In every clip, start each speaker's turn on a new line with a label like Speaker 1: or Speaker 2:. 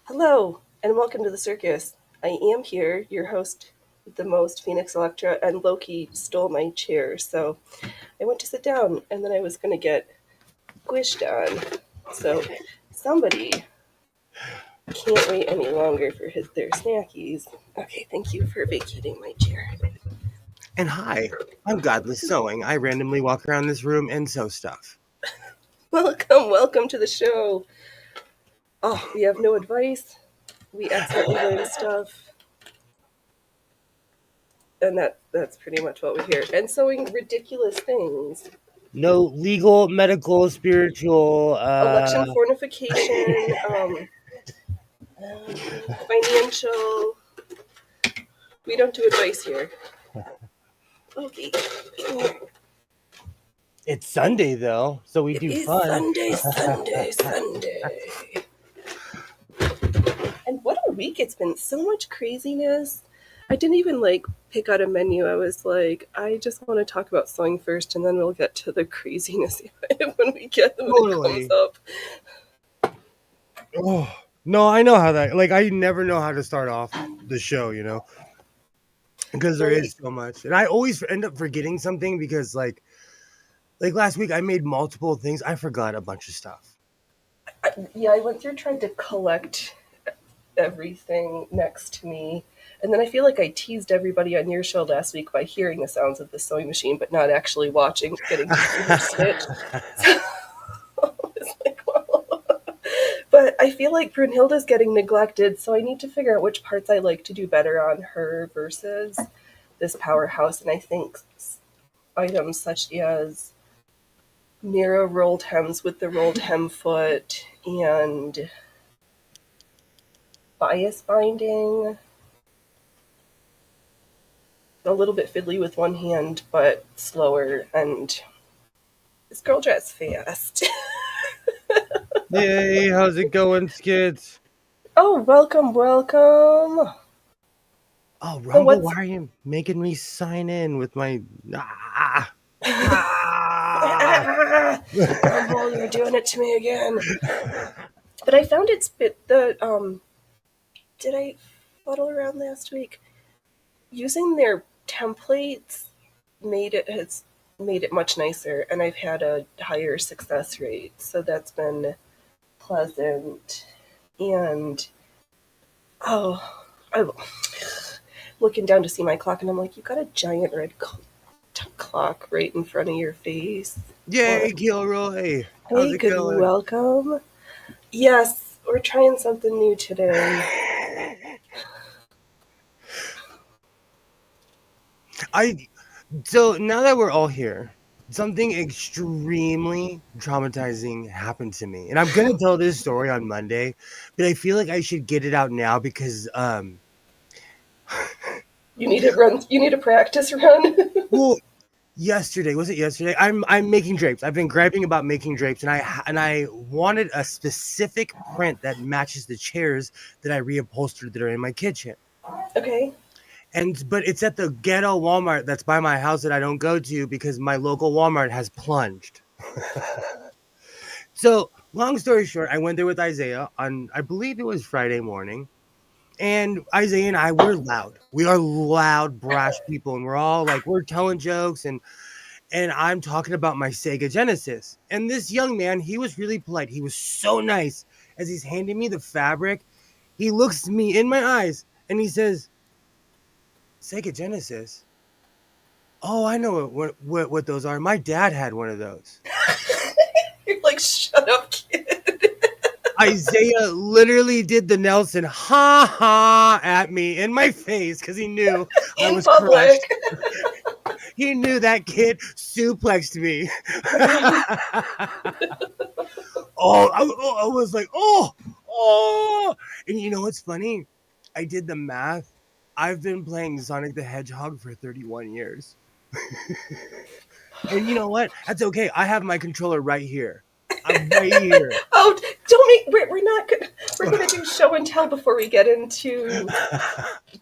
Speaker 1: Hello, and welcome to the circus. I am here, your host with the most, Phoenix Electra, and Loki stole my chair, so I went to sit down, and then I was going to get squished on. So somebody can't wait any longer for their snackies. Okay, thank you for vacating my chair.
Speaker 2: And hi, I'm Godless Sewing. I randomly walk around this room and sew stuff.
Speaker 1: Welcome to the show. Oh, we have no advice. We accidentally learn stuff. And that's pretty much what we hear. And sewing ridiculous things.
Speaker 2: No legal, medical, spiritual,
Speaker 1: Election fortification, financial. We don't do advice here. Okay, come here.
Speaker 2: It's Sunday though, so we do fun.
Speaker 1: Sunday. And what a week it's been. So much craziness. I didn't even pick out a menu. I was like, I just want to talk about sewing first, and then we'll get to the craziness when it comes up.
Speaker 2: Oh, no, I know how that. I never know how to start off the show, because there is so much, and I always end up forgetting something because, like last week, I made multiple things. I forgot a bunch of stuff.
Speaker 1: I went through trying to collect everything next to me. And then I feel like I teased everybody on your show last week by hearing the sounds of the sewing machine, but not actually watching, getting to see her stitch. But I feel like Brunhilde's getting neglected, so I need to figure out which parts I like to do better on her versus this powerhouse. And I think items such as Mira rolled hems with the rolled hem foot and bias binding. A little bit fiddly with one hand, but slower, and this girl dress fast.
Speaker 2: Yay, how's it going, Skids?
Speaker 1: Oh, welcome.
Speaker 2: Oh, Rumble, why are you making me sign in with my...
Speaker 1: Rumble, you're doing it to me again. But I found did I fuddle around last week? Using their templates has made it much nicer, and I've had a higher success rate, so that's been pleasant. And I'm looking down to see my clock, and I'm like, you got a giant red clock right in front of your face.
Speaker 2: Yay, Gilroy!
Speaker 1: Hey, good going? Welcome. Yes, we're trying something new today.
Speaker 2: So now that we're all here, something extremely traumatizing happened to me. And I'm going to tell this story on Monday, but I feel like I should get it out now because
Speaker 1: you need a practice run.
Speaker 2: Well, was it yesterday? I'm making drapes. I've been griping about making drapes, and I wanted a specific print that matches the chairs that I reupholstered that are in my kitchen.
Speaker 1: Okay.
Speaker 2: But it's at the ghetto Walmart that's by my house that I don't go to because my local Walmart has plunged. So, long story short, I went there with Isaiah on, I believe it was Friday morning. And Isaiah and I were loud. We are loud, brash people. And we're all we're telling jokes. And I'm talking about my Sega Genesis. And this young man, he was really polite. He was so nice. As he's handing me the fabric, he looks me in my eyes and he says, Sega Genesis? Oh, I know what those are. My dad had one of those.
Speaker 1: You're like, shut up, kid.
Speaker 2: Isaiah literally did the Nelson ha at me in my face because he knew I was public. He knew that kid suplexed me. I was like, oh. And you know what's funny? I did the math. I've been playing Sonic the Hedgehog for 31 years. And you know what? That's okay. I have my controller right here. I'm right here.
Speaker 1: Oh, we're gonna do show and tell before we get into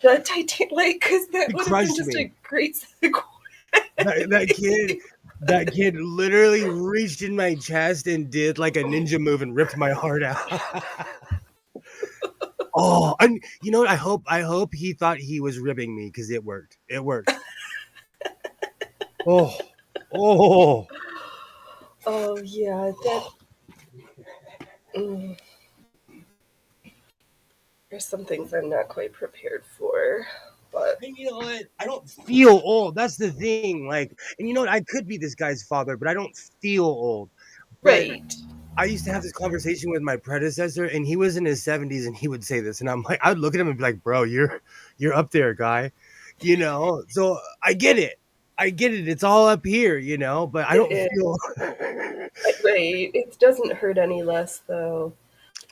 Speaker 1: the Titan Lake, because that would have been just a great segue.
Speaker 2: that kid That kid literally reached in my chest and did like a ninja move and ripped my heart out. Oh, and you know what? I hope he thought he was ribbing me because it worked. It worked. Oh, oh,
Speaker 1: Oh yeah, that. Mm, there's some things I'm not quite prepared for, but
Speaker 2: and you know what? I don't feel old. That's the thing. Like, and you know what? I could be this guy's father, but I don't feel old. But
Speaker 1: right.
Speaker 2: I used to have this conversation with my predecessor, and he was in his 70s, and he would say this, and I'm like, I'd look at him and be like, "Bro, you're up there, guy." You know. So I get it. I get it. It's all up here, you know. But I
Speaker 1: It
Speaker 2: don't
Speaker 1: is
Speaker 2: feel.
Speaker 1: right. It doesn't hurt any less though.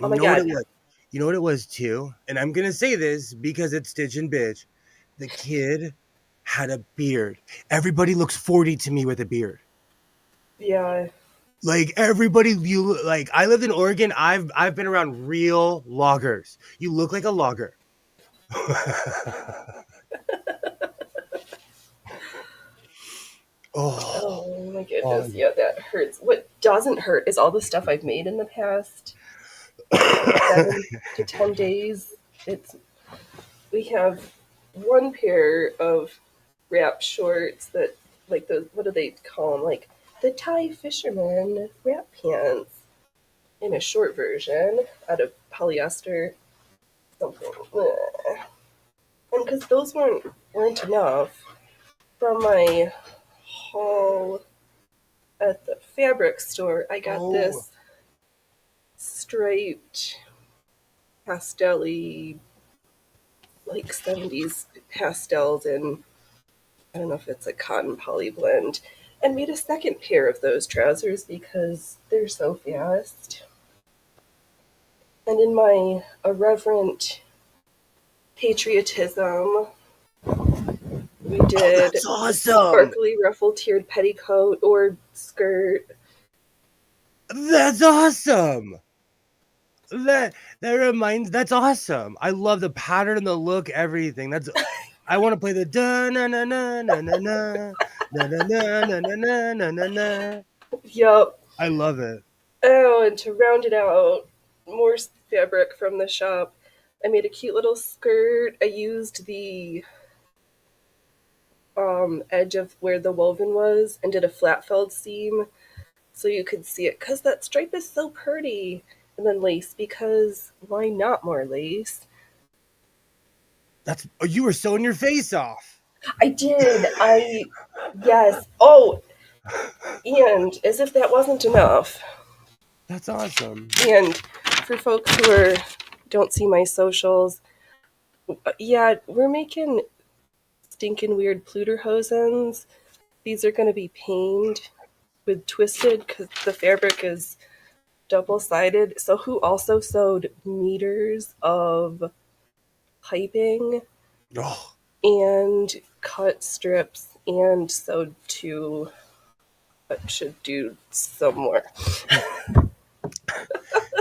Speaker 1: Oh
Speaker 2: You
Speaker 1: my
Speaker 2: know what
Speaker 1: god.
Speaker 2: it was? You know what it was too? And I'm gonna say this because it's Stitch and Bitch. The kid had a beard. Everybody looks 40 to me with a beard.
Speaker 1: Yeah.
Speaker 2: Like everybody, you like. I lived in Oregon. I've been around real loggers. You look like a logger. oh,
Speaker 1: Oh my
Speaker 2: oh
Speaker 1: goodness.
Speaker 2: my
Speaker 1: Yeah, that hurts. What doesn't hurt is all the stuff I've made in the past
Speaker 2: god.
Speaker 1: 7 to 10 days. It's we have one pair of wrap shorts that like the what do they call them? Like the Thai fisherman wrap pants in a short version out of polyester something. Ugh. And because those weren't enough from my haul at the fabric store, I got
Speaker 2: oh,
Speaker 1: this striped pastel-y like 70s pastels in I don't know if it's a cotton poly blend, and made a second pair of those trousers because they're so fast. And in my irreverent patriotism, we did
Speaker 2: that's
Speaker 1: a
Speaker 2: awesome.
Speaker 1: sparkly ruffle tiered petticoat or skirt.
Speaker 2: That's awesome. That reminds. That's awesome. I love the pattern, the look, everything. That's. I want to play the da na na na na na na na na na na na na na na.
Speaker 1: Yup.
Speaker 2: I love it.
Speaker 1: Oh, and to round it out, more fabric from the shop. I made a cute little skirt. I used the edge of where the woven was and did a flat felled seam so you could see it because that stripe is so pretty. And then lace because why not more lace?
Speaker 2: That's you were sewing your face off.
Speaker 1: I did. Yes. Oh, and as if that wasn't enough.
Speaker 2: That's awesome.
Speaker 1: And for folks who don't see my socials, yeah, we're making stinking weird Pluderhosens. These are going to be paned with twisted because the fabric is double sided. So, who also sewed meters of piping
Speaker 2: Oh,
Speaker 1: and cut strips and sewed two, but should do some more.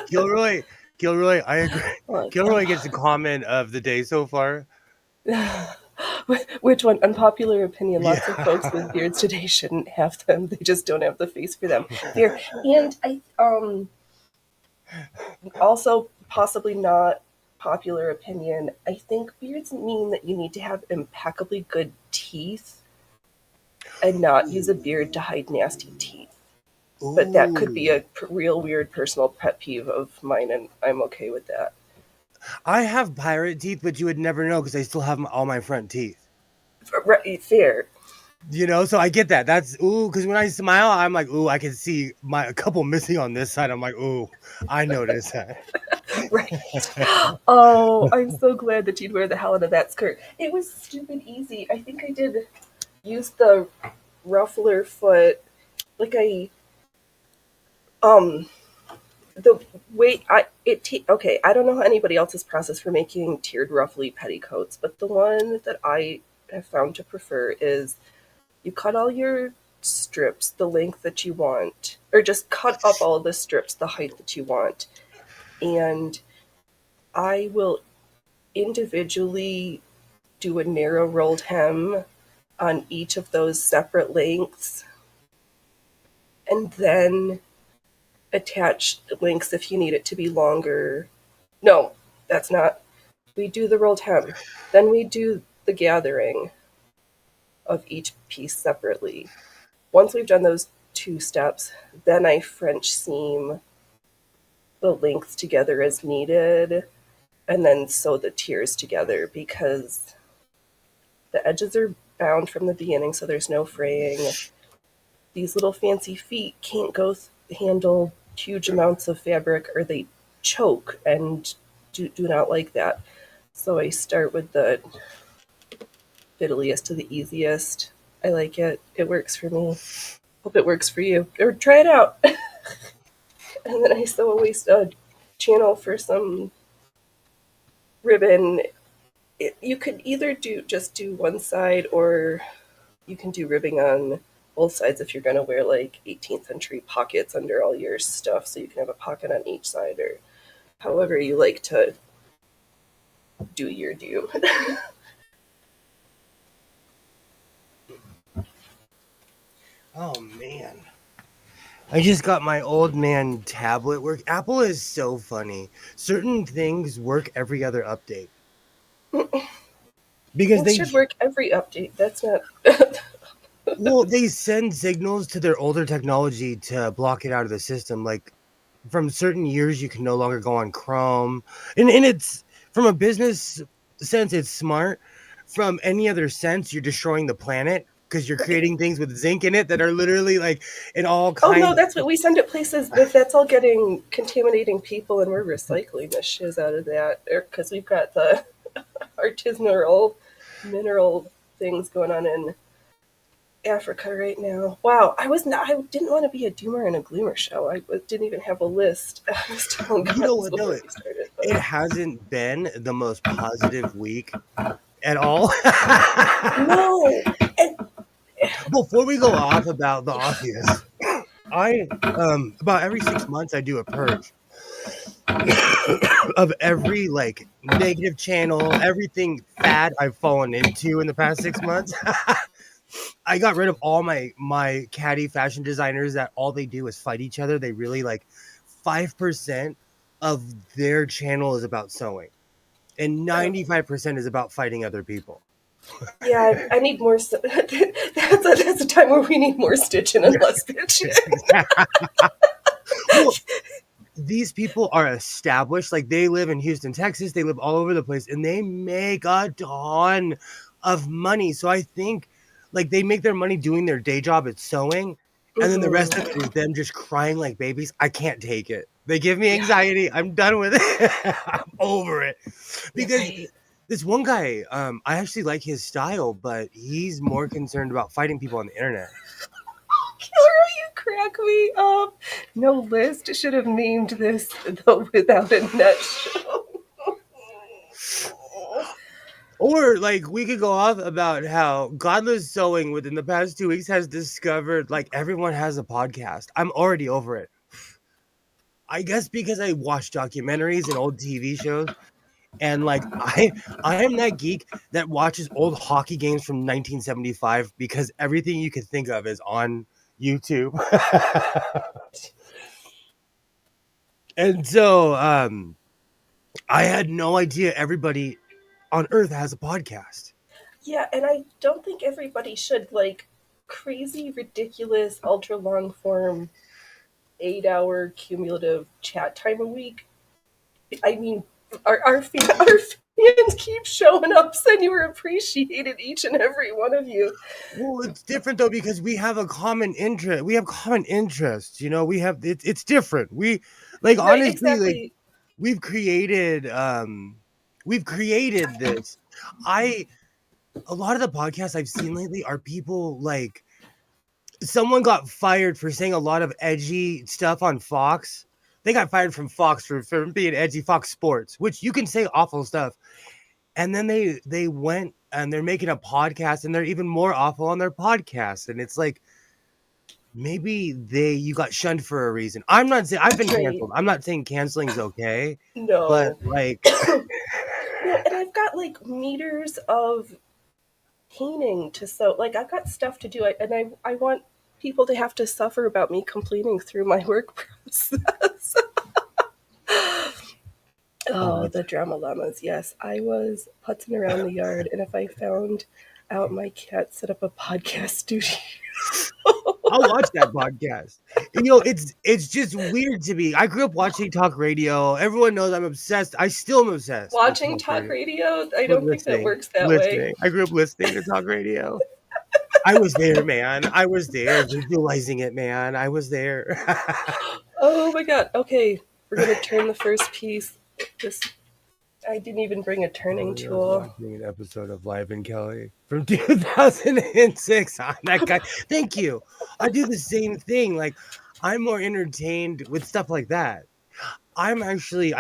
Speaker 2: Gilroy, Gilroy, I agree.
Speaker 1: Look,
Speaker 2: Gilroy gets the comment of the day so far.
Speaker 1: which one? Unpopular opinion. Lots of folks with
Speaker 2: Yeah.
Speaker 1: beards today shouldn't have them. They just don't have the face for them. There, and I also possibly not popular opinion. I think beards mean that you need to have impeccably good teeth and not use a beard to hide nasty teeth. But that could be
Speaker 2: Ooh.
Speaker 1: a real weird personal pet peeve of mine, and I'm okay with that.
Speaker 2: I have pirate teeth, but you would never know because I still have all my front teeth.
Speaker 1: Right, fair.
Speaker 2: You know, so I get that. That's ooh, because when I smile, I'm like, ooh, I can see a couple missing on this side. I'm like, ooh, I noticed that.
Speaker 1: Right. Oh, I'm so glad that you'd wear the hell out of that skirt. It was stupid easy. I think I did use the ruffler foot. Like um, the way okay, I don't know how anybody else's process for making tiered ruffly petticoats, but the one that I have found to prefer is you cut all your strips the length that you want, or just cut up all the strips the height that you want, and I will individually do a narrow rolled hem on each of those separate lengths and then attach links if you need it to be longer. No, that's not. We do the rolled hem. Then we do the gathering of each piece separately. Once we've done those two steps, then I French seam the lengths together as needed and then sew the tiers together because the edges are bound from the beginning so there's no fraying. These little fancy feet can't handle huge amounts of fabric or they choke and do not like that. So I start with the fiddliest to the easiest. I like it. It works for me. Hope it works for you. Or try it out. And then I sew a waist channel for some ribbon. You could either do one side or you can do ribbing on both sides if you're going to wear like 18th century pockets under all your stuff so you can have a pocket on each side or however you like to do your do.
Speaker 2: Oh man. I just got my old man tablet work. Apple is so funny. Certain things work every other update. Because
Speaker 1: Things
Speaker 2: they
Speaker 1: should work every update. That's not.
Speaker 2: well, they send signals to their older technology to block it out of the system. Like from certain years you can no longer go on Chrome. And it's from a business sense, it's smart. From any other sense, you're destroying the planet because you're creating things with zinc in it that are literally like in all
Speaker 1: Oh
Speaker 2: kinds
Speaker 1: no, that's what we send it places. If that's all getting contaminating people, and we're recycling the shiz out of that, because we've got the artisanal mineral things going on in Africa right now. Wow, I was not. I didn't want to be a doomer and a gloomer show. I didn't even have a list. I was telling God
Speaker 2: you know
Speaker 1: this
Speaker 2: what no
Speaker 1: before
Speaker 2: it,
Speaker 1: we started.
Speaker 2: it
Speaker 1: But.
Speaker 2: hasn't been the most positive week at all.
Speaker 1: No, and
Speaker 2: Before we go off about the obvious, I about every 6 months I do a purge of every like negative channel, everything fad I've fallen into in the past 6 months. I got rid of all my caddy fashion designers that all they do is fight each other. They really like 5% of their channel is about sewing, and 95% is about fighting other people.
Speaker 1: yeah, I need more. That's a time where we need more stitching and less bitching.
Speaker 2: Well, these people are established. Like they live in Houston, Texas. They live all over the place, and they make a ton of money. So I think like they make their money doing their day job at sewing, and then the rest of it
Speaker 1: Mm-hmm.
Speaker 2: is them just crying like babies. I can't take it. They give me
Speaker 1: Yeah,
Speaker 2: anxiety. I'm done with it. I'm over it.
Speaker 1: you're
Speaker 2: Because
Speaker 1: right.
Speaker 2: this one guy, I actually like his style, but he's more concerned about fighting people on the internet.
Speaker 1: Killer, you crack me up. No list should have named this the Without a Net show.
Speaker 2: Or like we could go off about how Godless Sewing within the past 2 weeks has discovered like everyone has a podcast. I'm already over it. I guess because I watch documentaries and old TV shows, and like I am that geek that watches old hockey games from 1975 because everything you can think of is on YouTube. And so I had no idea everybody on earth has a podcast.
Speaker 1: Yeah, and I don't think everybody should like crazy, ridiculous, ultra long form 8 hour cumulative chat time a week. I mean, our fans keep showing up, saying you were appreciated, each and every one of you.
Speaker 2: Well, it's different though because we have a common interest. We have common interests, you know. We have it's different. We like
Speaker 1: Right,
Speaker 2: honestly like
Speaker 1: exactly.
Speaker 2: we've created we've created this. I A lot of the podcasts I've seen lately are people like someone got fired for saying a lot of edgy stuff on Fox. They got fired from Fox for being edgy, Fox Sports, which you can say awful stuff. And then they went and they're making a podcast and they're even more awful on their podcast. And it's like maybe you got shunned for a reason. I'm not saying I've been
Speaker 1: Right.
Speaker 2: canceled. I'm not saying canceling is okay, but
Speaker 1: No.
Speaker 2: like
Speaker 1: No, and I've got like meters of painting to sew. Like I've got stuff to do, and I want people to have to suffer about me complaining through my work process. Oh, the drama llamas. Yes, I was putzing around the yard, and if I found out my cat set up a podcast studio.
Speaker 2: I'll watch that podcast. It's just weird to me. I grew up watching talk radio. Everyone knows I'm obsessed. I still am obsessed with
Speaker 1: Watching talk radio, I
Speaker 2: With
Speaker 1: don't think that works that way.
Speaker 2: I grew up listening to talk radio. I was there, man. I was there visualizing it, man. I was there.
Speaker 1: Oh my god. Okay, we're gonna turn the first piece. This I didn't even bring a turning tool.
Speaker 2: Watching an episode of Live and Kelly from 2006 on that guy. Thank you. I do the same thing. Like, I'm more entertained with stuff like that. I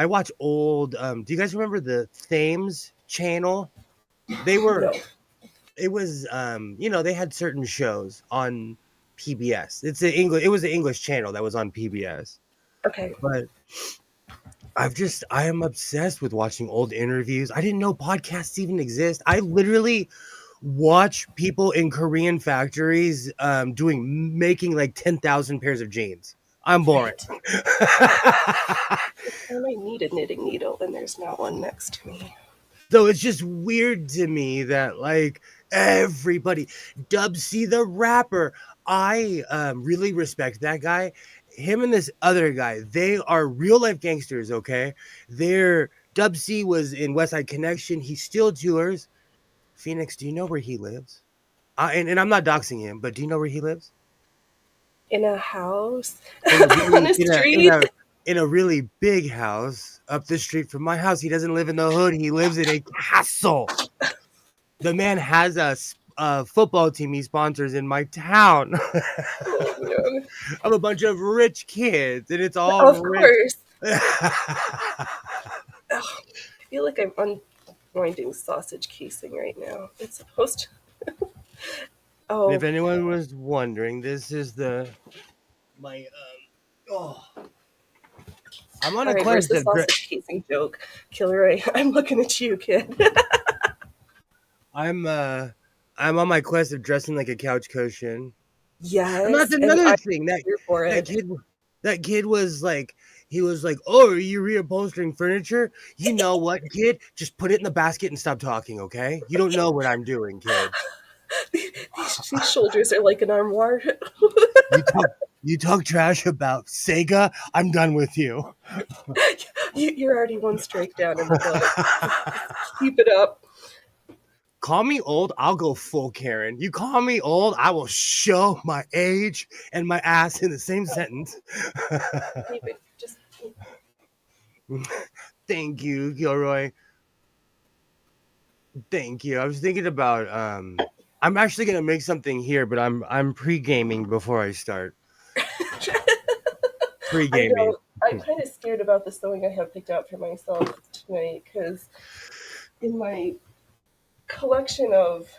Speaker 2: watch old. Do you guys remember the Thames channel? They were.
Speaker 1: No.
Speaker 2: It was. They had certain shows on PBS. It was an English channel that was on PBS.
Speaker 1: Okay.
Speaker 2: But I am obsessed with watching old interviews. I didn't know podcasts even exist. I literally watch people in Korean factories making like 10,000 pairs of jeans. I'm boring.
Speaker 1: And I need a knitting needle, and there's not one next to me.
Speaker 2: So it's just weird to me that like everybody, Dub C the rapper, I really respect that guy. Him and this other guy, they are real life gangsters, okay? Dub C was in West Side Connection. He still tours. Phoenix, do you know where he lives? And I'm not doxing him, but do you know where he lives?
Speaker 1: In a house? On a street?
Speaker 2: In a really big house up the street from my house. He doesn't live in the hood. He lives in a castle. The man has a football team he sponsors in my town.
Speaker 1: Oh,
Speaker 2: of a bunch of rich kids, and it's all
Speaker 1: of
Speaker 2: rich.
Speaker 1: Course. I feel like I'm unwinding sausage casing right now. It's supposed to. Oh.
Speaker 2: If anyone was wondering, this is I'm on a quest.
Speaker 1: Where's the sausage casing joke? Kilroy, I'm looking at you, kid.
Speaker 2: I'm on my quest of dressing like a couch cushion.
Speaker 1: Yes.
Speaker 2: And that's another thing. That kid was like, he was like, "Oh, are you reupholstering furniture? You know what, kid? Just put it in the basket and stop talking, okay? You don't know what I'm doing, kid."
Speaker 1: These shoulders are like an armoire.
Speaker 2: You talk trash about Sega, I'm done with you.
Speaker 1: You're already one strike down in the book. Keep it up.
Speaker 2: Call me old, I'll go full Karen. You call me old, I will show my age and my ass in the same sentence. Thank you, Gilroy. Thank you. I was thinking about I'm actually gonna make something here, but I'm pre-gaming before I start. Pre-gaming.
Speaker 1: I'm kind of scared about the sewing I have picked out for myself tonight, because in my collection of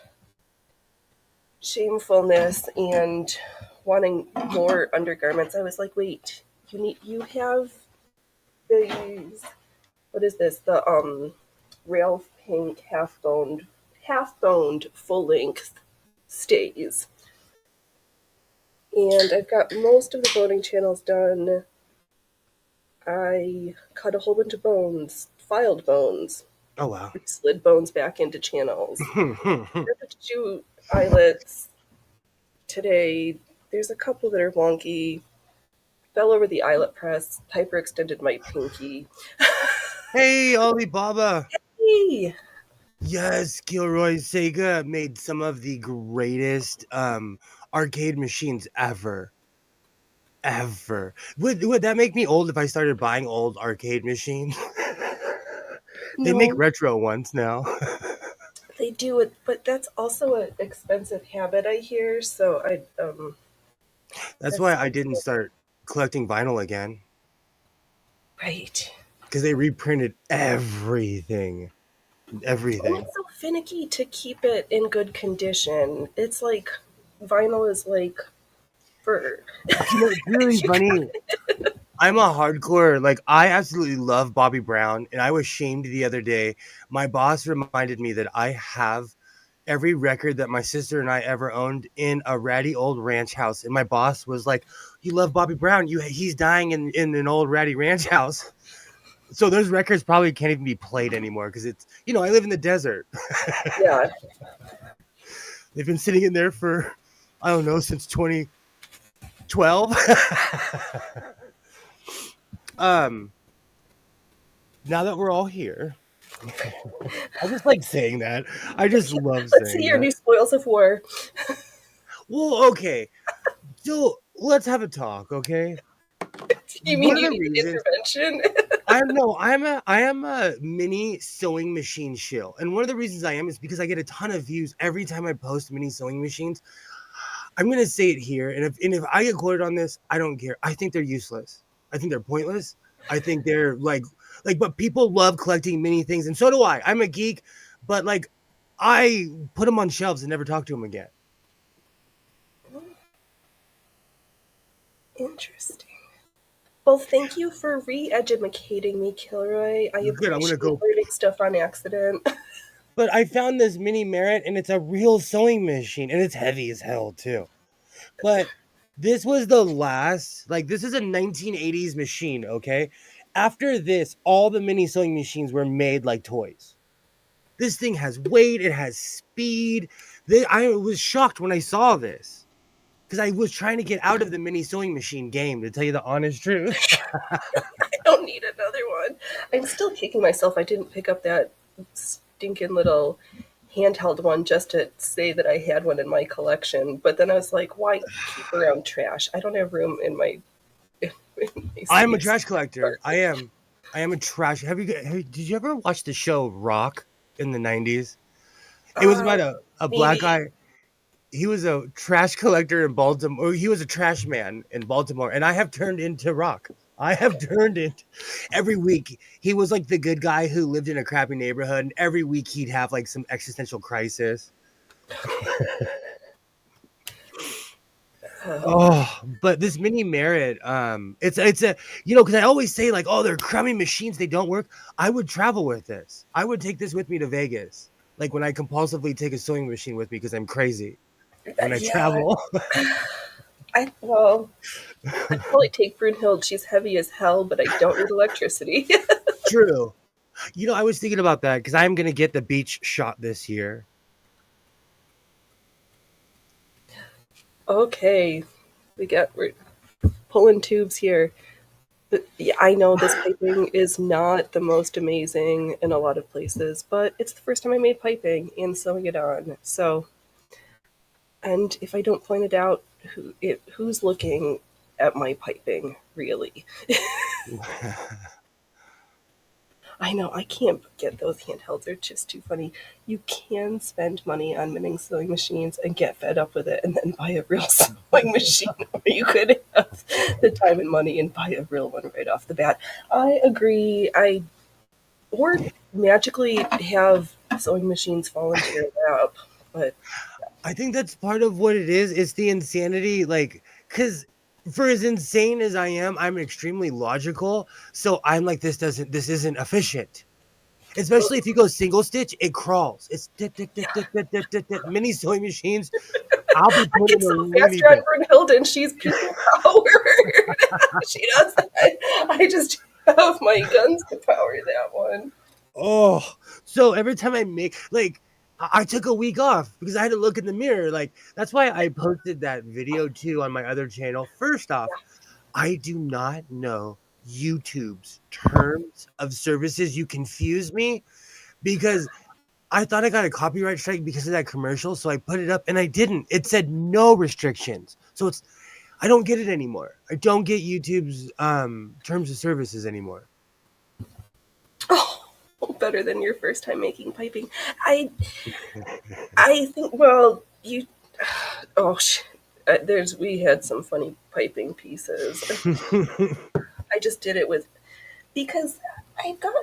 Speaker 1: shamefulness and wanting more undergarments, I was like, wait, you have these, what is this, the Ralph Pink half-boned full-length stays, and I've got most of the boning channels done. I cut a whole bunch of bones, filed bones.
Speaker 2: Oh wow!
Speaker 1: Slid bones back into channels. Two eyelets today. There's a couple that are wonky. Fell over the eyelet press. Hyperextended my pinky.
Speaker 2: Hey, Alibaba.
Speaker 1: Hey.
Speaker 2: Yes, Gilroy. Sega made some of the greatest arcade machines ever. Would that make me old if I started buying old arcade machines? They make retro ones now.
Speaker 1: They do it, but that's also an expensive habit, I hear. So
Speaker 2: that's why I didn't start collecting vinyl again.
Speaker 1: Right.
Speaker 2: Because they reprinted everything. Everything.
Speaker 1: Well, it's so finicky to keep it in good condition. It's like vinyl is like fur.
Speaker 2: It's really funny. I'm a hardcore, like, I absolutely love Bobby Brown, and I was shamed the other day. My boss reminded me that I have every record that my sister and I ever owned in a ratty old ranch house. And my boss was like, "You love Bobby Brown? He's dying in an old ratty ranch house." So those records probably can't even be played anymore because it's, I live in the desert.
Speaker 1: Yeah.
Speaker 2: They've been sitting in there for, I don't know, since 2012. Now that we're all here, I just like saying that. I just love
Speaker 1: Let's see
Speaker 2: saying
Speaker 1: your
Speaker 2: that.
Speaker 1: new spoils of war.
Speaker 2: Well, okay. So let's have a talk, okay?
Speaker 1: You mean
Speaker 2: One of
Speaker 1: you
Speaker 2: the
Speaker 1: need an
Speaker 2: reasons
Speaker 1: intervention?
Speaker 2: I am a mini sewing machine shill. And one of the reasons I am is because I get a ton of views every time I post mini sewing machines. I'm gonna say it here, and if I get quoted on this, I don't care. I think they're useless. I think they're pointless. I think they're but people love collecting mini things, and so do I. I'm a geek, but I put them on shelves and never talk to them again.
Speaker 1: Interesting. Well, thank you for re-educating me, Kilroy. I
Speaker 2: Good. I'm gonna
Speaker 1: appreciate
Speaker 2: go.
Speaker 1: learning stuff on accident.
Speaker 2: But I found this mini Merit, and it's a real sewing machine, and it's heavy as hell too. But this was the last, this is a 1980s machine, okay? After this, all the mini sewing machines were made like toys. This thing has weight, it has speed. I was shocked when I saw this because I was trying to get out of the mini sewing machine game, to tell you the honest truth.
Speaker 1: I don't need another one. I'm still kicking myself I didn't pick up that stinking little handheld one just to say that I had one in my collection. But then I was like, why keep around trash? I don't have room in my, in my
Speaker 2: I'm a
Speaker 1: space.
Speaker 2: trash collector. I am a trash. Did you ever watch the show Rock in the 90s? It was about a black
Speaker 1: Maybe.
Speaker 2: guy. He was a trash collector in Baltimore. He was a trash man in Baltimore, and I have turned into Rock. I have turned into every week. He was like the good guy who lived in a crappy neighborhood, and every week he'd have some existential crisis. Oh, but this mini Merit, it's a because I always say oh, they're crummy machines, they don't work. I would travel with this. I would take this with me to Vegas, when I compulsively take a sewing machine with me because I'm crazy when I
Speaker 1: Yeah.
Speaker 2: travel.
Speaker 1: Well, I'd probably take Brunhild. She's heavy as hell, but I don't need electricity.
Speaker 2: True. I was thinking about that because I'm gonna get the beach shot this year.
Speaker 1: Okay. We're pulling tubes here. But yeah, I know this piping is not the most amazing in a lot of places, but it's the first time I made piping and sewing it on. So, and if I don't point it out, who's looking at my piping, really? I know, I can't get those handhelds. They're just too funny. You can spend money on mini sewing machines and get fed up with it and then buy a real sewing machine, or you could have the time and money and buy a real one right off the bat. I agree. Or magically have sewing machines fall into your lap. But
Speaker 2: I think that's part of what it is. It's the insanity, because for as insane as I am, I'm extremely logical. So I'm like, this isn't efficient. Especially if you go single stitch, it crawls. It's mini sewing machines. I'll be
Speaker 1: I
Speaker 2: putting
Speaker 1: get
Speaker 2: a
Speaker 1: so
Speaker 2: loony
Speaker 1: faster on
Speaker 2: bin.
Speaker 1: Brunhilde and she's people powered. She does that. I just have my guns to power that one.
Speaker 2: Oh, so every time I make I took a week off because I had to look in the mirror. That's why I posted that video too on my other channel. First off, I do not know YouTube's terms of services. You confuse me because I thought I got a copyright strike because of that commercial. So I put it up and I didn't. It said no restrictions. So I don't get it anymore. I don't get YouTube's terms of services anymore.
Speaker 1: Oh, better than your first time making piping. I think. Well, you. Oh, we had some funny piping pieces. I just did it with because I got.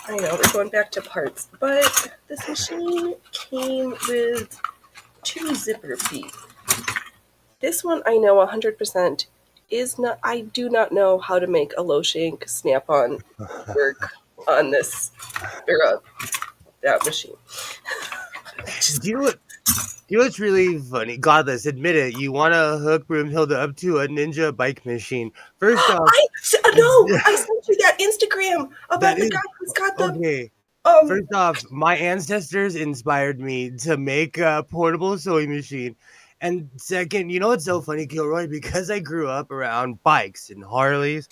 Speaker 1: I know we're going back to parts, but this machine came with two zipper feet. This one I know 100% is not. I do not know how to make a low shank snap-on work on this or that machine.
Speaker 2: Do you know what? You know what's really funny? Godless, admit it. You want to hook Broomhilda up to a ninja bike machine. First off,
Speaker 1: No, I sent you that Instagram
Speaker 2: that
Speaker 1: about the
Speaker 2: is
Speaker 1: guy who's got the
Speaker 2: okay.
Speaker 1: um.
Speaker 2: First off, my ancestors inspired me to make a portable sewing machine. And second, you know what's so funny, Gilroy? Because I grew up around bikes and Harleys,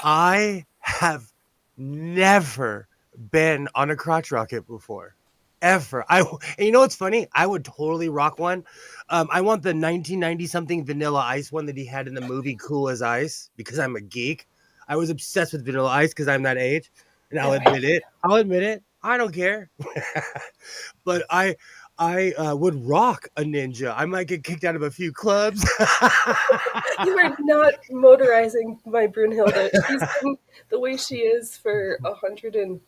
Speaker 2: I have never been on a crotch rocket before. Ever. And you know what's funny? I would totally rock one. I want the 1990 something Vanilla Ice one that he had in the movie Cool as Ice because I'm a geek. I was obsessed with Vanilla Ice because I'm that age, and I'll
Speaker 1: Yeah,
Speaker 2: admit it. I'll admit it. I don't care. But I would rock a ninja. I might get kicked out of a few clubs.
Speaker 1: you are not motorizing my Brunhilde. She's been the way she is for 120,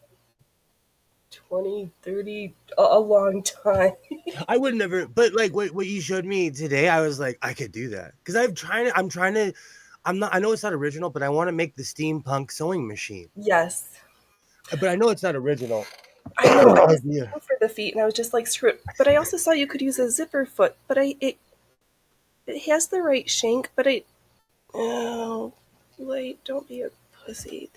Speaker 1: 30, a long time.
Speaker 2: I would never, but like what you showed me today, I was like, I could do that because I'm trying to, I'm not, I know it's not original, but I want to make the steampunk sewing machine.
Speaker 1: Yes,
Speaker 2: But I know it's not original.
Speaker 1: I know. I was
Speaker 2: Yeah.
Speaker 1: looking for the feet, and I was just like, screw it. But I also saw you could use a zipper foot, but it has the right shank, but oh, like, don't be a pussy.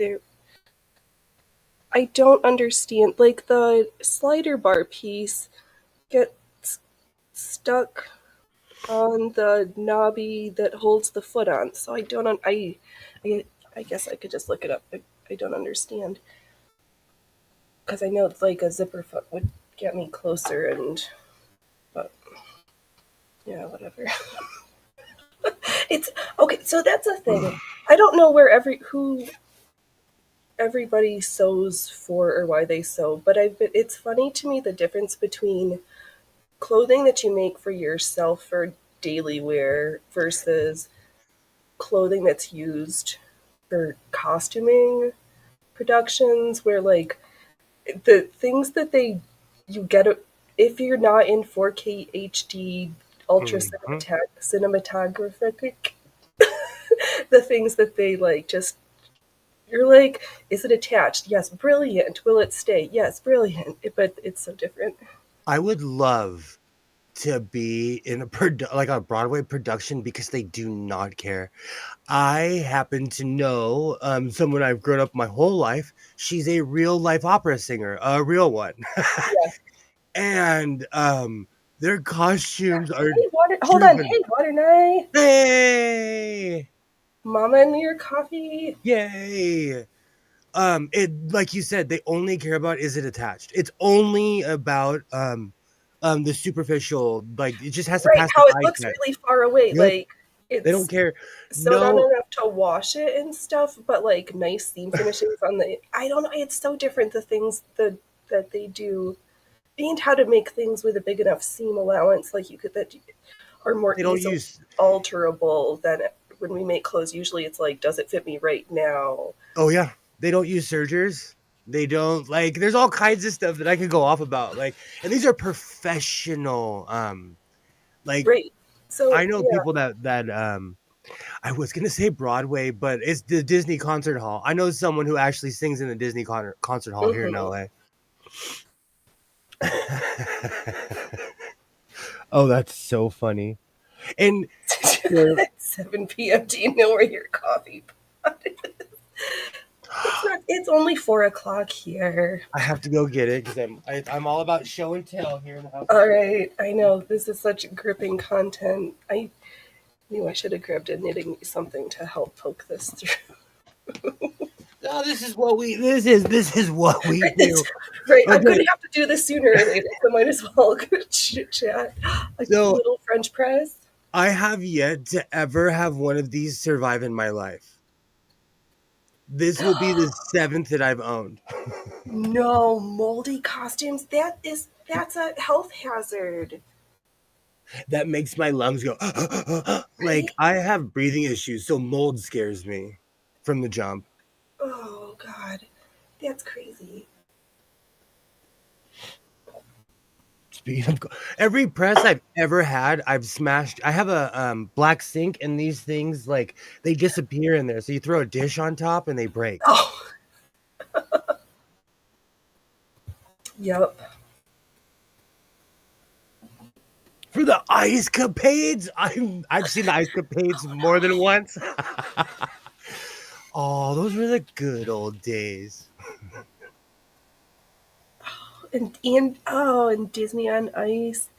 Speaker 1: I don't understand. Like the slider bar piece gets stuck on the knobby that holds the foot on. So I don't. I, I guess I could just look it up. I don't understand because I know like a zipper foot would get me closer, and but yeah, whatever. It's okay. So that's a thing. I don't know where everybody sews for or why they sew, but it's funny to me the difference between clothing that you make for yourself for daily wear versus clothing that's used for costuming productions where like the things that they you get if you're not in 4K HD ultra
Speaker 2: Mhm.
Speaker 1: cinematographic the things that they like just you're like, is it attached? Yes, brilliant. Will it stay? Yes, brilliant. But it's so different.
Speaker 2: I would love to be in like a Broadway production because they do not care. I happen to know someone I've grown up my whole life. She's a real life opera singer, a real one.
Speaker 1: Yeah.
Speaker 2: And their costumes are
Speaker 1: Hey, water. Hold on.
Speaker 2: driven.
Speaker 1: Hey, water night.
Speaker 2: Hey,
Speaker 1: Mama and your coffee.
Speaker 2: yay! It like you said, they only care about is it attached. It's only about the superficial. Like it just has to
Speaker 1: Right.
Speaker 2: pass the
Speaker 1: How it
Speaker 2: eye
Speaker 1: looks
Speaker 2: test.
Speaker 1: really far away.
Speaker 2: Yep,
Speaker 1: Like
Speaker 2: they don't
Speaker 1: it's
Speaker 2: care.
Speaker 1: sewed on
Speaker 2: No,
Speaker 1: enough to wash it and stuff, but like nice seam finishings on the. I don't know. It's so different the things that they do, and how to make things with a big enough seam allowance, like you could that are more
Speaker 2: they don't
Speaker 1: easily
Speaker 2: use.
Speaker 1: alterable than when we make clothes. Usually, it's like, does it fit me right now?
Speaker 2: Oh yeah, they don't use sergers. They don't like. There's all kinds of stuff that I could go off about. Like, and these are professional. Like
Speaker 1: Right.
Speaker 2: I
Speaker 1: So
Speaker 2: know
Speaker 1: yeah.
Speaker 2: people that I was gonna say Broadway, but it's the Disney Concert Hall. I know someone who actually sings in the Disney Concert Hall here in
Speaker 1: Mm-hmm.
Speaker 2: LA. Oh, that's so funny. And for
Speaker 1: 7 p.m. Do you know where your coffee pot is? It's not. It's only 4 o'clock here.
Speaker 2: I have to go get it because I'm all about show and tell here in the house.
Speaker 1: All right. I know this is such gripping content. I knew I should have grabbed a knitting something to help poke this through.
Speaker 2: No, this is what we
Speaker 1: It's,
Speaker 2: do.
Speaker 1: right. I'm going
Speaker 2: Okay,
Speaker 1: to have to do this sooner or later, so might as well chit chat. A
Speaker 2: so
Speaker 1: little French press.
Speaker 2: I have yet to ever have one of these survive in my life. This will be the seventh that I've owned.
Speaker 1: No moldy costumes. That's a health hazard,
Speaker 2: That makes my lungs go like
Speaker 1: right?
Speaker 2: I have breathing issues, so mold scares me from the jump.
Speaker 1: Oh God, that's crazy.
Speaker 2: Speaking of every press I've ever had, I've smashed. I have a black sink, and these things like they disappear in there. So you throw a dish on top, and they break.
Speaker 1: Oh, yep.
Speaker 2: For the ice capades, I've seen the ice capades more than once. Oh, those were the good old days.
Speaker 1: And Disney on Ice.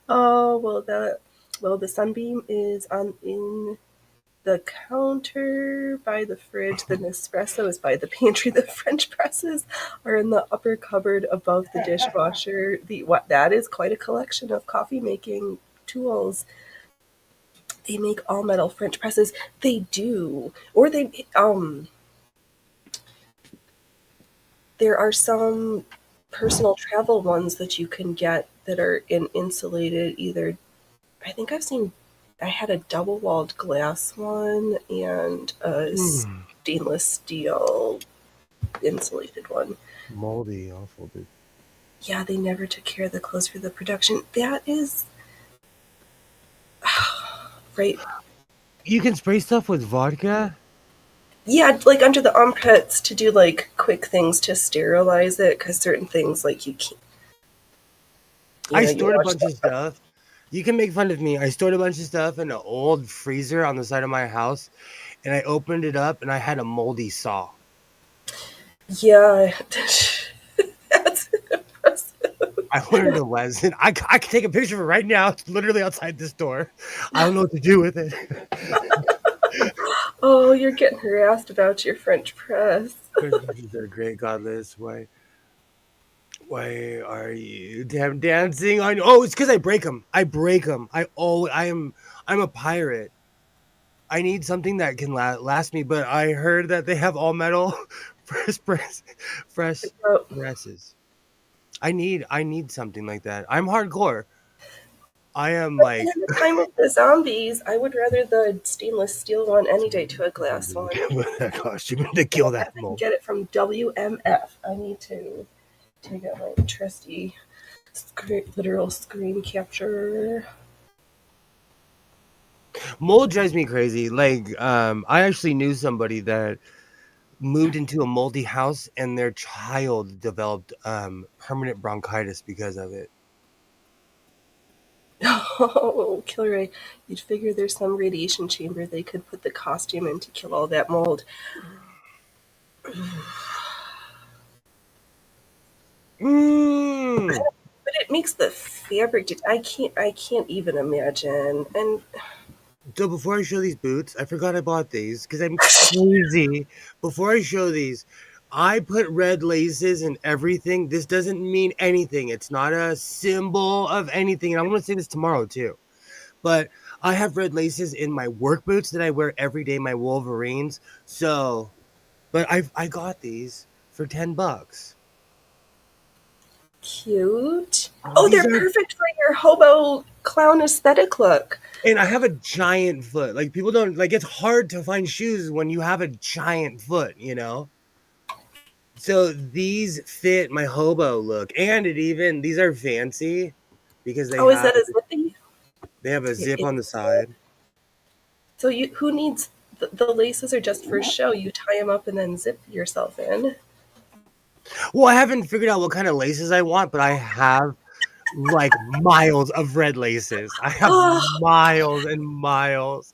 Speaker 1: Oh well, the Sunbeam is on in the counter by the fridge. The Nespresso is by the pantry. The French presses are in the upper cupboard above the dishwasher. That is quite a collection of coffee making tools. They make all metal French presses. They do, or they there are some personal travel ones that you can get that are in insulated either. I think I had a double walled glass one and a
Speaker 2: Mm,
Speaker 1: stainless steel insulated one.
Speaker 2: moldy, awful, dude.
Speaker 1: Yeah, they never took care of the clothes for the production. That is right.
Speaker 2: You can spray stuff with vodka.
Speaker 1: Yeah, like under the armpits to do like quick things to sterilize it because certain things like you can't.
Speaker 2: I
Speaker 1: You
Speaker 2: stored a
Speaker 1: wash
Speaker 2: bunch of stuff. You can make fun of me. I stored a bunch of stuff in an old freezer on the side of my house, and I opened it up, and I had a moldy saw.
Speaker 1: Yeah, that's impressive.
Speaker 2: I learned a lesson. I can take a picture of it right now. It's literally outside this door. I don't know what to do with it.
Speaker 1: Oh, you're getting harassed about your French press.
Speaker 2: French fries are great. Godless. Why are you damn dancing on? Oh, it's because I break them. I break them. I'm a pirate. I need something that can last me. But I heard that they have all metal fresh
Speaker 1: Oh,
Speaker 2: presses. I need something like that. I'm hardcore. I am like
Speaker 1: in the time of the zombies, I would rather the stainless steel one any day to a glass one.
Speaker 2: that costume to kill that
Speaker 1: I can
Speaker 2: mold.
Speaker 1: get it from WMF. I need to take out my trusty literal screen capture.
Speaker 2: Mold drives me crazy. Like, I actually knew somebody that moved into a moldy house and their child developed permanent bronchitis because of it.
Speaker 1: Oh, Killer Ray, you'd figure there's some radiation chamber they could put the costume in to kill all that mold.
Speaker 2: Mm.
Speaker 1: But it makes the fabric. I can't even imagine. And
Speaker 2: So before I show these boots, I forgot I bought these because I'm crazy. Before I show these, I put red laces and everything. This doesn't mean anything. It's not a symbol of anything. And I'm going to say this tomorrow too. But I have red laces in my work boots that I wear every day, my Wolverines. So, but I got these for $10.
Speaker 1: cute.
Speaker 2: Oh,
Speaker 1: Oh,
Speaker 2: these
Speaker 1: they're
Speaker 2: are,
Speaker 1: perfect for your hobo clown aesthetic look.
Speaker 2: and I have a giant foot. Like people don't like. It's hard to find shoes when you have a giant foot. So these fit my hobo look, and these are fancy because
Speaker 1: Oh, is that a zippy?
Speaker 2: they have a zip
Speaker 1: It-
Speaker 2: on the side.
Speaker 1: So who needs the laces are just for show. You tie them up and then zip yourself in.
Speaker 2: Well, I haven't figured out what kind of laces I want, but I have like miles of red laces. I have
Speaker 1: Oh,
Speaker 2: miles and miles.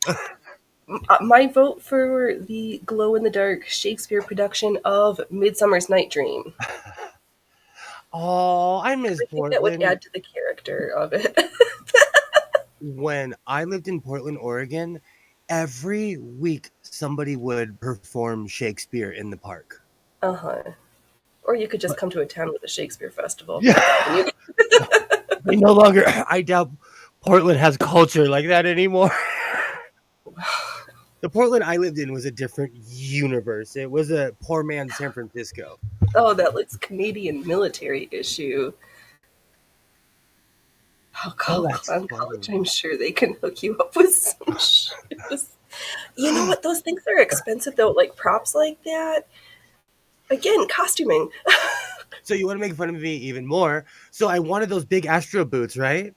Speaker 1: my vote for the glow in the dark Shakespeare production of Midsummer's Night Dream.
Speaker 2: Oh, I miss
Speaker 1: I think that would
Speaker 2: Portland.
Speaker 1: add to the character of it.
Speaker 2: When I lived in Portland, Oregon, every week somebody would perform Shakespeare in the park.
Speaker 1: Uh-huh. Or you could just
Speaker 2: But
Speaker 1: come to a town with a Shakespeare festival. And
Speaker 2: yeah,
Speaker 1: you
Speaker 2: they no longer. I doubt Portland has culture like that anymore. The Portland I lived in was a different universe. It was a poor man's San Francisco.
Speaker 1: oh, that looks Canadian military issue. Oh,
Speaker 2: Oh,
Speaker 1: call
Speaker 2: that's
Speaker 1: Clown
Speaker 2: funny.
Speaker 1: College. I'm sure they can hook you up with some shoes. You know what? Those things are expensive though. Like props like that. Again, costuming.
Speaker 2: So you want to make fun of me even more? So I wanted those big Astro boots, right?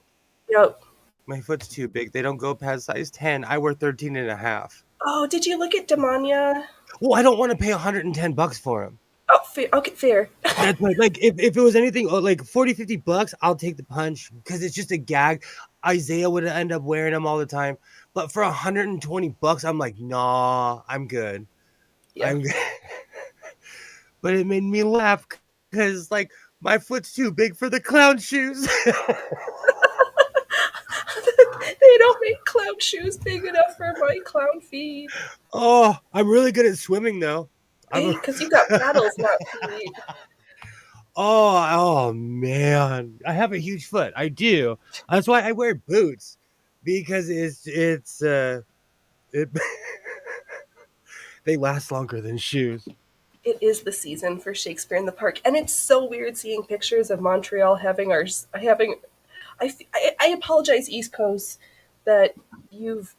Speaker 1: Yep.
Speaker 2: My foot's too big. They don't go past size 10. I wear 13 and a half.
Speaker 1: Oh, did you look at Demania?
Speaker 2: Well, I don't want to pay $110 for them.
Speaker 1: Oh, fair. Okay, fair.
Speaker 2: That's like if it was anything like 40, $50, I'll take the punch because it's just a gag. Isaiah would end up wearing them all the time. But for $120, I'm like, nah, I'm good.
Speaker 1: Yeah.
Speaker 2: I'm good. But it made me laugh because like my foot's too big for the clown shoes.
Speaker 1: They don't make clown shoes big enough for my clown feet.
Speaker 2: Oh, I'm really good at swimming though. I'm
Speaker 1: Hey,
Speaker 2: a
Speaker 1: because you got paddles, not feet.
Speaker 2: oh man, I have a huge foot. I do. That's why I wear boots because it they last longer than shoes.
Speaker 1: It is the season for Shakespeare in the Park, and it's so weird seeing pictures of Montreal having. I apologize, East Coast, that you've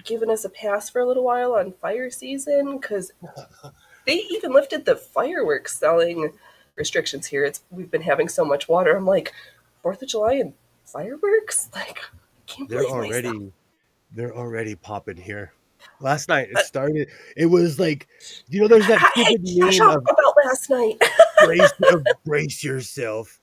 Speaker 1: given us a pass for a little while on fire season because they even lifted the fireworks selling restrictions here. It's we've been having so much water. I'm like, Fourth of July and fireworks? Like, I can't
Speaker 2: They're
Speaker 1: believe myself.
Speaker 2: already they're already popping here. Last night it started. It was like, there's that
Speaker 1: Hey,
Speaker 2: stupid
Speaker 1: hush
Speaker 2: meme
Speaker 1: up
Speaker 2: of
Speaker 1: about last night.
Speaker 2: brace yourself.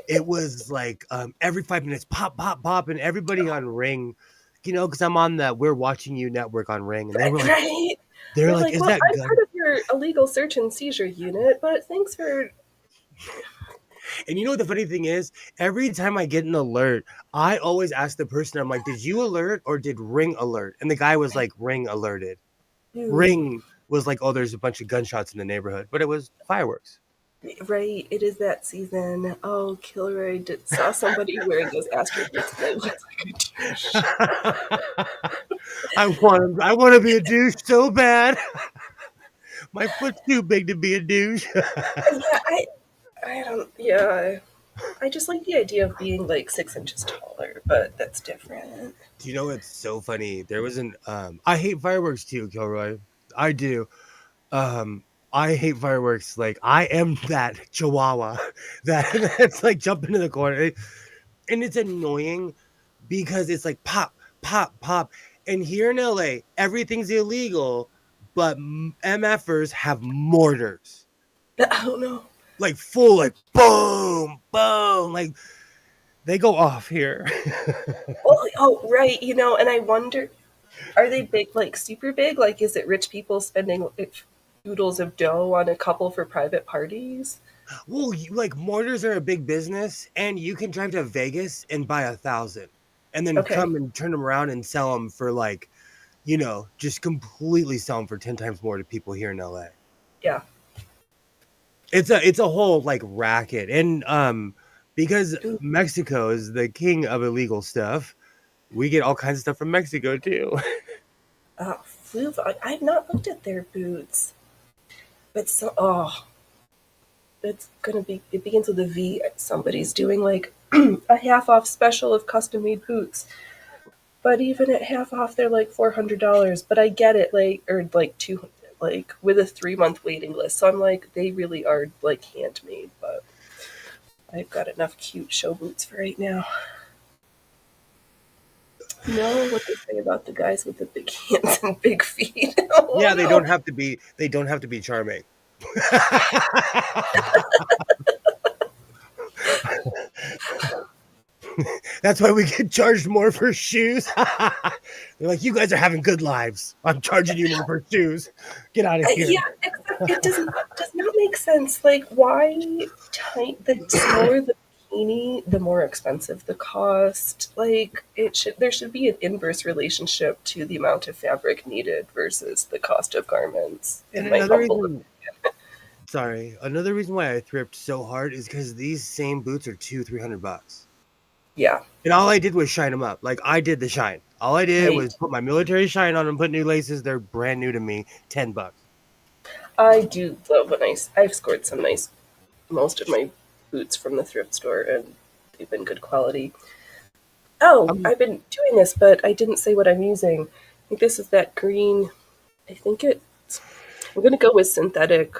Speaker 2: It was like every 5 minutes, pop, pop, pop, and everybody on Ring, because I'm on the We're Watching You network on Ring, and
Speaker 1: Right?
Speaker 2: they're
Speaker 1: They're
Speaker 2: like,
Speaker 1: like,
Speaker 2: is
Speaker 1: well,
Speaker 2: that
Speaker 1: I'm part
Speaker 2: gun?
Speaker 1: of your illegal search and seizure unit, but thanks for.
Speaker 2: And you know what the funny thing is? Every time I get an alert, I always ask the person, I'm like, did you alert or did Ring alert? And the guy was like, Ring alerted.
Speaker 1: Ooh,
Speaker 2: Ring was like, oh, there's a bunch of gunshots in the neighborhood, but it was fireworks.
Speaker 1: right, it is that season. Oh, Kilroy saw somebody wearing those Astro boots and I looked like a douche.
Speaker 2: I want to be a douche so bad. My foot's too big to be a douche.
Speaker 1: Yeah, I don't, yeah. I just like the idea of being like 6 inches taller, but that's different.
Speaker 2: Do you know what's so funny? There was an I hate fireworks too, Kilroy. I do. Um I hate fireworks. Like I am that chihuahua that's like jumping in the corner. And it's annoying because it's like pop, pop, pop. And here in LA, everything's illegal, but MFers have mortars.
Speaker 1: I don't know.
Speaker 2: Like full like boom, boom, like they go off here.
Speaker 1: Oh, right, and I wonder, are they big, like super big? Like, is it rich people spending oodles of dough on a couple for private parties?
Speaker 2: Well, like mortars are a big business, and you can drive to Vegas and buy 1,000, and then
Speaker 1: Okay,
Speaker 2: come and turn them around and sell them for like, just completely sell them for 10 times more to people here in LA.
Speaker 1: yeah.
Speaker 2: It's a whole like racket, and because
Speaker 1: Ooh,
Speaker 2: Mexico is the king of illegal stuff, we get all kinds of stuff from Mexico too.
Speaker 1: I've not looked at their boots, but it's gonna be. It begins with a V. Somebody's doing like a half off special of custom made boots, but even at half off, they're like $400. But I get it, like or like two, like with a 3 month waiting list. So I'm like, they really are like handmade, but I've got enough cute show boots for right now. You know what they say about the guys with the big hands and big feet? Oh
Speaker 2: Yeah, they
Speaker 1: no!
Speaker 2: don't have to be. They don't have to be charming. That's why we get charged more for shoes. They're like, you guys are having good lives. I'm charging you more for shoes. Get out of here.
Speaker 1: Yeah, except it does not make sense. Like, why the smaller the bikini, the more expensive the cost. Like, there should be an inverse relationship to the amount of fabric needed versus the cost of garments.
Speaker 2: And
Speaker 1: In my humble
Speaker 2: another reason why I thrift so hard is because these same boots are 200-300 bucks.
Speaker 1: yeah,
Speaker 2: And all I did was shine them up. Like I did the shine. All I did
Speaker 1: right.
Speaker 2: was put my military shine on them, put new laces. They're brand new to me. $10.
Speaker 1: I do love I've scored some nice most of my boots from the thrift store, and they've been good quality. Oh,
Speaker 2: I'm
Speaker 1: I've been doing this, but I didn't say what I'm using. I think this is that green. I think it's. I'm gonna go with synthetic,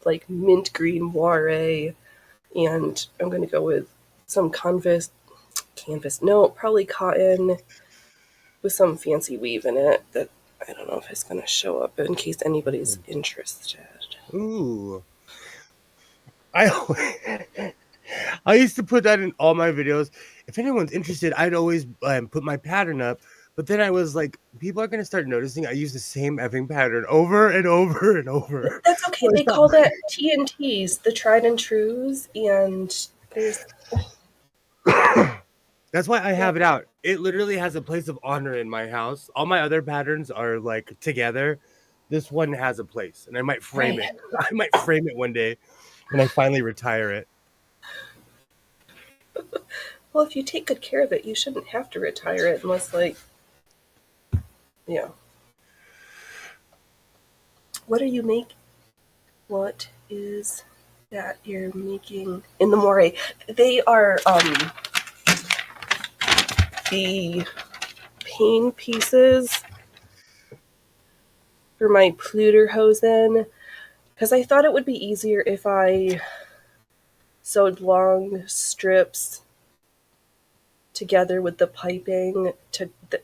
Speaker 1: like mint green moire, and I'm gonna go with some canvas. No, probably cotton with some fancy weave in it. That I don't know if it's gonna show up in case anybody's interested.
Speaker 2: ooh. I I used to put that in all my videos. If anyone's interested, I'd always put my pattern up. But then I was like, people are gonna start noticing I use the same effing pattern over and over and over.
Speaker 1: That's okay.
Speaker 2: So I
Speaker 1: They
Speaker 2: stopped.
Speaker 1: call that TNTs, the tried and trues, and there's
Speaker 2: That's why I
Speaker 1: yeah,
Speaker 2: have it out. It literally has a place of honor in my house. All my other patterns are like together. This one has a place, and I might frame
Speaker 1: right.
Speaker 2: it. I might frame it one day when I finally retire it.
Speaker 1: Well, if you take good care of it, you shouldn't have to retire it unless, like, yeah. What are you making? What is that you're making in the moray? They are the pane pieces for my Pluderhosen because I thought it would be easier if I sewed long strips together with the piping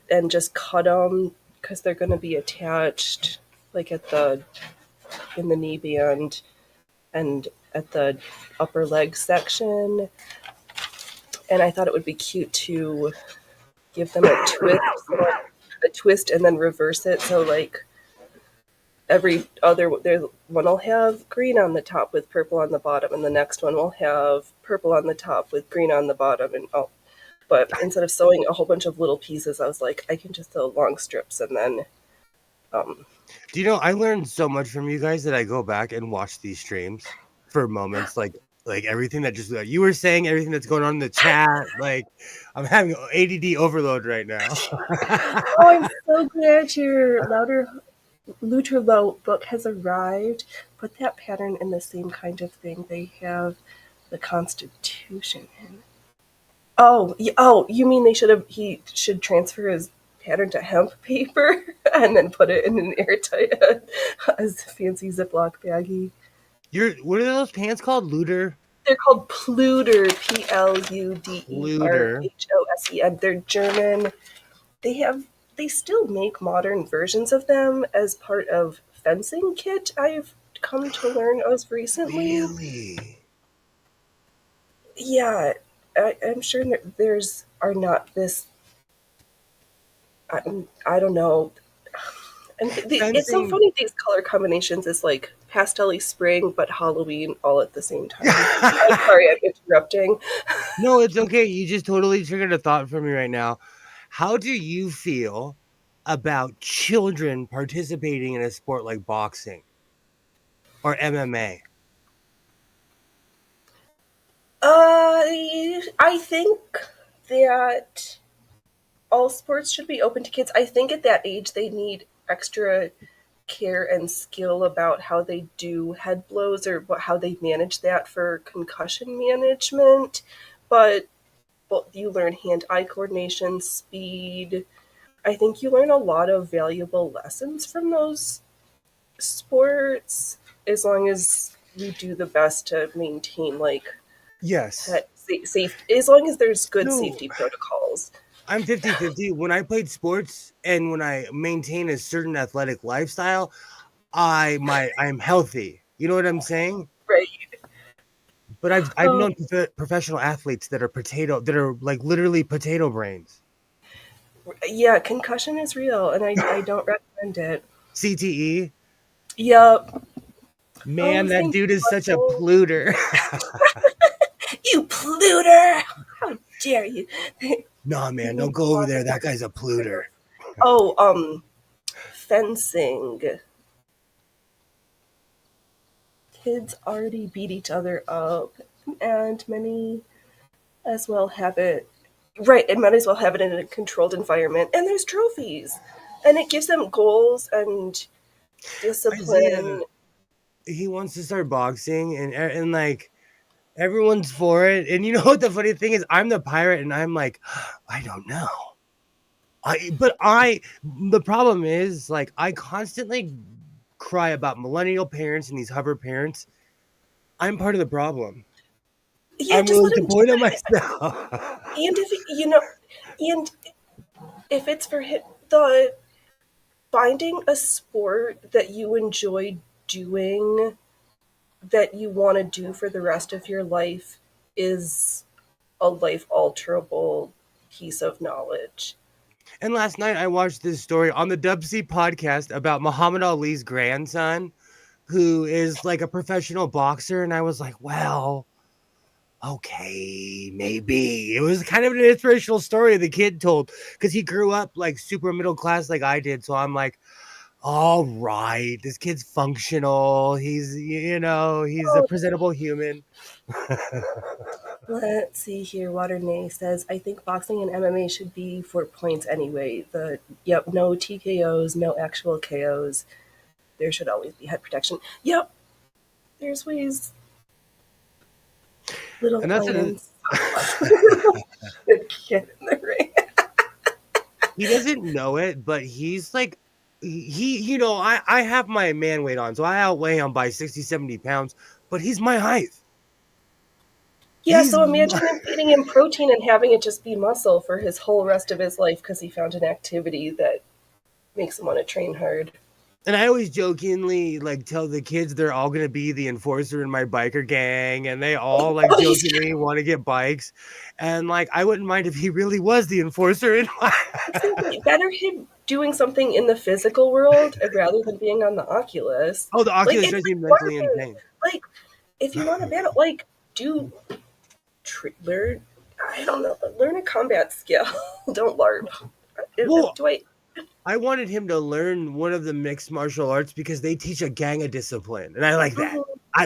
Speaker 1: and just cut them because they're going to be attached like at the in the knee band and at the upper leg section. And I thought it would be cute to give them a twist, a twist and then reverse it. So like every other there one will have green on the top with purple on the bottom, and the next one will have purple on the top with green on the bottom, and oh. But instead of sewing a whole bunch of little pieces, I was like, I can just sew long strips and then um,
Speaker 2: Do you know I learned so much from you guys that I go back and watch these streams for moments like everything that just like you were saying, everything that's going on in the chat. Like I'm having ADD overload right now.
Speaker 1: oh, I'm so glad your louder Lutherlow book has arrived. Put that pattern in the same kind of thing they have the Constitution in. Oh, oh, you mean he should transfer his pattern to hemp paper and then put it in an airtight as fancy Ziploc baggie.
Speaker 2: What are those pants called? Looter?
Speaker 1: They're called Pluder,
Speaker 2: Looter.
Speaker 1: Pluderhosen. They're German. They have they still make modern versions of them as part of fencing kit. I've come to learn as recently.
Speaker 2: Really?
Speaker 1: Yeah, I'm sure there's are not this. I don't know. And it's so
Speaker 2: Fencing.
Speaker 1: funny these color combinations is like pastelly spring but Halloween all at the same time. I'm sorry, I'm interrupting.
Speaker 2: No, it's okay. You just totally triggered a thought for me right now. How do you feel about children participating in a sport like boxing or MMA?
Speaker 1: I think that all sports should be open to kids. I think at that age they need extra care and skill about how they do head blows or how they manage that for concussion management. But you learn hand-eye coordination, speed. I think you learn a lot of valuable lessons from those sports as long as you do the best to maintain like
Speaker 2: Yes.
Speaker 1: safe as long as there's good
Speaker 2: So
Speaker 1: safety protocols.
Speaker 2: I'm 50-50. When I played sports and when I maintain a certain athletic lifestyle, I'm healthy. You know what I'm saying?
Speaker 1: Right.
Speaker 2: But I've
Speaker 1: Oh,
Speaker 2: known professional athletes that are like literally potato brains.
Speaker 1: yeah, concussion is real and I don't recommend it.
Speaker 2: CTE.
Speaker 1: Yep. Oh,
Speaker 2: Man, that
Speaker 1: thank
Speaker 2: dude
Speaker 1: you,
Speaker 2: is such a
Speaker 1: Michael.
Speaker 2: pluter.
Speaker 1: You polluter! How dare you?
Speaker 2: Nah, man,
Speaker 1: You
Speaker 2: don't
Speaker 1: need
Speaker 2: go
Speaker 1: to
Speaker 2: over
Speaker 1: walk
Speaker 2: there.
Speaker 1: in
Speaker 2: That guy's a pluter.
Speaker 1: Oh, fencing. Kids already beat each other up, and many as well have it. Right, and might as well have it in a controlled environment. And there's trophies, and it gives them goals and
Speaker 2: Isaiah,
Speaker 1: discipline.
Speaker 2: he wants to start boxing, and like everyone's for it. And you know what the funny thing is? I'm the pirate, and I'm like, I don't know. The problem is like I constantly cry about millennial parents and these hover parents. I'm part of the problem.
Speaker 1: Yeah,
Speaker 2: I'm
Speaker 1: just
Speaker 2: willing
Speaker 1: let
Speaker 2: to
Speaker 1: them do
Speaker 2: point at
Speaker 1: it.
Speaker 2: myself.
Speaker 1: And if you know, and if it's for the finding a sport that you enjoy doing that you want to do for the rest of your life is a life alterable piece of knowledge.
Speaker 2: And last night I watched this story on the Dubsy podcast about Muhammad Ali's grandson, who is like a professional boxer. And I was like, well, okay, maybe. It was kind of an inspirational story the kid told because he grew up like super middle class like I did. So I'm like, all right, this kid's functional. He's, he's a
Speaker 1: Oh,
Speaker 2: presentable human.
Speaker 1: let's see here. Waternay says, I think boxing and MMA should be for points anyway. No TKOs, no actual KOs. There should always be head protection. Yep, there's ways. Little
Speaker 2: And that's
Speaker 1: lions. Kid in the ring.
Speaker 2: he doesn't know it, but he's like, I have my man weight on, so I outweigh him by 60, 70 pounds, but he's my height.
Speaker 1: Yeah, so imagine him feeding him protein and having it just be muscle for his whole rest of his life because he found an activity that makes him want to train hard.
Speaker 2: And I always jokingly like tell the kids they're all gonna be the enforcer in my biker gang, and they all like jokingly want to get bikes. And like I wouldn't mind if he really was the enforcer in my
Speaker 1: Better him doing something in the physical world rather than being on the Oculus.
Speaker 2: Oh, the Oculus
Speaker 1: like,
Speaker 2: drives me mentally insane.
Speaker 1: Like, if you want to battle, like, learn, I don't know, learn a combat skill. Don't LARP.
Speaker 2: Well, I wanted him to learn one of the mixed martial arts because they teach a gang of discipline, and I like that. I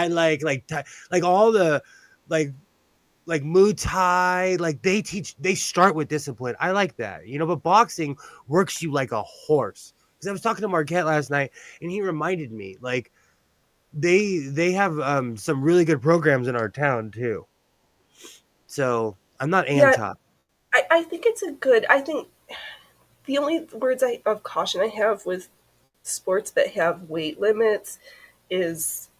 Speaker 2: like all the like Muay Thai, like they start with discipline. I like that, but boxing works you like a horse. Because I was talking to Marquette last night, and he reminded me like they have some really good programs in our town too. So I'm not anti.
Speaker 1: Yeah, I think it's I think the only words of caution I have with sports that have weight limits is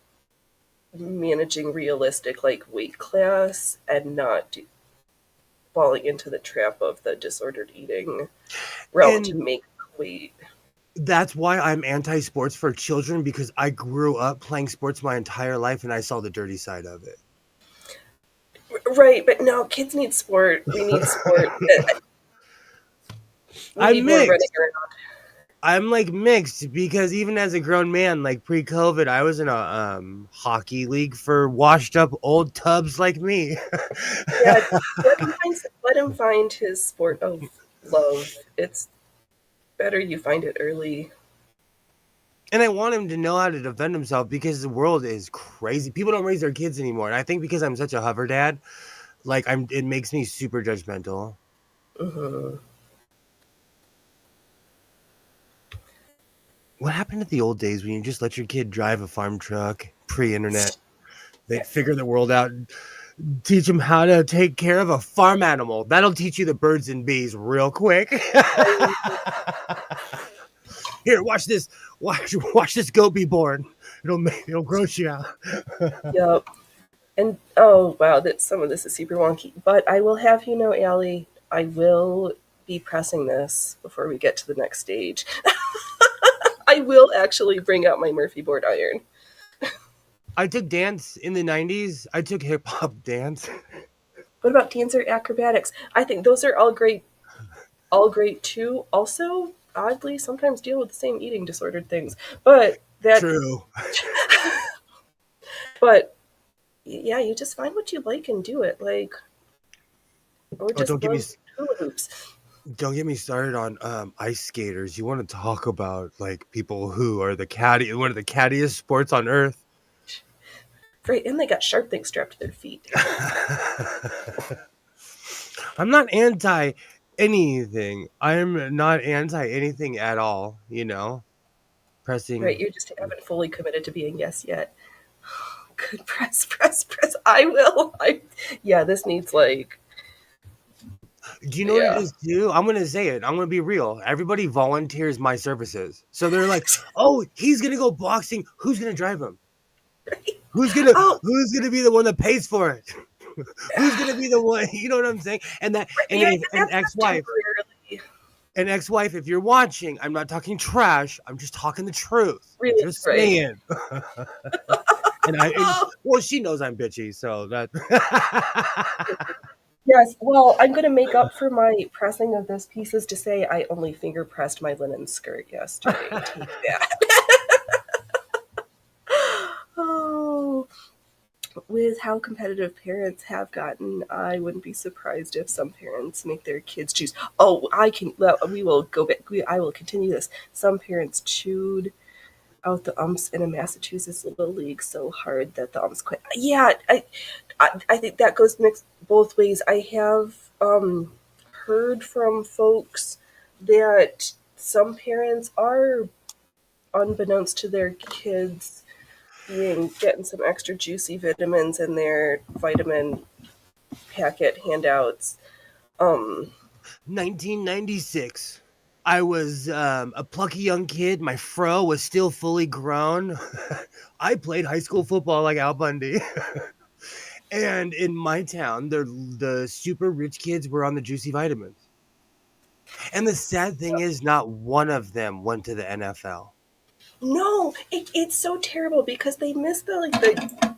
Speaker 1: managing realistic like weight class and not falling into the trap of the disordered eating realm to make weight.
Speaker 2: That's why I'm anti-sports for children, because I grew up playing sports my entire life and I saw the dirty side of it.
Speaker 1: Right, but no, kids need sport. We need sport.
Speaker 2: I'm mixed. I'm like mixed because even as a grown man, like pre-COVID, I was in a hockey league for washed up old tubs like me.
Speaker 1: Yeah, let him find his sport of love. It's better you find it early.
Speaker 2: And I want him to know how to defend himself because the world is crazy. People don't raise their kids anymore. And I think because I'm such a hover dad, like it makes me super judgmental.
Speaker 1: Mm-hmm.
Speaker 2: What happened to the old days when you just let your kid drive a farm truck pre-internet? They'd figure the world out, teach them how to take care of a farm animal. That'll teach you the birds and bees real quick. Here, watch this. Watch this goat be born. It'll gross you out.
Speaker 1: Yep. And oh wow, some of this is super wonky. But I will have you know, Allie, I will be pressing this before we get to the next stage. I will actually bring out my Murphy board iron.
Speaker 2: I took dance in the 90s. I took hip hop dance.
Speaker 1: What about dancer acrobatics? I think those are all great too. Also, oddly, sometimes deal with the same eating disordered things. But
Speaker 2: True.
Speaker 1: But yeah, you just find what you like and do it. Like, or just hula hoops.
Speaker 2: Don't get me started on ice skaters. You want to talk about like people who are one of the cattiest sports on earth.
Speaker 1: Right, and they got sharp things strapped to their feet.
Speaker 2: I'm not anti anything. I'm not anti anything at all, Pressing.
Speaker 1: Right, you just haven't fully committed to being yes yet. Good press. I will. Yeah, this needs like.
Speaker 2: Do you know what it is, too? I'm going to say it. I'm going to be real. Everybody volunteers my services. So they're like, oh, he's going to go boxing. Who's going to drive him? Right. Who's going to be the one that pays for it? Who's going to be the one? You know what I'm saying? And that an ex-wife. An ex-wife, if you're watching, I'm not talking trash. I'm just talking the truth.
Speaker 1: Really,
Speaker 2: just saying. Well, she knows I'm bitchy, so that.
Speaker 1: Yes, well, I'm going to make up for my pressing of this pieces to say I only finger pressed my linen skirt yesterday. Take that. Oh, with how competitive parents have gotten, I wouldn't be surprised if some parents make their kids choose. Oh, I can. Well, we will go back. I will continue this. Some parents chewed out the umps in a Massachusetts little league so hard that the umps quit. Yeah, I think that goes mixed both ways. I have heard from folks that some parents are, unbeknownst to their kids, being getting some extra juicy vitamins in their vitamin packet handouts. Um,
Speaker 2: 1996. I was a plucky young kid. My fro was still fully grown. I played high school football like Al Bundy. And in my town, the super rich kids were on the juicy vitamins. And the sad thing is, not one of them went to the NFL.
Speaker 1: no, it's so terrible because they miss the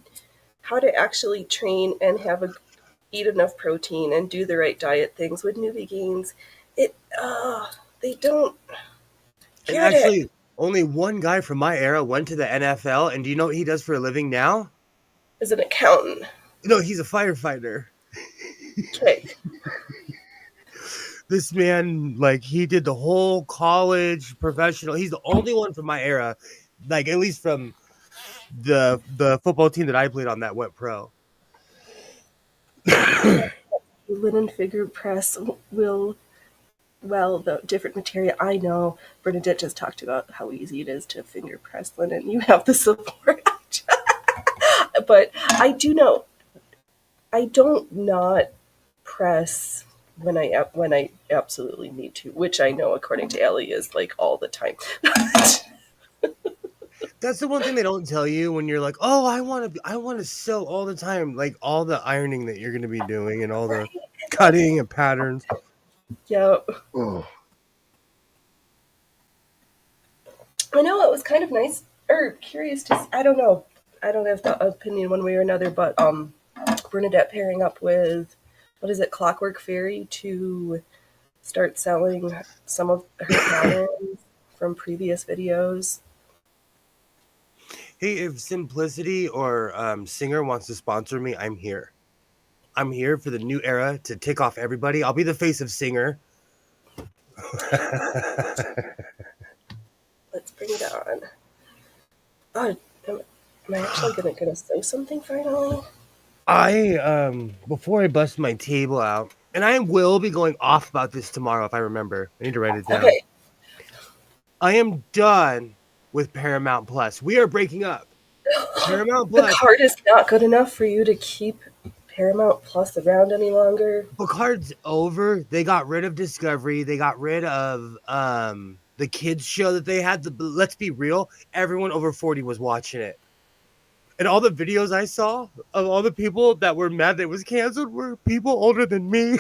Speaker 1: how to actually train and eat enough protein and do the right diet things with newbie gains. It they don't
Speaker 2: And
Speaker 1: get it.
Speaker 2: actually, only one guy from my era went to the NFL. And do you know what he does for a living now?
Speaker 1: As an accountant.
Speaker 2: No, he's a firefighter.
Speaker 1: Okay.
Speaker 2: This man, like, he did the whole college professional. He's the only one from my era, like, at least from the football team that I played on, that went pro.
Speaker 1: Linen figure press will, well, the different material. I know Bernadette just talked about how easy it is to finger press linen. You have the support. But I do know I don't not press when I absolutely need to, which I know according to Ellie is like all the time.
Speaker 2: That's the one thing they don't tell you when you're like, oh, I want to sew all the time, like all the ironing that you're going to be doing and all the cutting and patterns.
Speaker 1: Yeah,
Speaker 2: Oh.
Speaker 1: I know it was kind of nice or curious to. I don't know. I don't have the opinion one way or another, but Bernadette pairing up with, what is it, Clockwork Fairy, to start selling some of her patterns from previous videos.
Speaker 2: Hey, if Simplicity or Singer wants to sponsor me, I'm here. I'm here for the new era to tick off everybody. I'll be the face of Singer.
Speaker 1: Let's bring it on. Oh, am I actually gonna sew something finally?
Speaker 2: Before I bust my table out, and I will be going off about this tomorrow if I remember. I need to write it down.
Speaker 1: Okay.
Speaker 2: I am done with Paramount Plus. We are breaking up. Paramount
Speaker 1: The
Speaker 2: Plus.
Speaker 1: card is not good enough for you to keep Paramount Plus around any longer.
Speaker 2: Picard's over. They got rid of Discovery. They got rid of the kids show that they had. Let's be real, everyone over 40 was watching it. And all the videos I saw of all the people that were mad that it was canceled were people older than me.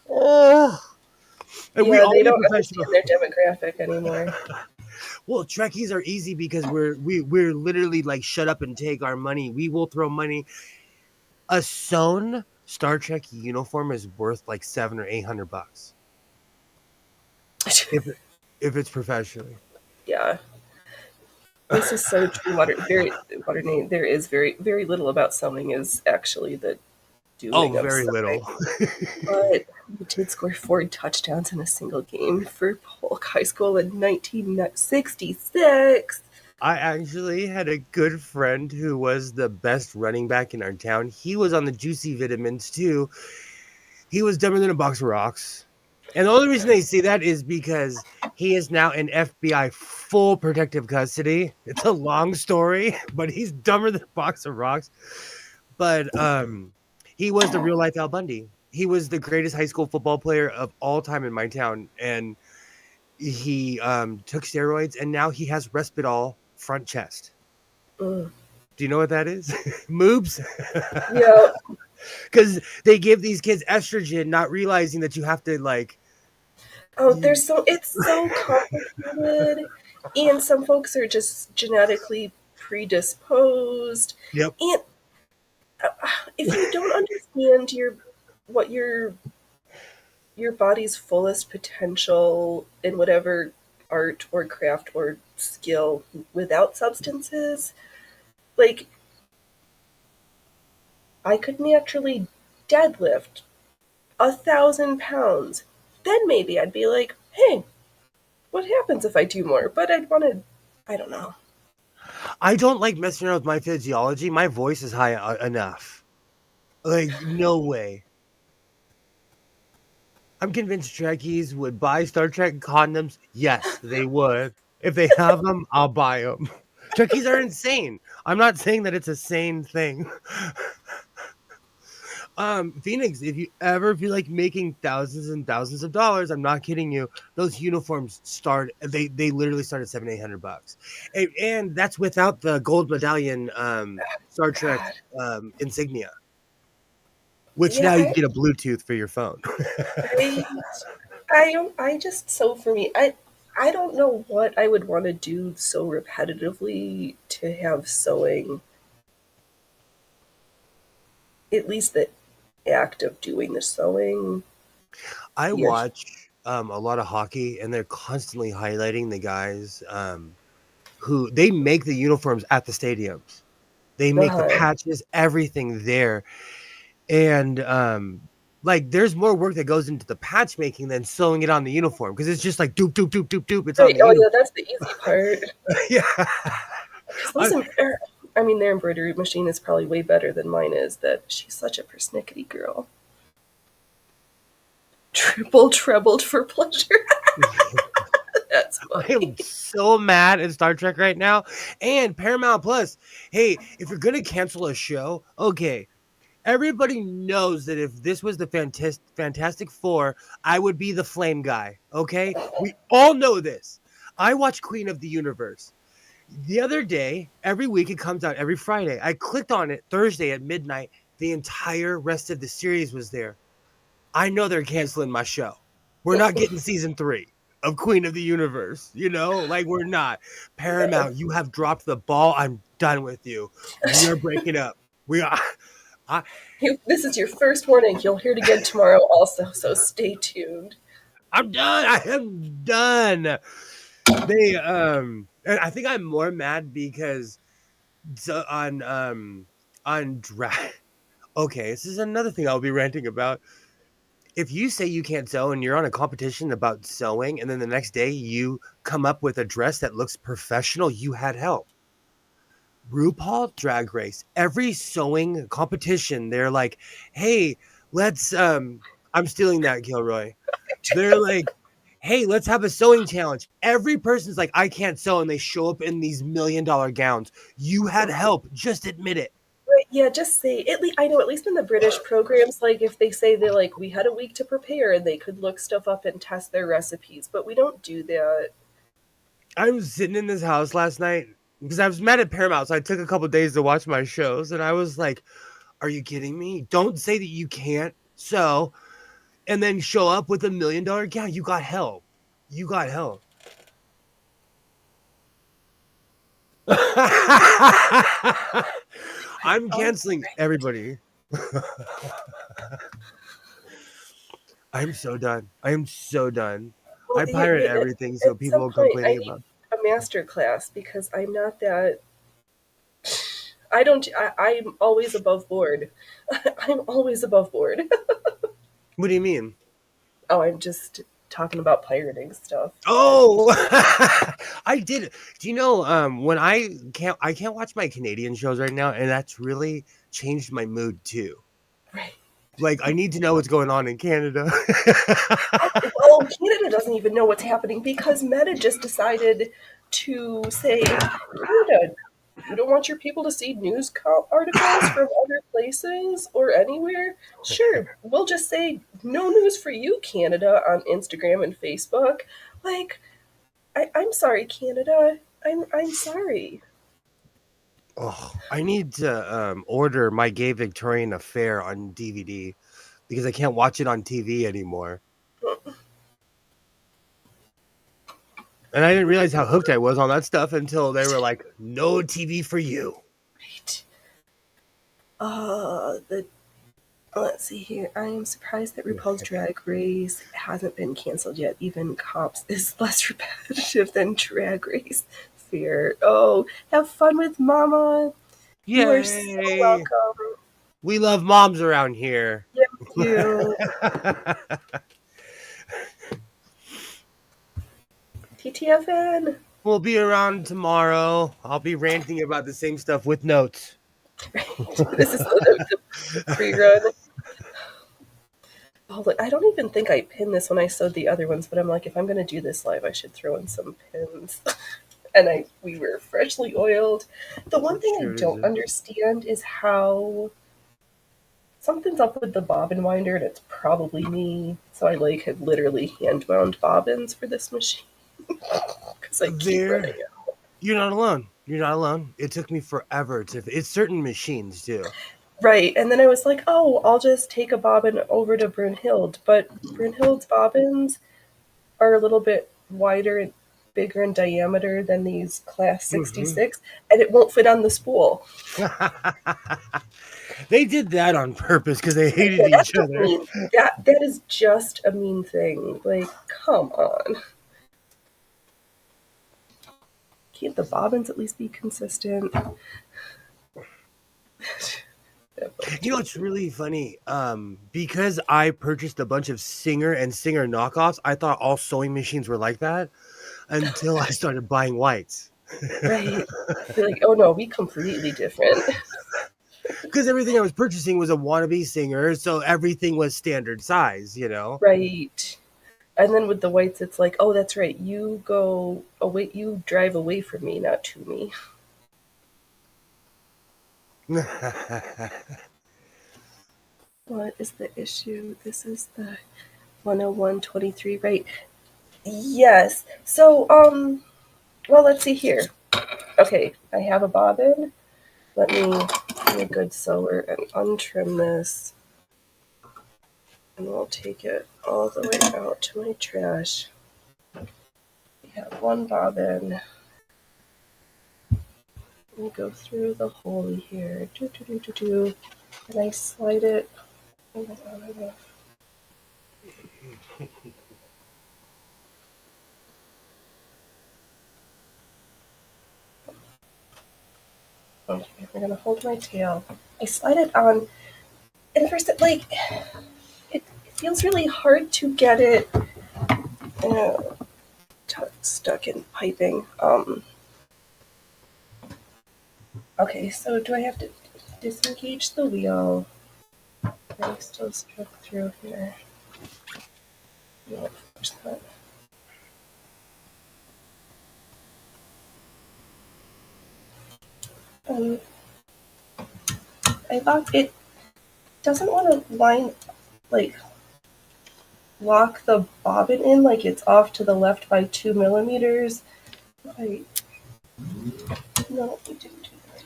Speaker 2: Oh. And we
Speaker 1: Yeah,
Speaker 2: all
Speaker 1: they
Speaker 2: need
Speaker 1: don't
Speaker 2: professional.
Speaker 1: understand their demographic anymore.
Speaker 2: Well, Trekkies are easy because we're literally like shut up and take our money. We will throw money. A sewn Star Trek uniform is worth like $700 or $800 if it's professionally.
Speaker 1: Yeah. This is so true. There is very little about sewing is actually the
Speaker 2: Oh,
Speaker 1: doing of
Speaker 2: very
Speaker 1: sewing.
Speaker 2: little.
Speaker 1: But he did score 4 touchdowns in a single game for Polk High School in 1966.
Speaker 2: I actually had a good friend who was the best running back in our town. He was on the juicy vitamins too. He was dumber than a box of rocks. And the only reason they say that is because he is now in FBI full protective custody. It's a long story, but he's dumber than a box of rocks. But he was the real life Al Bundy. He was the greatest high school football player of all time in my town, and he took steroids, and now he has Respidol front chest.
Speaker 1: Mm.
Speaker 2: Do you know what that is? Moobs.
Speaker 1: Yeah.
Speaker 2: Because they give these kids estrogen, not realizing that you have to like.
Speaker 1: Oh, it's so complicated. And some folks are just genetically predisposed.
Speaker 2: Yep.
Speaker 1: And if you don't understand what your body's fullest potential in whatever art or craft or skill without substances, like I could naturally deadlift 1,000 pounds. Then maybe I'd be like, hey, what happens if I do more? But I'd want to, I don't know.
Speaker 2: I don't like messing around with my physiology. My voice is high enough. Like, no way. I'm convinced Trekkies would buy Star Trek condoms. Yes, they would. If they have them, I'll buy them. Trekkies are insane. I'm not saying that it's a sane thing. Phoenix, if you ever feel like making thousands and thousands of dollars, I'm not kidding you. Those uniforms they literally start at $700-800, and that's without the gold medallion Star Trek
Speaker 1: God.
Speaker 2: insignia, which
Speaker 1: Yeah,
Speaker 2: now you can get a Bluetooth for your phone.
Speaker 1: I, I just, so for me, I don't know what I would want to do so repetitively to have sewing, at least the act of doing the sewing.
Speaker 2: I
Speaker 1: Be a,
Speaker 2: watch a lot of hockey, and they're constantly highlighting the guys who they make the uniforms at the stadiums. They make the
Speaker 1: uh,
Speaker 2: patches, everything there. And like there's more work that goes into the patch making than sewing it on the uniform, because it's just like doop doop doop doop doop. It's on
Speaker 1: right.
Speaker 2: the
Speaker 1: Oh
Speaker 2: uniform.
Speaker 1: yeah, that's the easy part.
Speaker 2: Yeah.
Speaker 1: Because I mean, their embroidery machine is probably way better than mine is. That she's such a persnickety girl. Triple trebled for pleasure. That's
Speaker 2: I am
Speaker 1: funny.
Speaker 2: so mad at Star Trek right now. And Paramount Plus. Hey, if you're gonna cancel a show, okay. Everybody knows that if this was the Fantastic Four, I would be the flame guy. Okay? We all know this. I watch Queen of the Universe. The other day, every week it comes out every Friday. I clicked on it Thursday at midnight. The entire rest of the series was there. I know they're canceling my show. We're not getting season 3 of Queen of the Universe. You know, like we're not.
Speaker 1: No.
Speaker 2: Paramount, you have dropped the ball. I'm done with you. We are breaking up. We are. I,
Speaker 1: This is your first warning. You'll hear it again tomorrow also, so stay tuned.
Speaker 2: I'm done. I am done. They and I think I'm more mad because so on drag. Okay, this is another thing I'll be ranting about. If you say you can't sew and you're on a competition about sewing, and then the next day you come up with a dress that looks professional, you had help. RuPaul Drag Race, every sewing competition, they're like, "Hey, let's I'm stealing that, Gilroy." They're like, "Hey, let's have a sewing challenge." Every person's like, "I can't sew," and they show up in these $1,000,000 gowns. You had help. Just admit it.
Speaker 1: Right, yeah, just say at least I know at least in the British programs, like if they say they're like we had a week to prepare and they could look stuff up and test their recipes, but we don't do that.
Speaker 2: I was sitting in this house last night because I was mad at Paramount, so I took a couple days to watch my shows, and I was like, "Are you kidding me? Don't say that you can't sew, and then show up with $1,000,000 gown. You got help. You got help." I'm
Speaker 1: Oh,
Speaker 2: canceling everybody. I'm so done. I am so done.
Speaker 1: well,
Speaker 2: I pirate everything so
Speaker 1: at some
Speaker 2: people
Speaker 1: point I
Speaker 2: complaining
Speaker 1: need
Speaker 2: about.
Speaker 1: a master class because I'm not that. I don't. I'm always above board. I'm always above board.
Speaker 2: What do you mean?
Speaker 1: Oh, I'm just talking about pirating stuff.
Speaker 2: Oh, I did. Do you know when I can't watch my Canadian shows right now, and that's really changed my mood too.
Speaker 1: Right.
Speaker 2: Like I need to know what's going on in Canada.
Speaker 1: Well, Canada doesn't even know what's happening because Meta just decided to say, Canada, you don't want your people to see news articles from other places or anywhere? Sure, we'll just say no news for you, Canada, on Instagram and Facebook. Like, I'm sorry, Canada. I'm sorry.
Speaker 2: Oh, I need to order My Gay Victorian Affair on DVD because I can't watch it on TV anymore. And I didn't realize how hooked I was on that stuff until they were like, "No TV for you."
Speaker 1: Right. The Let's see here. I am surprised that RuPaul's Drag Race hasn't been canceled yet. Even Cops is less repetitive than Drag Race. Fear. Oh, have fun with Mama. You are so
Speaker 2: Yay!
Speaker 1: welcome.
Speaker 2: We love moms around here.
Speaker 1: Thank you. TTFN.
Speaker 2: We'll be around tomorrow. I'll be ranting about the same stuff with notes.
Speaker 1: This is the pre-run. Oh, I don't even think I pinned this when I sewed the other ones, but I'm like, if I'm going to do this live, I should throw in some pins. And we were freshly oiled. The one thing I don't understand is how something's up with the bobbin winder, and it's probably me. So I had literally hand wound bobbins for this machine because I keep running out.
Speaker 2: You're not alone. You're not alone. It took me forever to. It's certain machines too.
Speaker 1: Right, and then I was like, oh, I'll just take a bobbin over to Brunhild. But Brunhild's bobbins are a little bit wider and bigger in diameter than these Class 66, and it won't fit on the spool.
Speaker 2: They did that on purpose because they hated each other.
Speaker 1: Mean. That is just a mean thing. Like, come on. Can't the bobbins at least be consistent?
Speaker 2: You know, it's really funny. Because I purchased a bunch of Singer and Singer knockoffs, I thought all sewing machines were like that until I started buying whites.
Speaker 1: Right. You're like, oh no, we completely different.
Speaker 2: Because everything I was purchasing was a wannabe Singer, so everything was standard size, you know?
Speaker 1: Right. And then with the whites, it's like, oh, that's right. You go away. You drive away from me, not to me. What is the issue? This is the 101.23, right? Yes. So, well, let's see here. Okay, I have a bobbin. Let me be a good sewer and untrim this. And we'll take it all the way out to my trash. We have one bobbin. Let me go through the hole here. And I slide it. Oh my God, Okay, we're gonna hold my tail. I slide it on, and first it feels really hard to get it stuck in piping. Okay, so do I have to disengage the wheel? I'm still stuck through here. No, of course not. I locked it. Doesn't want to lock the bobbin in like it's off to the left by 2 millimeters. No, we didn't do that.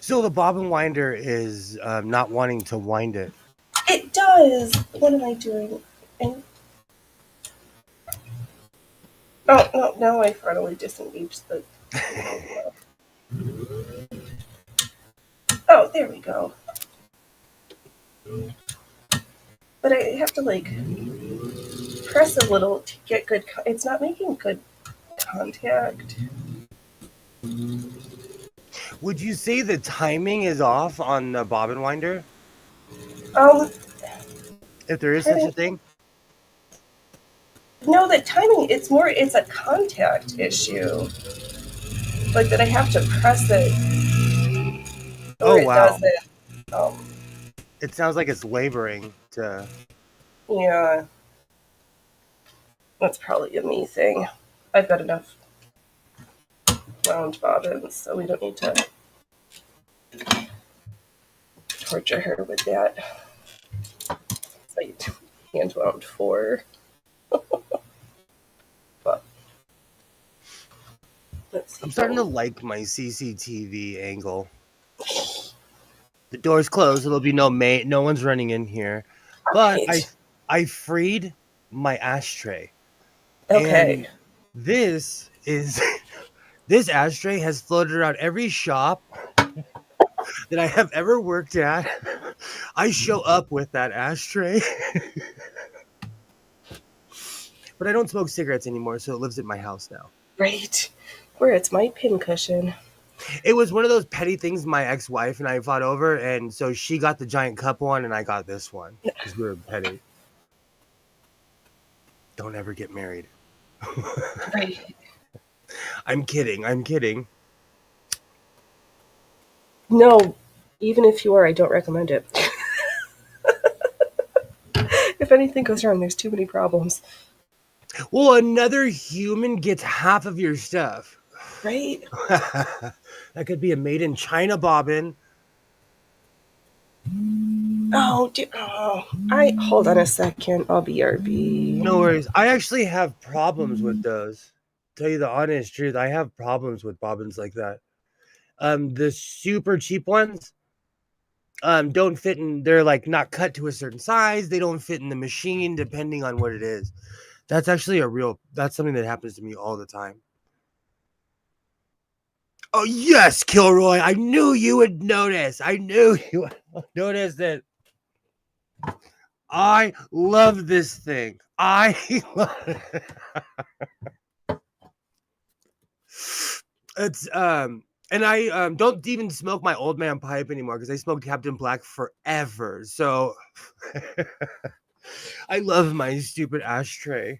Speaker 2: So the bobbin winder is not wanting to wind it.
Speaker 1: It does. What am I doing? Oh no! Now I finally disengaged the. Oh, there we go. But I have to press a little to get good. It's not making good contact.
Speaker 2: Would you say the timing is off on the bobbin winder? If there is such a thing?
Speaker 1: No, the timing, it's a contact issue. Like that I have to press it.
Speaker 2: Or it wow.
Speaker 1: Does it.
Speaker 2: It sounds like it's laboring to...
Speaker 1: Yeah. That's probably a me thing. I've got enough round bobbins, so we don't need to torture her with that. I hand wound 4. But let's see.
Speaker 2: I'm starting to like my CCTV angle. The door's closed, so there'll be no one's running in here. But I freed my ashtray.
Speaker 1: Okay.
Speaker 2: This is this ashtray has floated around every shop that I have ever worked at. I show up with that ashtray. But I don't smoke cigarettes anymore, so it lives at my house now.
Speaker 1: Right. Where it's my pincushion.
Speaker 2: It was one of those petty things my ex-wife and I fought over, and so she got the giant cup one and I got this one because we were petty. Don't ever get married.
Speaker 1: Right.
Speaker 2: I'm kidding. I'm kidding.
Speaker 1: No, even if you are, I don't recommend it. If anything goes wrong, there's too many problems.
Speaker 2: Well, another human gets half of your stuff.
Speaker 1: Right?
Speaker 2: That could be a made in China bobbin.
Speaker 1: Oh, I hold on a second. I'll BRB.
Speaker 2: No worries. I actually have problems with those. Tell you the honest truth, I have problems with bobbins like that. The super cheap ones, don't fit in. They're like not cut to a certain size. They don't fit in the machine, depending on what it is. That's actually that's something that happens to me all the time. Oh, yes, Kilroy. I knew you would notice. I knew you would notice that. I love this thing. I love it's and I don't even smoke my old man pipe anymore because I smoked Captain Black forever. So I love my stupid ashtray.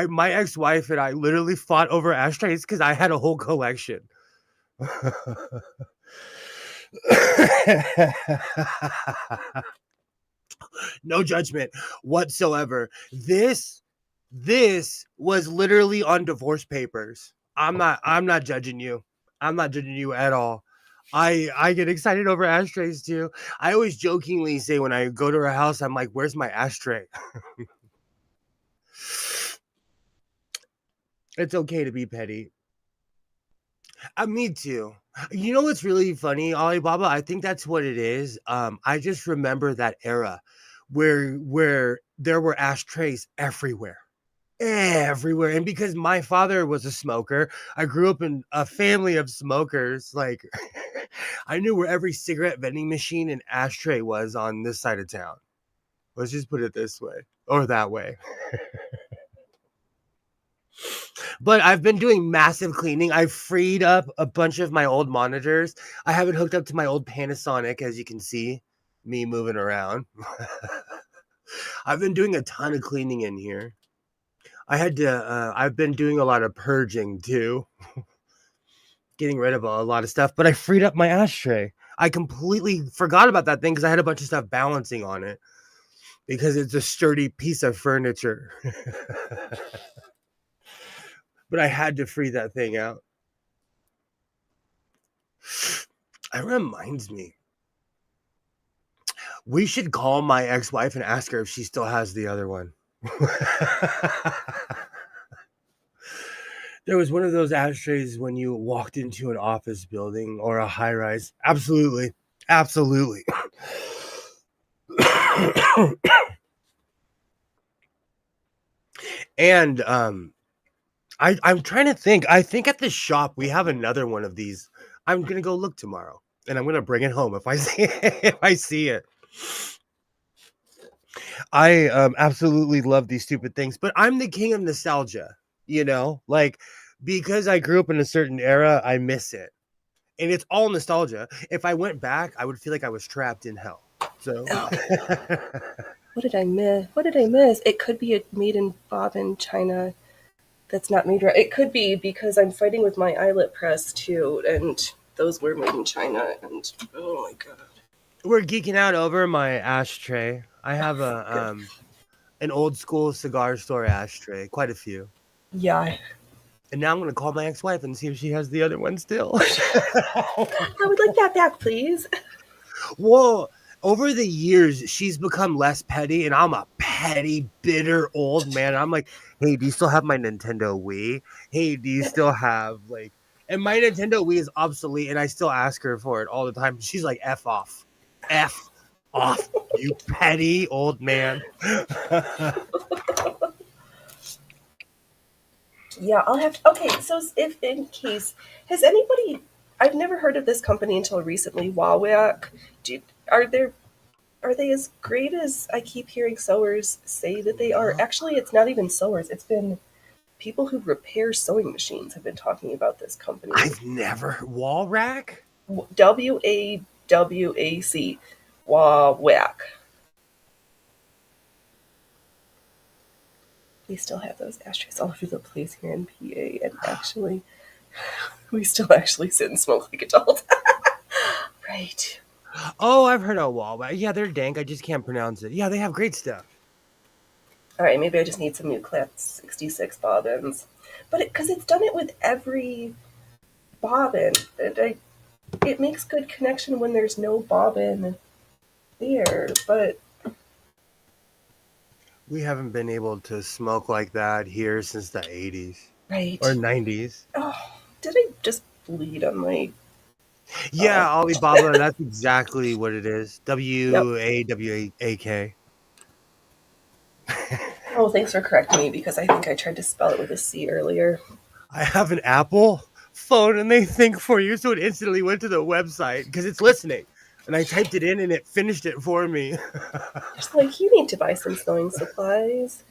Speaker 2: My ex-wife and I literally fought over ashtrays because I had a whole collection. No judgment whatsoever. This was literally on divorce papers. I'm not judging you. I'm not judging you at all. I get excited over ashtrays too. I always jokingly say when I go to her house, I'm like, "Where's my ashtray?" It's okay to be petty. Me too. You know what's really funny, Alibaba? I think that's what it is. I just remember that era where there were ashtrays everywhere. Everywhere. And because my father was a smoker, I grew up in a family of smokers. Like I knew where every cigarette vending machine and ashtray was on this side of town. Let's just put it this way or that way. But I've been doing massive cleaning. I've freed up a bunch of my old monitors. I have it hooked up to my old Panasonic, as you can see me moving around. I've been doing a ton of cleaning in here. I've been doing a lot of purging too, getting rid of a lot of stuff, but I freed up my ashtray. I completely forgot about that thing because I had a bunch of stuff balancing on it because it's a sturdy piece of furniture. But I had to free that thing out. It reminds me. We should call my ex-wife and ask her if she still has the other one. There was one of those ashtrays when you walked into an office building or a high-rise. Absolutely. Absolutely. And I'm trying to think. I think at the shop we have another one of these. I'm gonna go look tomorrow, and I'm gonna bring it home if I see it. If I see it. I absolutely love these stupid things, but I'm the king of nostalgia. You know, like because I grew up in a certain era, I miss it, and it's all nostalgia. If I went back, I would feel like I was trapped in hell. So.
Speaker 1: Oh, what did I miss? What did I miss? It could be a made in Bobbin, China. That's not made right. It could be because I'm fighting with my eyelet press too, and those were made in China. And oh my god,
Speaker 2: We're geeking out over my ashtray. I have an old school cigar store ashtray, quite a few.
Speaker 1: yeah.
Speaker 2: And now I'm gonna call my ex-wife and see if she has the other one still.
Speaker 1: I would like that back, please.
Speaker 2: Well, over the years, she's become less petty, and I'm a petty, bitter old man. I'm like, hey, do you still have my Nintendo Wii? Hey, do you still have like? And my Nintendo Wii is obsolete, and I still ask her for it all the time. She's like, F off, F off, you petty old man.
Speaker 1: Yeah, I'll have to. Okay, so if in case, has anybody? I've never heard of this company until recently. Wawak. Do are there are they as great as I keep hearing sewers say that they are?
Speaker 2: No,
Speaker 1: Actually, it's not even sewers. It's been people who repair sewing machines have been talking about this company.
Speaker 2: I've never wall rack.
Speaker 1: WAWAC. Wawak. They still have those ashtrays all over the place here in PA, and actually, we still actually sit and smoke like adults. Right.
Speaker 2: Oh, I've heard of wall rack. Yeah, they're dank. I just can't pronounce it. Yeah, they have great stuff.
Speaker 1: All right, maybe I just need some new Class 66 bobbins. But because it's done it with every bobbin, it makes good connection when there's no bobbin there. But,
Speaker 2: We haven't been able to smoke like that here since the 80s or
Speaker 1: right.
Speaker 2: 90s.
Speaker 1: Oh, did I just bleed on my.
Speaker 2: Yeah,
Speaker 1: Oh,
Speaker 2: Alibaba, that's exactly what it is.
Speaker 1: yep.
Speaker 2: WAWAK.
Speaker 1: Oh, thanks for correcting me because I think I tried to spell it with a C earlier.
Speaker 2: I have an Apple phone and they think for you, so it instantly went to the website because it's listening. And I typed it in and it finished it for me.
Speaker 1: Just like, you need to buy some sewing supplies.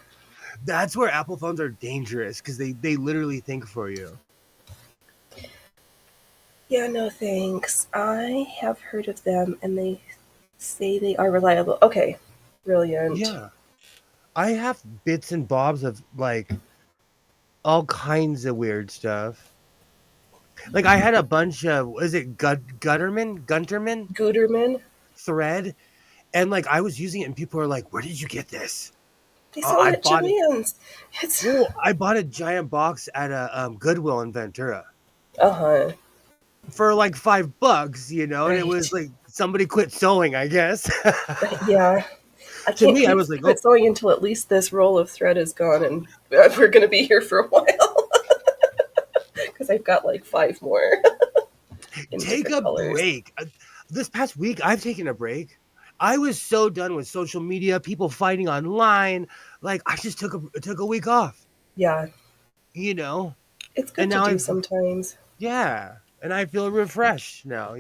Speaker 2: That's where Apple phones are dangerous because they literally think for you.
Speaker 1: Yeah, no thanks. I have heard of them and they say they are reliable. Okay, brilliant.
Speaker 2: Yeah. I have bits and bobs of like all kinds of weird stuff. Like I had a bunch of is it Gunterman
Speaker 1: Guterman,
Speaker 2: thread, and like I was using it, and people were like, "Where did you get this?"
Speaker 1: they
Speaker 2: Oh,
Speaker 1: sell it
Speaker 2: I
Speaker 1: at
Speaker 2: bought it.
Speaker 1: Joann's. It's.
Speaker 2: Well, I bought a giant box at a Goodwill in Ventura
Speaker 1: Uh huh.
Speaker 2: for like $5, and it was
Speaker 1: Right.
Speaker 2: like somebody quit sewing, I guess.
Speaker 1: Yeah. I
Speaker 2: To
Speaker 1: can't
Speaker 2: me, I
Speaker 1: keep
Speaker 2: was like,
Speaker 1: quit
Speaker 2: "Oh,
Speaker 1: sewing until at least this roll of thread is gone and we're going to be here for a while. Because I've got like five more in
Speaker 2: take
Speaker 1: different
Speaker 2: a
Speaker 1: colors.
Speaker 2: break." This past week, I've taken a break. I was so done with social media, people fighting online. Like I just took a week off,
Speaker 1: Yeah.
Speaker 2: you know,
Speaker 1: It's
Speaker 2: and
Speaker 1: good to
Speaker 2: now
Speaker 1: do
Speaker 2: I've
Speaker 1: sometimes.
Speaker 2: yeah, and I feel refreshed now.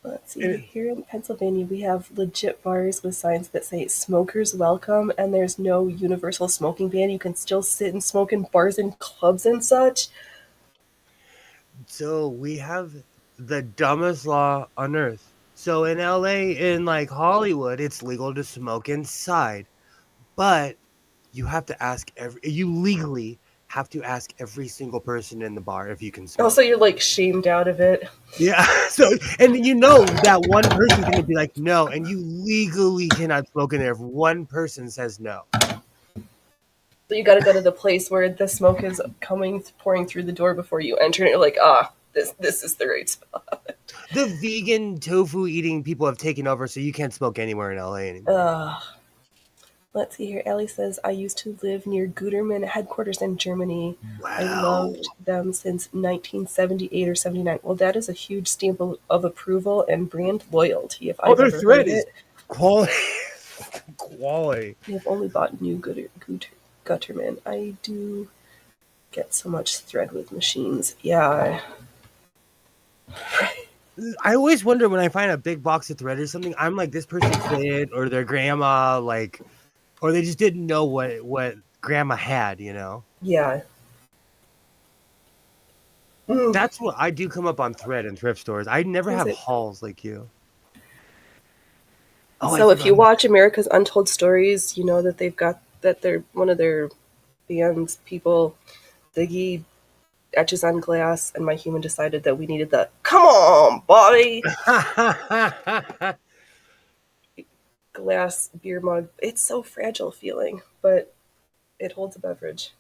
Speaker 1: Let's see.
Speaker 2: And
Speaker 1: Here in Pennsylvania, we have legit bars with signs that say smokers welcome, and there's no universal smoking ban. You can still sit and smoke in bars and clubs and such.
Speaker 2: so we have the dumbest law on earth. So in LA, in like Hollywood, it's legal to smoke inside, but you legally have to ask every single person in the bar if you can
Speaker 1: Also,
Speaker 2: smoke.
Speaker 1: you're like shamed out of it.
Speaker 2: Yeah. So, and you know that one person's going to be like, no, and you legally cannot smoke in there if one person says no.
Speaker 1: So you got to go to the place where the smoke is pouring through the door before you enter, and you're like, this is the right spot.
Speaker 2: The vegan tofu eating people have taken over, so you can't smoke anywhere in LA anymore.
Speaker 1: Uh, let's see here. Ellie says, I used to live near Gutermann headquarters in Germany. I loved
Speaker 2: Wow.
Speaker 1: them since 1978 or 79. Well, that is a huge stamp of approval and brand loyalty if
Speaker 2: Oh,
Speaker 1: I've
Speaker 2: their
Speaker 1: ever heard
Speaker 2: thread is
Speaker 1: it.
Speaker 2: quality. Quality.
Speaker 1: I've only bought new Gutterman. I do get so much thread with machines. Yeah.
Speaker 2: I always wonder when I find a big box of thread or something, I'm like, this person quit or their grandma, like, or they just didn't know what grandma had.
Speaker 1: Yeah. Mm.
Speaker 2: That's what I do come up on thread in thrift stores. I never
Speaker 1: Is
Speaker 2: have
Speaker 1: it?
Speaker 2: hauls like you. Oh, I
Speaker 1: So if you
Speaker 2: forgot.
Speaker 1: watch America's Untold Stories, you know that they're one of their band's people, Ziggy etches on glass, and my human decided that we needed the come on, Bobby glass beer mug. It's so fragile feeling, but it holds a beverage.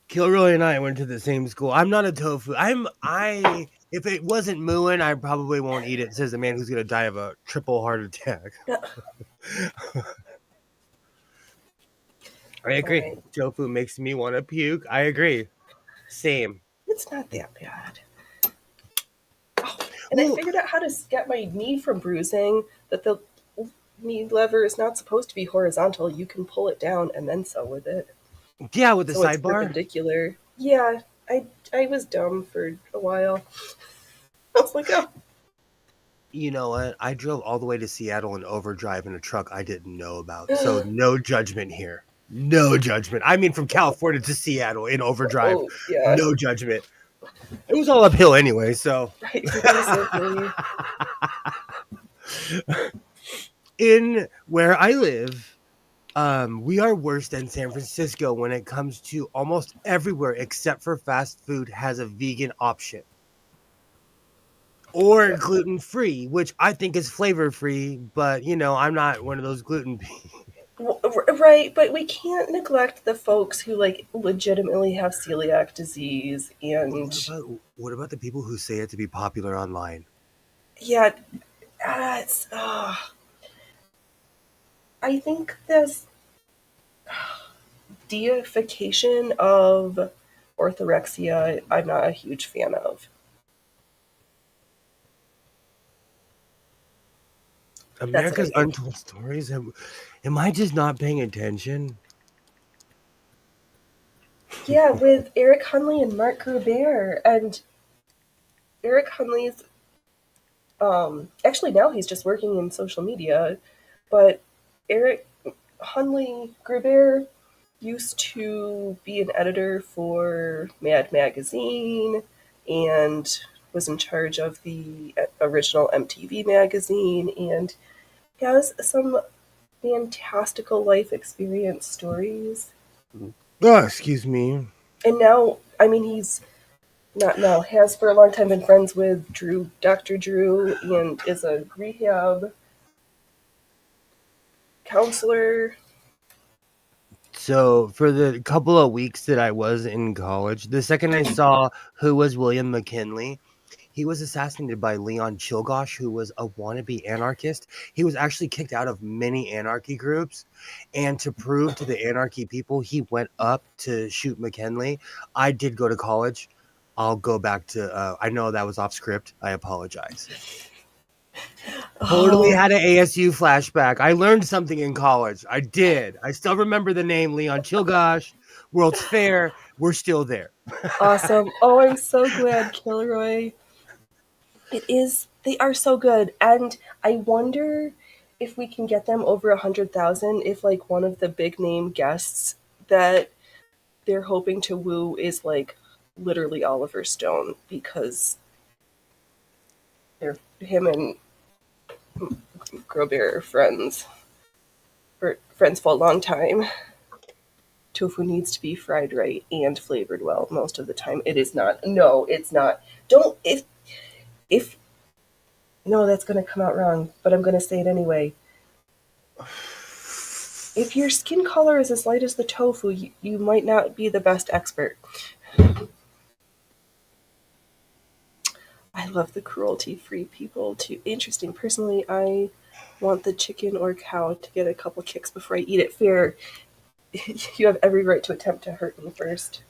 Speaker 2: Kilroy and I went to the same school. I'm not a tofu. I if it wasn't mooing, I probably won't eat it, says the man who's gonna die of a triple heart attack. I
Speaker 1: All
Speaker 2: agree.
Speaker 1: right.
Speaker 2: Tofu makes me want to puke. I agree. Same.
Speaker 1: It's not that bad. Oh, and I
Speaker 2: Well,
Speaker 1: figured out how to get my knee from bruising. That the knee lever is not supposed to be horizontal. You can pull it down and then sew with it.
Speaker 2: Yeah, with the
Speaker 1: so it's
Speaker 2: sidebar.
Speaker 1: perpendicular. Yeah, I was dumb for a while. I was like, oh,
Speaker 2: You know what? I drove all the way to Seattle in overdrive in a truck I didn't know about. So no judgment here. No judgment. I mean, from California to Seattle in overdrive,
Speaker 1: oh yeah,
Speaker 2: no judgment. It was all uphill anyway. So
Speaker 1: right. That was so funny.
Speaker 2: in where I live, we are worse than San Francisco when it comes to almost everywhere except for fast food has a vegan option or gluten free, which I think is flavor free. But I'm not one of those gluten people.
Speaker 1: Right, but we can't neglect the folks who like legitimately have celiac disease
Speaker 2: But
Speaker 1: and
Speaker 2: what about the people who say it to be popular online?
Speaker 1: yeah, it's I think this deification of orthorexia I'm not a huge fan of. That's what I
Speaker 2: America's
Speaker 1: think.
Speaker 2: Untold Stories. Am I just not paying attention?
Speaker 1: Yeah, with Eric Hunley and Mark Gruber, and Eric Hunley's actually now he's just working in social media, but Eric Hunley Gruber used to be an editor for Mad Magazine and was in charge of the original MTV magazine and has some fantastical life experience stories.
Speaker 2: Oh, excuse me.
Speaker 1: And now, I mean, he's not now, has for a long time been friends with Dr. Drew, and is a rehab counselor.
Speaker 2: So for the couple of weeks that I was in college, the second I saw who was William McKinley, he was assassinated by Leon Chilgosh, who was a wannabe anarchist. He was actually kicked out of many anarchy groups. And to prove to the anarchy people, he went up to shoot McKinley. I did go to college. I'll go back to, I know that was off script. I apologize. Totally
Speaker 1: Oh,
Speaker 2: had an ASU flashback. I learned something in college. I did. I still remember the name Leon Chilgosh, World's Fair. We're still there.
Speaker 1: awesome. Oh, I'm so glad, Kilroy. It is. They are so good, and I wonder if we can get them over 100,000. If like one of the big name guests that they're hoping to woo is like literally Oliver Stone because they're him and Grosbeer are friends for friends for a long time. Tofu needs to be fried right and flavored well most of the time. It is not. No, it's not. Don't if no, that's going to come out wrong, but I'm going to say it anyway. If your skin color is as light as the tofu, you might not be the best expert. I love the cruelty free people too. Interesting. Personally, I want the chicken or cow to get a couple kicks before I eat it. Fair. You have every right to attempt to hurt me first.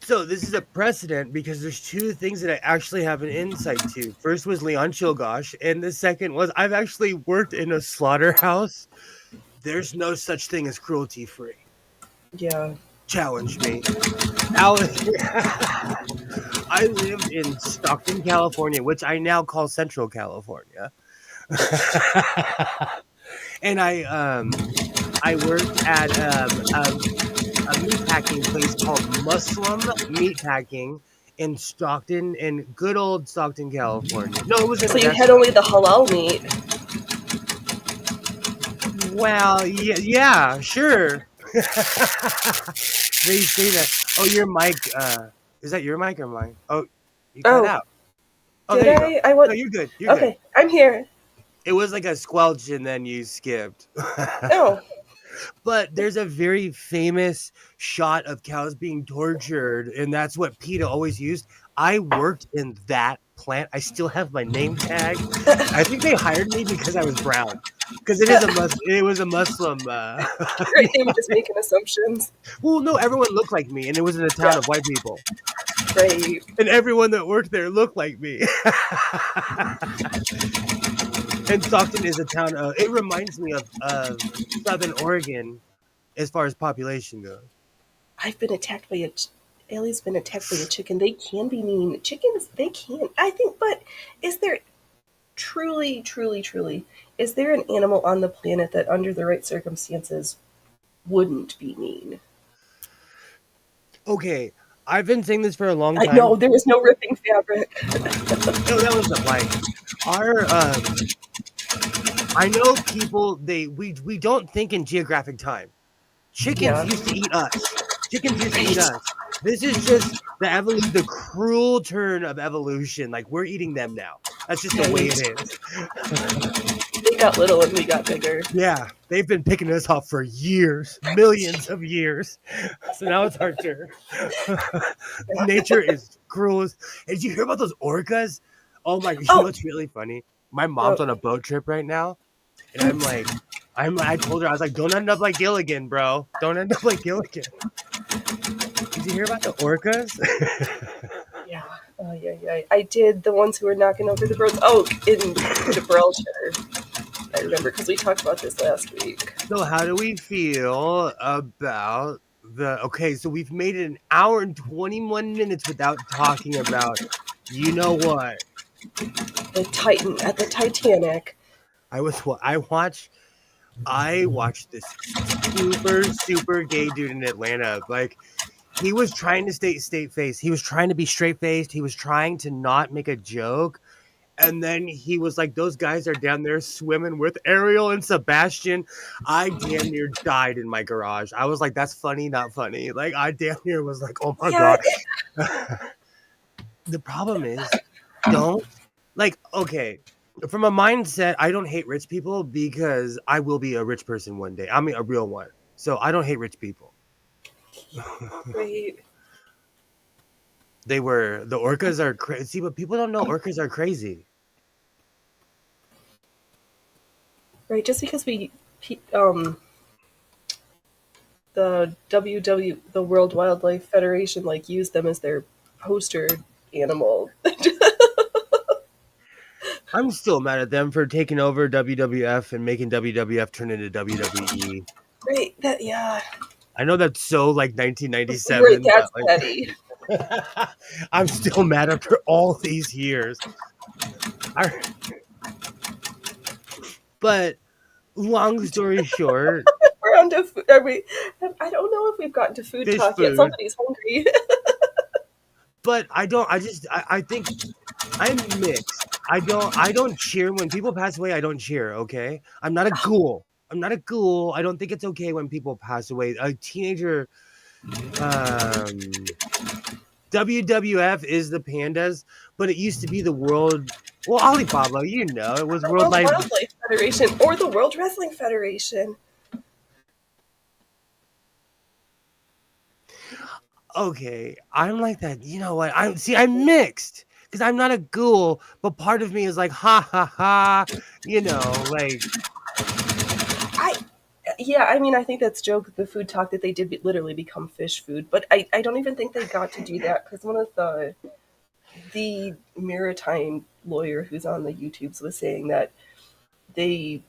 Speaker 2: So this is a precedent because there's two things that I actually have an insight to. First was Leon Chilgosh, and the second was I've actually worked in a slaughterhouse. There's no such thing as cruelty free.
Speaker 1: Yeah.
Speaker 2: Challenge me. Alex, I lived in Stockton, California, which I now call Central California. And I worked at a meat packing place called Muslim Meatpacking in Stockton, in good old Stockton, California. No, it was in
Speaker 1: So you had
Speaker 2: Odessa.
Speaker 1: only the halal meat.
Speaker 2: Well, yeah, sure. They say that. Oh, your mic. Is that your mic or mine? Oh, you cut
Speaker 1: Oh,
Speaker 2: out. Oh,
Speaker 1: did
Speaker 2: there you go.
Speaker 1: I? I want.
Speaker 2: No, you're good. You're good.
Speaker 1: Okay, I'm here.
Speaker 2: It was like a squelch and then you skipped.
Speaker 1: Oh,
Speaker 2: But there's a very famous shot of cows being tortured, and that's what PETA always used. I worked in that plant. I still have my name tag. I think they hired me because I was brown. Because it was a Muslim.
Speaker 1: right. They were just making assumptions.
Speaker 2: Well, no, everyone looked like me, and it was in a town
Speaker 1: Yeah,
Speaker 2: of white people,
Speaker 1: right.
Speaker 2: and everyone that worked there looked like me. And Stockton is a town. It reminds me of Southern Oregon as far as population goes.
Speaker 1: I've been attacked by Ellie's been attacked by a chicken. They can be mean. Chickens, they can. I think, but is there truly, truly, truly, is there an animal on the planet that under the right circumstances wouldn't be mean?
Speaker 2: Okay, I've been saying this for a long
Speaker 1: I
Speaker 2: time.
Speaker 1: know there was no ripping fabric.
Speaker 2: No, that was the like our I know people we don't think in geographic time. Chickens
Speaker 1: Yeah.
Speaker 2: used to eat us. Chickens used to eat
Speaker 1: Right.
Speaker 2: us. This is just the cruel turn of evolution. Like we're eating them now. That's just the way
Speaker 1: Right.
Speaker 2: it is.
Speaker 1: They got little and we got bigger.
Speaker 2: Yeah, they've been picking us off for years, millions of years. So now it's our turn. Nature is cruel. Did you hear about those orcas? Oh my! You know
Speaker 1: Oh,
Speaker 2: what's really funny? My mom's
Speaker 1: well,
Speaker 2: on a boat trip right now, and I'm like, I told her I was like, don't end up like Gilligan, bro. Don't end up like Gilligan. Did you hear about the orcas?
Speaker 1: yeah. Oh, yeah, yeah. I did the ones who were knocking over the birds. Oh, in Gibraltar. I remember because we talked about this last week.
Speaker 2: So how do we feel about the okay, so we've made it an hour and 21 minutes without talking about you know what?
Speaker 1: The Titan at the Titanic.
Speaker 2: I watched this super gay dude in Atlanta. Like he was trying to stay straight face. He was trying to be straight faced. He was trying to not make a joke. And then he was like, those guys are down there swimming with Ariel and Sebastian. I damn near died in my garage. I was like, that's funny, not funny. Like, I damn near was like, oh my
Speaker 1: Yeah,
Speaker 2: God. The problem is, don't, like, okay, from a mindset, I don't hate rich people because I will be a rich person one day. I mean, a real one. So I don't hate rich people.
Speaker 1: right.
Speaker 2: The orcas are crazy, but people don't know orcas are crazy.
Speaker 1: Right, just because the the World Wildlife Federation like used them as their poster animal.
Speaker 2: I'm still mad at them for taking over WWF and making WWF turn into WWE.
Speaker 1: Right, that yeah.
Speaker 2: I know that's so like
Speaker 1: Right,
Speaker 2: 1997,
Speaker 1: that's
Speaker 2: but
Speaker 1: petty.
Speaker 2: like I'm still mad after all these years. But long story short,
Speaker 1: We're on to food. Are we? I don't know if we've gotten to food
Speaker 2: fish
Speaker 1: talk yet.
Speaker 2: food.
Speaker 1: Somebody's hungry.
Speaker 2: But I think I'm mixed. I don't cheer when people pass away. I don't cheer. Okay, I'm not a ghoul. I'm not a ghoul. I don't think it's okay when people pass away. A teenager, WWF is the pandas, but it used to be the world. Well, Alibaba, you know, it was
Speaker 1: The
Speaker 2: World
Speaker 1: World
Speaker 2: Life.
Speaker 1: Wildlife Federation or the World Wrestling Federation.
Speaker 2: Okay, I'm like that. You know what? I'm mixed because I'm not a ghoul, but part of me is like, ha ha ha. You know, like
Speaker 1: I yeah, I mean, I think that's joke the food talk that they did literally become fish food, but I don't even think they got to do that because one of the maritime lawyer who's on the YouTubes was saying that they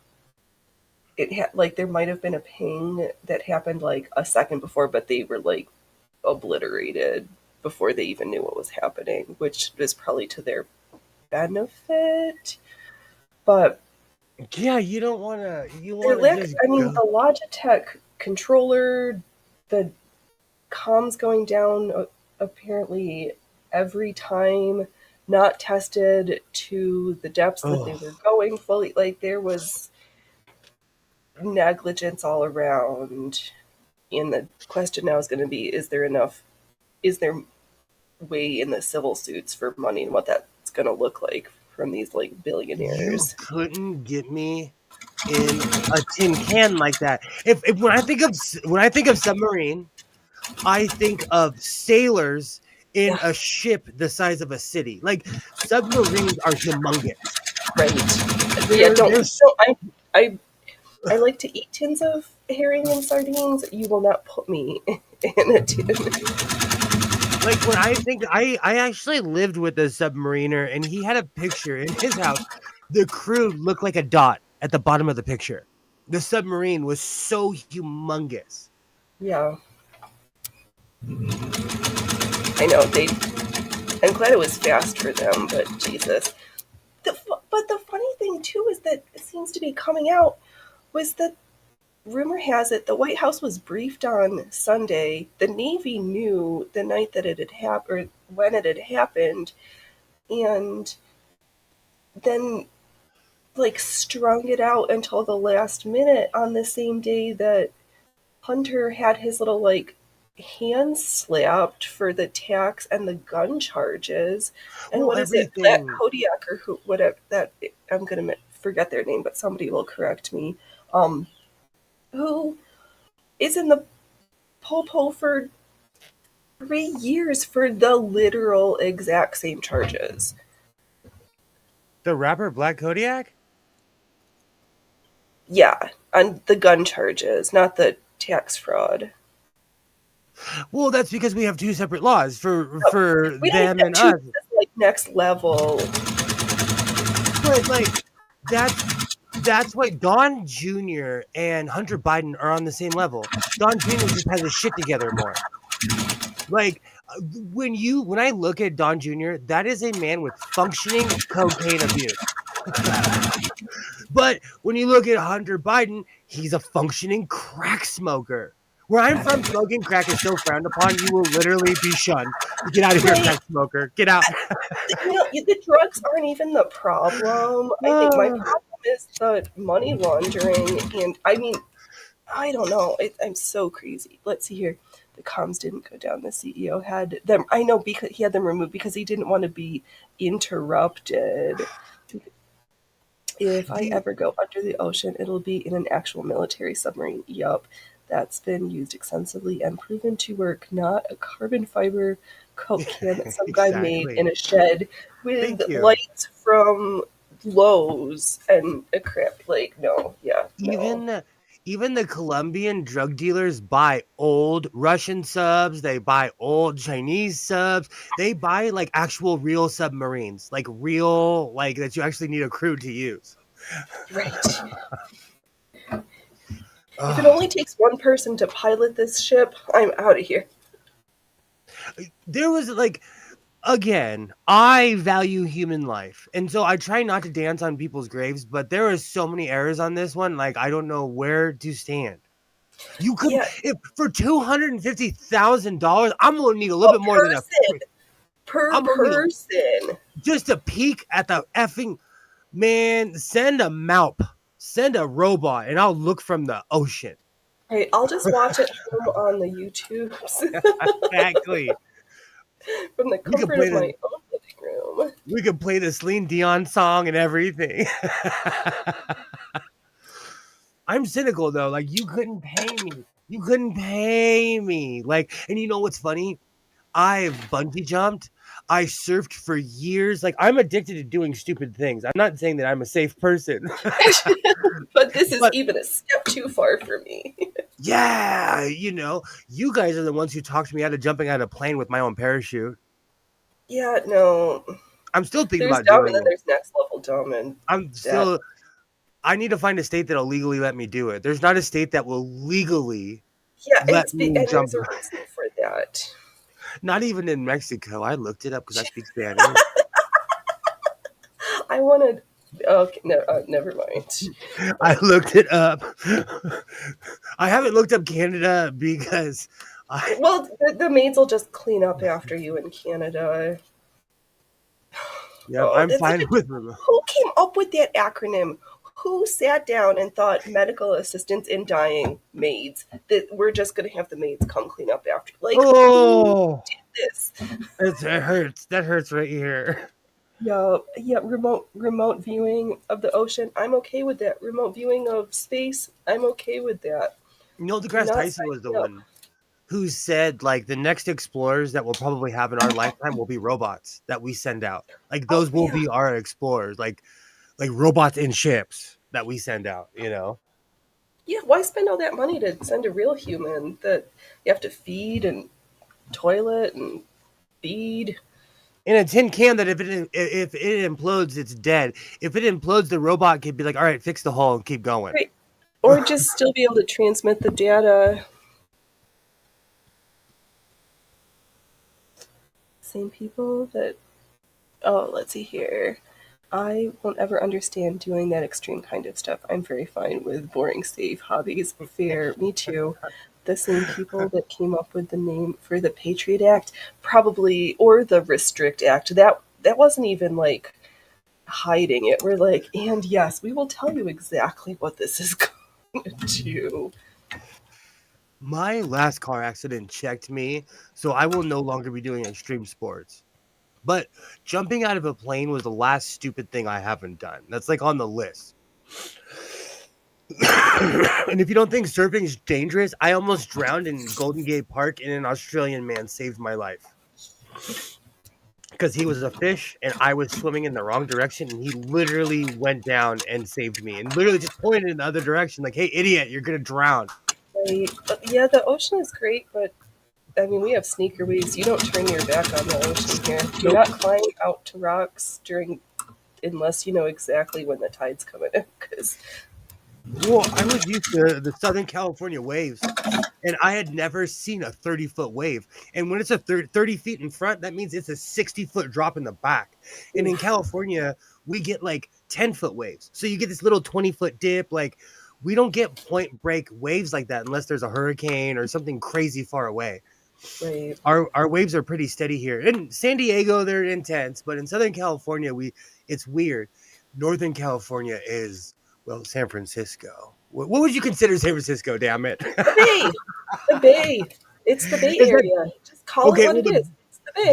Speaker 1: it had like there might have been a ping that happened like a second before, but they were like obliterated before they even knew what was happening, which is probably to their benefit. But
Speaker 2: yeah, you don't want to. You
Speaker 1: their
Speaker 2: want to
Speaker 1: lack,
Speaker 2: just
Speaker 1: I mean,
Speaker 2: go.
Speaker 1: the Logitech controller, the comms going down apparently every time, not tested to the depths that they were
Speaker 2: Oh,
Speaker 1: going fully. Like there was negligence all around. And the question now is going to be: Is there way in the civil suits for money and what that's going to look like from these like
Speaker 2: you
Speaker 1: billionaires?
Speaker 2: couldn't get me in a tin can like that. If when I think of submarine, I think of sailors in
Speaker 1: Yeah,
Speaker 2: a ship the size of a city. Like submarines are humongous.
Speaker 1: right. Yeah,
Speaker 2: They're
Speaker 1: don't.
Speaker 2: they're
Speaker 1: So I I like to eat tins of herring and sardines. You will not put me in a tin.
Speaker 2: like when I actually lived with a submariner and he had a picture in his house. The crew looked like a dot at the bottom of the picture. The submarine was so humongous.
Speaker 1: Yeah. I know they. I'm glad it was fast for them, but Jesus. But the funny thing too is that it seems to be coming out was that rumor has it the White House was briefed on Sunday. The Navy knew the night that it had happened, or when it had happened, and then like strung it out until the last minute on the same day that Hunter had his little like hand slapped for the tax and the gun charges. And
Speaker 2: Well,
Speaker 1: what is it? Black
Speaker 2: everything.
Speaker 1: Kodiak or who? Whatever that I'm gonna forget their name, but somebody will correct me. Um, who is in the popo for 3 years for the literal exact same charges?
Speaker 2: The rapper Black Kodiak?
Speaker 1: Yeah, on the gun charges, not the tax fraud.
Speaker 2: Well, that's because we have two separate laws
Speaker 1: No,
Speaker 2: for
Speaker 1: we don't even
Speaker 2: them
Speaker 1: have
Speaker 2: and
Speaker 1: two
Speaker 2: us.
Speaker 1: like next level.
Speaker 2: But like that's that's why Don Jr. and Hunter Biden are on the same level. Don Jr. just has his shit together more. Like when I look at Don Jr., that is a man with functioning cocaine abuse. But when you look at Hunter Biden, he's a functioning crack smoker. Where I'm from, smoking crack is so frowned upon, you will literally be shunned. Get out of here,
Speaker 1: Right.
Speaker 2: crack smoker. Get out.
Speaker 1: The drugs aren't even the problem. I think my problem is the money laundering. And I mean, I don't know. I'm so crazy. Let's see here. The comms didn't go down. The CEO had them. I know because he had them removed because he didn't want to be interrupted. If I
Speaker 2: Do
Speaker 1: ever go under the ocean, it'll be in an actual military submarine. Yup. That's been used extensively and proven to work, not a carbon fiber Coke can that some guy made
Speaker 2: exactly.
Speaker 1: in a shed with
Speaker 2: Thank you.
Speaker 1: lights from Lowe's and a crap. Like, no, yeah, no.
Speaker 2: Even even the Colombian drug dealers buy old Russian subs, they buy old Chinese subs, they buy like actual real submarines, like real like that you actually need a crew to use.
Speaker 1: Right. If it
Speaker 2: Ugh.
Speaker 1: only takes one person to pilot this ship, I'm out of here.
Speaker 2: There was like again, I value human life. And so I try not to dance on people's graves, but there are so many errors on this one, like I don't know where to stand. You could
Speaker 1: Yeah,
Speaker 2: if for $250,000, I'm gonna need a little
Speaker 1: a
Speaker 2: bit more than a
Speaker 1: person per
Speaker 2: I'm gonna need
Speaker 1: person.
Speaker 2: just a peek at the effing man. Send a Malp, send a robot, and I'll look from the ocean.
Speaker 1: Right, I'll just watch it home on the YouTubes
Speaker 2: Exactly.
Speaker 1: from the
Speaker 2: We could
Speaker 1: comfort
Speaker 2: play
Speaker 1: of
Speaker 2: the
Speaker 1: my own living room.
Speaker 2: we could play the Celine Dion song and everything. I'm cynical though. Like you couldn't pay me. You couldn't pay me. Like, and you know what's funny? I've bungee jumped. I surfed for years. Like I'm addicted to doing stupid things. I'm not saying that I'm a safe person,
Speaker 1: But this is
Speaker 2: but
Speaker 1: even a step too far for me.
Speaker 2: yeah, you guys are the ones who talked me out of jumping out of a plane with my own parachute.
Speaker 1: Yeah, no.
Speaker 2: I'm still thinking
Speaker 1: There's
Speaker 2: about
Speaker 1: dumb and
Speaker 2: doing
Speaker 1: then
Speaker 2: it.
Speaker 1: there's next level dumb and
Speaker 2: I'm
Speaker 1: that.
Speaker 2: still I need to find a state that'll legally let me do it. There's not a state that will legally
Speaker 1: Yeah,
Speaker 2: let me
Speaker 1: and
Speaker 2: jump.
Speaker 1: there's a reason for that.
Speaker 2: Not even in Mexico. I looked it up because I speak Spanish.
Speaker 1: I wanted. Okay, no, never mind.
Speaker 2: I looked it up. I haven't looked up Canada because I
Speaker 1: Well, the maids will just clean up after you in Canada.
Speaker 2: yep,
Speaker 1: Oh,
Speaker 2: I'm
Speaker 1: it's such
Speaker 2: fine
Speaker 1: a.
Speaker 2: with remote.
Speaker 1: Who came up with that acronym? Who sat down and thought medical assistants in dying maids that we're just going to have the maids come clean up after? Like, who
Speaker 2: Oh,
Speaker 1: did this?
Speaker 2: it hurts. That hurts right here.
Speaker 1: Yeah, yeah. Remote viewing of the ocean. I'm okay with that. Remote viewing of space. I'm okay with that.
Speaker 2: Neil
Speaker 1: Do
Speaker 2: deGrasse
Speaker 1: not
Speaker 2: Tyson
Speaker 1: sign
Speaker 2: was the
Speaker 1: me up.
Speaker 2: one who said like the next explorers that we'll probably have in our lifetime will be robots that we send out. Like
Speaker 1: Oh
Speaker 2: those will
Speaker 1: yeah,
Speaker 2: be our explorers, like robots in ships that we send out.
Speaker 1: yeah. Why spend all that money to send a real human that you have to feed and toilet and feed?
Speaker 2: In a tin can that if it implodes, it's dead. If it implodes, the robot could be like, all right, fix the hole and keep going.
Speaker 1: Right. Or just still be able to transmit the data. Same people that. Oh, let's see here. I won't ever understand doing that extreme kind of stuff. I'm very fine with boring, safe hobbies. Fair, me too. The same people that came up with the name for the Patriot Act, probably, or the Restrict Act. That wasn't even like hiding it. We're like, and yes, we will tell you exactly what this is going to do.
Speaker 2: My last car accident checked me, so I will no longer be doing extreme sports. But jumping out of a plane was the last stupid thing I haven't done. That's like on the list. And if you don't think surfing is dangerous, I almost drowned in Golden Gate Park and an Australian man saved my life. Because he was a fish and I was swimming in the wrong direction and he literally went down and saved me and literally just pointed in the other direction like, hey, idiot, you're going to drown.
Speaker 1: Right. Yeah, the ocean is great, but I mean, we have sneaker waves. You don't turn your back on the ocean here. Do
Speaker 2: Nope.
Speaker 1: not climb out to rocks during, unless you know exactly when the tide's coming in, because
Speaker 2: Well, I was used to the Southern California waves and I had never seen a 30-foot wave. And when it's a 30 feet in front, that means it's a 60-foot drop in the back. And in California, we get like 10-foot waves. So you get this little 20-foot dip. Like, we don't get point break waves like that unless there's a hurricane or something crazy far away.
Speaker 1: right.
Speaker 2: Our waves are pretty steady here. In San Diego, they're intense, but in Southern California, it's weird. Northern California is, well, San Francisco. What would you consider San Francisco, damn it?
Speaker 1: The Bay, the Bay. It's the Bay
Speaker 2: Is that
Speaker 1: Area. Just call it
Speaker 2: okay?
Speaker 1: what
Speaker 2: Well,
Speaker 1: it is. It's the Bay.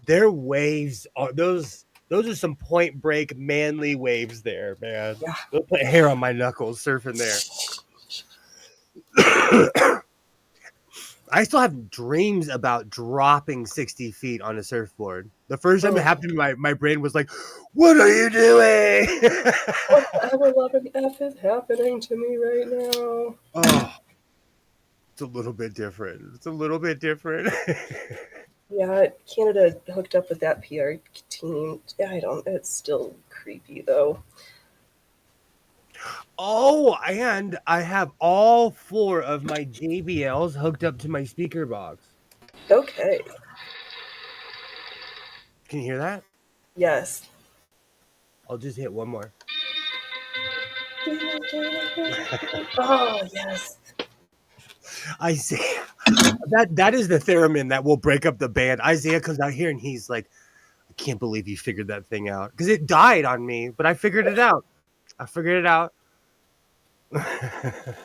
Speaker 2: their waves are those are some point break manly waves there, man.
Speaker 1: Yeah.
Speaker 2: They'll put hair on my knuckles surfing there. I still have dreams about dropping 60 feet on a surfboard. The first time it happened, my brain was like, "What are you doing?"
Speaker 1: Whatever 11F is happening to me right now?
Speaker 2: Oh, it's a little bit different. It's a little bit different.
Speaker 1: Yeah, Canada hooked up with that PR team. I don't. It's still creepy though.
Speaker 2: Oh, and I have all 4 of my JBLs hooked up to my speaker box.
Speaker 1: Okay.
Speaker 2: Can you hear that?
Speaker 1: Yes.
Speaker 2: I'll just hit one more.
Speaker 1: Oh yes.
Speaker 2: Isaiah, that is the theremin that will break up the band. Isaiah comes out here and he's like, "I can't believe you figured that thing out because it died on me, but I figured it out. I figured it out."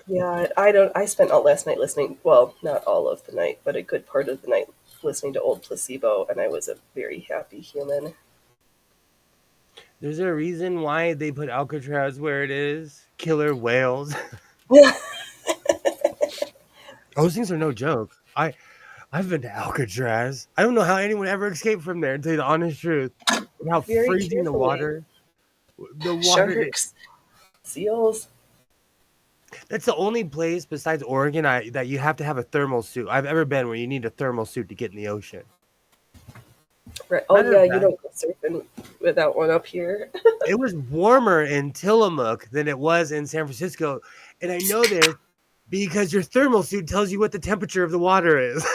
Speaker 1: Yeah, I don't. I spent all last night listening. Well, not all of the night, but a good part of the night listening to old Placebo, and I was a very happy human.
Speaker 2: There's a reason why they put Alcatraz where it is. Killer whales. Those things are no joke. I've been to Alcatraz. I don't know how anyone ever escaped from there, to tell you the honest truth. And how
Speaker 1: Very
Speaker 2: freezing the
Speaker 1: carefully.
Speaker 2: water.
Speaker 1: Sharks, seals.
Speaker 2: That's the only place besides Oregon that you have to have a thermal suit I've ever been where you need a thermal suit to get in the ocean.
Speaker 1: Right. Oh
Speaker 2: Matter of
Speaker 1: yeah, you
Speaker 2: fact,
Speaker 1: don't go surfing without one up here.
Speaker 2: it was warmer in Tillamook than it was in San Francisco. And I know this because your thermal suit tells you what the temperature of the water is.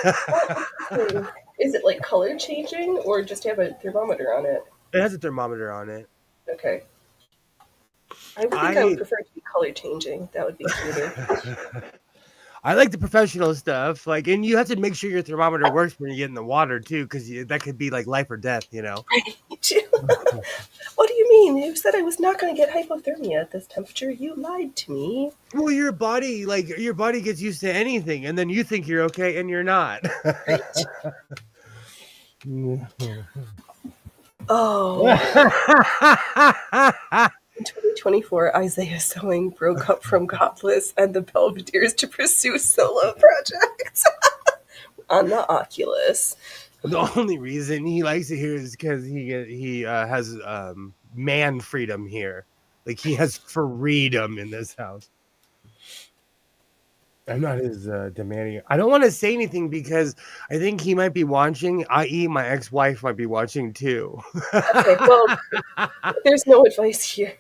Speaker 1: Is it like color changing, or just have a thermometer on it?
Speaker 2: It has a thermometer on it.
Speaker 1: Okay. I would prefer it to be color changing. That would be cuter.
Speaker 2: I like the professional stuff. Like, and you have to make sure your thermometer works when you get in the water too, because that could be like life or death, you know.
Speaker 1: What do you mean? You said I was not going to get hypothermia at this temperature. You lied to me.
Speaker 2: Well, your body gets used to anything, and then you think you're okay, and you're not.
Speaker 1: Right. Oh. In 2024, Isaiah Sewing broke up from Godless and the Belvederes to pursue solo projects on the Oculus.
Speaker 2: The only reason he likes it here is because he has man freedom here. Like, he has freedom in this house. I'm not as demanding. I don't want to say anything because I think he might be watching, i.e. my ex-wife might be watching too.
Speaker 1: Okay, well, there's no advice here.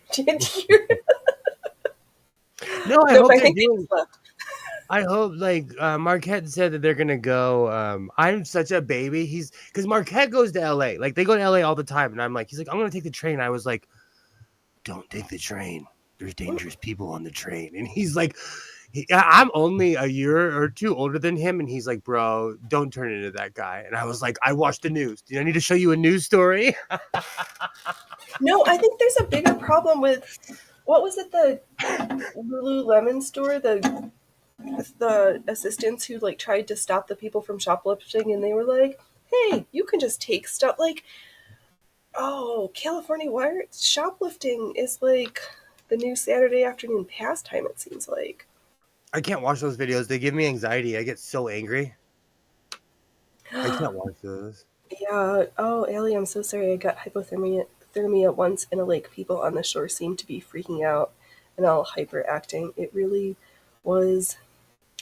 Speaker 2: No, I hope
Speaker 1: I
Speaker 2: they're
Speaker 1: think they
Speaker 2: doing.
Speaker 1: just left.
Speaker 2: I hope like Marquette said that they're gonna go. I'm such a baby. He's because Marquette goes to LA. Like they go to LA all the time, and I'm like, he's like, I'm gonna take the train. I was like, don't take the train. There's dangerous people on the train. And he's like, I'm only a year or two older than him, and he's like, bro, don't turn into that guy. And I was like, I watched the news. Do I need to show you a news story?
Speaker 1: No, I think there's a bigger problem with what was it, the Lululemon store, the assistants who like tried to stop the people from shoplifting, and they were like, "Hey, you can just take stuff." Like, oh, California, why shoplifting is like the new Saturday afternoon pastime? It seems like.
Speaker 2: I can't watch those videos. They give me anxiety. I get so angry. I can't watch those.
Speaker 1: Yeah. Oh, Ellie, I'm so sorry. I got hypothermia once, and like people on the shore seemed to be freaking out and all hyperacting. It really was.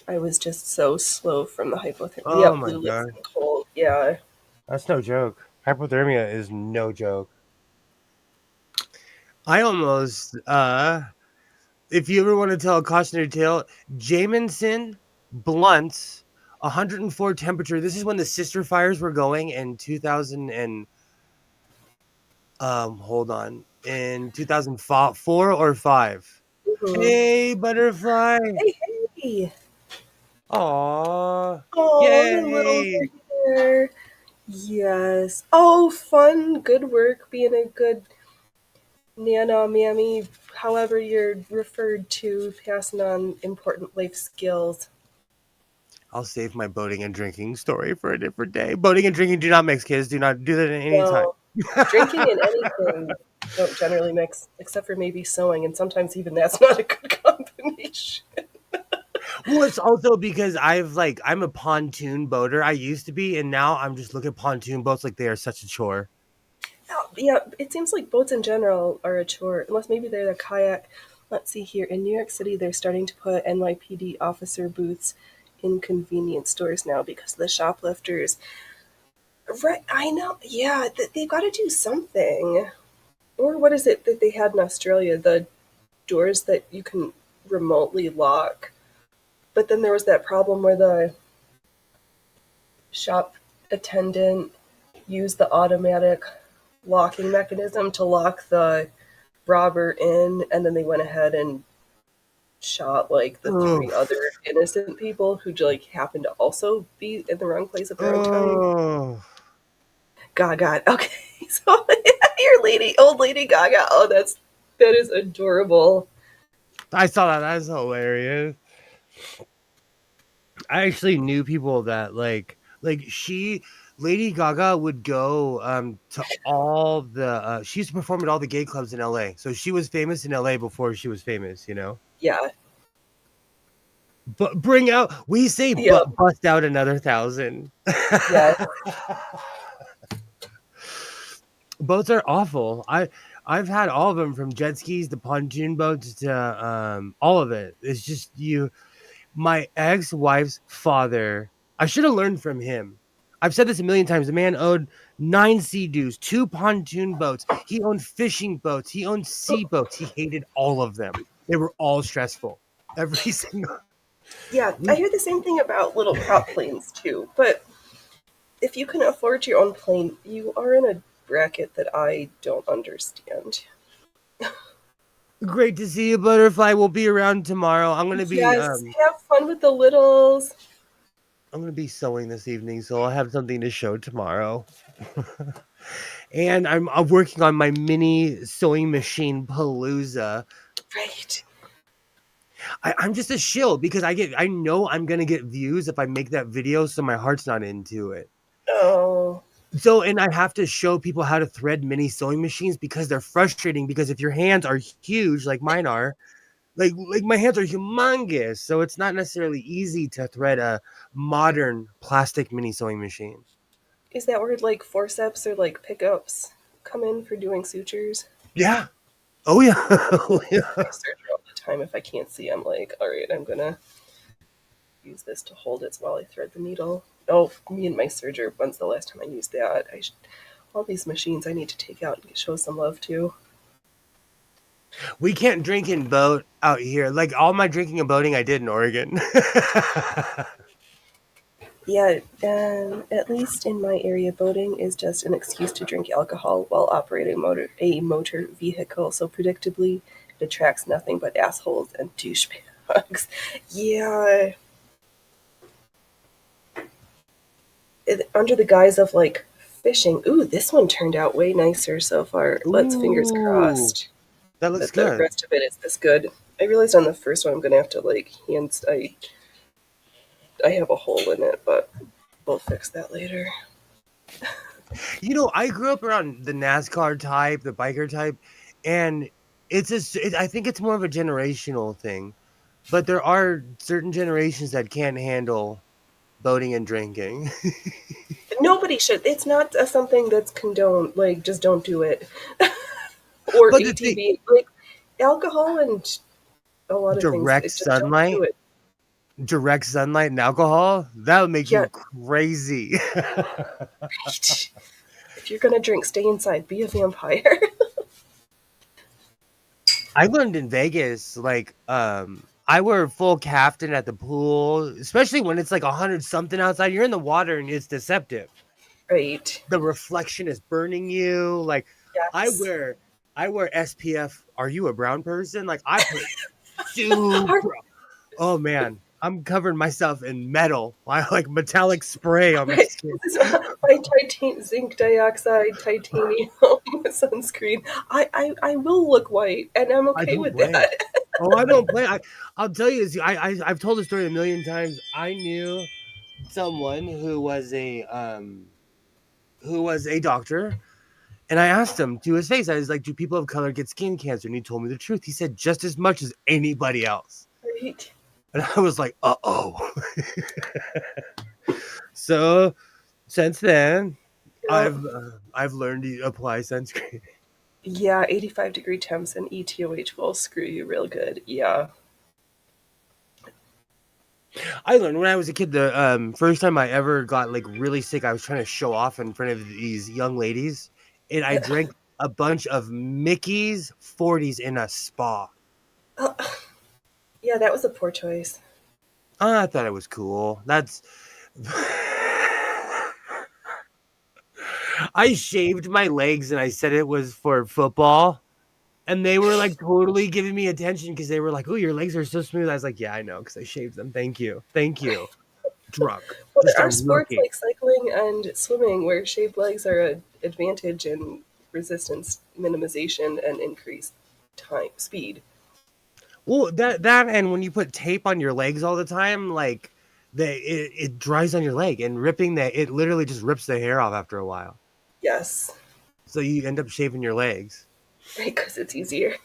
Speaker 1: I was just so slow from the hypothermia.
Speaker 2: Oh
Speaker 1: Yep,
Speaker 2: my
Speaker 1: blue lips
Speaker 2: god.
Speaker 1: and cold. Yeah.
Speaker 2: That's no joke. Hypothermia is no joke. I almost if you ever want to tell a cautionary tale, Jamison Blunt's 104 temperature. This is when the sister fires were going in 2000 and hold on, in 2004 or 5.
Speaker 1: Mm-hmm.
Speaker 2: Hey butterfly.
Speaker 1: Hey, hey.
Speaker 2: Aw.
Speaker 1: Oh, the littles
Speaker 2: Yay.
Speaker 1: are here. Yes. Oh, fun. Good work being a good nana, mammy, however you're referred to, passing on important life skills.
Speaker 2: I'll save my boating and drinking story for a different day. Boating and drinking do not mix, kids. Do not do that at any time.
Speaker 1: No, drinking and anything don't generally mix, except for maybe sewing, and sometimes even that's not a good combination.
Speaker 2: Well, it's also because I'm a pontoon boater. I used to be, and now I'm just looking at pontoon boats like they are such a chore.
Speaker 1: Oh, yeah, it seems like boats in general are a chore, unless maybe they're the kayak. Let's see here. In New York City, they're starting to put NYPD officer booths in convenience stores now because of the shoplifters. Right, I know. Yeah, they've got to do something. Or what is it that they had in Australia? The doors that you can remotely lock. But then there was that problem where the shop attendant used the automatic locking mechanism to lock the robber in, and then they went ahead and shot like the three
Speaker 2: Oof.
Speaker 1: other innocent people who like happened to also be in the wrong place at the wrong time.
Speaker 2: Oh,
Speaker 1: Gaga. Okay, so your old lady Gaga. Oh, that is adorable.
Speaker 2: I saw that. That's hilarious. I actually knew people that Lady Gaga would go to all the she used to perform at all the gay clubs in LA. So she was famous in LA before she was famous, you know.
Speaker 1: Yeah,
Speaker 2: But bring out we say
Speaker 1: yeah,
Speaker 2: but bust out another 1,000.
Speaker 1: yeah.
Speaker 2: Boats are awful. I've had all of them from jet skis to pontoon boats to all of it. It's just you my ex-wife's father. I should have learned from him. I've said this a million times. The man owned 9 sea doos, 2 pontoon boats. He owned fishing boats. He owned sea boats. He hated all of them. They were all stressful. Every single.
Speaker 1: Yeah, I hear the same thing about little prop planes too. But if you can afford your own plane, you are in a bracket that I don't understand.
Speaker 2: Great to see you, Butterfly. We'll be around tomorrow.
Speaker 1: Yes, have fun with the littles.
Speaker 2: I'm gonna be sewing this evening, so I'll have something to show tomorrow. And I'm working on my mini sewing machine Palooza.
Speaker 1: Right.
Speaker 2: I'm just a shill because I know I'm gonna get views if I make that video, so my heart's not into it.
Speaker 1: Oh,
Speaker 2: So and I have to show people how to thread mini sewing machines because they're frustrating because if your hands are huge like mine are, like my hands are humongous, so it's not necessarily easy to thread a modern plastic mini sewing machine.
Speaker 1: is that where like forceps or like pickups come in for doing sutures?
Speaker 2: Yeah. Oh yeah.
Speaker 1: I
Speaker 2: Oh,
Speaker 1: use
Speaker 2: yeah.
Speaker 1: my serger all the time. If I can't see, I'm like, all right, I'm gonna use this to hold it while I thread the needle. Oh, me and my serger. When's the last time I used that? All these machines I need to take out and show some love to.
Speaker 2: We can't drink and boat out here. Like all my drinking and boating I did in Oregon.
Speaker 1: Yeah, and at least in my area, boating is just an excuse to drink alcohol while operating a motor vehicle. So predictably, it attracts nothing but assholes and douchebags. Yeah, under the guise of like fishing. Ooh, this one turned out way nicer so far. Let's fingers
Speaker 2: Ooh,
Speaker 1: crossed
Speaker 2: that looks
Speaker 1: that the
Speaker 2: good.
Speaker 1: rest of it is this good. I realized on the first one I'm gonna have to like hands. I have a hole in it, but we'll fix that later.
Speaker 2: I grew up around the NASCAR type, the biker type, and I think it's more of a generational thing. But there are certain generations that can't handle boating and drinking.
Speaker 1: Nobody should. It's not something that's condoned. Like, just don't do it. Or
Speaker 2: But the thing,
Speaker 1: ATV. Like, alcohol and a lot of things.
Speaker 2: direct
Speaker 1: Just don't do
Speaker 2: sunlight,
Speaker 1: it.
Speaker 2: direct sunlight and alcohol, that would make
Speaker 1: Yeah,
Speaker 2: you crazy.
Speaker 1: right. If you're gonna drink, stay inside. Be a vampire.
Speaker 2: I learned in Vegas, like, I wear full caftan at the pool, especially when it's like 100 something outside. You're in the water and it's deceptive.
Speaker 1: Right.
Speaker 2: The reflection is burning you. Like, I
Speaker 1: Yes.
Speaker 2: wear, I wear SPF. Are you a brown person? Like, I put super. Oh man, I'm covering myself in metal. I like metallic spray on my
Speaker 1: Right.
Speaker 2: skin.
Speaker 1: This is my zinc dioxide titanium sunscreen. I will look white, and I'm
Speaker 2: I
Speaker 1: okay
Speaker 2: don't
Speaker 1: with
Speaker 2: play.
Speaker 1: that.
Speaker 2: Oh, I don't play. I'll tell you this. I've told the story a million times. I knew someone who was a doctor, and I asked him to his face. I was like, "Do people of color get skin cancer?" And he told me the truth. He said just as much as anybody else.
Speaker 1: Right.
Speaker 2: And I was like, "Uh oh." So since then,
Speaker 1: Yeah.
Speaker 2: I've learned to apply sunscreen.
Speaker 1: Yeah, 85-degree temps and ETOH will screw you real good. Yeah.
Speaker 2: I learned when I was a kid. The first time I ever got like really sick, I was trying to show off in front of these young ladies, and I drank a bunch of Mickey's 40s in a spa.
Speaker 1: Oh, yeah, that was a poor choice.
Speaker 2: I thought it was cool. That's I shaved my legs and I said it was for football. And they were like totally giving me attention because they were like, "Oh, your legs are so smooth." I was like, "Yeah, I know because I shaved them. Thank you, thank you." Drunk,
Speaker 1: Well,
Speaker 2: just
Speaker 1: there
Speaker 2: a
Speaker 1: are sports
Speaker 2: rookie.
Speaker 1: like cycling and swimming where shaved legs are an advantage in resistance minimization and increased time speed.
Speaker 2: Well, that and when you put tape on your legs all the time, like it dries on your leg and ripping that it literally just rips the hair off after a while.
Speaker 1: Yes,
Speaker 2: So you end up shaving your legs.
Speaker 1: right, because it's easier.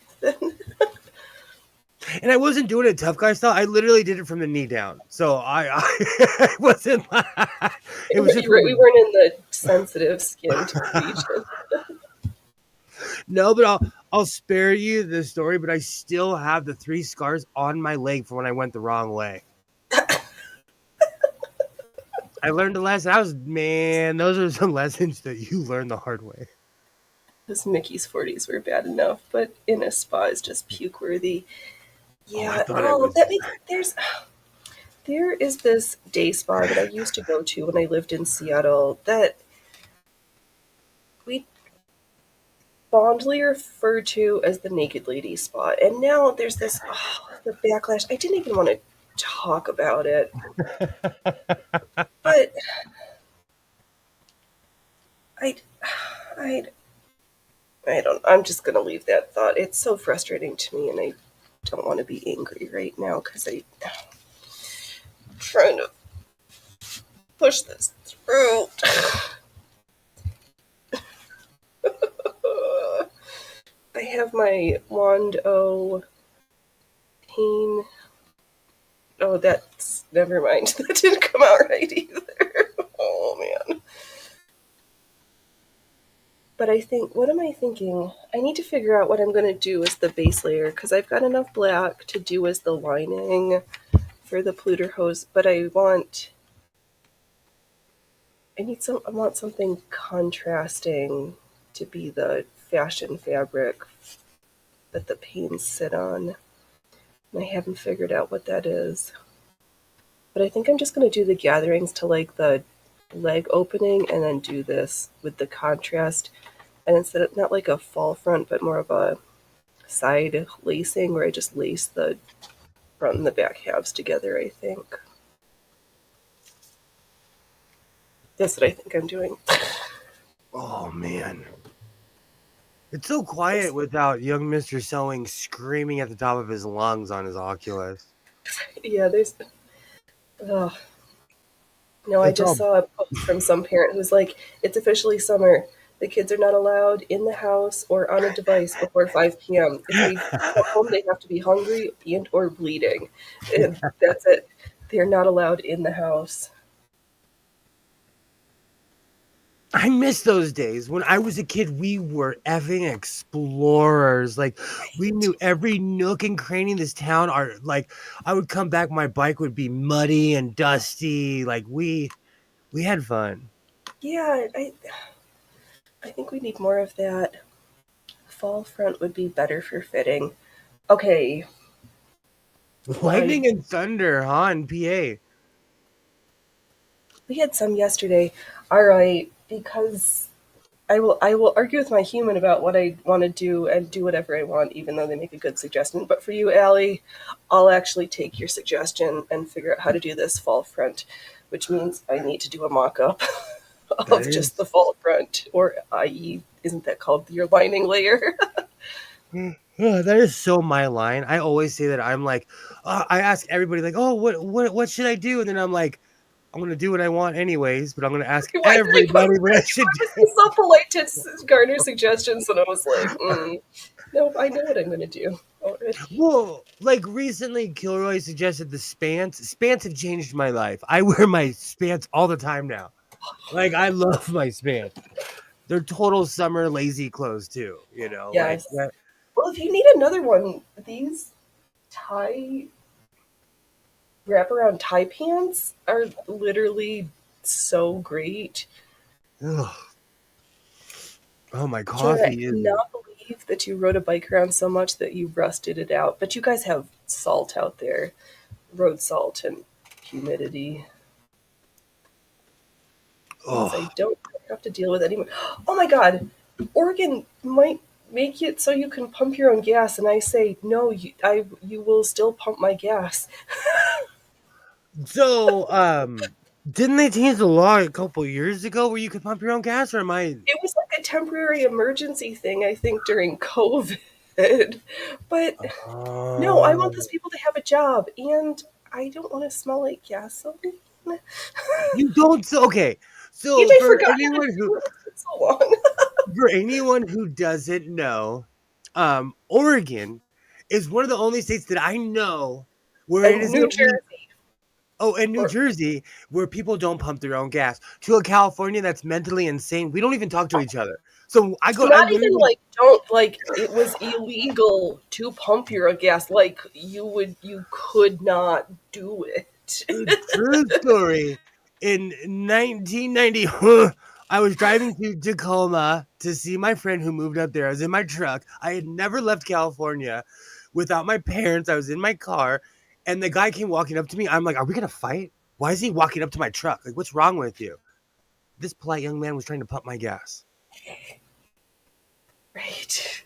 Speaker 2: And I wasn't doing it tough guy style. I literally did it from the knee down. So I wasn't. It was just from
Speaker 1: We
Speaker 2: the
Speaker 1: weren't in the sensitive skinned region.
Speaker 2: no, but I'll spare you the story. But I still have the 3 scars on my leg from when I went the wrong way. I learned a lesson. Those are some lessons that you learn the hard way.
Speaker 1: Those Mickey's 40s were bad enough, but in a spa is just puke worthy.
Speaker 2: Oh, I
Speaker 1: Yeah,
Speaker 2: thought it
Speaker 1: oh,
Speaker 2: was.
Speaker 1: that makes there is this day spa that I used to go to when I lived in Seattle that we fondly refer to as the Naked Lady Spa. And now there's this the backlash. I didn't even want to talk about it, but I, I, I don't. I'm just gonna leave that thought. It's so frustrating to me, and I don't want to be angry right now because I'm trying to push this through. I have my Wand O pain. Oh, that's never mind. That didn't come out right either. Oh man. But I think, what am I thinking? I need to figure out what I'm going to do as the base layer because I've got enough black to do as the lining for the Pluter hose, but I want something contrasting to be the fashion fabric that the panes sit on. And I haven't figured out what that is. But I think I'm just going to do the gatherings to like the leg opening and then do this with the contrast. And instead of not like a fall front, but more of a side lacing where I just lace the front and the back halves together, I think. That's what I think I'm doing.
Speaker 2: Oh man. It's so quiet without young Mr. Sewing screaming at the top of his lungs on his Oculus.
Speaker 1: Yeah, there's. Oh, no, I
Speaker 2: It's
Speaker 1: just
Speaker 2: all
Speaker 1: saw a post from some parent who's like, it's officially summer. The kids are not allowed in the house or on a device before 5 p.m. If they come home, they have to be hungry and or bleeding. And that's it. They're not allowed in the house.
Speaker 2: I miss those days. When I was a kid, we were effing explorers. Like we knew every nook and cranny in this town. I would come back, my bike would be muddy and dusty. Like we had fun.
Speaker 1: Yeah, I think we need more of that. Fall front would be better for fitting. Okay, I
Speaker 2: Lightning and thunder, huh? In PA.
Speaker 1: we had some yesterday. All right, because I will argue with my human about what I want to do and do whatever I want, even though they make a good suggestion. But for you, Allie, I'll actually take your suggestion and figure out how to do this fall front, which means I need to do a mock-up
Speaker 2: That
Speaker 1: of just
Speaker 2: is.
Speaker 1: the fall front, or i.e., isn't that called your lining layer?
Speaker 2: That is so my line. I always say that I'm like, I ask everybody like, oh, what should I do? And then I'm like, I'm gonna do what I want anyways, but I'm gonna ask
Speaker 1: Why did I
Speaker 2: everybody what I should
Speaker 1: was
Speaker 2: do.
Speaker 1: so polite to garner suggestions, and I was like, nope, I know what I'm going to do already.
Speaker 2: Well, like recently, Kilroy suggested the Spants. Spants have changed my life. I wear my Spants all the time now. Like I love my Spants. They're total summer lazy clothes too. You know, like
Speaker 1: Yes.
Speaker 2: that.
Speaker 1: Well, if you need another one, these tie wraparound tie pants are literally so great.
Speaker 2: Ugh. Oh, my
Speaker 1: Jordan, I
Speaker 2: coffee is.
Speaker 1: cannot believe that you rode a bike around so much that you rusted it out. But you guys have salt out there, road salt and humidity. Things I
Speaker 2: Oh,
Speaker 1: don't have to deal with anymore. Oh my god, Oregon might make it so you can pump your own gas, and I say no. You will still pump my gas.
Speaker 2: so didn't they change the law a couple years ago where you could pump your own gas, or am I?
Speaker 1: It was like a temporary emergency thing, I think, during COVID. But no, I want those
Speaker 2: Oh,
Speaker 1: people to have a job, and I don't want to smell like gasoline.
Speaker 2: you don't. Okay,
Speaker 1: And
Speaker 2: so
Speaker 1: I forgot how to do it. It's so long.
Speaker 2: for anyone who doesn't know, Oregon is one of the only states that I know where it
Speaker 1: And
Speaker 2: is
Speaker 1: New
Speaker 2: illegal.
Speaker 1: Jersey,
Speaker 2: Oh, and New
Speaker 1: or
Speaker 2: Jersey, where people don't pump their own gas. To a California that's mentally insane, we don't even talk to each other. So I
Speaker 1: not even
Speaker 2: literally,
Speaker 1: like don't like it was illegal to pump your gas. Like you could not do it.
Speaker 2: true story. In 1990, I was driving to Tacoma to see my friend who moved up there. I was in my truck. I had never left California without my parents. I was in my car, and the guy came walking up to me. I'm like, "Are we gonna fight? Why is he walking up to my truck? Like, what's wrong with you?" This polite young man was trying to pump my gas.
Speaker 1: Right.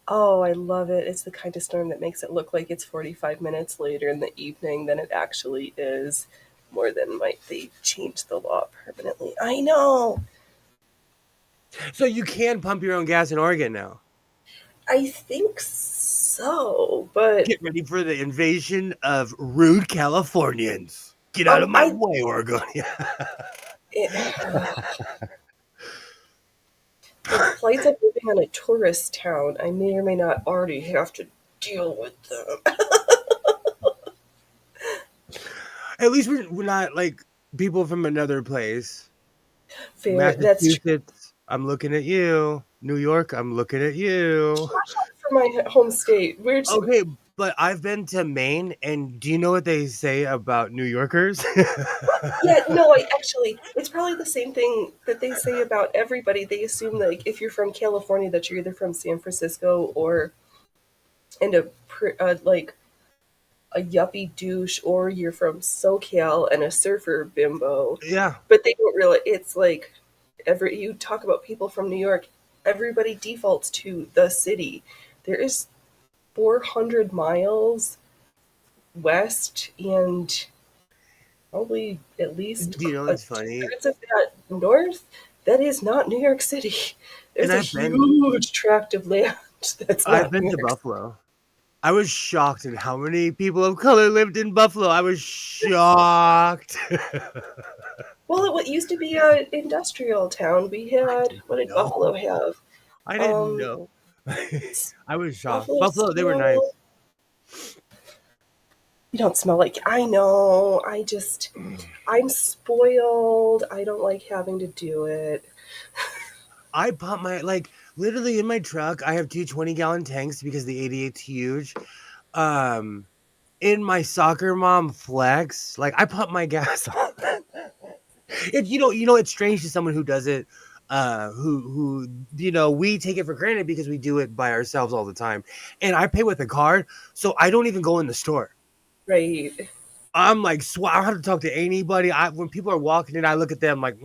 Speaker 1: Oh, I love it. It's the kind of storm that makes it look like it's 45 minutes later in the evening than it actually is. More than might they change the law permanently. I know.
Speaker 2: So you can pump your own gas in Oregon now.
Speaker 1: I think so, but
Speaker 2: Get ready for the invasion of rude Californians. Get out
Speaker 1: oh,
Speaker 2: of my way, Oregonia.
Speaker 1: it, the plights of living on a tourist town, I may or may not already have to deal with them.
Speaker 2: At least we're not like people from another place.
Speaker 1: Fair, that's true.
Speaker 2: Massachusetts, I'm looking at you. New York, I'm looking at you.
Speaker 1: For my home state.
Speaker 2: Okay, but I've been to Maine, and do you know what they say about New Yorkers?
Speaker 1: Yeah, no, I actually, it's probably the same thing that they say about everybody. They assume like if you're from California that you're either from San Francisco or and like a yuppie douche, or you're from SoCal and a surfer bimbo.
Speaker 2: Yeah,
Speaker 1: But they don't realize it's like you talk about people from New York, everybody defaults to the city. There is 400 miles west and probably at least
Speaker 2: you know, it's funny,
Speaker 1: two-thirds of that north. That is not New York City.
Speaker 2: and
Speaker 1: There's a huge tract of land that's
Speaker 2: I've
Speaker 1: not
Speaker 2: been
Speaker 1: New
Speaker 2: to
Speaker 1: York City.
Speaker 2: Buffalo. I was shocked at how many people of color lived in Buffalo. I was shocked.
Speaker 1: Well, it used to be an industrial town. We
Speaker 2: I
Speaker 1: had,
Speaker 2: didn't
Speaker 1: what did
Speaker 2: know.
Speaker 1: Buffalo have?
Speaker 2: I didn't
Speaker 1: Um,
Speaker 2: know. I was shocked.
Speaker 1: Buffalo
Speaker 2: Buffalo, they were nice.
Speaker 1: Steel. You don't smell like. I know. I'm spoiled. I don't like having to do it.
Speaker 2: I pump my like literally in my truck. I have two 20-gallon tanks because the 88's huge. Um, in my soccer mom flex, like I pump my gas on. It's strange to someone who does it. Who we take it for granted because we do it by ourselves all the time, and I pay with a card, so I don't even go in the store.
Speaker 1: Right.
Speaker 2: I'm like, I don't have to talk to anybody. When people are walking in, I look at them like,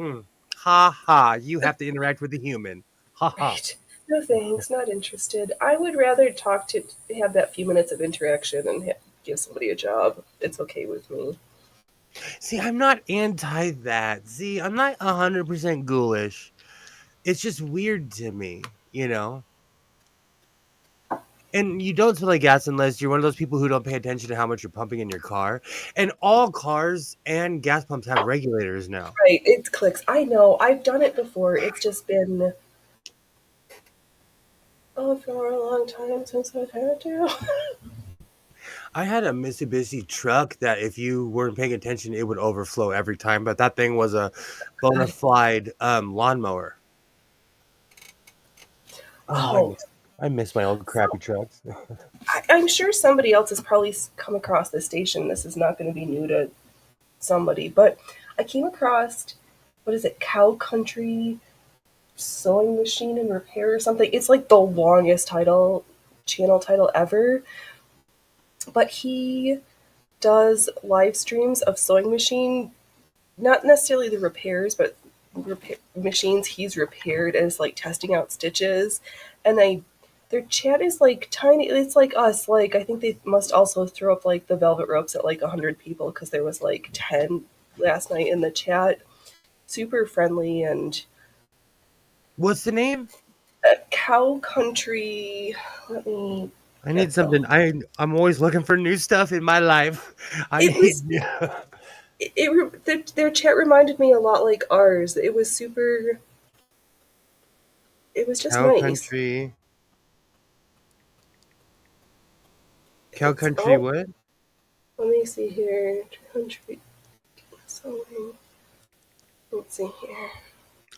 Speaker 2: ha ha, you have to interact with a human. Ha ha.
Speaker 1: Right. No thanks. Not interested. I would rather have that few minutes of interaction and give somebody a job. It's okay with me.
Speaker 2: See, I'm not anti that. See, I'm not 100% ghoulish. It's just weird to me, you know? And you don't smell like gas unless you're one of those people who don't pay attention to how much you're pumping in your car. And all cars and gas pumps have regulators now.
Speaker 1: Right. It clicks. I know. I've done it before. It's just been for a long time since I've had to.
Speaker 2: I had a Mitsubishi truck that if you weren't paying attention, it would overflow every time. But that thing was a bona
Speaker 1: God.
Speaker 2: fide lawnmower. Oh,
Speaker 1: Oh,
Speaker 2: I miss my old crappy trucks.
Speaker 1: I'm sure somebody else has probably come across this station. This is not going to be new to somebody, but I came across, what is it, Cow Country Sewing Machine and Repair or something. It's like the longest channel title ever. But he does live streams of sewing machine, not necessarily the repairs, but machines he's repaired as like testing out stitches. And their chat is like tiny. It's like us. Like I think they must also throw up like the velvet ropes at like 100 people because there was like 10 last night in the chat. Super friendly and
Speaker 2: What's the name?
Speaker 1: Cow Country. Let me
Speaker 2: I need
Speaker 1: get the.
Speaker 2: something. I'm always looking for new stuff in my life. I
Speaker 1: It
Speaker 2: need
Speaker 1: was their chat reminded me a lot like ours. It was super. It was just
Speaker 2: Cow
Speaker 1: nice.
Speaker 2: Country. Cow
Speaker 1: It's
Speaker 2: Country
Speaker 1: all.
Speaker 2: what?
Speaker 1: Let me see here. Country sewing. Let's see here.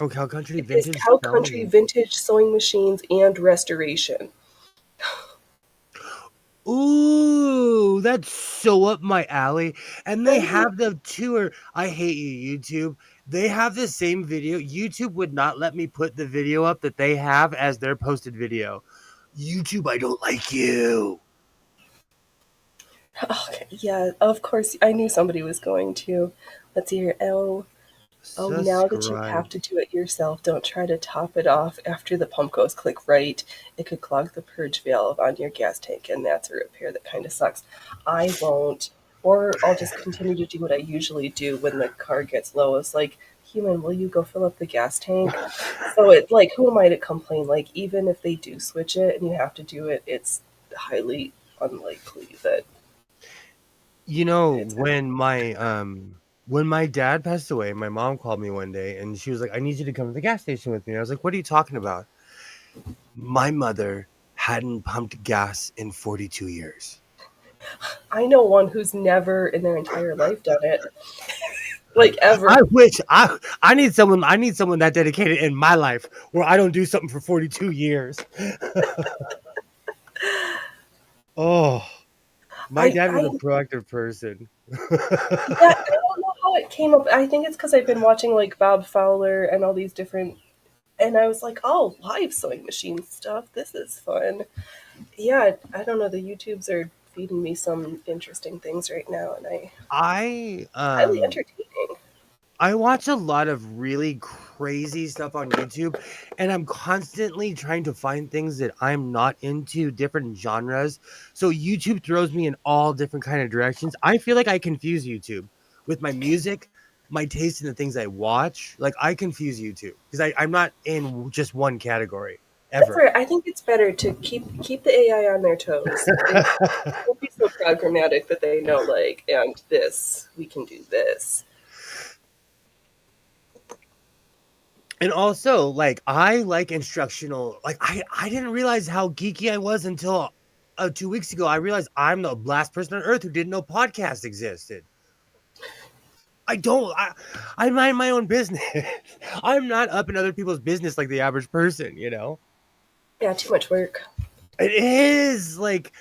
Speaker 2: Oh, Cow Country
Speaker 1: It is
Speaker 2: Vintage
Speaker 1: Cow Country
Speaker 2: Sewing.
Speaker 1: Vintage Sewing Machines and Restoration.
Speaker 2: Ooh, that's so up my alley. And they
Speaker 1: Right?
Speaker 2: have the tour. I hate you, YouTube. They have the same video. YouTube would not let me put the video up that they have as their posted video. YouTube, I don't like you.
Speaker 1: Okay, yeah, of course. I knew somebody was going to. Let's see here. Oh, now that you have
Speaker 2: Subscribe.
Speaker 1: to do it yourself, don't try to top it off after the pump goes click right. It could clog the purge valve on your gas tank, and that's a repair that kind of sucks. I won't. Or I'll just continue to do what I usually do when the car gets low. It's like, human, will you go fill up the gas tank? So it's like, who am I to complain? Like, even if they do switch it and you have to do it, it's highly unlikely that
Speaker 2: You know,
Speaker 1: it's.
Speaker 2: when my dad passed away, my mom called me one day and she was like, I need you to come to the gas station with me. And I was like, what are you talking about? My mother hadn't pumped gas in 42 years.
Speaker 1: I know one who's never in their entire life done it, like ever.
Speaker 2: I wish I need someone that dedicated in my life where I don't do something for 42 years. Oh, my dad was
Speaker 1: I
Speaker 2: a proactive person.
Speaker 1: Yeah, I don't know how it came up. I think it's because I've been watching like Bob Fowler and all these different, and I was like, oh, live sewing machine stuff. This is fun. Yeah, I don't know. The YouTubes are feeding me some interesting things right now, and I
Speaker 2: I
Speaker 1: highly entertaining.
Speaker 2: I watch a lot of really crazy stuff on YouTube, and I'm constantly trying to find things that I'm not into, different genres. So YouTube throws me in all different kind of directions. I feel like I confuse YouTube with my music, my taste in the things I watch. Like I confuse YouTube because I'm not in just one category
Speaker 1: That's
Speaker 2: ever.
Speaker 1: right. I think it's better to keep the AI on their toes. They won't be so programmatic that they know, like, and this we can do this.
Speaker 2: And also, like I like instructional. Like I didn't realize how geeky I was until 2 weeks ago. I realized I'm the last person on earth who didn't know podcasts existed. I don't. I mind my own business. I'm not up in other people's business like the average person. You know,
Speaker 1: Yeah, too much work.
Speaker 2: it is like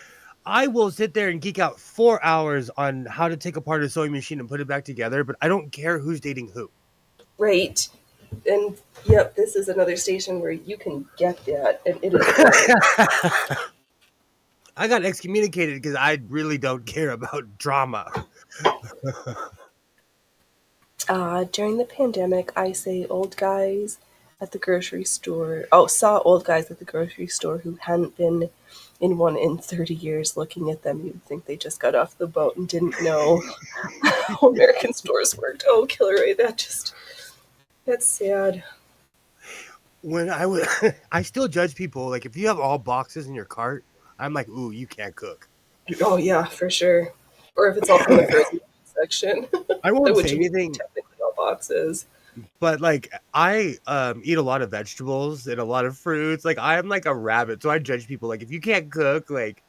Speaker 2: I will sit there and geek out 4 hours on how to take apart a sewing machine and put it back together, but I don't care who's dating who.
Speaker 1: Right. And yep, this is another station where you can get that, and it is boring.
Speaker 2: I got excommunicated because I really don't care about drama.
Speaker 1: During the pandemic, I say old guys at the grocery store. Oh, saw old guys at the grocery store who hadn't been in one in 30 years. Looking at them, you'd think they just got off the boat and didn't know how American stores worked. Oh, Killer Ray, that's sad.
Speaker 2: When I was, I still judge people. Like if you have all boxes in your cart, I'm like, ooh, you can't cook.
Speaker 1: Oh yeah, for sure. Or if it's all from the frozen section,
Speaker 2: I won't
Speaker 1: which
Speaker 2: say
Speaker 1: would be
Speaker 2: anything,
Speaker 1: technically all boxes.
Speaker 2: but like I eat a lot of vegetables and a lot of fruits. Like I'm like a rabbit, so I judge people. Like if you can't cook, like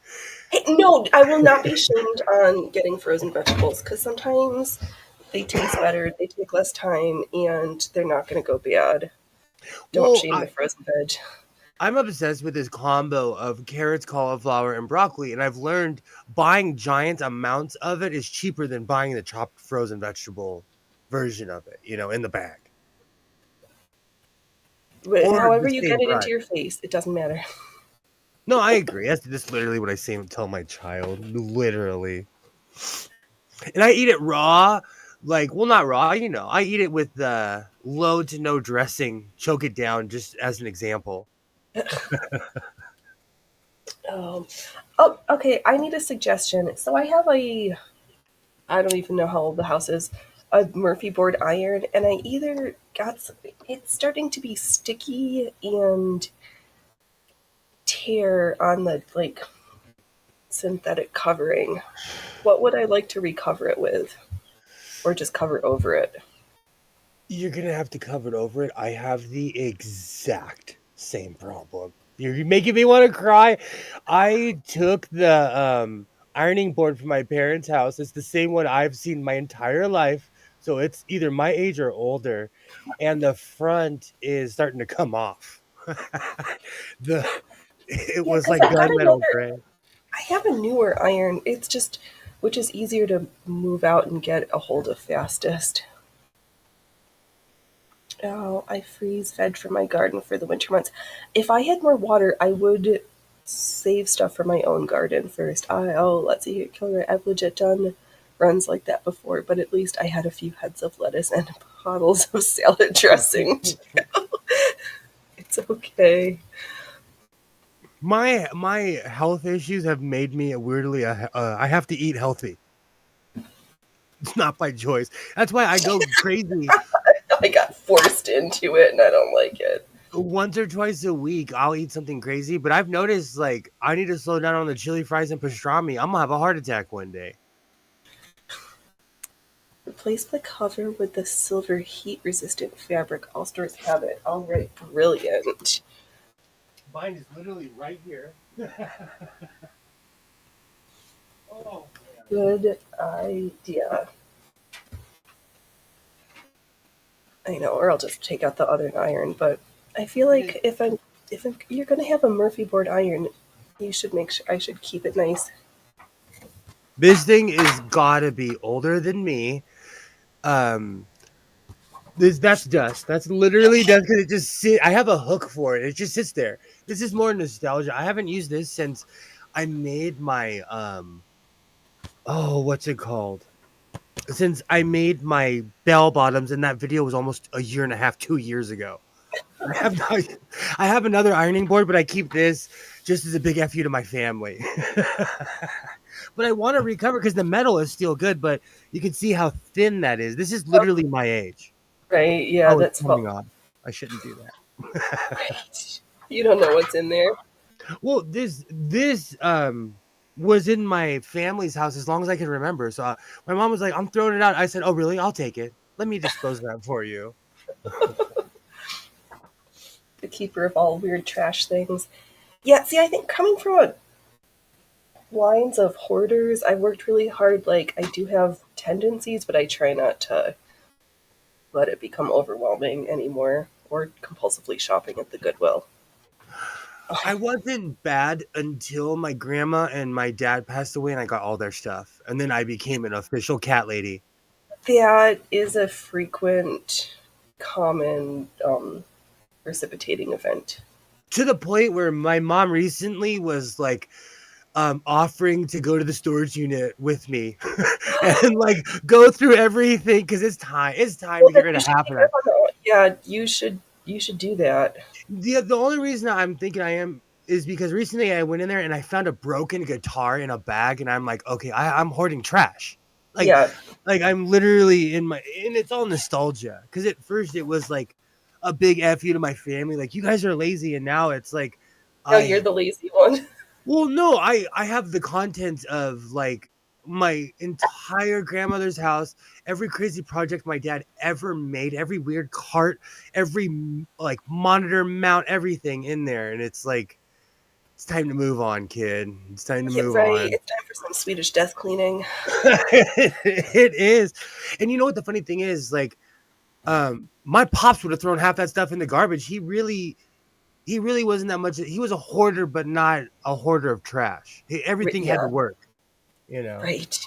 Speaker 1: Hey, no, I will not be shamed on getting frozen vegetables because sometimes they taste better, they take less time, and they're not going to go bad. Don't
Speaker 2: well,
Speaker 1: shame the frozen veg.
Speaker 2: I'm obsessed with this combo of carrots, cauliflower, and broccoli, and I've learned buying giant amounts of it is cheaper than buying the chopped frozen vegetable version of it. You know, in the bag
Speaker 1: But
Speaker 2: or
Speaker 1: however
Speaker 2: the
Speaker 1: you
Speaker 2: same
Speaker 1: get it into
Speaker 2: price.
Speaker 1: your face, it doesn't matter.
Speaker 2: No, I agree. That's literally what I say and tell my child. Literally. And I eat it raw. Like, well, not raw, you know. I eat it with low to no dressing, choke it down, just as an example.
Speaker 1: Um, oh, okay. I need a suggestion. So I have I don't even know how old the house is, a Murphy board iron, and I either it's starting to be sticky and tear on the like synthetic covering. What would I like to recover it with? Or just cover over it?
Speaker 2: You're gonna have to cover it over it. I have the exact same problem. You're making me want to cry. I took the ironing board from my parents' house. It's the same one I've seen my entire life. So it's either my age or older. And the front is starting to come off. the it
Speaker 1: Yeah,
Speaker 2: was
Speaker 1: because
Speaker 2: like
Speaker 1: I've got
Speaker 2: gunmetal
Speaker 1: another.
Speaker 2: gray.
Speaker 1: I have a newer iron. It's just which is easier to move out and get a hold of fastest. Oh, I freeze fed for my garden for the winter months. If I had more water, I would save stuff for my own garden first. Let's see here, Killer. I've legit done runs like that before, but at least I had a few heads of lettuce and bottles of salad dressing. It's okay.
Speaker 2: My health issues have made me weirdly I have to eat healthy. It's not by choice. That's why I go crazy
Speaker 1: I got forced into it and I don't like it.
Speaker 2: once or twice a week. I'll eat something crazy, but I've noticed like I need to slow down on the chili fries and pastrami. I'm gonna have a heart attack one day.
Speaker 1: Replace the cover with the silver heat resistant fabric. All stores have it. All right, brilliant.
Speaker 2: Mine is literally right here. Oh
Speaker 1: Good idea. I know, or I'll just take out the other iron. But I feel
Speaker 2: man.
Speaker 1: like you're gonna have a Murphy board iron, you should make sure I should keep it nice.
Speaker 2: This thing is gotta be older than me. Um That's dust. That's literally dust because it just sit. I have a hook for it. It just sits there. This is more nostalgia. I haven't used this since I made my what's it called? Since I made my bell bottoms, and that video was almost a year and a half, 2 years ago. I have I have another ironing board, but I keep this just as a big fu to my family. But I want to recover because the metal is still good, but you can see how thin that is. This is literally my age.
Speaker 1: Right, yeah,
Speaker 2: Oh, it's
Speaker 1: that's
Speaker 2: coming off. I shouldn't do that.
Speaker 1: right. You don't know what's in there.
Speaker 2: Well, this was in my family's house as long as I can remember. So my mom was like, "I'm throwing it out." I said, "Oh, really? I'll take it. Let me dispose of that for you."
Speaker 1: The keeper of all weird trash things. Yeah, see, I think coming from a lines of hoarders, I worked really hard. Like, I do have tendencies, but I try not to let it become overwhelming anymore or compulsively shopping at the Goodwill.
Speaker 2: I wasn't bad until my grandma and my dad passed away, and I got all their stuff, and then I became an official cat lady.
Speaker 1: That is a frequent, common precipitating event.
Speaker 2: To the point where my mom recently was like, offering to go to the storage unit with me and like go through everything because it's time
Speaker 1: Well,
Speaker 2: to
Speaker 1: then
Speaker 2: get rid
Speaker 1: you
Speaker 2: of
Speaker 1: should
Speaker 2: half
Speaker 1: take
Speaker 2: of
Speaker 1: her
Speaker 2: that.
Speaker 1: on that. Yeah, you should do that.
Speaker 2: The only reason I'm thinking I am is because recently I went in there and I found a broken guitar in a bag, and I'm like, okay, I'm hoarding trash. Like,
Speaker 1: Yeah,
Speaker 2: I'm literally and it's all nostalgia because at first it was like a big fu to my family, like you guys are lazy, and now it's like
Speaker 1: no, you're
Speaker 2: I
Speaker 1: the lazy one.
Speaker 2: well, no, I have the content of like my entire grandmother's house, every crazy project my dad ever made, every weird cart, every like monitor mount, everything in there, and it's like it's time to move on, kid. It's time to
Speaker 1: Yeah,
Speaker 2: move
Speaker 1: right.
Speaker 2: on.
Speaker 1: It's time for some Swedish death cleaning.
Speaker 2: It is, and you know what the funny thing is, like, my pops would have thrown half that stuff in the garbage. He really wasn't that much. He was a hoarder, but not a hoarder of trash. Everything had to
Speaker 1: Yeah,
Speaker 2: work, you know.
Speaker 1: right.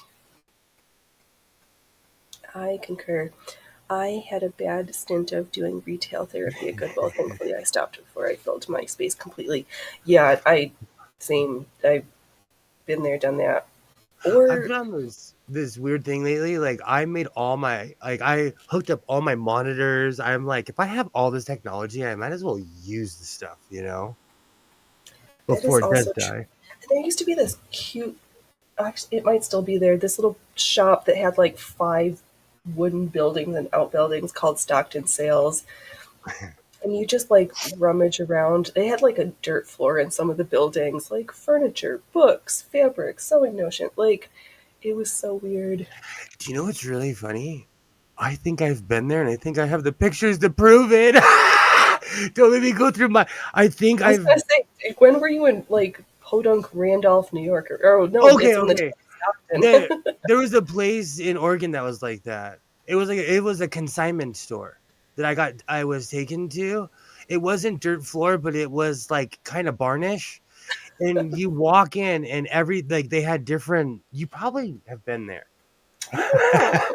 Speaker 1: I concur. I had a bad stint of doing retail therapy at Goodwill. Thankfully, I stopped before I filled my space completely. Yeah, same. I've been there, done that.
Speaker 2: I've
Speaker 1: Or
Speaker 2: done this weird thing lately. Like I hooked up all my monitors. I'm like, if I have all this technology, I might as well use the stuff,
Speaker 1: that is
Speaker 2: before it does
Speaker 1: also true.
Speaker 2: die.
Speaker 1: There used to be this cute, actually, it might still be there, this little shop that had like five wooden buildings and outbuildings called Stockton Sales. And you just like rummage around. They had like a dirt floor in some of the buildings, like furniture, books, fabric, sewing notion. Like, it was so weird.
Speaker 2: Do you know what's really funny? I think I've been there, and I think I have the pictures to prove it. Don't let me go through my. I think
Speaker 1: I was
Speaker 2: I've.
Speaker 1: gonna say, when were you in like Podunk, Randolph, New York? Or oh no,
Speaker 2: Okay,
Speaker 1: it's in the
Speaker 2: okay.
Speaker 1: town of
Speaker 2: There,
Speaker 1: Stockton.
Speaker 2: there was a place in Oregon that was like that. It was a consignment store that I was taken to. It wasn't dirt floor, but it was like kind of barnish. And you walk in, and every like they had different. You probably have been there.
Speaker 1: I don't know.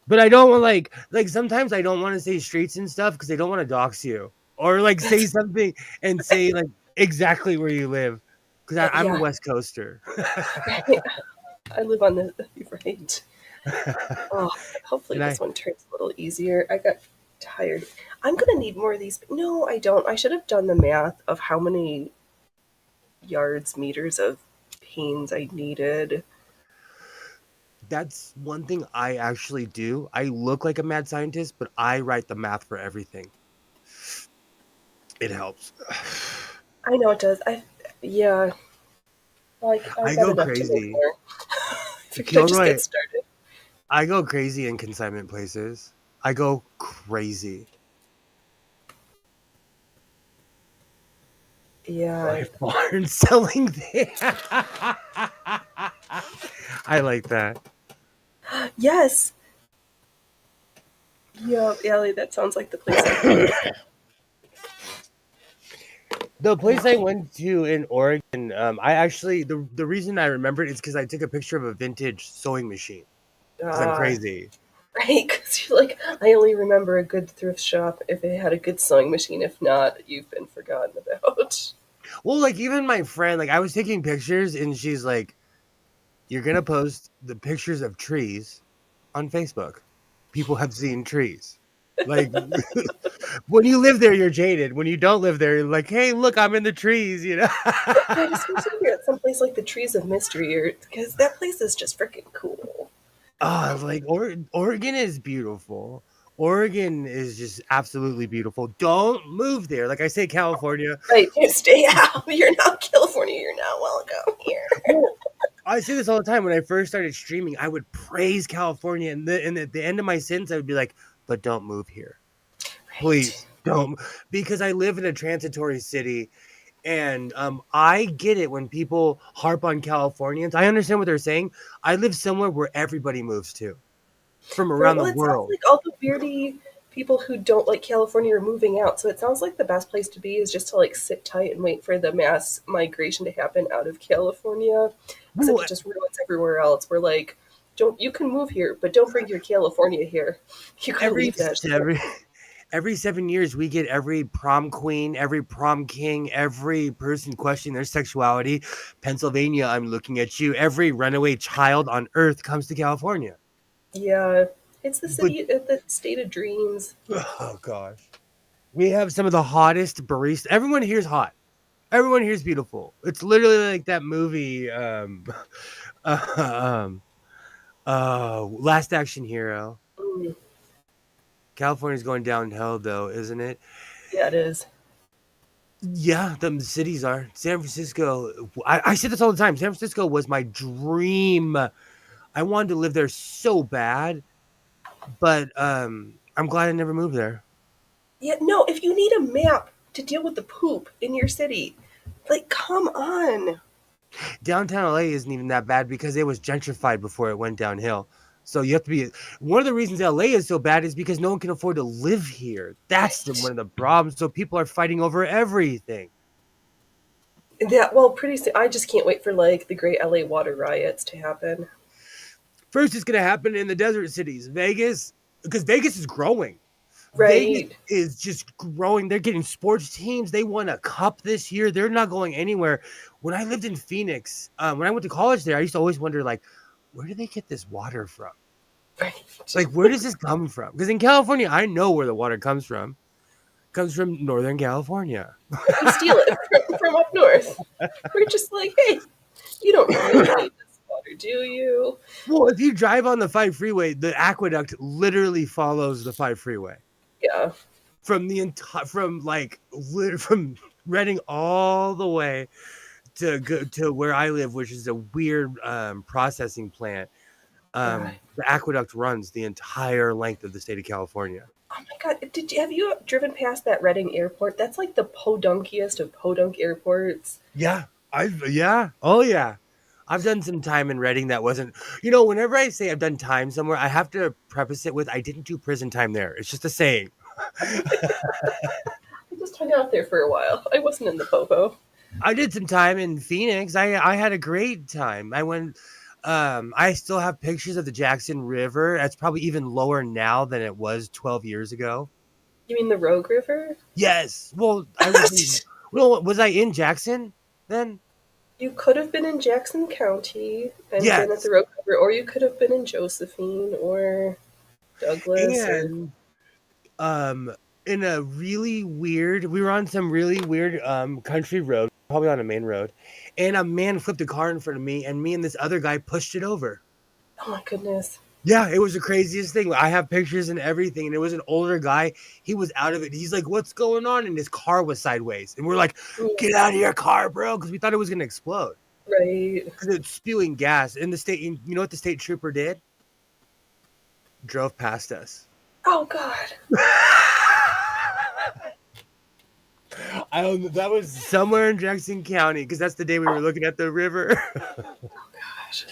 Speaker 2: But I don't want like sometimes I don't want to say streets and stuff because they don't want to dox you or like say
Speaker 1: That's
Speaker 2: something and say like exactly where you live because I'm a
Speaker 1: yeah.
Speaker 2: West Coaster.
Speaker 1: Right. I live on the right. Oh, hopefully
Speaker 2: And
Speaker 1: this one turns a little easier. I got tired. I'm gonna need more of these. No, I don't. I should have done the math of how many yards, meters of panes I needed.
Speaker 2: that's one thing I actually do. I look like a mad scientist, but I write the math for everything. It helps.
Speaker 1: I know it does. Yeah, like I've
Speaker 2: I
Speaker 1: got
Speaker 2: go
Speaker 1: enough to make
Speaker 2: crazy.
Speaker 1: more. Figured I'd just
Speaker 2: Kilroy,
Speaker 1: get started.
Speaker 2: I go crazy in consignment places. I go crazy.
Speaker 1: Yeah.
Speaker 2: My barn selling there. I like that.
Speaker 1: Yes. Yeah, Allie, that sounds like the place I'd go.
Speaker 2: The place I went to in Oregon, I actually the reason I remember it is because I took a picture of a vintage sewing machine because I'm
Speaker 1: Ah,
Speaker 2: crazy.
Speaker 1: Right? Because you're like, I only remember a good thrift shop if it had a good sewing machine. If not, you've been forgotten about.
Speaker 2: Well, like even my friend, like I was taking pictures and she's like, "You're gonna post the pictures of trees on Facebook. People have seen trees." Like when you live there, you're jaded. When you don't live there, you're like, "Hey, look, I'm in the trees," you know.
Speaker 1: Right, especially if you're at some place like the Trees of Mystery, or because that place is just freaking cool.
Speaker 2: Oh, like Oregon is beautiful. Oregon is just absolutely beautiful. Don't move there. Like I say, California.
Speaker 1: Right, you stay out. You're not California. You're not welcome here.
Speaker 2: Well, I say this all the time. When I first started streaming, I would praise California, and at the end of my sentence, I would be like, "But don't move here,
Speaker 1: Right.
Speaker 2: please don't," because I live in a transitory city, and I get it when people harp on Californians. I understand what they're saying. I live somewhere where everybody moves to from
Speaker 1: Right.
Speaker 2: around
Speaker 1: Well,
Speaker 2: the
Speaker 1: it sounds
Speaker 2: world.
Speaker 1: like all the weirdy people who don't like California are moving out. So it sounds like the best place to be is just to like sit tight and wait for the mass migration to happen out of California, except
Speaker 2: Well,
Speaker 1: it just ruins everywhere else. We're like, don't you can move here, but don't bring your California here. You gotta
Speaker 2: every
Speaker 1: leave that shit.
Speaker 2: seven every 7 years we get every prom queen, every prom king, every person questioning their sexuality. Pennsylvania, I'm looking at you. Every runaway child on earth comes to California.
Speaker 1: Yeah, it's
Speaker 2: But
Speaker 1: the state of dreams.
Speaker 2: oh gosh, we have some of the hottest baristas. Everyone here's hot. Everyone here's beautiful. It's literally like that movie, um, Last Action Hero.
Speaker 1: Mm,
Speaker 2: California's going downhill, though, isn't it?
Speaker 1: yeah, it is.
Speaker 2: Yeah, the cities are. San Francisco. I say this all the time. San Francisco was my dream. I wanted to live there so bad, but I'm glad I never moved there.
Speaker 1: Yeah, no, if you need a map to deal with the poop in your city, like, come on.
Speaker 2: Downtown LA isn't even that bad because it was gentrified before it went downhill. So you have to be. One of the reasons LA is so bad is because no one can afford to live here. That's one
Speaker 1: Right.
Speaker 2: of the problems. So people are fighting over everything.
Speaker 1: That, well, pretty soon, I just can't wait for, like, the great LA water riots to happen.
Speaker 2: First, it's going to happen in the desert cities, Vegas, because Vegas is growing. Vegas
Speaker 1: Right.
Speaker 2: is just growing. They're getting sports teams. They won a cup this year. They're not going anywhere. When I lived in Phoenix, when I went to college there, I used to always wonder, like, where do they get this water from?
Speaker 1: Right.
Speaker 2: Like, where does this come from? Because in California, I know where the water comes from. It comes from Northern California.
Speaker 1: We steal it from up north. We're just like, hey, you don't really need this water, do you?
Speaker 2: Well, if you drive on the 5 freeway, the aqueduct literally follows the 5 freeway
Speaker 1: Yeah.
Speaker 2: from the entire from Reading all the way to go to where I live, which is a weird processing plant.
Speaker 1: Right.
Speaker 2: The aqueduct runs the entire length of the state of California.
Speaker 1: Oh my god, have you driven past that Reading airport? That's like the podunkiest of podunk airports.
Speaker 2: Yeah, oh yeah. I've done some time in Reading that wasn't, whenever I say I've done time somewhere, I have to preface it with I didn't do prison time there. It's just a saying.
Speaker 1: I just hung out there for a while. I wasn't in the popo.
Speaker 2: I did some time in Phoenix. I had a great time. I went. I still have pictures of the Jackson River. That's probably even lower now than it was 12 years ago.
Speaker 1: You mean the Rogue River?
Speaker 2: Yes. Well, I was. Well, was I in Jackson then?
Speaker 1: You could have been in Jackson County and been at
Speaker 2: Yes.
Speaker 1: the Rogue River, or you could have been in Josephine or Douglas or
Speaker 2: And um, in a really weird, we were on some really weird country road, probably on a main road, and a man flipped a car in front of me, and me and this other guy pushed it over.
Speaker 1: oh my goodness.
Speaker 2: Yeah, it was the craziest thing. I have pictures and everything, and it was an older guy. He was out of it. He's like, "What's going on?" And his car was sideways, and we're like, "Get out of your car, bro!" Because we thought it was gonna explode
Speaker 1: Right.
Speaker 2: because it's spewing gas. And the state, you know what the state trooper did? Drove past us.
Speaker 1: Oh god.
Speaker 2: That was somewhere in Jackson County because that's the day we were looking at the river.
Speaker 1: Gosh.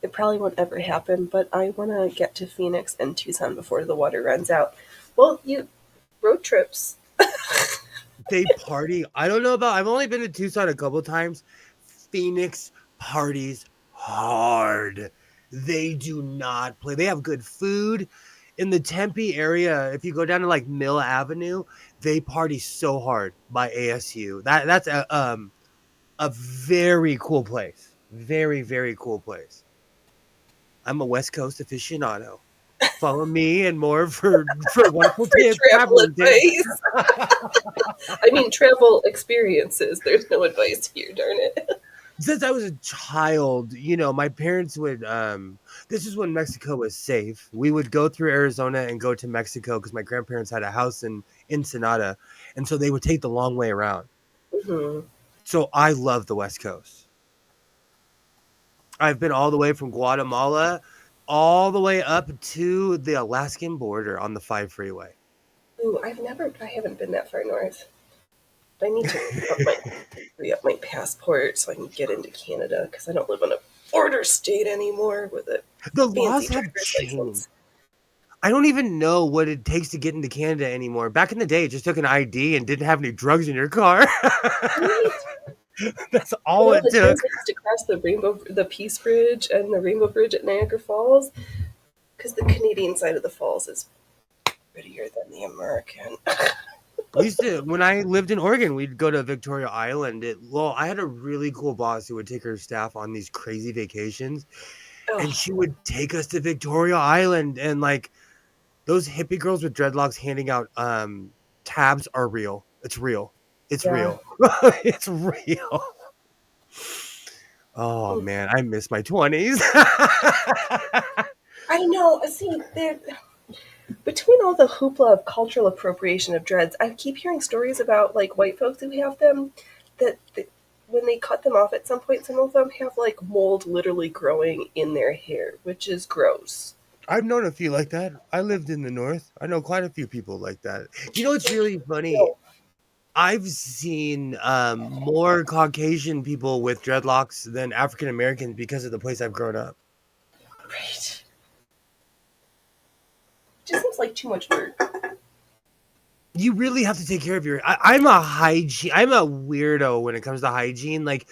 Speaker 1: It probably won't ever happen, but I want to get to Phoenix and Tucson before the water runs out. Well, you road trips.
Speaker 2: They party. I don't know about. I've only been to Tucson a couple times. Phoenix parties hard. They do not play. They have good food. In the Tempe area, if you go down to like Mill Avenue, they party so hard by ASU. That's a very cool place. Very, very cool place. I'm a West Coast aficionado. Follow me and more for wonderful
Speaker 1: For
Speaker 2: tips,
Speaker 1: travel
Speaker 2: traveling tips.
Speaker 1: advice. I mean, travel experiences. There's no advice here, darn it.
Speaker 2: Since I was a child, my parents would this is when Mexico was safe. We would go through Arizona and go to Mexico because my grandparents had a house in Ensenada, and so they would take the long way around.
Speaker 1: Hmm.
Speaker 2: So I love the West Coast. I've been all the way from Guatemala all the way up to the Alaskan border on the 5 freeway.
Speaker 1: Ooh, I haven't been that far north. I need to re-up my passport so I can get into Canada because I don't live in a border state anymore with a
Speaker 2: The
Speaker 1: fancy
Speaker 2: laws have
Speaker 1: driver's
Speaker 2: changed.
Speaker 1: license.
Speaker 2: I don't even know what it takes to get into Canada anymore. Back in the day, it just took an ID and didn't have any drugs in your car.
Speaker 1: Right?
Speaker 2: That's
Speaker 1: You
Speaker 2: all
Speaker 1: know,
Speaker 2: it
Speaker 1: the
Speaker 2: took.
Speaker 1: times I used to cross the Peace Bridge and the Rainbow Bridge at Niagara Falls, because the Canadian side of the falls is prettier than the American.
Speaker 2: We used to, when I lived in Oregon, we'd go to Victoria Island. I had a really cool boss who would take her staff on these crazy vacations, and
Speaker 1: Oh,
Speaker 2: she would take us to Victoria Island, and like those hippie girls with dreadlocks handing out tabs are real. It's real. It's
Speaker 1: yeah.
Speaker 2: real. It's real. Oh
Speaker 1: Mm.
Speaker 2: man, I miss my 20s.
Speaker 1: I know. See, between all the hoopla of cultural appropriation of dreads, I keep hearing stories about like white folks who have them that when they cut them off at some point, some of them have like mold literally growing in their hair, which is gross.
Speaker 2: I've known a few like that. I lived in the north. I know quite a few people like that. It's really funny.
Speaker 1: No,
Speaker 2: I've seen more Caucasian people with dreadlocks than African Americans because of the place I've grown up.
Speaker 1: right. Just seems like too much work.
Speaker 2: You really have to take care of I'm a hygiene. I'm a weirdo when it comes to hygiene. Like,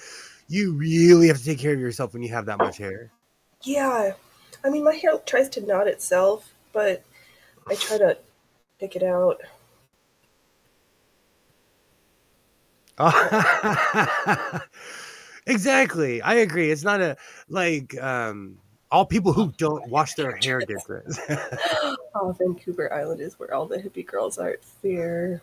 Speaker 2: you really have to take care of yourself when you have that much hair.
Speaker 1: Yeah. I mean, my hair tries to knot itself, but I try to pick it out.
Speaker 2: Exactly. I agree. It's not a like all people who don't wash their hair different.
Speaker 1: Oh, Vancouver Island is where all the hippie girls are at fair.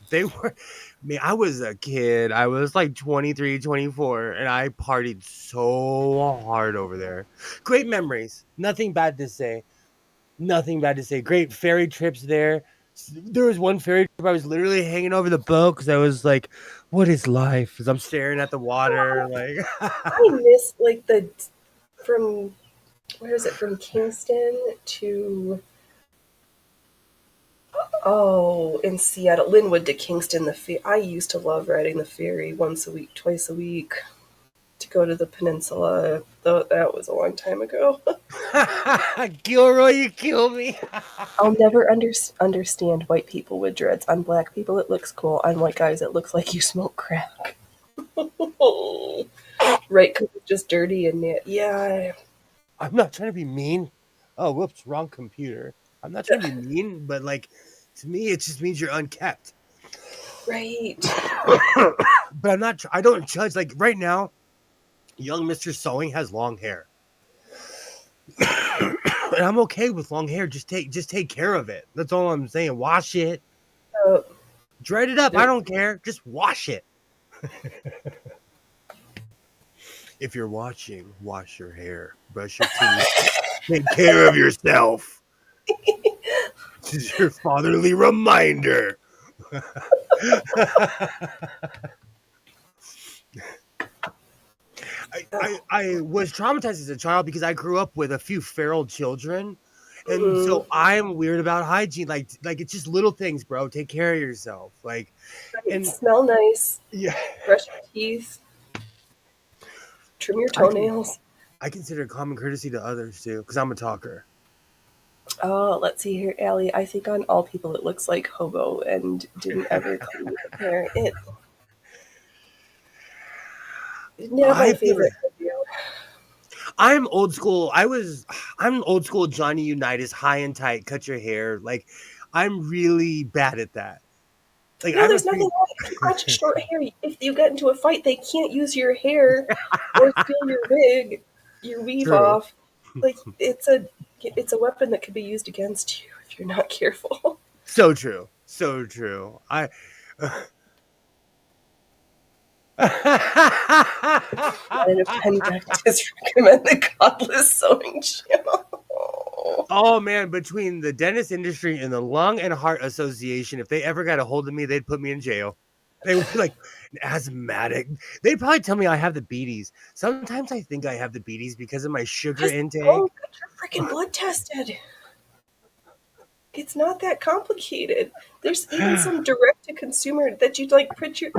Speaker 2: They were man, I was a kid. I was like 23, 24, and I partied so hard over there. Great memories. Nothing bad to say. Nothing bad to say. Great ferry trips there. There was one ferry trip I was literally hanging over the boat because I was like, "What is life?" As I'm staring at the water, like,
Speaker 1: I miss like the from where is it from Kingston to in Seattle, Linwood to Kingston. I used to love riding the ferry once a week, twice a week to go to the peninsula. Though that was a long time ago.
Speaker 2: Gilroy, you kill me.
Speaker 1: I'll never understand white people with dreads. On black people, it looks cool. On white guys, it looks like you smoke crack. Right, because it's just dirty and yeah,
Speaker 2: I'm not trying to be mean. Oh, whoops, wrong computer. I'm not trying to be mean, but like to me, it just means you're unkept.
Speaker 1: right.
Speaker 2: But I'm not. I don't judge. Like right now, young Mister Sewing has long hair, and I'm okay with long hair. Just take care of it. That's all I'm saying. Wash it,
Speaker 1: Uh,
Speaker 2: dread it up. I
Speaker 1: there-
Speaker 2: don't care. Just wash it. If you're watching, wash your hair, brush your teeth, take care of yourself. This is your fatherly reminder. I was traumatized as a child because I grew up with a few feral children. And
Speaker 1: mhm.
Speaker 2: so I'm weird about hygiene. Like it's just little things, bro. Take care of yourself. Like,
Speaker 1: Right,
Speaker 2: and
Speaker 1: smell nice,
Speaker 2: yeah,
Speaker 1: brush your teeth, trim your
Speaker 2: I can
Speaker 1: toenails.
Speaker 2: I consider it common courtesy to others too, because I'm a talker.
Speaker 1: Oh, let's see here, Allie. I think on all people it looks like hobo and didn't ever clean their hair. It's not my
Speaker 2: I feel
Speaker 1: favorite review.
Speaker 2: I'm old school. I'm old school Johnny Unitas, high and tight, cut your hair. Like, I'm really bad at that. Like, I
Speaker 1: No,
Speaker 2: have a
Speaker 1: there's nothing
Speaker 2: pretty
Speaker 1: wrong if you've got short hair. If you get into a fight, they can't use your hair or steal your wig, your weave
Speaker 2: true.
Speaker 1: off. Like it's a weapon that could be used against you if you're not careful.
Speaker 2: So true. So true. I
Speaker 1: Not enough time back to recommend the Godless Sewing Channel.
Speaker 2: Oh man, between the dentist industry and the Lung and Heart Association, if they ever got a hold of me, they'd put me in jail. They would be like, an asthmatic. They'd probably tell me I have the beaties. Sometimes I think I have the beaties because of my sugar
Speaker 1: Just
Speaker 2: intake.
Speaker 1: go get your freaking blood tested. It's not that complicated. There's even some direct to consumer that you'd like put your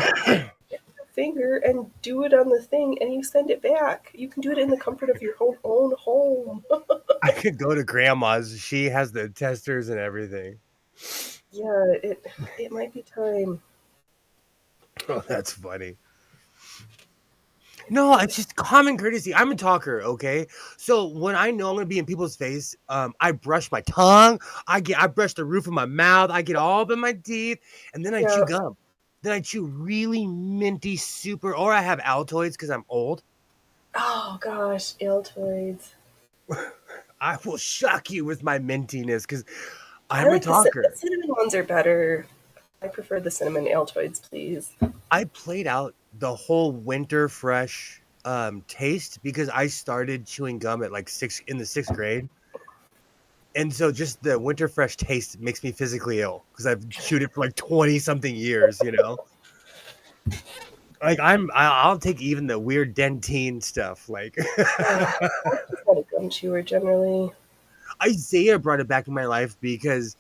Speaker 1: finger and do it on the thing and you send it back. You can do it in the comfort of your own home.
Speaker 2: I could go to grandma's. She has the testers and everything.
Speaker 1: Yeah, it might be time.
Speaker 2: Oh, that's funny. No, it's just common courtesy. I'm a talker, okay? So when I know I'm gonna be in people's face, I brush my tongue, I brush the roof of my mouth, I get all up in my teeth, and then I chew
Speaker 1: Yeah.
Speaker 2: gum. Then I chew really minty, super, or I have Altoids because I'm old.
Speaker 1: Oh gosh, Altoids.
Speaker 2: I will shock you with my mintiness because
Speaker 1: I
Speaker 2: I'm a
Speaker 1: like the
Speaker 2: talker.
Speaker 1: cinnamon ones are better. I prefer the cinnamon Altoids, please.
Speaker 2: I played out the whole winter fresh taste because I started chewing gum at like in the sixth grade. And so just the winter fresh taste makes me physically ill because I've chewed it for like 20 something years, you know? Like I'll take even the weird dentine stuff. Like
Speaker 1: Yeah, I'm just not a gum chewer generally.
Speaker 2: Isaiah brought it back in my life because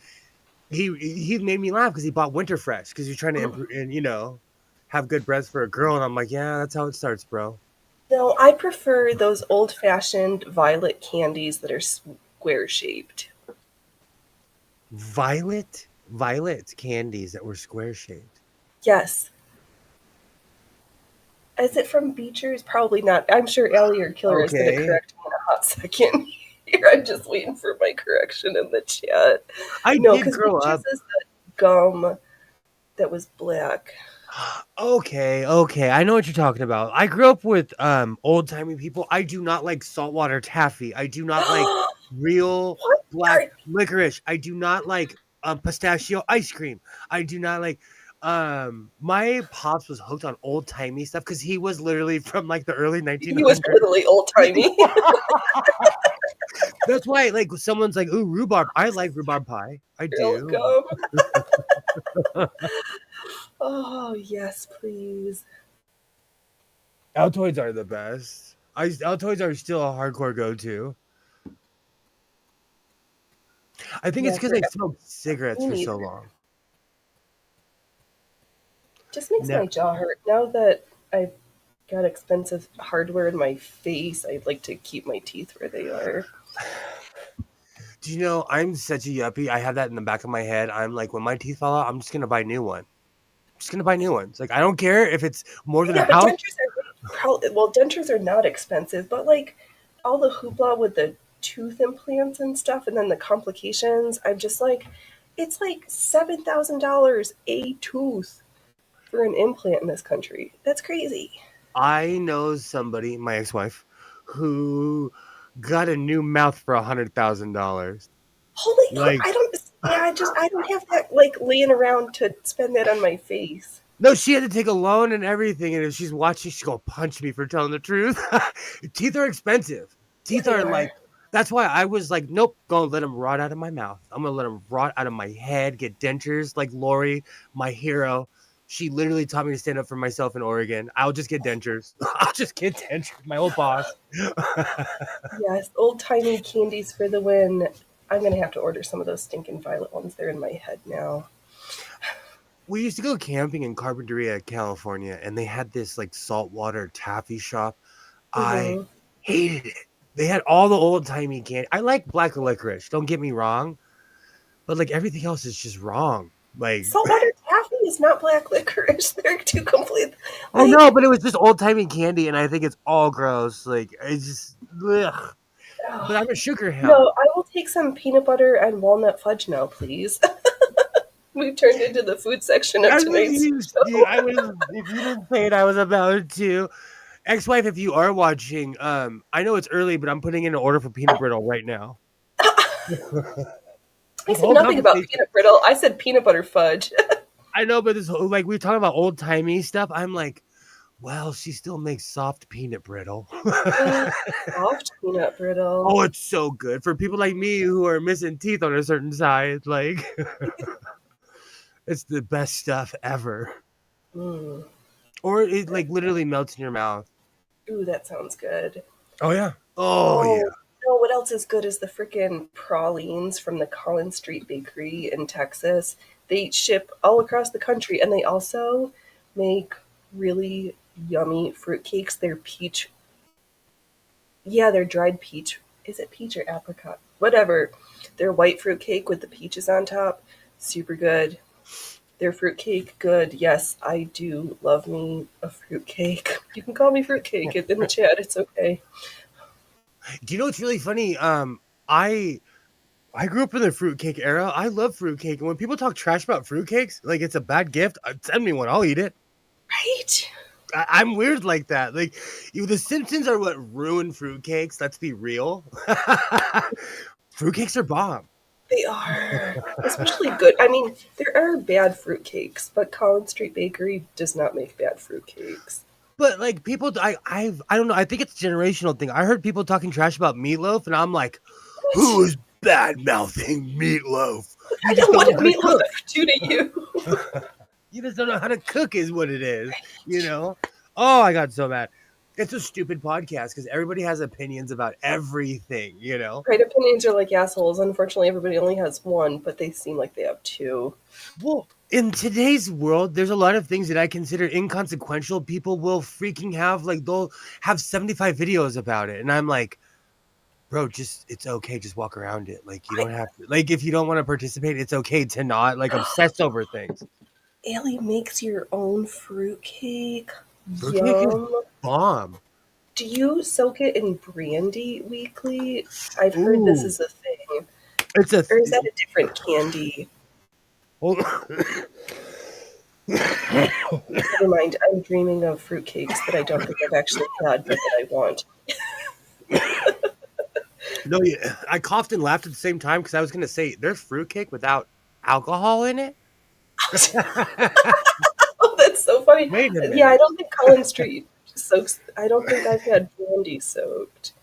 Speaker 2: he made me laugh because he bought winter fresh because he's trying to improve and have good breath for a girl. And I'm like, yeah, that's how it starts, bro.
Speaker 1: No, I prefer those old fashioned violet candies that are square shaped.
Speaker 2: Violet candies that were square shaped.
Speaker 1: Yes. Is it from Beecher's? Probably not. I'm sure Ellie or Killer is going to
Speaker 2: Okay.
Speaker 1: correct me in a hot second. Here, I'm just waiting for my correction in the chat.
Speaker 2: I
Speaker 1: No,
Speaker 2: did
Speaker 1: because
Speaker 2: grow
Speaker 1: Beecher's
Speaker 2: up.
Speaker 1: is the gum that was black.
Speaker 2: Okay. I know what you're talking about. I grew up with old-timey people. I do not like saltwater taffy. I do not like
Speaker 1: What
Speaker 2: real
Speaker 1: are
Speaker 2: black licorice. I do not like pistachio ice cream. I do not like my pops was hooked on old-timey stuff cuz he was literally from like the early
Speaker 1: he was
Speaker 2: 1900s.
Speaker 1: totally old timey.
Speaker 2: That's why like someone's like, "Ooh, rhubarb." I like rhubarb pie. I
Speaker 1: Real
Speaker 2: do.
Speaker 1: gum. Oh yes, please.
Speaker 2: Altoids are the best. Altoids are still a hardcore go-to. I think it's because
Speaker 1: Never.
Speaker 2: I smoked cigarettes
Speaker 1: Me
Speaker 2: for so
Speaker 1: neither.
Speaker 2: long.
Speaker 1: Just makes
Speaker 2: Ne-
Speaker 1: my jaw hurt. Now that I've got expensive hardware in my face, I'd like to keep my teeth where they are.
Speaker 2: Do you know I'm such a yuppie? I have that in the back of my head. I'm like, when my teeth fall out, I'm just gonna buy new one. I'm just gonna buy new ones. Like I don't care if it's more than a
Speaker 1: Yeah, but
Speaker 2: house.
Speaker 1: dentures are probably well, dentures are not expensive, but like all the hoopla with the tooth implants and stuff, and then the complications. I'm just like, it's like $7,000 a tooth for an implant in this country. That's crazy.
Speaker 2: I know somebody, my ex-wife, who got a new mouth for $100,000.
Speaker 1: Holy crap!
Speaker 2: Like,
Speaker 1: I don't. Yeah, I don't have that like laying around to spend that on my face.
Speaker 2: no, she had to take a loan and everything. And if she's watching, she's gonna punch me for telling the truth. Teeth are expensive.
Speaker 1: Yeah,
Speaker 2: Teeth
Speaker 1: they
Speaker 2: are
Speaker 1: are.
Speaker 2: like, that's why I was like, nope, gonna let them rot out of my mouth. I'm gonna let them rot out of my head, get dentures like Lori, my hero. She literally taught me to stand up for myself in Oregon. I'll just get dentures. I'll just get dentures. My old boss.
Speaker 1: Yes, old timey candies for the win. I'm gonna have to order some of those stinking violet ones. They're in my head now.
Speaker 2: We used to go camping in Carpinteria, California, and they had this like saltwater taffy shop. I
Speaker 1: Hmm.
Speaker 2: hated it. They had all the old timey candy. I like black licorice. Don't get me wrong, but like everything else is just wrong. Like
Speaker 1: Saltwater taffy is not black licorice. They're two complete.
Speaker 2: I know,
Speaker 1: Like,
Speaker 2: but it was just old timey candy, and I think it's all gross. Like it's just, ugh. But
Speaker 1: oh,
Speaker 2: I'm a sugar
Speaker 1: no,
Speaker 2: hound.
Speaker 1: I will take some peanut butter and walnut fudge now, please. We've turned into the food section of
Speaker 2: As if
Speaker 1: tonight's
Speaker 2: you,
Speaker 1: show.
Speaker 2: I was, if you didn't say it, I was about to. Ex-wife, if you are watching, I know it's early, but I'm putting in an order for peanut brittle right now.
Speaker 1: I
Speaker 2: This
Speaker 1: said
Speaker 2: whole
Speaker 1: nothing about
Speaker 2: conversation,
Speaker 1: peanut brittle. I said peanut butter fudge.
Speaker 2: I know, but this whole, like we were talking about old timey stuff. I'm like, well, she still makes soft peanut brittle.
Speaker 1: Soft peanut brittle.
Speaker 2: Oh, it's so good for people like me who are missing teeth on a certain side. Like, it's the best stuff ever.
Speaker 1: Mm.
Speaker 2: Or it like literally melts in your mouth.
Speaker 1: Ooh, that sounds good.
Speaker 2: Oh yeah. Oh yeah.
Speaker 1: Oh, no, what else is good is the freaking pralines from the Collins Street Bakery in Texas. They ship all across the country and they also make really yummy fruitcakes. They're peach, yeah, they're dried peach. Is it peach or apricot? Whatever. They're white fruitcake with the peaches on top. Super good. Their fruitcake, good. Yes, I do love me a fruitcake. You can call me fruitcake in the chat. It's okay.
Speaker 2: Do you know what's really funny? I I grew up in the fruitcake era. I love fruitcake. And when people talk trash about fruitcakes, like it's a bad gift, send me one. I'll eat it.
Speaker 1: Right?
Speaker 2: I'm weird like that. Like, the Simpsons are what ruined fruitcakes. Let's be real. Fruitcakes are bomb.
Speaker 1: They are. Especially good. I mean, there are bad fruitcakes, but Collins Street Bakery does not make bad fruitcakes.
Speaker 2: But like people, I don't know. I think it's a generational thing. I heard people talking trash about meatloaf, and I'm like,
Speaker 1: What?
Speaker 2: who is bad mouthing meatloaf? You
Speaker 1: I
Speaker 2: just
Speaker 1: know
Speaker 2: don't
Speaker 1: what
Speaker 2: know
Speaker 1: did
Speaker 2: how to
Speaker 1: meatloaf
Speaker 2: cook.
Speaker 1: ever do to you?
Speaker 2: You just don't know how to cook, is what it is. You know? Oh, I got so mad. It's a stupid podcast because everybody has opinions about everything. You know?
Speaker 1: Right, opinions are like assholes. Unfortunately, everybody only has one, but they seem like they have two.
Speaker 2: Well, in today's world, there's a lot of things that I consider inconsequential. People will freaking have like they'll have 75 videos about it, and I'm like, bro, just it's okay, just walk around it. Like you
Speaker 1: I,
Speaker 2: don't have to. Like if you don't want to participate, it's okay to not like obsess over things.
Speaker 1: Allie makes your own fruitcake.
Speaker 2: Fruitcake is
Speaker 1: Yum.
Speaker 2: bomb.
Speaker 1: Do you soak it in brandy weekly? I've heard this
Speaker 2: Ooh,
Speaker 1: is a thing.
Speaker 2: it's a.
Speaker 1: Or is that a different candy?
Speaker 2: Hold
Speaker 1: Never mind. I'm dreaming of fruitcakes that I don't think I've actually had, but that I want.
Speaker 2: No, yeah, I coughed and laughed at the same time because I was gonna say there's fruitcake without alcohol in it.
Speaker 1: Oh, that's so funny.
Speaker 2: Wait a
Speaker 1: Yeah, I
Speaker 2: minute.
Speaker 1: don't think Collins Street soaks. I don't think I've had brandy soaked.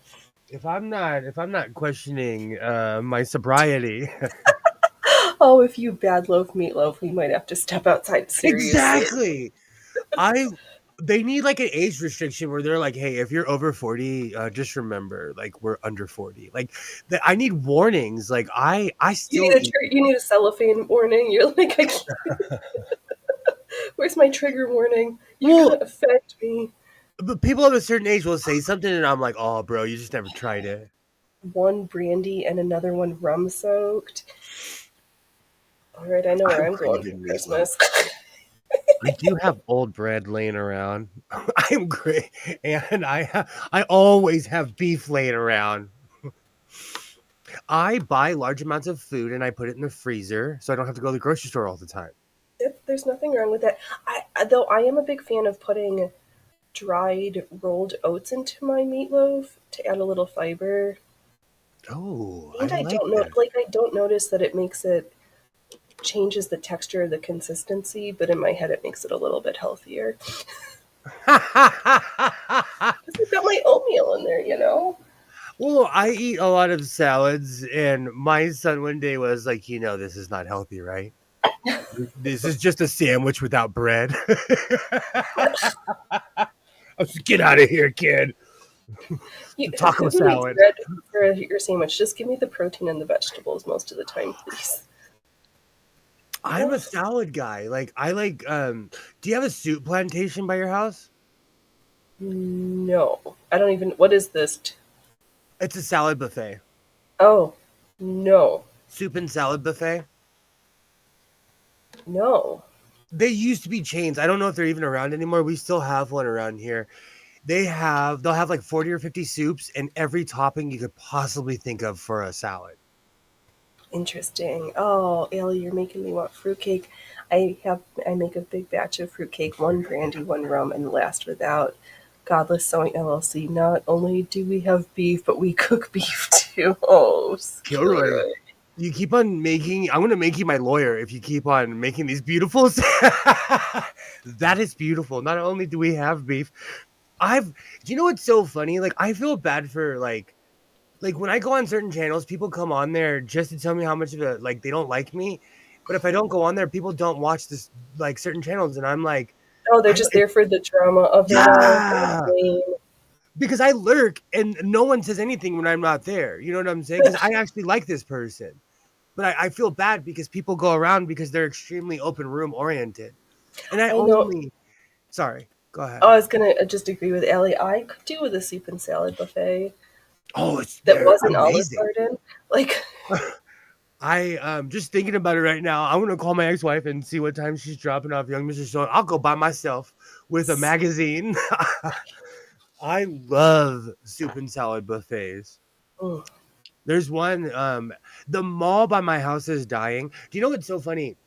Speaker 2: If I'm not questioning my sobriety.
Speaker 1: Oh, if you bad loaf meatloaf, we might have to step outside seriously.
Speaker 2: Exactly. I They need like an age restriction where they're like, hey, if you're over 40, just remember, like we're under 40. Like I need warnings. Like I
Speaker 1: You
Speaker 2: still
Speaker 1: need a
Speaker 2: eat.
Speaker 1: you need a cellophane warning. You're like, where's my trigger warning? You're
Speaker 2: Well,
Speaker 1: gonna offend me.
Speaker 2: but people of a certain age will say something, and I'm like, oh, bro, you just never tried it.
Speaker 1: One brandy and another one rum soaked. All right, I know where
Speaker 2: I'm
Speaker 1: I'm going for
Speaker 2: craving meatloaf.
Speaker 1: Christmas.
Speaker 2: I do have old bread laying around. I'm great, and I always have beef laying around. I buy large amounts of food and I put it in the freezer so I don't have to go to the grocery store all the time.
Speaker 1: Yep, there's nothing wrong with that. Though I am a big fan of putting dried rolled oats into my meatloaf to add a little fiber.
Speaker 2: Oh, I
Speaker 1: And I
Speaker 2: like
Speaker 1: don't know,
Speaker 2: that.
Speaker 1: like I don't notice that it makes it changes the texture or the consistency, but in my head it makes it a little bit healthier. Because I've got my oatmeal in there, you know?
Speaker 2: Well, I eat a lot of salads, and my son one day was like, this is not healthy, right? This is just a sandwich without bread. I was like, get out of here, kid.
Speaker 1: You,
Speaker 2: Taco
Speaker 1: who needs
Speaker 2: salad.
Speaker 1: bread for your sandwich? Just give me the protein and the vegetables most of the time, please.
Speaker 2: I'm a salad guy. Like I like do you have a soup plantation by your house?
Speaker 1: No, I don't even. What is this?
Speaker 2: It's a salad buffet.
Speaker 1: Oh, no,
Speaker 2: Soup and salad buffet.
Speaker 1: no.
Speaker 2: They used to be chains. I don't know if they're even around anymore. We still have one around here. They'll have like 40 or 50 soups and every topping you could possibly think of for a salad.
Speaker 1: Interesting. Oh, Ellie, you're making me want fruitcake. I make a big batch of fruitcake, one brandy, one rum, and last without. Godless Sewing LLC. Not only do we have beef, but we cook beef too. Oh,
Speaker 2: Kilroy,
Speaker 1: Kilroy.
Speaker 2: you keep on making. I'm gonna make you my lawyer if you keep on making these beautiful. That is beautiful. Not only do we have beef, I've. Do you know what's so funny? Like I feel bad for like when I go on certain channels, people come on there just to tell me how much of a like they don't like me. But if I don't go on there, people don't watch this like certain channels, and I'm like,
Speaker 1: Oh, they're
Speaker 2: I
Speaker 1: just there for the drama of it all. The
Speaker 2: yeah,
Speaker 1: fame.
Speaker 2: because I lurk and no one says anything when I'm not there. You know what I'm saying? Because I actually like this person, but I feel bad because people go around because they're extremely open room oriented, and I
Speaker 1: I know.
Speaker 2: only sorry, go
Speaker 1: Oh,
Speaker 2: ahead.
Speaker 1: I was gonna just agree with Ellie. I could do with a soup and salad buffet
Speaker 2: Oh, it's
Speaker 1: that
Speaker 2: they're
Speaker 1: wasn't Olive
Speaker 2: amazing.
Speaker 1: Garden. Like,
Speaker 2: I just thinking about it right now. I'm gonna call my ex-wife and see what time she's dropping off young Mr. Stone. I'll go by myself with a magazine. I love soup and salad buffets.
Speaker 1: mm,
Speaker 2: There's one, the mall by my house is dying. Do you know what's so funny?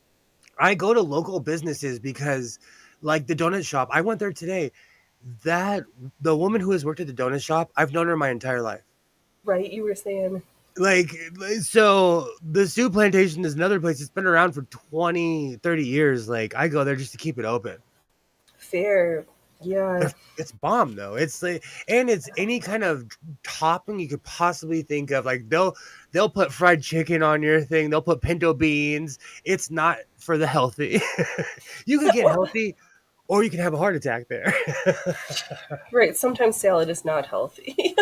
Speaker 2: I go to local businesses because, like the donut shop, I went there today. That the woman who has worked at the donut shop, I've known her my entire life.
Speaker 1: right? You were saying
Speaker 2: So the soup plantation is another place. It's been around for 20, 30 years. Like I go there just to keep it open.
Speaker 1: fair. Yeah.
Speaker 2: It's bomb though. It's like, and it's any kind of topping you could possibly think of. Like they'll put fried chicken on your thing. They'll put pinto beans. It's not for the healthy. You could get healthy, or you can have a heart attack there.
Speaker 1: Right. Sometimes salad is not healthy.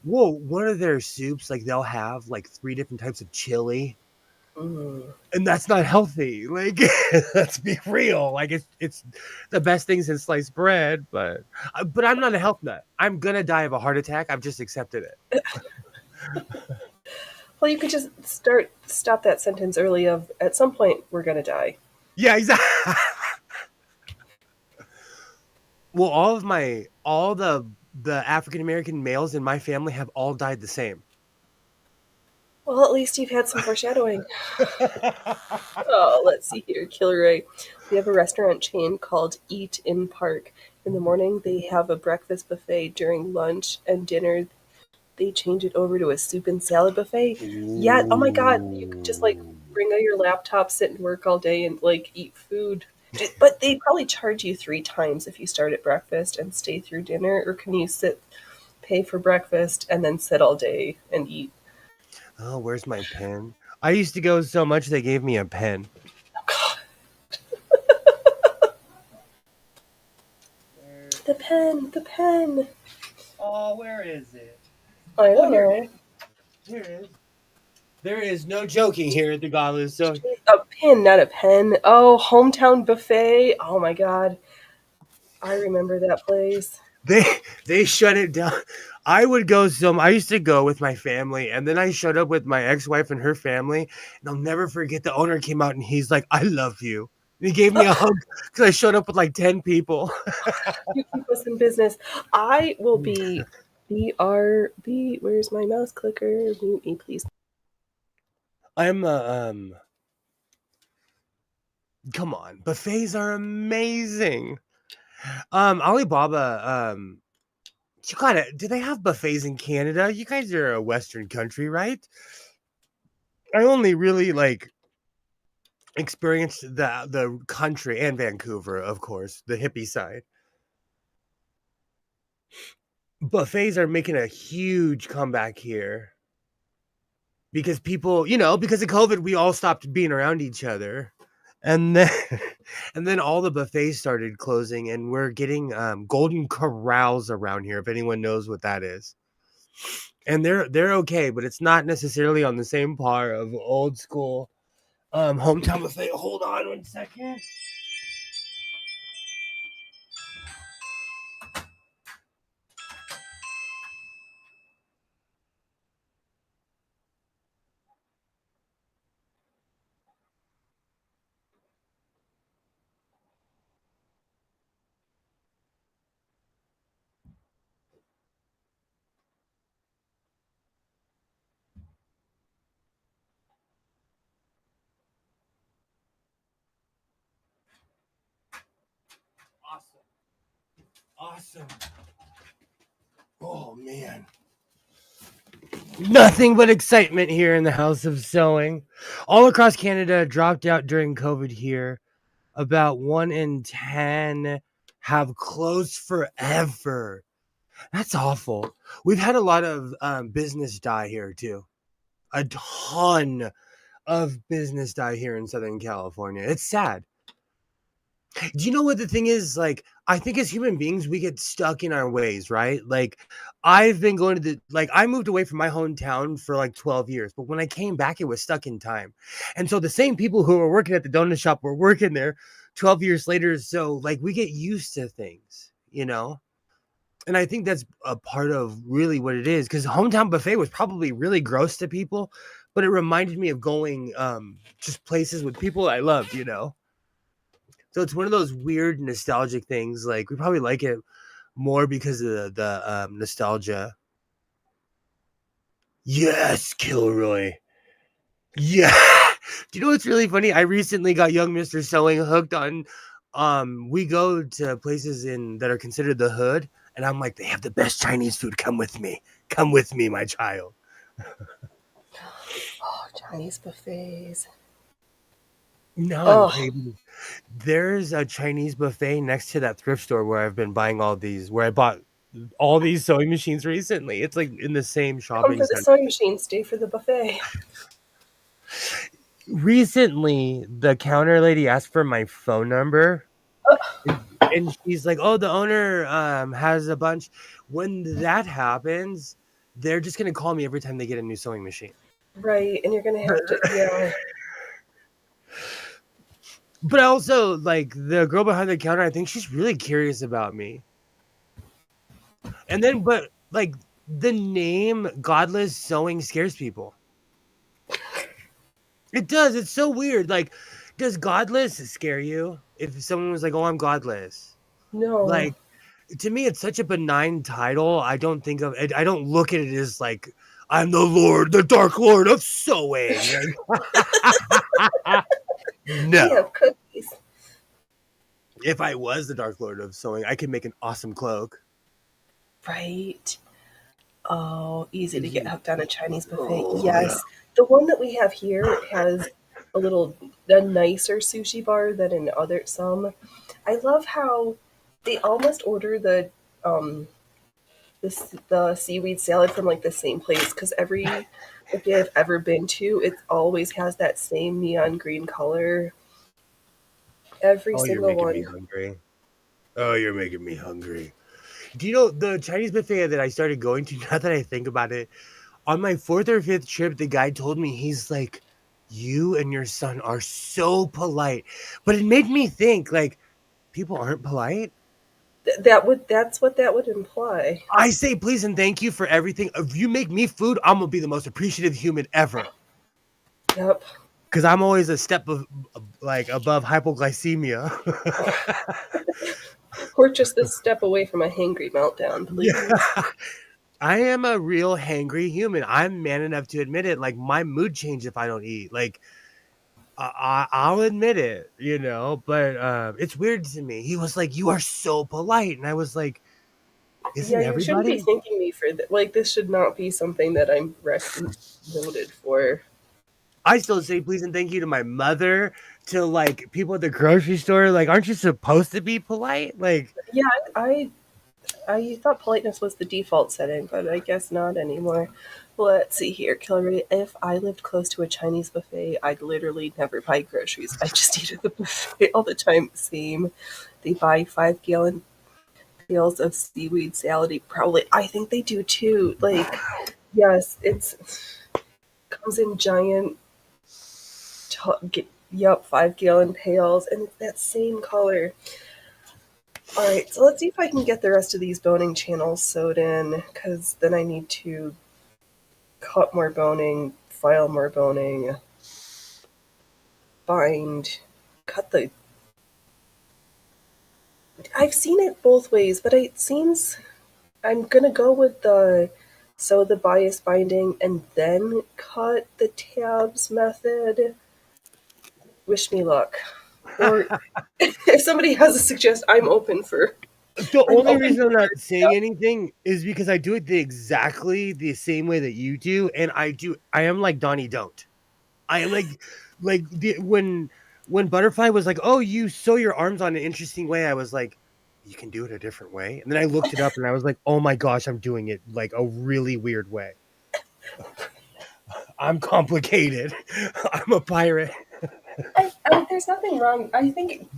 Speaker 2: Whoa, one of their soups, like they'll have like three different types of chili,
Speaker 1: Mm.
Speaker 2: and that's not healthy. Like, let's be real. Like, it's the best thing since sliced bread, but I'm not a health nut. I'm gonna die of a heart attack. I've just accepted it.
Speaker 1: Well, you could just stop that sentence early of at some point we're gonna die.
Speaker 2: Yeah, exactly. Well, all the African American males in my family have all died the same.
Speaker 1: Well, at least you've had some foreshadowing. Oh, let's see here, Kilroy. We have a restaurant chain called Eat in Park. In the morning, they have a breakfast buffet. During lunch and dinner, they change it over to a soup and salad buffet. Yeah. Oh my God, you could just like
Speaker 2: Ooh.
Speaker 1: bring out your laptop, sit and work all day, and like eat food. But they probably charge you three times if you start at breakfast and stay through dinner, or can you pay for breakfast, and then sit all day and eat?
Speaker 2: Oh, where's my pen? I used to go so much they gave me a pen. Where?
Speaker 1: The pen, the pen.
Speaker 2: Oh, where is it?
Speaker 1: I
Speaker 2: Oh,
Speaker 1: don't
Speaker 2: here it
Speaker 1: know.
Speaker 2: is. Here it is. There is no joking here at the Godless. So
Speaker 1: A pin, not a pen. Oh, hometown buffet. Oh my God, I remember that place.
Speaker 2: they they shut it down. I used to go with my family, and then I showed up with my ex-wife and her family, and I'll never forget the owner came out and he's like, I love you. And he gave me a hug because I showed up with like 10 people.
Speaker 1: You keep us in business. I will be BRB. Where's my mouse clicker? Mute me, please.
Speaker 2: I'm come on, buffets are amazing. Alibaba, you gotta do they have buffets in Canada? You guys are a Western country, right? I only really like experienced the country and Vancouver, of course, the hippie side. Buffets are making a huge comeback here because people, because of COVID, we all stopped being around each other. And then and then all the buffets started closing and we're getting Golden Corrals around here if anyone knows what that is. And they're okay, but it's not necessarily on the same par of old school hometown buffet. Hold on 1 second. awesome. Oh man. Nothing but excitement here in the House of Sewing. All across Canada dropped out during COVID here. About 1 in 10 have closed forever. That's awful. We've had a lot of business die here too. A ton of business die here in Southern California. It's sad. Do you know what the thing is? Like, I think as human beings, we get stuck in our ways, right? Like, I've been going to I moved away from my hometown for like 12 years, but when I came back, it was stuck in time. And so the same people who were working at the donut shop were working there 12 years later. So, like, we get used to things, you know? And I think that's a part of really what it is, because hometown buffet was probably really gross to people, but it reminded me of going just places with people I loved, you know? So it's one of those weird nostalgic things. Like, we probably like it more because of the nostalgia. Yes, Kilroy. Yeah. Do you know what's really funny? I recently got young Mr. Sewing hooked on we go to places in that are considered the hood, and I'm like, they have the best Chinese food. Come with me. Come with me, my child.
Speaker 1: Oh, Chinese buffets.
Speaker 2: Now I'm
Speaker 1: Oh,
Speaker 2: craving. There's a Chinese buffet next to that thrift store where I've been buying all these, where I bought all these sewing machines recently. It's like in the same
Speaker 1: come
Speaker 2: shopping
Speaker 1: for the
Speaker 2: center.
Speaker 1: sewing machine, stay for the buffet.
Speaker 2: Recently, the counter lady asked for my phone number, and she's like, "Oh, the owner has a bunch." When that happens, they're just gonna call me every time they get a new sewing machine.
Speaker 1: Right, and you're gonna have to, yeah.
Speaker 2: But also, like, the girl behind the counter, I think she's really curious about me. And then, but like, the name Godless Sewing scares people. It does. It's so weird. Like, does Godless scare you? If someone was like, "Oh, I'm Godless,"
Speaker 1: No,
Speaker 2: like, to me, it's such a benign title. I don't think of it. I don't look at it as like, I'm the Lord, the Dark Lord of Sewing.
Speaker 1: we
Speaker 2: No.
Speaker 1: have cookies.
Speaker 2: If I was the Dark Lord of Sewing, I could make an awesome cloak.
Speaker 1: Right. Oh, easy to get hooked on a Chinese buffet.
Speaker 2: Oh yeah.
Speaker 1: Yes. The one that we have here has a nicer sushi bar than in other some. I love how they almost order um the seaweed salad from like the same place because every buffet I've ever been to, it always has that same neon green color. Every
Speaker 2: Oh, you're
Speaker 1: single
Speaker 2: making me
Speaker 1: one.
Speaker 2: hungry. Oh, you're making me hungry. Do you know the Chinese buffet that I started going to? Now that I think about it, on my fourth or fifth trip, the guy told me, he's like, "You and your son are so polite," but it made me think, like, people aren't polite.
Speaker 1: That's what that would imply.
Speaker 2: I say please and thank you for everything. If you make me food, I'm gonna be the most appreciative human ever.
Speaker 1: Yep.
Speaker 2: Because I'm always a step of like above hypoglycemia.
Speaker 1: We're just a step away from a hangry meltdown,
Speaker 2: Yeah.
Speaker 1: please.
Speaker 2: I am a real hangry human. I'm man enough to admit it. Like, my mood changes if I don't eat. Like, I'll admit it, you know. But it's weird to me. He was like, "You are so polite," and I was like,
Speaker 1: Yeah,
Speaker 2: "Isn't
Speaker 1: you shouldn't be
Speaker 2: everybody?"
Speaker 1: thanking me for that. Like, this should not be something that I'm noted for.
Speaker 2: I still say please and thank you to my mother, to like people at the grocery store. Like, aren't you supposed to be polite? Like,
Speaker 1: Yeah, I I thought politeness was the default setting, but I guess not anymore. Let's see here, Hillary. If I lived close to a Chinese buffet, I'd literally never buy groceries. I just eat at the buffet all the time. Same. They buy 5 gallon pails of seaweed salad. Probably, I think they do too. Like, yes, it's comes in giant, yep, 5 gallon pails, and it's that same color. All right, so let's see if I can get the rest of these boning channels sewed in, because then I need to cut more boning, file more boning, bind, cut the. I've seen it both ways, but it seems I'm gonna go with the sew the bias binding and then cut the tabs method. Wish me luck. Or if somebody has a suggestion, I'm open for.
Speaker 2: The
Speaker 1: I'm
Speaker 2: only
Speaker 1: open
Speaker 2: reason
Speaker 1: to
Speaker 2: I'm not
Speaker 1: weird
Speaker 2: saying
Speaker 1: stuff.
Speaker 2: anything is because I do it exactly the same way that you do, and I am like Donnie Don't. I am like when Butterfly was like, "Oh, you sew your arms on an interesting way," I was like, "You can do it a different way." And then I looked it up, and I was like, "Oh my gosh, I'm doing it like a really weird way. I'm complicated. I'm a pirate
Speaker 1: There's nothing wrong. I think,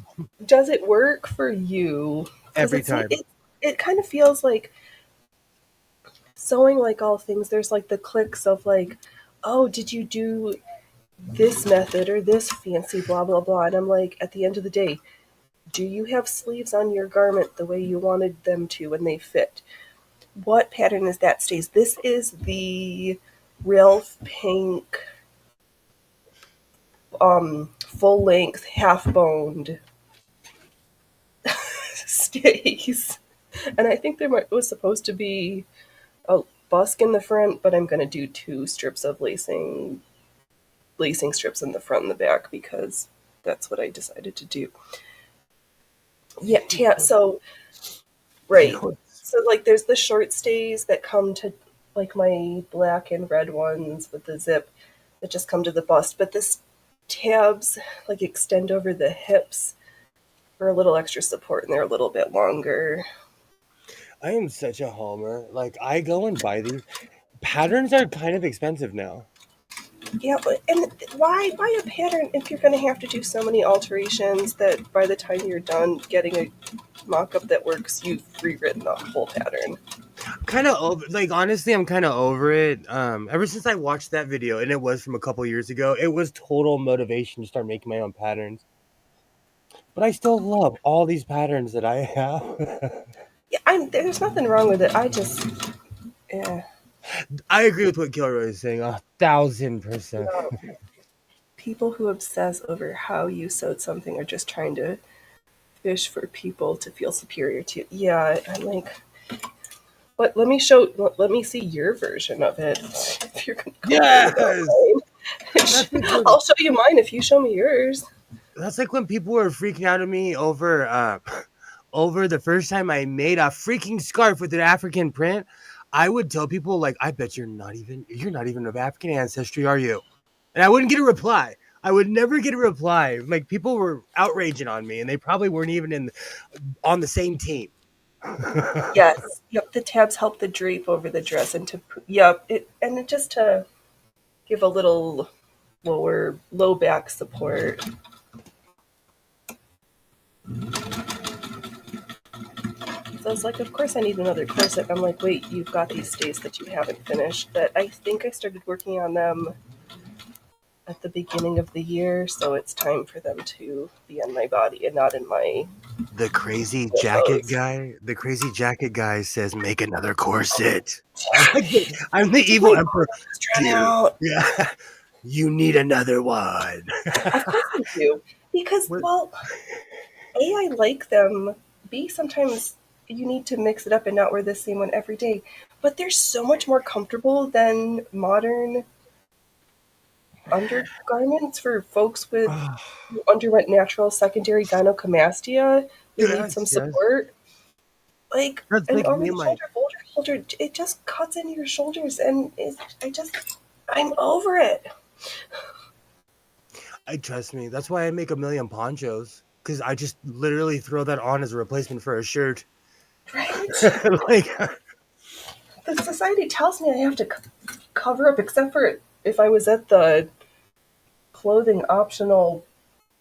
Speaker 1: does it work for you? Because
Speaker 2: every time."
Speaker 1: it kind of feels like sewing, like all things. There's like the clicks of like, oh, did you do this method or this fancy blah blah blah? And I'm like, at the end of the day, do you have sleeves on your garment the way you wanted them to when they fit? What pattern is that stays? This is the Ralph Pink full length half boned stays. And I think was supposed to be a busk in the front, but I'm gonna do two strips of lacing strips in the front and the back because that's what I decided to do. Yeah, yeah. So
Speaker 2: You
Speaker 1: right.
Speaker 2: know, it's
Speaker 1: So like there's the short stays that come to like my black and red ones with the zip that just come to the bust, but this tabs like extend over the hips for a little extra support and they're a little bit longer.
Speaker 2: I am such a homer. Like I go and buy these patterns are kind of expensive now.
Speaker 1: Yeah, but and why buy a pattern if you're going to have to do so many alterations that by the time you're done getting a mock-up that works, you've rewritten the whole pattern.
Speaker 2: Kind of over, like honestly, I'm kind of over it. Ever since I watched that video, and it was from a couple years ago, it was total motivation to start making my own patterns. But I still love all these patterns that I have.
Speaker 1: Yeah, there's nothing wrong with it. I just, yeah,
Speaker 2: I agree with what Gilroy is saying, 1,000%.
Speaker 1: no. People who obsess over how you sewed something are just trying to fish for people to feel superior to. Yeah, I'm like, but let me see your version of it. If you're gonna complain about
Speaker 2: Yes,
Speaker 1: mine,
Speaker 2: that's like when
Speaker 1: I'll show you mine if you show me yours.
Speaker 2: people were freaking out at me over over the first time I made a freaking scarf with an African print. I would tell people like, "I bet you're not even of African ancestry, are you?" And I wouldn't get a reply. I would never get a reply. Like people were outraging on me, and they probably weren't even on the same team.
Speaker 1: Yes, yep. The tabs help the drape over the dress, and yep, it just to give a little low back support. So I was like, of course I need another corset. I'm like, wait, you've got these stays that you haven't finished. That I think I started working on them at the beginning of the year, so it's time for them to be on my body and not in my
Speaker 2: The crazy jacket guy says, "Make another corset." I'm the
Speaker 1: Did
Speaker 2: evil
Speaker 1: my
Speaker 2: emperor,
Speaker 1: just run
Speaker 2: dude.
Speaker 1: out?
Speaker 2: Yeah, you need another one.
Speaker 1: Of course I do. Because,
Speaker 2: What?
Speaker 1: well, A, I like them. B, sometimes you need to mix it up and not wear the same one every day. But they're so much more comfortable than modern undergarments for folks who underwent natural secondary gynecomastia who need some
Speaker 2: Yes, yes.
Speaker 1: support. Like
Speaker 2: That's
Speaker 1: an
Speaker 2: like
Speaker 1: over
Speaker 2: me
Speaker 1: the
Speaker 2: and my.
Speaker 1: shoulder holder, it just cuts into your shoulders, and I'm over it.
Speaker 2: I trust me. That's why I make a million ponchos because I just literally throw that on as a replacement for a shirt.
Speaker 1: Right?
Speaker 2: Like,
Speaker 1: The society tells me I have to cover up, except for if I was at the clothing optional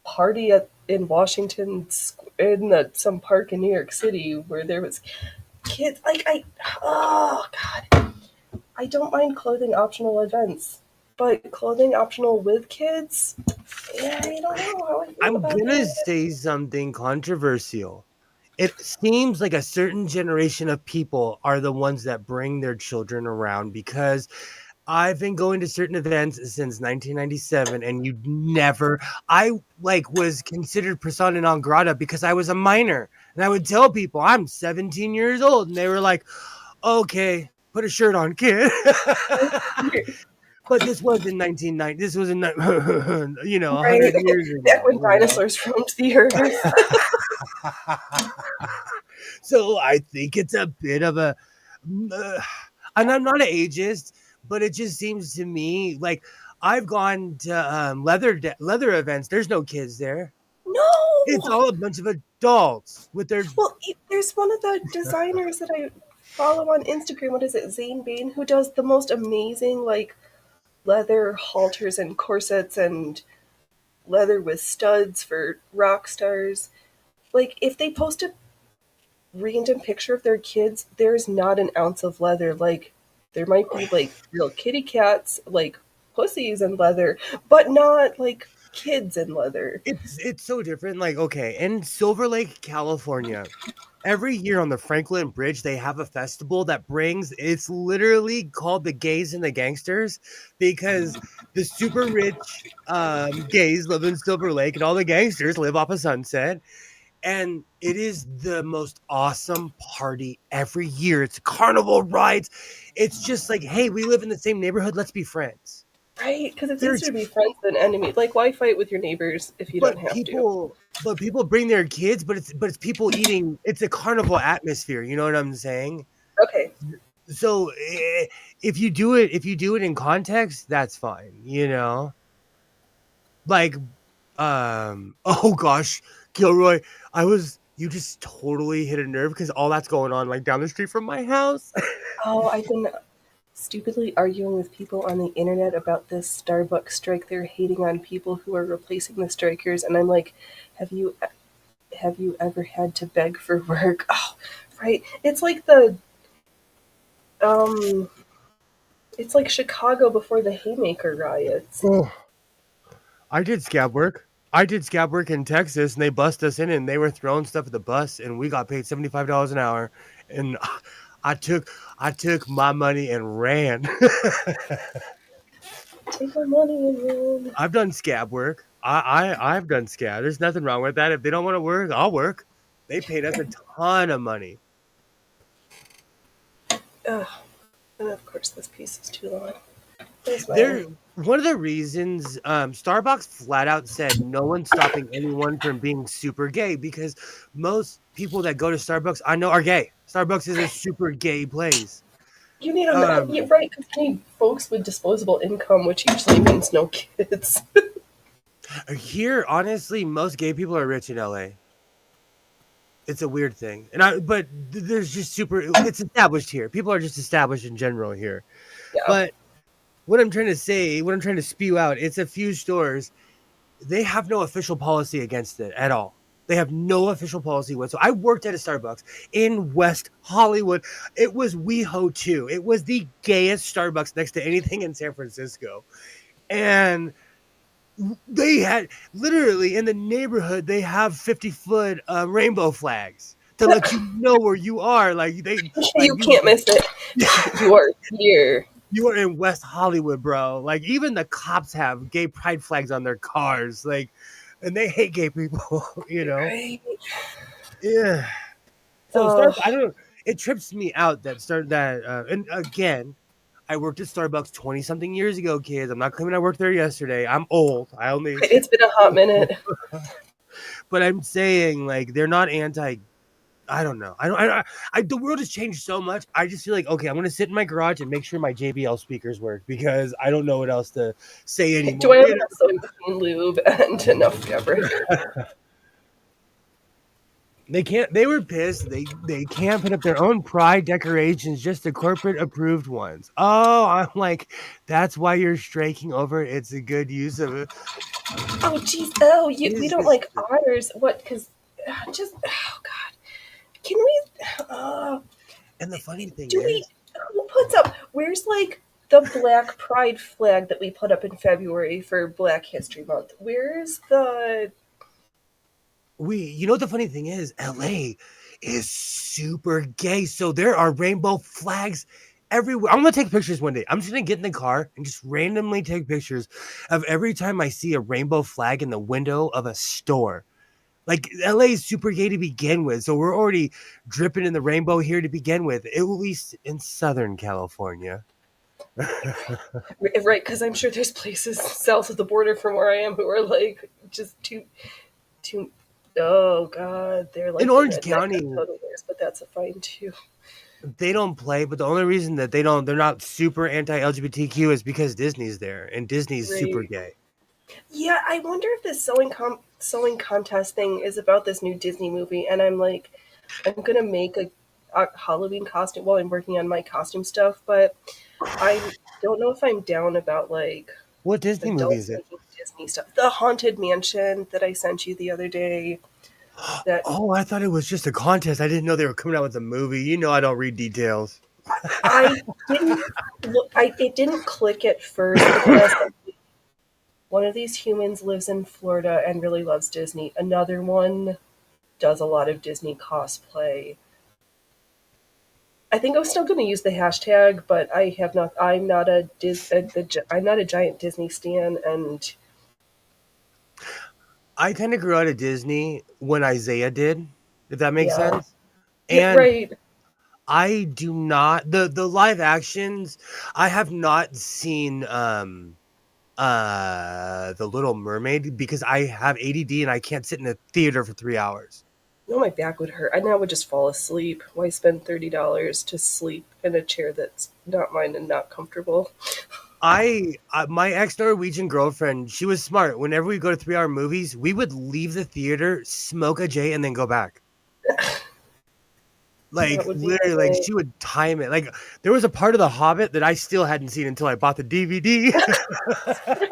Speaker 1: party in Washington, in some park in New York City where there was kids. Oh God, I don't mind clothing optional events, but clothing optional with kids, yeah, I don't know how I feel
Speaker 2: I'm
Speaker 1: about
Speaker 2: gonna
Speaker 1: that.
Speaker 2: say something controversial. It seems like a certain generation of people are the ones that bring their children around because I've been going to certain events since 1997 and you never I like was considered persona non grata because I was a minor and I would tell people I'm 17 years old and they were like, "Okay, put a shirt on, kid." But this was in 1990. This was in
Speaker 1: Right,
Speaker 2: 100 years
Speaker 1: back when
Speaker 2: ago.
Speaker 1: dinosaurs roamed the earth.
Speaker 2: So I think it's a bit of a, uh, and I'm not an ageist, but it just seems to me like I've gone to leather events. There's no kids there. It's
Speaker 1: No.
Speaker 2: all a bunch of adults with their.
Speaker 1: Well, there's one of the designers that I follow on Instagram. What is it, Zane Bain, who does the most amazing like leather halters and corsets and leather with studs for rock stars. Like if they post a random picture of their kids, there's not an ounce of leather. Like there might be like real kitty cats, like pussies in leather, but not like kids in leather.
Speaker 2: It's so different. Like okay, in Silver Lake, California, every year on the Franklin Bridge, they have a festival that brings. It's literally called the Gays and the Gangsters because the super rich gays live in Silver Lake, and all the gangsters live off of Sunset. And it is the most awesome party every year. It's carnival rides. It's just like, hey, we live in the same neighborhood. Let's be friends.
Speaker 1: Right? Because it's
Speaker 2: There's
Speaker 1: easier to be friends than enemies. Like, why fight with your neighbors if you don't
Speaker 2: but
Speaker 1: have to?
Speaker 2: people bring their kids, but it's people eating. It's a carnival atmosphere. You know what I'm saying?
Speaker 1: Okay.
Speaker 2: So if you do it in context, that's fine. You know, like oh gosh, Gilroy, you just totally hit a nerve because all that's going on like down the street from my house.
Speaker 1: Oh, I've been stupidly arguing with people on the internet about this Starbucks strike. They're hating on people who are replacing the strikers, and I'm like, have you have you ever had to beg for work? Oh, right. Um, it's like Chicago before the Haymaker riots.
Speaker 2: Oh, I did scab work. I did scab work in Texas, and they bussed us in, and they were throwing stuff at the bus, and we got paid $75 an hour, and I took I took my money and ran.
Speaker 1: Take my money and run.
Speaker 2: I've done scab work. I've done scab. There's nothing wrong with that. If they don't want to work, I'll work. They paid us a ton of money.
Speaker 1: Ugh. And of course, this piece is too long. There's my.
Speaker 2: They're one of the reasons Starbucks flat out said no one's stopping anyone from being super gay because most people that go to Starbucks I know are gay. Starbucks is a super gay place.
Speaker 1: You need a
Speaker 2: Um,
Speaker 1: yeah, right? Because you need folks with disposable income, which usually means no kids.
Speaker 2: Here, honestly, most gay people are rich in LA. It's a weird thing, but there's just super. It's established here. People are just established in general here.
Speaker 1: Yeah.
Speaker 2: But what I'm trying to spew out, it's a few stores. They have no official policy against it at all. They have no official policy whatsoever. I worked at a Starbucks in West Hollywood. It was WeHo too. It was the gayest Starbucks next to anything in San Francisco. And they had literally in the neighborhood, they have 50-foot rainbow flags to let you know where you are. Like
Speaker 1: You can't miss it. You are here.
Speaker 2: you are in West Hollywood, bro. Like even the cops have gay pride flags on their cars. Like, and they hate gay people. You know.
Speaker 1: Right.
Speaker 2: Yeah. So
Speaker 1: Oh,
Speaker 2: I don't know. It trips me out and again, I worked at Starbucks 20 something years ago, kids. I'm not claiming I worked there yesterday. I'm old. I only,
Speaker 1: it's been a hot minute.
Speaker 2: but I'm saying like they're not anti. I don't know. The world has changed so much. I just feel like okay, I'm gonna sit in my garage and make sure my JBL speakers work because I don't know what else to say
Speaker 1: Do
Speaker 2: anymore.
Speaker 1: I have enough sewing machine lube and enough fabric?
Speaker 2: They can't. They were pissed. They can't put up their own pride decorations, just the corporate approved ones. Oh, I'm like, that's why you're striking over. It's a good use of it.
Speaker 1: Oh, jeez. Oh, we
Speaker 2: Is
Speaker 1: don't
Speaker 2: this
Speaker 1: like otters. What? Because just oh god. Can we? Uh,
Speaker 2: and the funny thing
Speaker 1: do we?
Speaker 2: is,
Speaker 1: Who puts up? Where's like the Black Pride flag that we put up in February for Black History Month? Where's the?
Speaker 2: you know what the funny thing is, LA is super gay, so there are rainbow flags everywhere. I'm gonna take pictures one day. I'm just gonna get in the car and just randomly take pictures of every time I see a rainbow flag in the window of a store. Like LA is super gay to begin with, so we're already dripping in the rainbow here to begin with, at least in Southern California.
Speaker 1: Right, because I'm sure there's places south of the border from where I am who are like just too Oh God, they're
Speaker 2: In
Speaker 1: like the
Speaker 2: Orange
Speaker 1: redneck of
Speaker 2: County,
Speaker 1: Total Bears, but that's a fine too.
Speaker 2: they don't play, but the only reason that they're not super anti-LGBTQ is because Disney's there, and Disney's super
Speaker 1: Right.
Speaker 2: gay.
Speaker 1: Yeah, I wonder if this sewing contest thing is about this new Disney movie, and I'm like, I'm gonna make a Halloween costume while I'm working on my costume stuff, but I don't know if I'm down about like
Speaker 2: What Disney movie
Speaker 1: adults
Speaker 2: is it?
Speaker 1: making Disney stuff. The Haunted Mansion that I sent you the other day. That
Speaker 2: Oh, I thought it was just a contest. I didn't know they were coming out with a movie. You know, I don't read details.
Speaker 1: I didn't look. It didn't click at first, but then I was like, one of these humans lives in Florida and really loves Disney. Another one does a lot of Disney cosplay. I think I'm still going to use the hashtag, but I have not. I'm not I'm not a giant Disney stan, and
Speaker 2: I kind of grew out of Disney when Isaiah did, if that makes
Speaker 1: yeah,
Speaker 2: sense.
Speaker 1: yeah,
Speaker 2: And
Speaker 1: right.
Speaker 2: I do not the live actions. I have not seen The Little Mermaid because I have ADD and I can't sit in a theater for 3 hours.
Speaker 1: No, my back would hurt. I now would just fall asleep. Why spend $30 to sleep in a chair that's not mine and not comfortable?
Speaker 2: My ex Norwegian girlfriend, she was smart. Whenever we go to 3 hour movies, we would leave the theater, smoke a J, and then go back. Like
Speaker 1: That would be my
Speaker 2: literally, like
Speaker 1: way.
Speaker 2: she would time it. Like there was a part of The Hobbit that I still hadn't seen until I bought the DVD.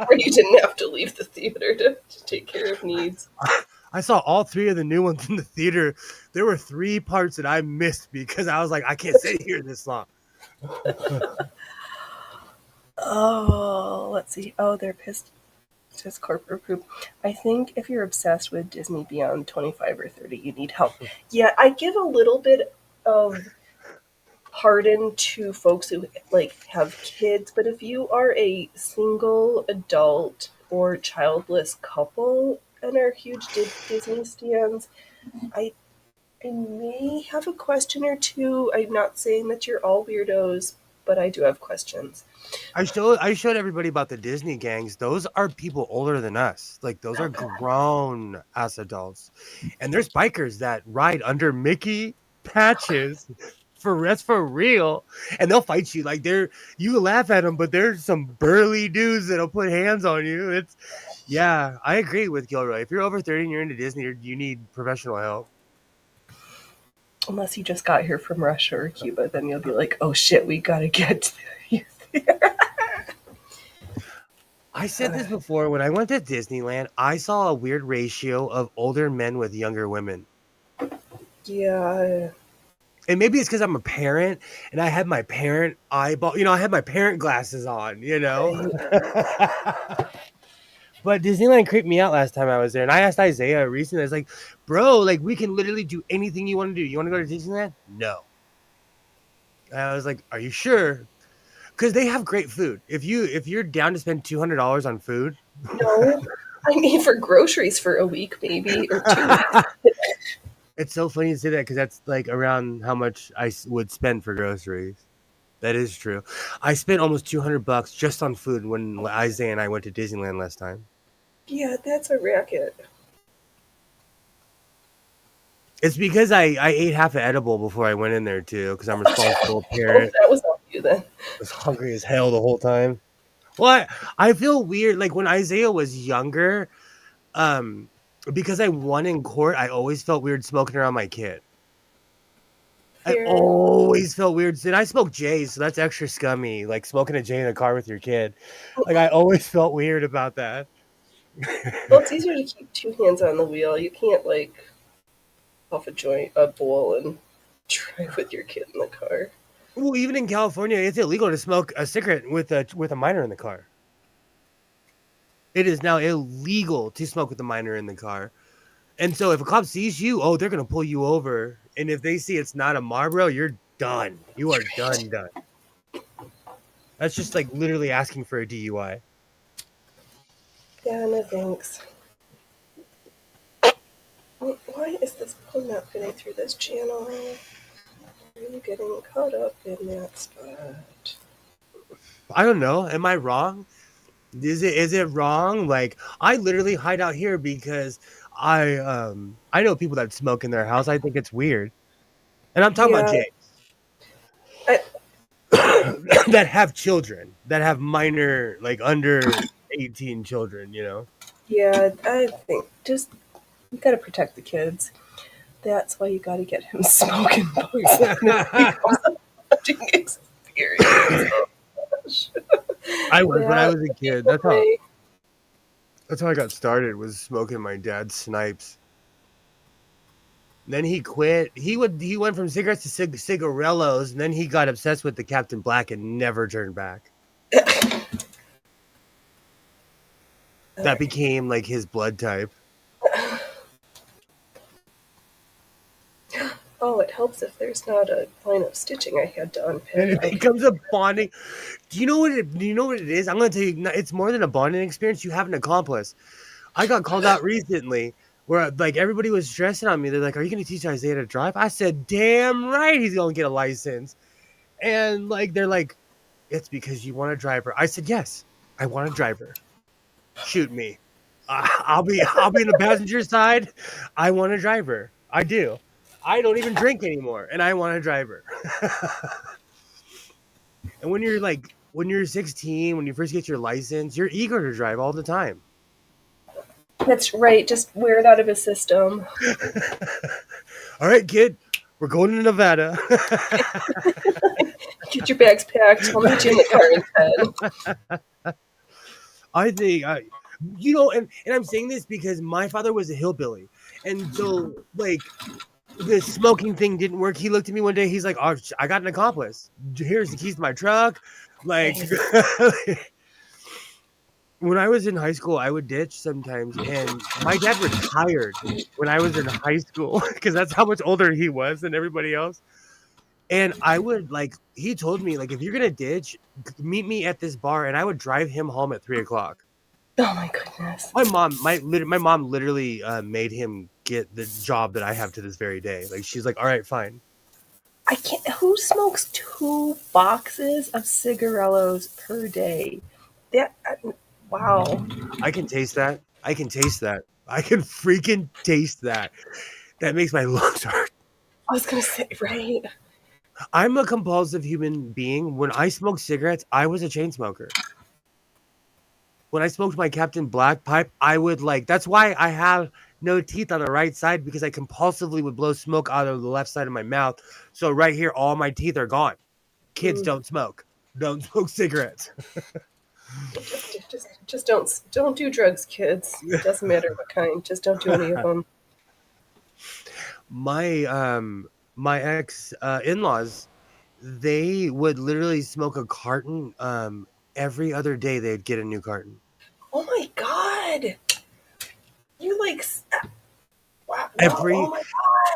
Speaker 1: Where you didn't have to leave the theater to take care of needs.
Speaker 2: I saw all three of the new ones in the theater. There were three parts that I missed because I was like, I can't sit here this long.
Speaker 1: Oh, let's see. Oh, they're pissed. It says corporate poop. I think if you're obsessed with Disney beyond 25 or 30, you need help. Yeah, I give a little bit of pardon to folks who like have kids, but if you are a single adult or childless couple and are huge Disney stands, I I may have a question or two. I'm not saying that you're all weirdos, but I do have questions.
Speaker 2: I showed everybody about the Disney gangs. Those are people older than us. Like those are grown ass adults. And there's bikers that ride under Mickey patches that's for real. And they'll fight you. Like you laugh at them, but there's some burly dudes that'll put hands on you. It's yeah, I agree with Gilroy. If you're over 30 and you're into Disney, you need professional help.
Speaker 1: Unless you just got here from Russia or Cuba, then you'll be like, oh shit, we gotta get you there.
Speaker 2: I said this before. When I went to Disneyland, I saw a weird ratio of older men with younger women.
Speaker 1: Yeah.
Speaker 2: And maybe it's because I'm a parent and I had my parent eyeball, I had my parent glasses on.
Speaker 1: Right.
Speaker 2: But Disneyland creeped me out last time I was there. And I asked Isaiah recently, I was like, bro, like we can literally do anything you want to do. You want to go to Disneyland? No. And I was like, are you sure? Because they have great food. If you're down to spend $200 on food,
Speaker 1: No. I mean, for groceries for a week, maybe, or 2 weeks.
Speaker 2: it's so funny to say that because that's like around how much would spend for groceries. That is true. I spent almost $200 just on food when Isaiah and I went to Disneyland last time.
Speaker 1: Yeah, that's a racket.
Speaker 2: It's because I ate half an edible before I went in there too, because I'm a responsible
Speaker 1: Oh,
Speaker 2: parent.
Speaker 1: that was on you then.
Speaker 2: I was hungry as hell the whole time. Well, I feel weird. Like when Isaiah was younger, um, because I won in court, I always felt weird smoking around my kid. I
Speaker 1: Fair.
Speaker 2: always felt weird. And I smoke J's, so that's extra scummy. Like smoking a J in a car with your kid. Like I always felt weird about that.
Speaker 1: Well, it's easier to keep two hands on the wheel. You can't, like, off a bowl, and drive with your kid in the car.
Speaker 2: Well, even in California, it's illegal to smoke a cigarette with a minor in the car. It is now illegal to smoke with a minor in the car. And so if a cop sees you, oh, they're gonna pull you over. And if they see it's not a Marlboro, you're done. You are done. That's just like literally asking for a DUI.
Speaker 1: Yeah, no thanks. Why is this phone not fitting through this channel? Are you getting caught up in that spot?
Speaker 2: I don't know. Am I wrong? Is it wrong? Like I literally hide out here because I know people that smoke in their house. I think it's weird. And I'm talking about
Speaker 1: Yeah,
Speaker 2: James
Speaker 1: I,
Speaker 2: that have children, that have minor like under 18 children, you know.
Speaker 1: yeah. I think just you gotta protect the kids. That's why you gotta get him smoking books, and it becomes a hunting experience. Oh gosh,
Speaker 2: I was when I
Speaker 1: that
Speaker 2: was a
Speaker 1: would be
Speaker 2: kid.
Speaker 1: the way.
Speaker 2: That's how I got started was smoking my dad's snipes. Then he quit. He went from cigarettes to cigarellos, and then he got obsessed with the Captain Black and never turned back. That became like his blood type.
Speaker 1: Oh, it helps if there's not a line of stitching I had to
Speaker 2: And
Speaker 1: unpin.
Speaker 2: it
Speaker 1: Okay.
Speaker 2: becomes a bonding. Do you know what it is? I'm gonna tell you it's more than a bonding experience. You have an accomplice. I got called out recently where like everybody was stressing on me. They're like, "Are you gonna teach Isaiah to drive?" I said, "Damn right he's gonna get a license." And like they're like, "It's because you want a driver." I said, "Yes, I want a driver. Shoot me. I'll be in the passenger side. I want a driver. I do. I don't even drink anymore, and I want a driver." And when you're 16, when you first get your license, you're eager to drive all the time.
Speaker 1: That's right. Just wear it out of his system.
Speaker 2: All right, kid, we're going to Nevada.
Speaker 1: Get your bags packed. I'll meet you in the car in 10.
Speaker 2: I think you know, and I'm saying this because my father was a hillbilly, and so like the smoking thing didn't work. He looked at me one day. He's like, "Oh, I got an accomplice. Here's the keys to my truck." Like
Speaker 1: Nice.
Speaker 2: when I was in high school, I would ditch sometimes, and my dad retired when I was in high school because that's how much older he was than everybody else. And I would like he told me like if you're gonna ditch, meet me at this bar, and I would drive him home at 3 o'clock.
Speaker 1: Oh my goodness.
Speaker 2: My mom literally made him get the job that I have to this very day. Like she's like, all right, fine.
Speaker 1: I can't. Who smokes 2 boxes of cigarillos per day? That. Wow.
Speaker 2: I can taste that. I can taste that. I can freaking taste that. That makes my lungs hurt.
Speaker 1: I was gonna say, right?
Speaker 2: I'm a compulsive human being. When I smoked cigarettes, I was a chain smoker. When I smoked my Captain Black pipe, I would like that's why I have no teeth on the right side because I compulsively would blow smoke out of the left side of my mouth. So right here, all my teeth are gone. Kids
Speaker 1: Mm.
Speaker 2: don't smoke. Don't smoke cigarettes.
Speaker 1: Just don't do drugs, kids. Doesn't matter what kind. Just don't do any of them.
Speaker 2: my my ex in-laws, they would literally smoke a carton every other day they'd get a new carton.
Speaker 1: Oh my god! You like wow, wow! Oh
Speaker 2: Every
Speaker 1: my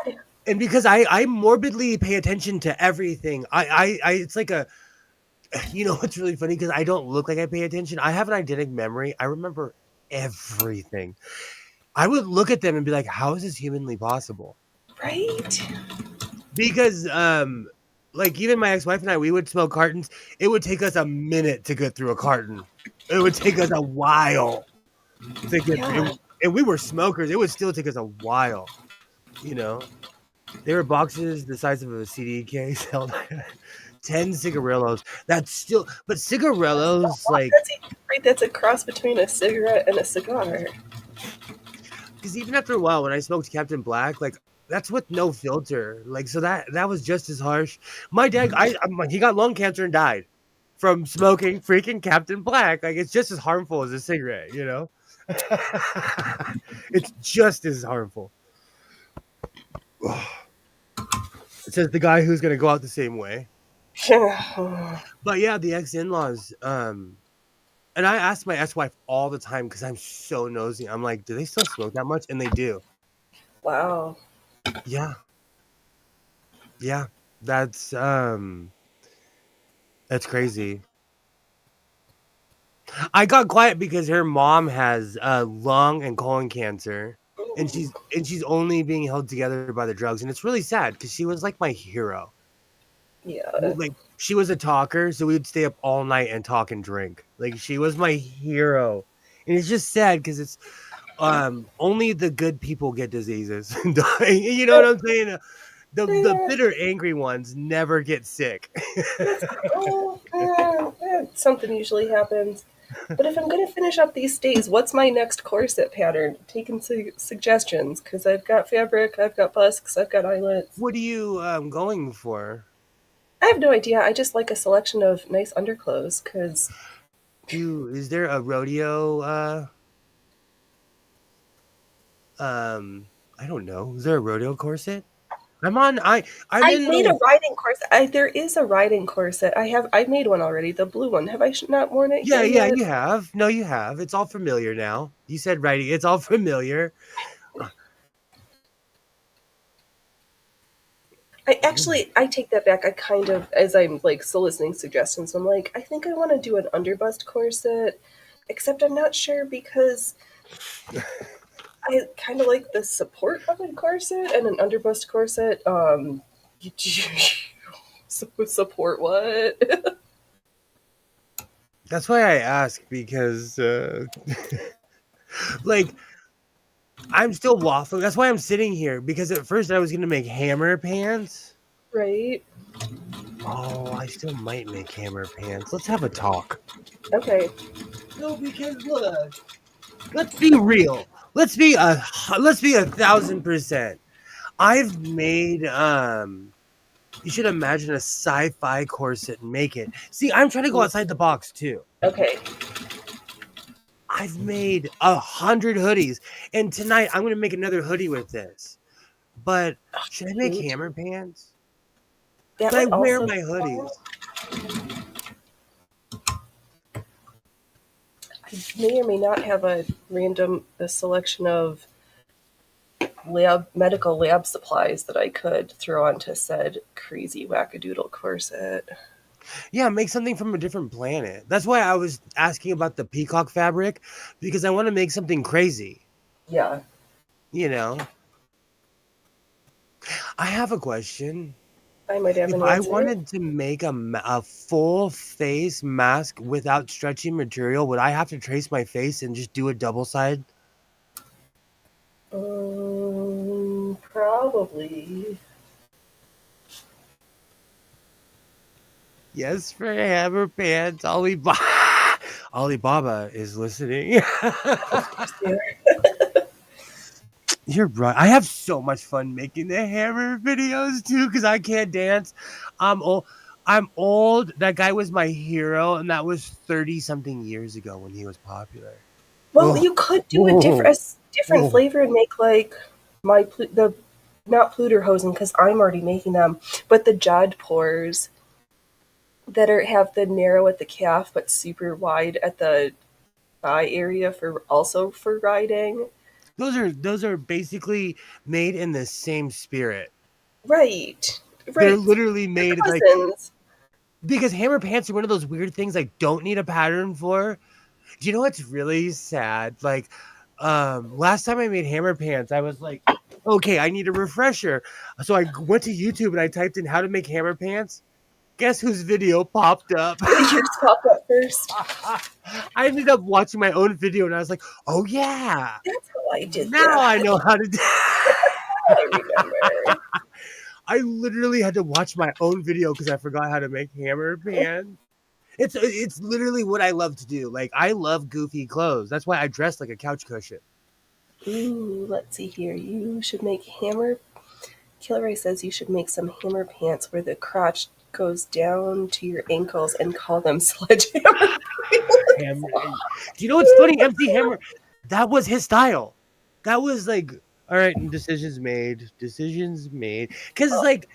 Speaker 1: god!
Speaker 2: and because I morbidly pay attention to everything. I it's like a you know what's really funny because I don't look like I pay attention. I have an eidetic memory. I remember everything. I would look at them and be like, how is this humanly possible?
Speaker 1: Right?
Speaker 2: Because like even my ex-wife and I, we would smoke cartons. It would take us a minute to get through a carton. It would take us a while to get
Speaker 1: Yeah.
Speaker 2: through. And we were smokers. It would still take us a while, you know. They were boxes the size of a CD case held 10 cigarillos. That's still but cigarillos like
Speaker 1: Right. That's a cross between a cigarette and a cigar.
Speaker 2: because even after a while when I smoked Captain Black, like that's with no filter. Like so that was just as harsh. My dad, he got lung cancer and died from smoking freaking Captain Black. Like it's just as harmful as a cigarette, you know. It's just as harmful. It says the guy who's gonna go out the same way.
Speaker 1: Yeah.
Speaker 2: But yeah, the ex-in-laws. And I ask my ex-wife all the time because I'm so nosy. I'm like, do they still smoke that much? And they do.
Speaker 1: Wow.
Speaker 2: Yeah, yeah. That's that's crazy. I got quiet because her mom has lung and colon cancer, and she's only being held together by the drugs, and it's really sad because she was like my hero.
Speaker 1: Yeah.
Speaker 2: Like She was a talker, so we'd stay up all night and talk and drink. Like she was my hero. And it's just sad because it's only the good people get diseases and die. You know what I'm saying? The
Speaker 1: Yeah,
Speaker 2: bitter, angry ones never get sick.
Speaker 1: that's oh, something usually happens. But if I'm going to finish up these days, what's my next corset pattern? Taking suggestions because I've got fabric, I've got busks, I've got eyelets.
Speaker 2: What are you going for?
Speaker 1: I have no idea. I just like a selection of nice underclothes because
Speaker 2: Is there a rodeo I don't know. Is there a rodeo corset? I'm
Speaker 1: I've
Speaker 2: in
Speaker 1: made a
Speaker 2: the
Speaker 1: riding corset. There is a riding corset. I made one already, the blue one. Have I not worn it
Speaker 2: Yeah,
Speaker 1: here
Speaker 2: yeah,
Speaker 1: yet?
Speaker 2: you have. No, you have. It's all familiar now. You said writing. It's all familiar.
Speaker 1: I take that back. I kind of, as I'm like soliciting suggestions, I'm like, I think I want to do an underbust corset, except I'm not sure because I kind of like the support of a corset and an underbust corset. Support what?
Speaker 2: That's why I ask because like I'm still waffling. That's why I'm sitting here because at first I was going to make hammer pants.
Speaker 1: Right?
Speaker 2: Oh, I still might make hammer pants. Let's have a talk.
Speaker 1: Okay.
Speaker 2: No, because look, let's be real. Let's be 1,000%. I've made you should imagine a sci-fi corset and make it. See, I'm trying to go outside the box too.
Speaker 1: Okay.
Speaker 2: I've made 100 hoodies, and tonight I'm gonna make another hoodie with this. But should I make
Speaker 1: Cute.
Speaker 2: hammer pants?
Speaker 1: That
Speaker 2: Because I
Speaker 1: would
Speaker 2: wear
Speaker 1: also
Speaker 2: my
Speaker 1: be
Speaker 2: hoodies.
Speaker 1: fun. I may or may not have a selection of medical lab supplies that I could throw onto said crazy wackadoodle corset.
Speaker 2: Yeah, make something from a different planet. That's why I was asking about the peacock fabric, because I want to make something crazy.
Speaker 1: Yeah.
Speaker 2: You know, I have a question.
Speaker 1: I might have
Speaker 2: If
Speaker 1: an
Speaker 2: I
Speaker 1: answer.
Speaker 2: wanted to make a full face mask without stretchy material, would I have to trace my face and just do a double side?
Speaker 1: Probably.
Speaker 2: Yes, for hammer pants. Alibaba. Alibaba is listening.
Speaker 1: Of course they are.
Speaker 2: You're right. I have so much fun making the hammer videos too because I can't dance. I'm old. I'm old. That guy was my hero, and that was 30 something years ago when he was popular.
Speaker 1: Well,
Speaker 2: Oh,
Speaker 1: you could do
Speaker 2: oh,
Speaker 1: different
Speaker 2: oh.
Speaker 1: flavor and make like the not Pluderhosen because I'm already making them, but the Jodhpurs that have the narrow at the calf but super wide at the thigh area for also for riding.
Speaker 2: Those are basically made in the same spirit.
Speaker 1: Right,
Speaker 2: They're
Speaker 1: right.
Speaker 2: literally
Speaker 1: They're
Speaker 2: made like
Speaker 1: cousins.
Speaker 2: because hammer pants are one of those weird things I don't need a pattern for. Do you know what's really sad? Like, last time I made hammer pants, I was like, okay, I need a refresher. So I went to YouTube and I typed in how to make hammer pants. Guess whose video popped up?
Speaker 1: Yours popped up first.
Speaker 2: I ended up watching my own video and I was like, oh yeah,
Speaker 1: That's how I did
Speaker 2: now I
Speaker 1: that.
Speaker 2: know how to do.
Speaker 1: I remember.
Speaker 2: I literally had to watch my own video because I forgot how to make hammer pants. It's literally what I love to do. Like I love goofy clothes. That's why I dress like a couch cushion.
Speaker 1: Ooh, let's see here. You should make hammer. Killer Ray says you should make some hammer pants where the crotch goes down to your ankles and call them sledgehammer.
Speaker 2: Hammer. Do you know what's funny? MC Hammer. That was his style. That was like, all right, decisions made. Decisions made. Because it's like,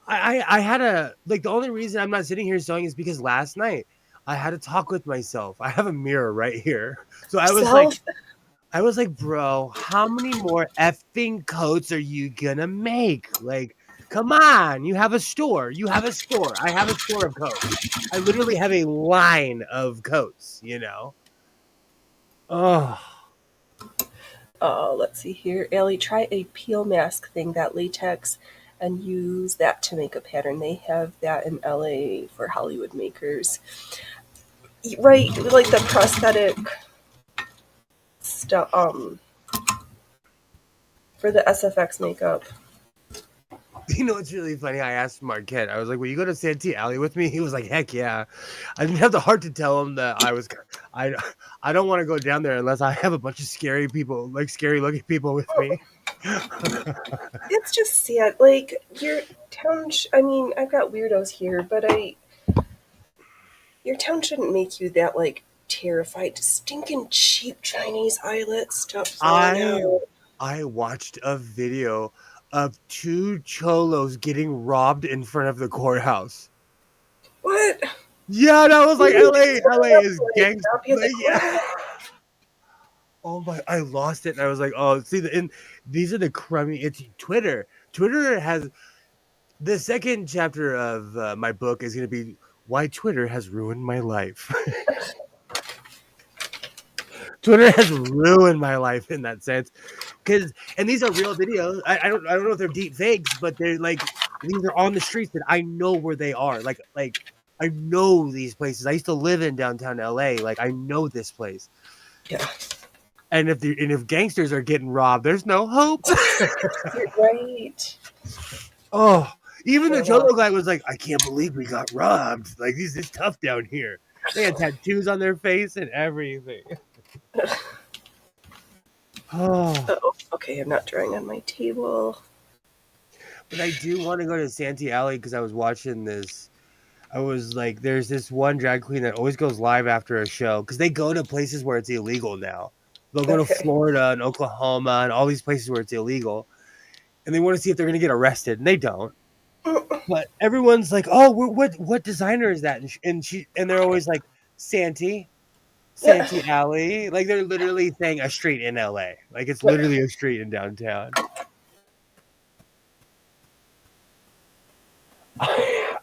Speaker 2: I had a like the only reason I'm not sitting here sewing is because last night I had to talk with myself. I have a mirror right here, so
Speaker 1: Self.
Speaker 2: I was like, bro, how many more effing coats are you gonna make? Like, come on, you have a store. You have a store. I have a store of coats. I literally have a line of coats, you know? Oh,
Speaker 1: Oh, let's see here. Ellie, try a peel mask thing, that latex and use that to make a pattern. They have that in LA for Hollywood makers. Right, like the prosthetic stuff for the SFX makeup.
Speaker 2: You know, it's really funny. I asked Marquette, I was like, will you go to Santee Alley with me? He was like, heck yeah. I didn't have the heart to tell him that I, I don't want to go down there unless I have a bunch of scary people, like scary looking people with me.
Speaker 1: It's just sad. Like, your town, I mean, I've got weirdos here, but your town shouldn't make you that, like, terrified. Stinking cheap Chinese eyelet stuff flying
Speaker 2: I
Speaker 1: out.
Speaker 2: I watched a video of 2 cholos getting robbed in front of the courthouse.
Speaker 1: What?
Speaker 2: Yeah, and I was like, LA is
Speaker 1: Like,
Speaker 2: gangster.
Speaker 1: I'll be at
Speaker 2: Like,
Speaker 1: the
Speaker 2: yeah.
Speaker 1: courthouse.
Speaker 2: Oh my, I lost it. And I was like, oh, see, and these are the crummy. It's Twitter. Twitter has the second chapter of my book is going to be why Twitter has ruined my life. Twitter has ruined my life in that sense, and these are real videos. I don't know if they're deep fakes, but they're like these are on the streets that I know where they are. Like I know these places. I used to live in downtown LA. Like I know this place.
Speaker 1: Yeah.
Speaker 2: And if gangsters are getting robbed, there's no hope.
Speaker 1: You're right.
Speaker 2: Oh, even the
Speaker 1: Poor
Speaker 2: Cholo
Speaker 1: lot.
Speaker 2: guy was like, I can't believe we got robbed. Like it's tough down here. They had tattoos on their face and everything. Oh.
Speaker 1: Oh, okay, I'm not drawing on my table.
Speaker 2: But I do want to go to Santee Alley because I was watching this. I was like, there's this one drag queen that always goes live after a show because they go to places where it's illegal now. They'll go to
Speaker 1: Okay.
Speaker 2: Florida and Oklahoma and all these places where it's illegal. And they want to see if they're going to get arrested. And they don't. But everyone's like, oh, what designer is that? And they're always like, Santee Alley. Like they're literally saying a street in LA. Like it's literally a street in downtown.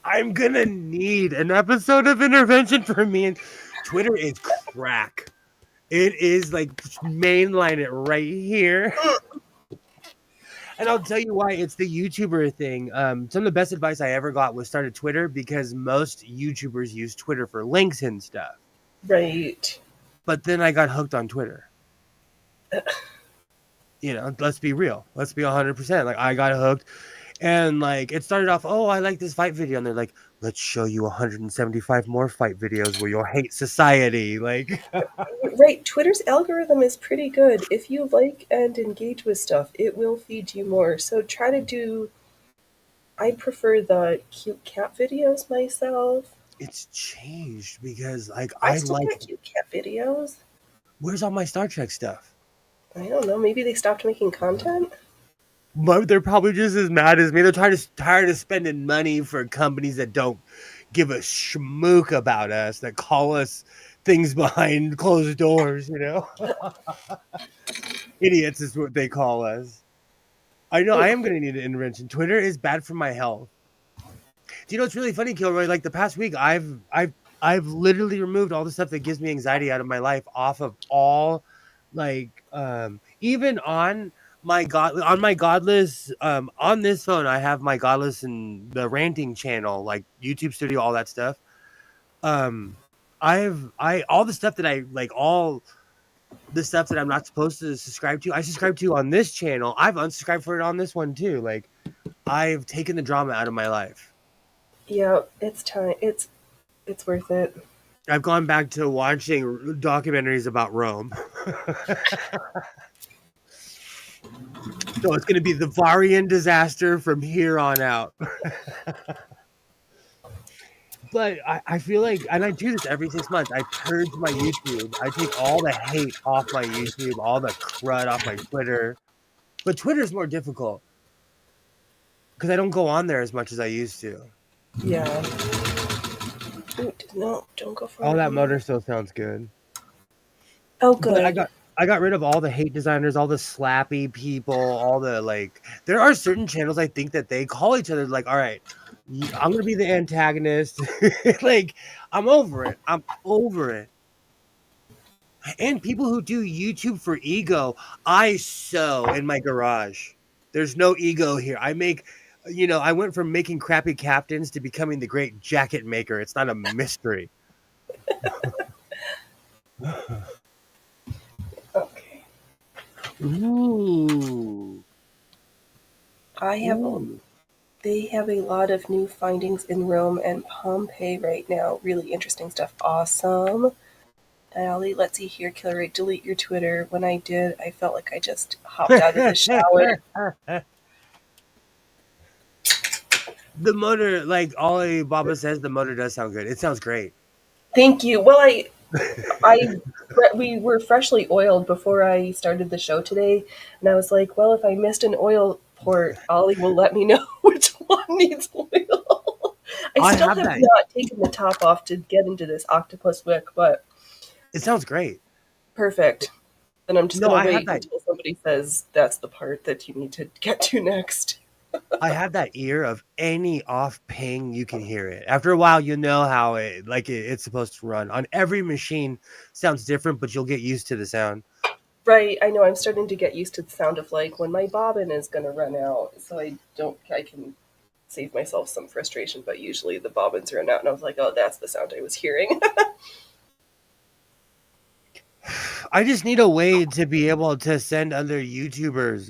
Speaker 2: I'm gonna need an episode of intervention for me, and Twitter is crack. It is like mainline it right here. And I'll tell you why. It's the YouTuber thing. Some of the best advice I ever got was start a Twitter because most YouTubers use Twitter for links and stuff.
Speaker 1: Right.
Speaker 2: But then I got hooked on Twitter. You know, let's be real. Let's be 100%. Like I got hooked. And like it started off, oh, I like this fight video, and they're like, let's show you 175 more fight videos where you'll hate society. Like,
Speaker 1: Right, Twitter's algorithm is pretty good. If you like and engage with stuff, it will feed you more. So try to do. I prefer the cute cat videos myself.
Speaker 2: it's changed because like
Speaker 1: I
Speaker 2: I
Speaker 1: still
Speaker 2: like.
Speaker 1: get cute cat videos.
Speaker 2: Where's all my Star Trek stuff?
Speaker 1: I don't know. Maybe they stopped making content.
Speaker 2: But they're probably just as mad as me. They're tired of spending money for companies that don't give a schmook about us, that call us things behind closed doors. You know, idiots is what they call us. I know I am going to need an intervention. Twitter is bad for my health. Do you know what's really funny, Kilroy? Like the past week, I've literally removed all the stuff that gives me anxiety out of my life off of all, like even on my godless on this phone I have my godless and the ranting channel like YouTube Studio, all that stuff. Um, I all the stuff that I like all the stuff that I'm not supposed to subscribe to, I subscribe to on this channel. I've unsubscribed for it on this one too. Like I've taken the drama out of my life.
Speaker 1: Yeah, it's time. It's worth it.
Speaker 2: I've gone back to watching documentaries about Rome. So it's going to be the Varian disaster from here on out. But I feel like, and I do this every 6 months, I purge my YouTube. I take all the hate off my YouTube, all the crud off my Twitter. But Twitter's more difficult because I don't go on there as much as I used to.
Speaker 1: Yeah. Ooh, no, don't go for
Speaker 2: All
Speaker 1: it.
Speaker 2: that motor still sounds good.
Speaker 1: Oh,
Speaker 2: But
Speaker 1: good.
Speaker 2: I got rid of all the hate designers, all the slappy people, all the like. There are certain channels I think that they call each other like, all right, I'm gonna be the antagonist. Like, I'm over it. I'm over it. And people who do YouTube for ego, I sew in my garage. There's no ego here. I make I went from making crappy captains to becoming the great jacket maker. It's not a mystery.
Speaker 1: Okay.
Speaker 2: Ooh.
Speaker 1: I have
Speaker 2: Ooh.
Speaker 1: They have a lot of new findings in Rome and Pompeii right now. Really interesting stuff. Awesome. Allie, let's see here, Killer, delete your Twitter. When I did, I felt like I just hopped out of the shower.
Speaker 2: The motor, like Ali Baba says, the motor does sound good. It sounds great.
Speaker 1: Thank you. Well, I, we were freshly oiled before I started the show today, and I was like, well, if I missed an oil port, Ollie will let me know which one needs oil. I
Speaker 2: I
Speaker 1: still
Speaker 2: have
Speaker 1: have
Speaker 2: that.
Speaker 1: not taken the top off to get into this octopus wick, but
Speaker 2: It sounds great.
Speaker 1: perfect. Then I'm just
Speaker 2: No,
Speaker 1: gonna
Speaker 2: I have
Speaker 1: wait
Speaker 2: that.
Speaker 1: until somebody says that's the part that you need to get to next.
Speaker 2: I have that ear of any off ping, you can hear it. After a while, you know how it's supposed to run. On every machine, sounds different, but you'll get used to the sound.
Speaker 1: Right, I know I'm starting to get used to the sound of like when my bobbin is gonna run out, so I can save myself some frustration, but usually the bobbins run out and I was like, oh, that's the sound I was hearing.
Speaker 2: I just need a way to be able to send other YouTubers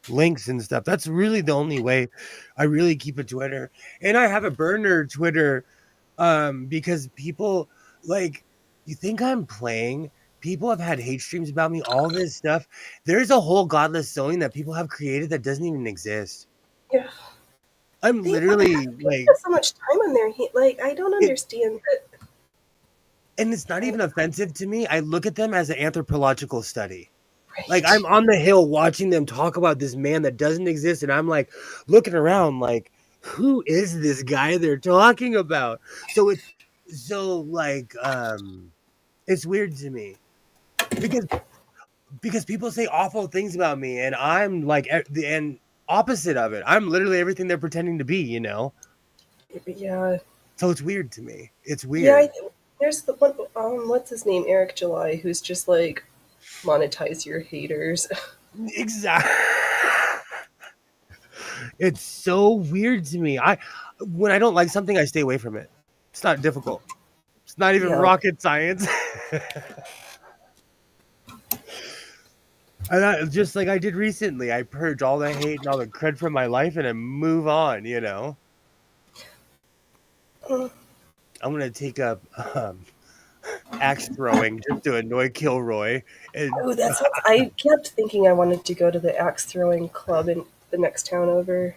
Speaker 2: links and stuff. That's really the only way I really keep a Twitter. And I have a burner Twitter because people like you think I'm playing. People have had hate streams about me, all this stuff. There's a whole godless sewing that people have created that doesn't even exist.
Speaker 1: Yeah,
Speaker 2: I'm
Speaker 1: why
Speaker 2: literally
Speaker 1: do people
Speaker 2: like
Speaker 1: have so much time on their like I don't
Speaker 2: it,
Speaker 1: understand that.
Speaker 2: and it's not even offensive to me. I look at them as an anthropological study. Like
Speaker 1: Right.
Speaker 2: I'm on the hill watching them talk about this man that doesn't exist, and I'm like looking around like, who is this guy they're talking about? So it's so like it's weird to me because people say awful things about me, and I'm like the and opposite of it. I'm literally everything they're pretending to be.
Speaker 1: Yeah,
Speaker 2: So it's weird to me. It's
Speaker 1: yeah.
Speaker 2: weird.
Speaker 1: There's the one. What's his name? Eric July, who's just like monetize your haters.
Speaker 2: Exactly. It's so weird to me. When I don't like something, I stay away from it. It's not difficult. It's not even
Speaker 1: Yeah.
Speaker 2: rocket science. Just like I did recently, I purge all the hate and all the cred from my life and I move on.
Speaker 1: Mm.
Speaker 2: I'm gonna take up axe throwing just to annoy Kilroy. And
Speaker 1: Oh, that sounds. I kept thinking I wanted to go to the axe throwing club in the next town over.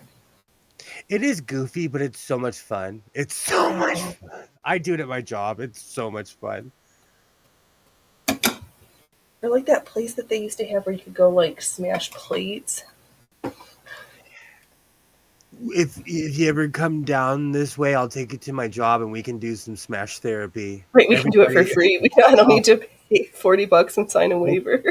Speaker 2: it is goofy, but it's so much fun. It's so much fun. I do it at my job. It's so much fun.
Speaker 1: Or like that place that they used to have where you could go like smash plates.
Speaker 2: If you ever come down this way, I'll take you to my job and we can do some smash therapy.
Speaker 1: Right, we can do it for
Speaker 2: Everybody,
Speaker 1: free. I don't
Speaker 2: oh,
Speaker 1: need to pay $40 and sign a
Speaker 2: nope,
Speaker 1: waiver.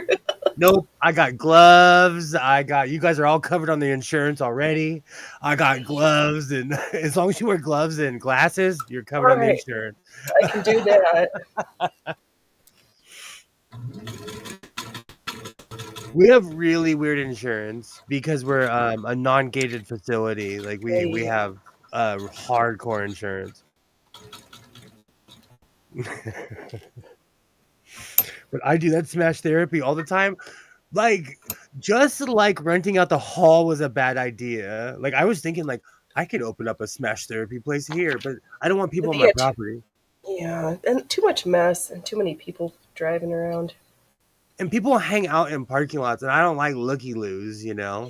Speaker 2: nope. I got gloves. You guys are all covered on the insurance already. I got gloves, and as long as you wear gloves and glasses, you're covered
Speaker 1: All
Speaker 2: on the
Speaker 1: right,
Speaker 2: insurance.
Speaker 1: I can do that.
Speaker 2: We have really weird insurance because we're a non-gated facility. Like we
Speaker 1: Right.
Speaker 2: have hardcore insurance. But I do that smash therapy all the time. Like, just like renting out the hall was a bad idea. Like, I was thinking, like, I could open up a smash therapy place here, but I don't want people on my
Speaker 1: Yeah,
Speaker 2: property.
Speaker 1: yeah, and too much mess and too many people driving around.
Speaker 2: And people hang out in parking lots, and I don't like looky-loos.
Speaker 1: Yeah,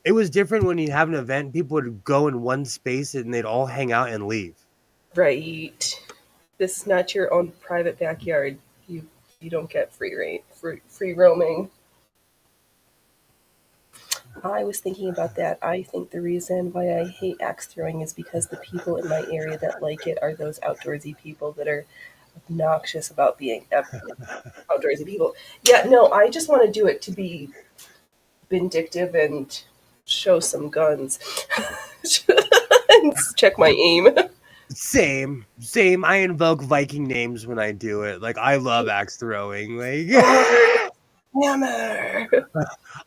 Speaker 2: It was different when you have an event, people would go in one space and they'd all hang out and leave.
Speaker 1: right. This is not your own private backyard. You don't get free roaming. I was thinking about that. I think the reason why I hate axe throwing is because the people in my area that like it are those outdoorsy people that are obnoxious about being outdoorsy people. Yeah, no, I just want to do it to be vindictive and show some guns and check my aim.
Speaker 2: Same. I invoke Viking names when I do it. Like, I love axe throwing. Like,
Speaker 1: Oh, Hammer.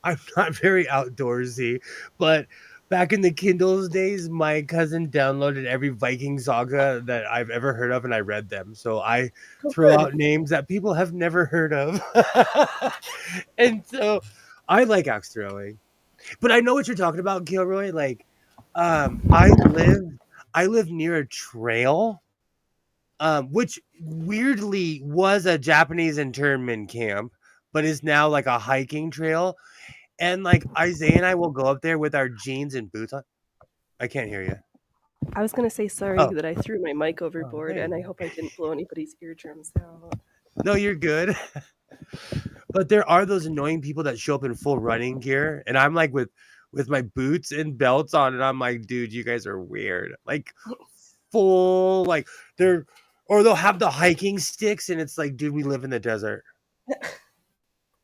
Speaker 2: I'm not very outdoorsy, but back in the Kindles days, my cousin downloaded every Viking saga that I've ever heard of, and I read them. So I
Speaker 1: Oh,
Speaker 2: throw
Speaker 1: good.
Speaker 2: out names that people have never heard of, and so I like axe throwing. But I know what you're talking about, Gilroy. Like, I live near a trail, which weirdly was a Japanese internment camp, but is now like a hiking trail. And like Isaiah and I will go up there with our jeans and boots on. I can't hear you.
Speaker 1: I was going to say sorry
Speaker 2: Oh,
Speaker 1: that I threw my mic
Speaker 2: oh,
Speaker 1: overboard,
Speaker 2: there
Speaker 1: and
Speaker 2: you
Speaker 1: I
Speaker 2: go.
Speaker 1: hope I didn't blow anybody's eardrums out.
Speaker 2: No, you're good. But there are those annoying people that show up in full running gear, and I'm like with my boots and belts on, and I'm like, dude, you guys are weird. Like full, like they're, or they'll have the hiking sticks, and it's like, dude, we live in the desert,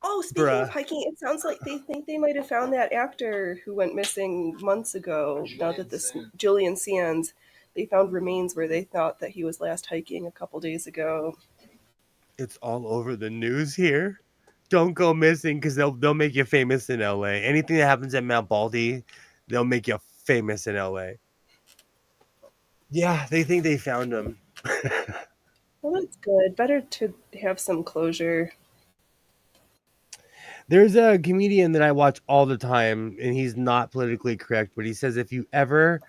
Speaker 1: Oh, speaking of
Speaker 2: bruh.
Speaker 1: hiking, it sounds like they think they might have found that actor who went missing months ago. Now that this Julian Sands, they found remains where they thought that he was last hiking a couple days ago.
Speaker 2: It's all over the news here. Don't go missing because they'll make you famous in LA. Anything that happens at Mount Baldy, they'll make you famous in LA. Yeah, they think they found him.
Speaker 1: Well, that's good. Better to have some closure.
Speaker 2: There's a comedian that I watch all the time, and he's not politically correct, but he says if you ever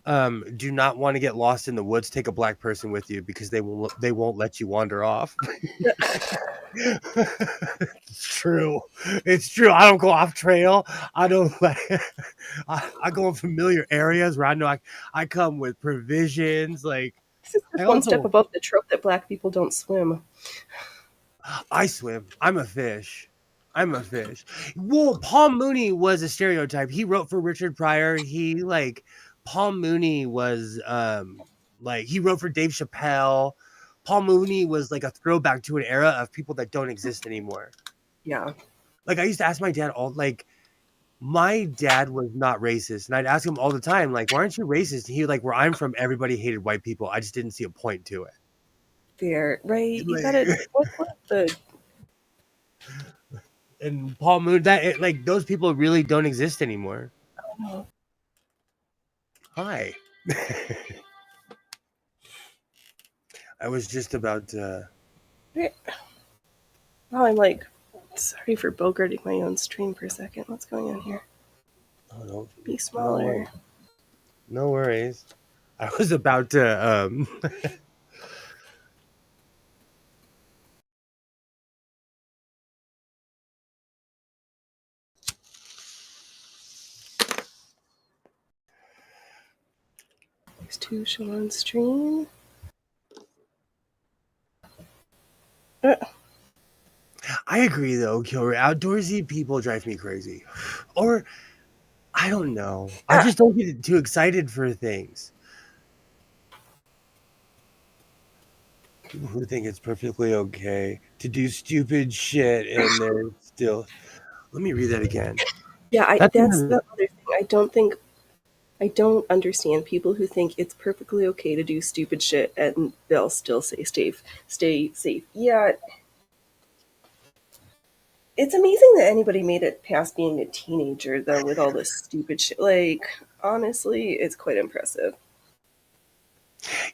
Speaker 2: do not want to get lost in the woods, take a black person with you because they won't let you wander off. It's true. It's true. I don't go off trail. I don't like. I go in familiar areas where I know I come with provisions. Like
Speaker 1: This is
Speaker 2: I
Speaker 1: just one step
Speaker 2: also
Speaker 1: above the trope that black people don't swim.
Speaker 2: I swim. I'm a fish. I'm a fish. Well, Paul Mooney was a stereotype. He wrote for Richard Pryor. He like Paul Mooney was like he wrote for Dave Chappelle. Paul Mooney was like a throwback to an era of people that don't exist anymore.
Speaker 1: Yeah.
Speaker 2: Like I used to ask my dad all like my dad was not racist, and I'd ask him all the time, like, "Why aren't you racist?" And he like, "Where I'm from, everybody hated white people. I just didn't see a point to it."
Speaker 1: There, right? You gotta.
Speaker 2: Like,
Speaker 1: What the?
Speaker 2: and Paul Moon, like those people really don't exist anymore.
Speaker 1: Oh,
Speaker 2: Hi. I was just about to.
Speaker 1: no. Oh, I'm like, sorry for bogarting my own stream for a second. What's going on here?
Speaker 2: Oh, no,
Speaker 1: Be
Speaker 2: no
Speaker 1: smaller.
Speaker 2: worries. No worries. I was about to.
Speaker 1: These two show on stream. Uh,
Speaker 2: I agree though, Kilroy. Outdoorsy people drive me crazy, or I don't know. I
Speaker 1: ah,
Speaker 2: just don't get too excited for things. People who think it's perfectly okay to do stupid shit and they're still. Let me read that again.
Speaker 1: yeah,
Speaker 2: That's
Speaker 1: that's the other thing. I don't understand people who think it's perfectly okay to do stupid shit and they'll still stay safe. Yeah, it's amazing that anybody made it past being a teenager though with all this stupid shit. Like, honestly, it's quite impressive.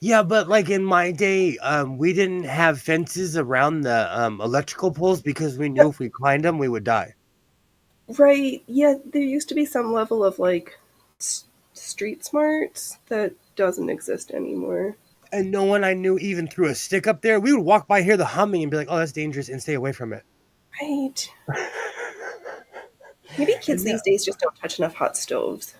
Speaker 2: yeah, but like in my day, we didn't have fences around the electrical poles because we knew if we climbed them, we would die.
Speaker 1: Right. Yeah, there used to be some level of like street smarts that doesn't exist anymore.
Speaker 2: And no one I knew even threw a stick up there. We would walk by, hear the humming, and be like, "Oh, that's dangerous," and stay away from it.
Speaker 1: Right. Maybe kids
Speaker 2: And
Speaker 1: these days just don't touch enough hot stoves.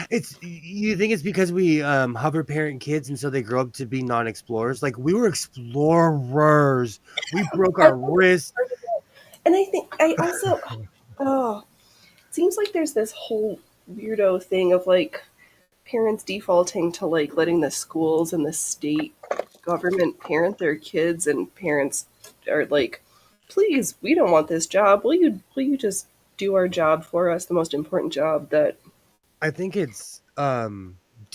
Speaker 2: it's you think it's because we hover parent kids and so they grow up to be non-explorers. Like we were explorers. We broke
Speaker 1: I
Speaker 2: our
Speaker 1: think that's
Speaker 2: wrists.
Speaker 1: part of it. And I think I also, oh, it seems like there's this whole weirdo thing of like parents defaulting to like letting the schools and the state government parent their kids, and parents are like, please, we don't want this job. Will you just do our job for us, the most important job that
Speaker 2: I think it's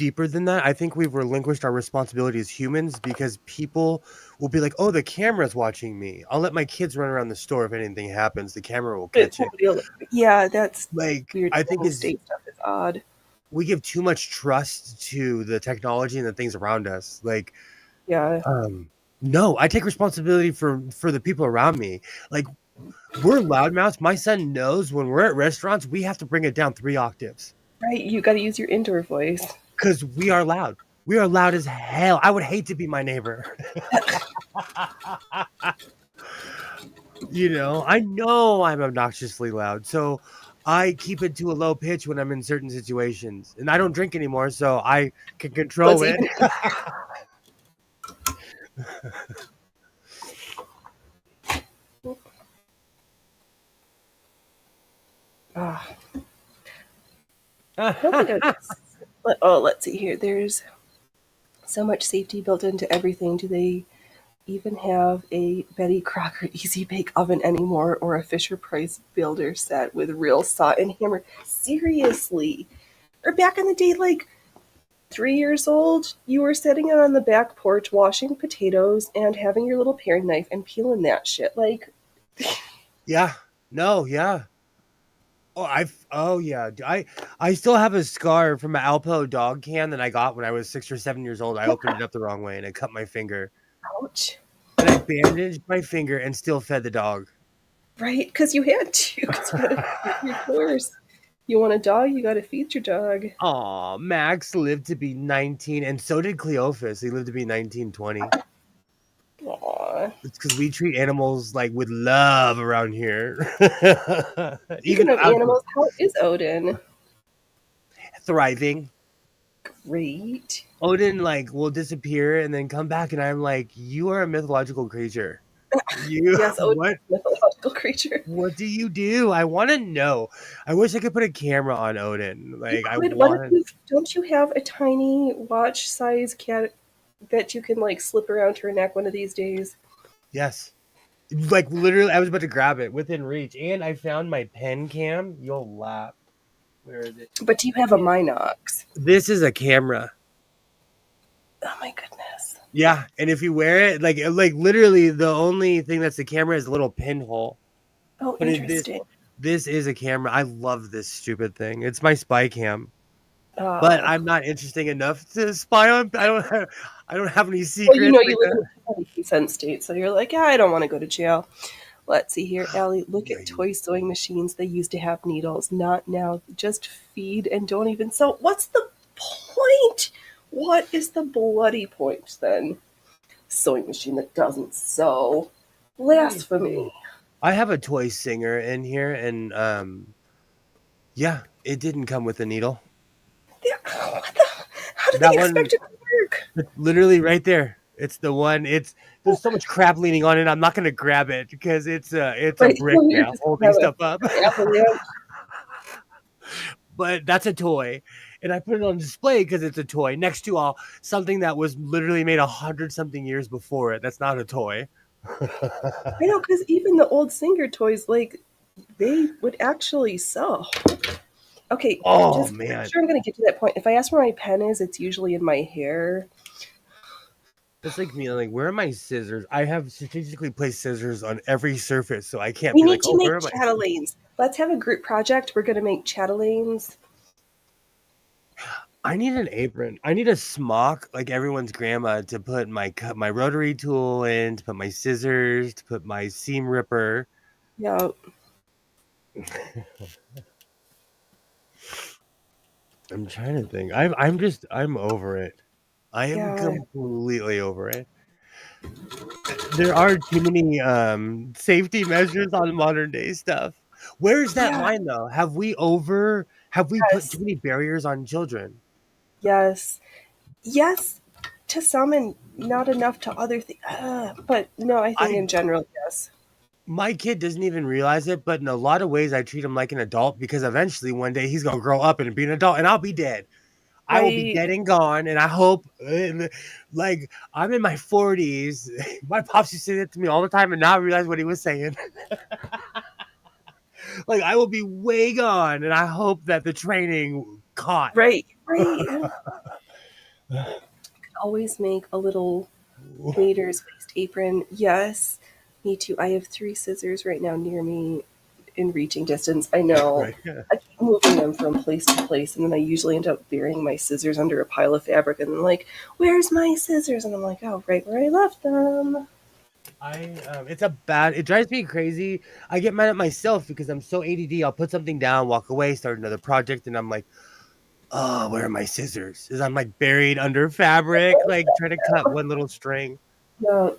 Speaker 2: deeper than that. I think we've relinquished our responsibility as humans because people will be like, "Oh, the camera's watching me. I'll let my kids run around the store. If anything happens, the camera will
Speaker 1: But
Speaker 2: catch it."
Speaker 1: somebody will, yeah, that's
Speaker 2: Like,
Speaker 1: weird.
Speaker 2: I think
Speaker 1: Home
Speaker 2: is
Speaker 1: state stuff is odd.
Speaker 2: we give too much trust to the technology and the things around us. Like,
Speaker 1: Yeah,
Speaker 2: no, I take responsibility for the people around me. Like, we're loudmouths. My son knows when we're at restaurants, we have to bring it down 3 octaves
Speaker 1: right. You got to use your indoor voice.
Speaker 2: because we are loud. We are loud as hell. I would hate to be my neighbor. I know I'm obnoxiously loud, so I keep it to a low pitch when I'm in certain situations. And I don't drink anymore, so I can
Speaker 1: What's
Speaker 2: control it.
Speaker 1: even ah, I don't think I would. Oh, let's see here. There's so much safety built into everything. Do they even have a Betty Crocker Easy Bake Oven anymore, or a Fisher Price builder set with real saw and hammer? Seriously. Or back in the day, like 3 years old, you were sitting out on the back porch washing potatoes and having your little paring knife and peeling that shit. Like,
Speaker 2: Yeah. No, yeah. Oh yeah. I still have a scar from an Alpo dog can that I got when I was 6 or 7 years old. I opened it up the wrong way and I cut my finger.
Speaker 1: ouch.
Speaker 2: And I bandaged my finger and still fed the dog.
Speaker 1: Right? Because you had to, because you got to feed your chores. You want a dog, you got to feed your dog.
Speaker 2: Aw, Max lived to be 19, and so did Cleophas. He lived to be 1920.
Speaker 1: Aw.
Speaker 2: It's because we treat animals like with love around here.
Speaker 1: Speaking
Speaker 2: Even
Speaker 1: of
Speaker 2: outdoor
Speaker 1: animals, how is Odin?
Speaker 2: thriving.
Speaker 1: Great.
Speaker 2: Odin like will disappear and then come back, and I'm like, you are a mythological creature. You
Speaker 1: Yes, Odin
Speaker 2: what?
Speaker 1: is a mythological creature.
Speaker 2: What do you do? I want to know. I wish I could put a camera on Odin.
Speaker 1: You
Speaker 2: Like I
Speaker 1: could. What if
Speaker 2: want.
Speaker 1: you don't you have a tiny watch-size cat that you can like slip around her neck one of these days?
Speaker 2: Yes. Like literally, I was about to grab it within reach, and I found my pen cam. You'll laugh. Where is it?
Speaker 1: But do you have a Minox?
Speaker 2: This is a camera.
Speaker 1: Oh my goodness.
Speaker 2: Yeah, and if you wear it, like literally, the only thing that's the camera is a little pinhole.
Speaker 1: Oh,
Speaker 2: But
Speaker 1: interesting.
Speaker 2: this is a camera. I love this stupid thing. It's my spy cam, but
Speaker 1: Oh.
Speaker 2: I'm not interesting enough to spy on. I don't have any
Speaker 1: Well, you
Speaker 2: secrets.
Speaker 1: know
Speaker 2: Like
Speaker 1: you live in a consent state, so you're like, yeah, I don't want to go to jail. Let's see here, Allie. Look at
Speaker 2: Right.
Speaker 1: toy sewing machines. They used to have needles. Not now. Just feed and don't even sew. What's the point? What is the bloody point then? Sewing machine that doesn't sew. Blasphemy.
Speaker 2: I have a toy singer in here, and yeah, it didn't come with a needle.
Speaker 1: What the? How do
Speaker 2: That
Speaker 1: they
Speaker 2: one,
Speaker 1: expect it to work?
Speaker 2: it's literally right there. It's the one. There's so much crap leaning on it. I'm not gonna grab it because it's a
Speaker 1: Right,
Speaker 2: brick
Speaker 1: so you're
Speaker 2: now
Speaker 1: just gonna
Speaker 2: holding
Speaker 1: have
Speaker 2: stuff up.
Speaker 1: an avalanche.
Speaker 2: But that's a toy, and I put it on display because it's a toy next to something that was literally made 100 something years before it. That's not a toy.
Speaker 1: I know, because even the old Singer toys, like, they would actually sew. Okay,
Speaker 2: Oh
Speaker 1: just I'm
Speaker 2: man,
Speaker 1: sure I'm gonna get to that point. If I ask where my pen is, it's usually in my hair.
Speaker 2: that's like me. Like, where are my scissors? I have strategically placed scissors on every surface, so I can't
Speaker 1: We
Speaker 2: be like,
Speaker 1: need to
Speaker 2: oh, where
Speaker 1: make
Speaker 2: am I?
Speaker 1: chatelaines. Let's have a group project. We're gonna make chatelaines.
Speaker 2: I need an apron. I need a smock like everyone's grandma to put my rotary tool in, to put my scissors, to put my seam ripper.
Speaker 1: Yeah,
Speaker 2: I'm trying to think. I'm over it. I am
Speaker 1: yeah,
Speaker 2: completely over it. There are too many safety measures on modern day stuff. Where's that
Speaker 1: yeah.
Speaker 2: line though? Have we put too
Speaker 1: Yes,
Speaker 2: many barriers on children?
Speaker 1: yes, yes. To some, and not enough to other things. But no, I think
Speaker 2: I
Speaker 1: in general, yes.
Speaker 2: My kid doesn't even realize it, but in a lot of ways I treat him like an adult because eventually one day he's gonna grow up and be an adult and I'll be dead. I will be
Speaker 1: Right.
Speaker 2: dead and gone, and I hope, like, I'm in my 40s. My pops used to say that to me all the time, and now I realize what he was saying. Like, I will be way gone, and I hope that the training caught.
Speaker 1: Right. Right. Always make a little waiter's waist apron. Yes, me too. I have three scissors right now near me in reaching distance. I know.
Speaker 2: Right. Yeah.
Speaker 1: I keep moving them from place to place, and then I usually end up burying my scissors under a pile of fabric, and then like, where's my scissors? And I'm like, oh, right where I left them.
Speaker 2: It drives me crazy. I get mad at myself because I'm so ADD. I'll put something down, walk away, start another project, and I'm like, oh, where are my scissors? Is I'm like buried under fabric, like trying to cut one little string.
Speaker 1: No,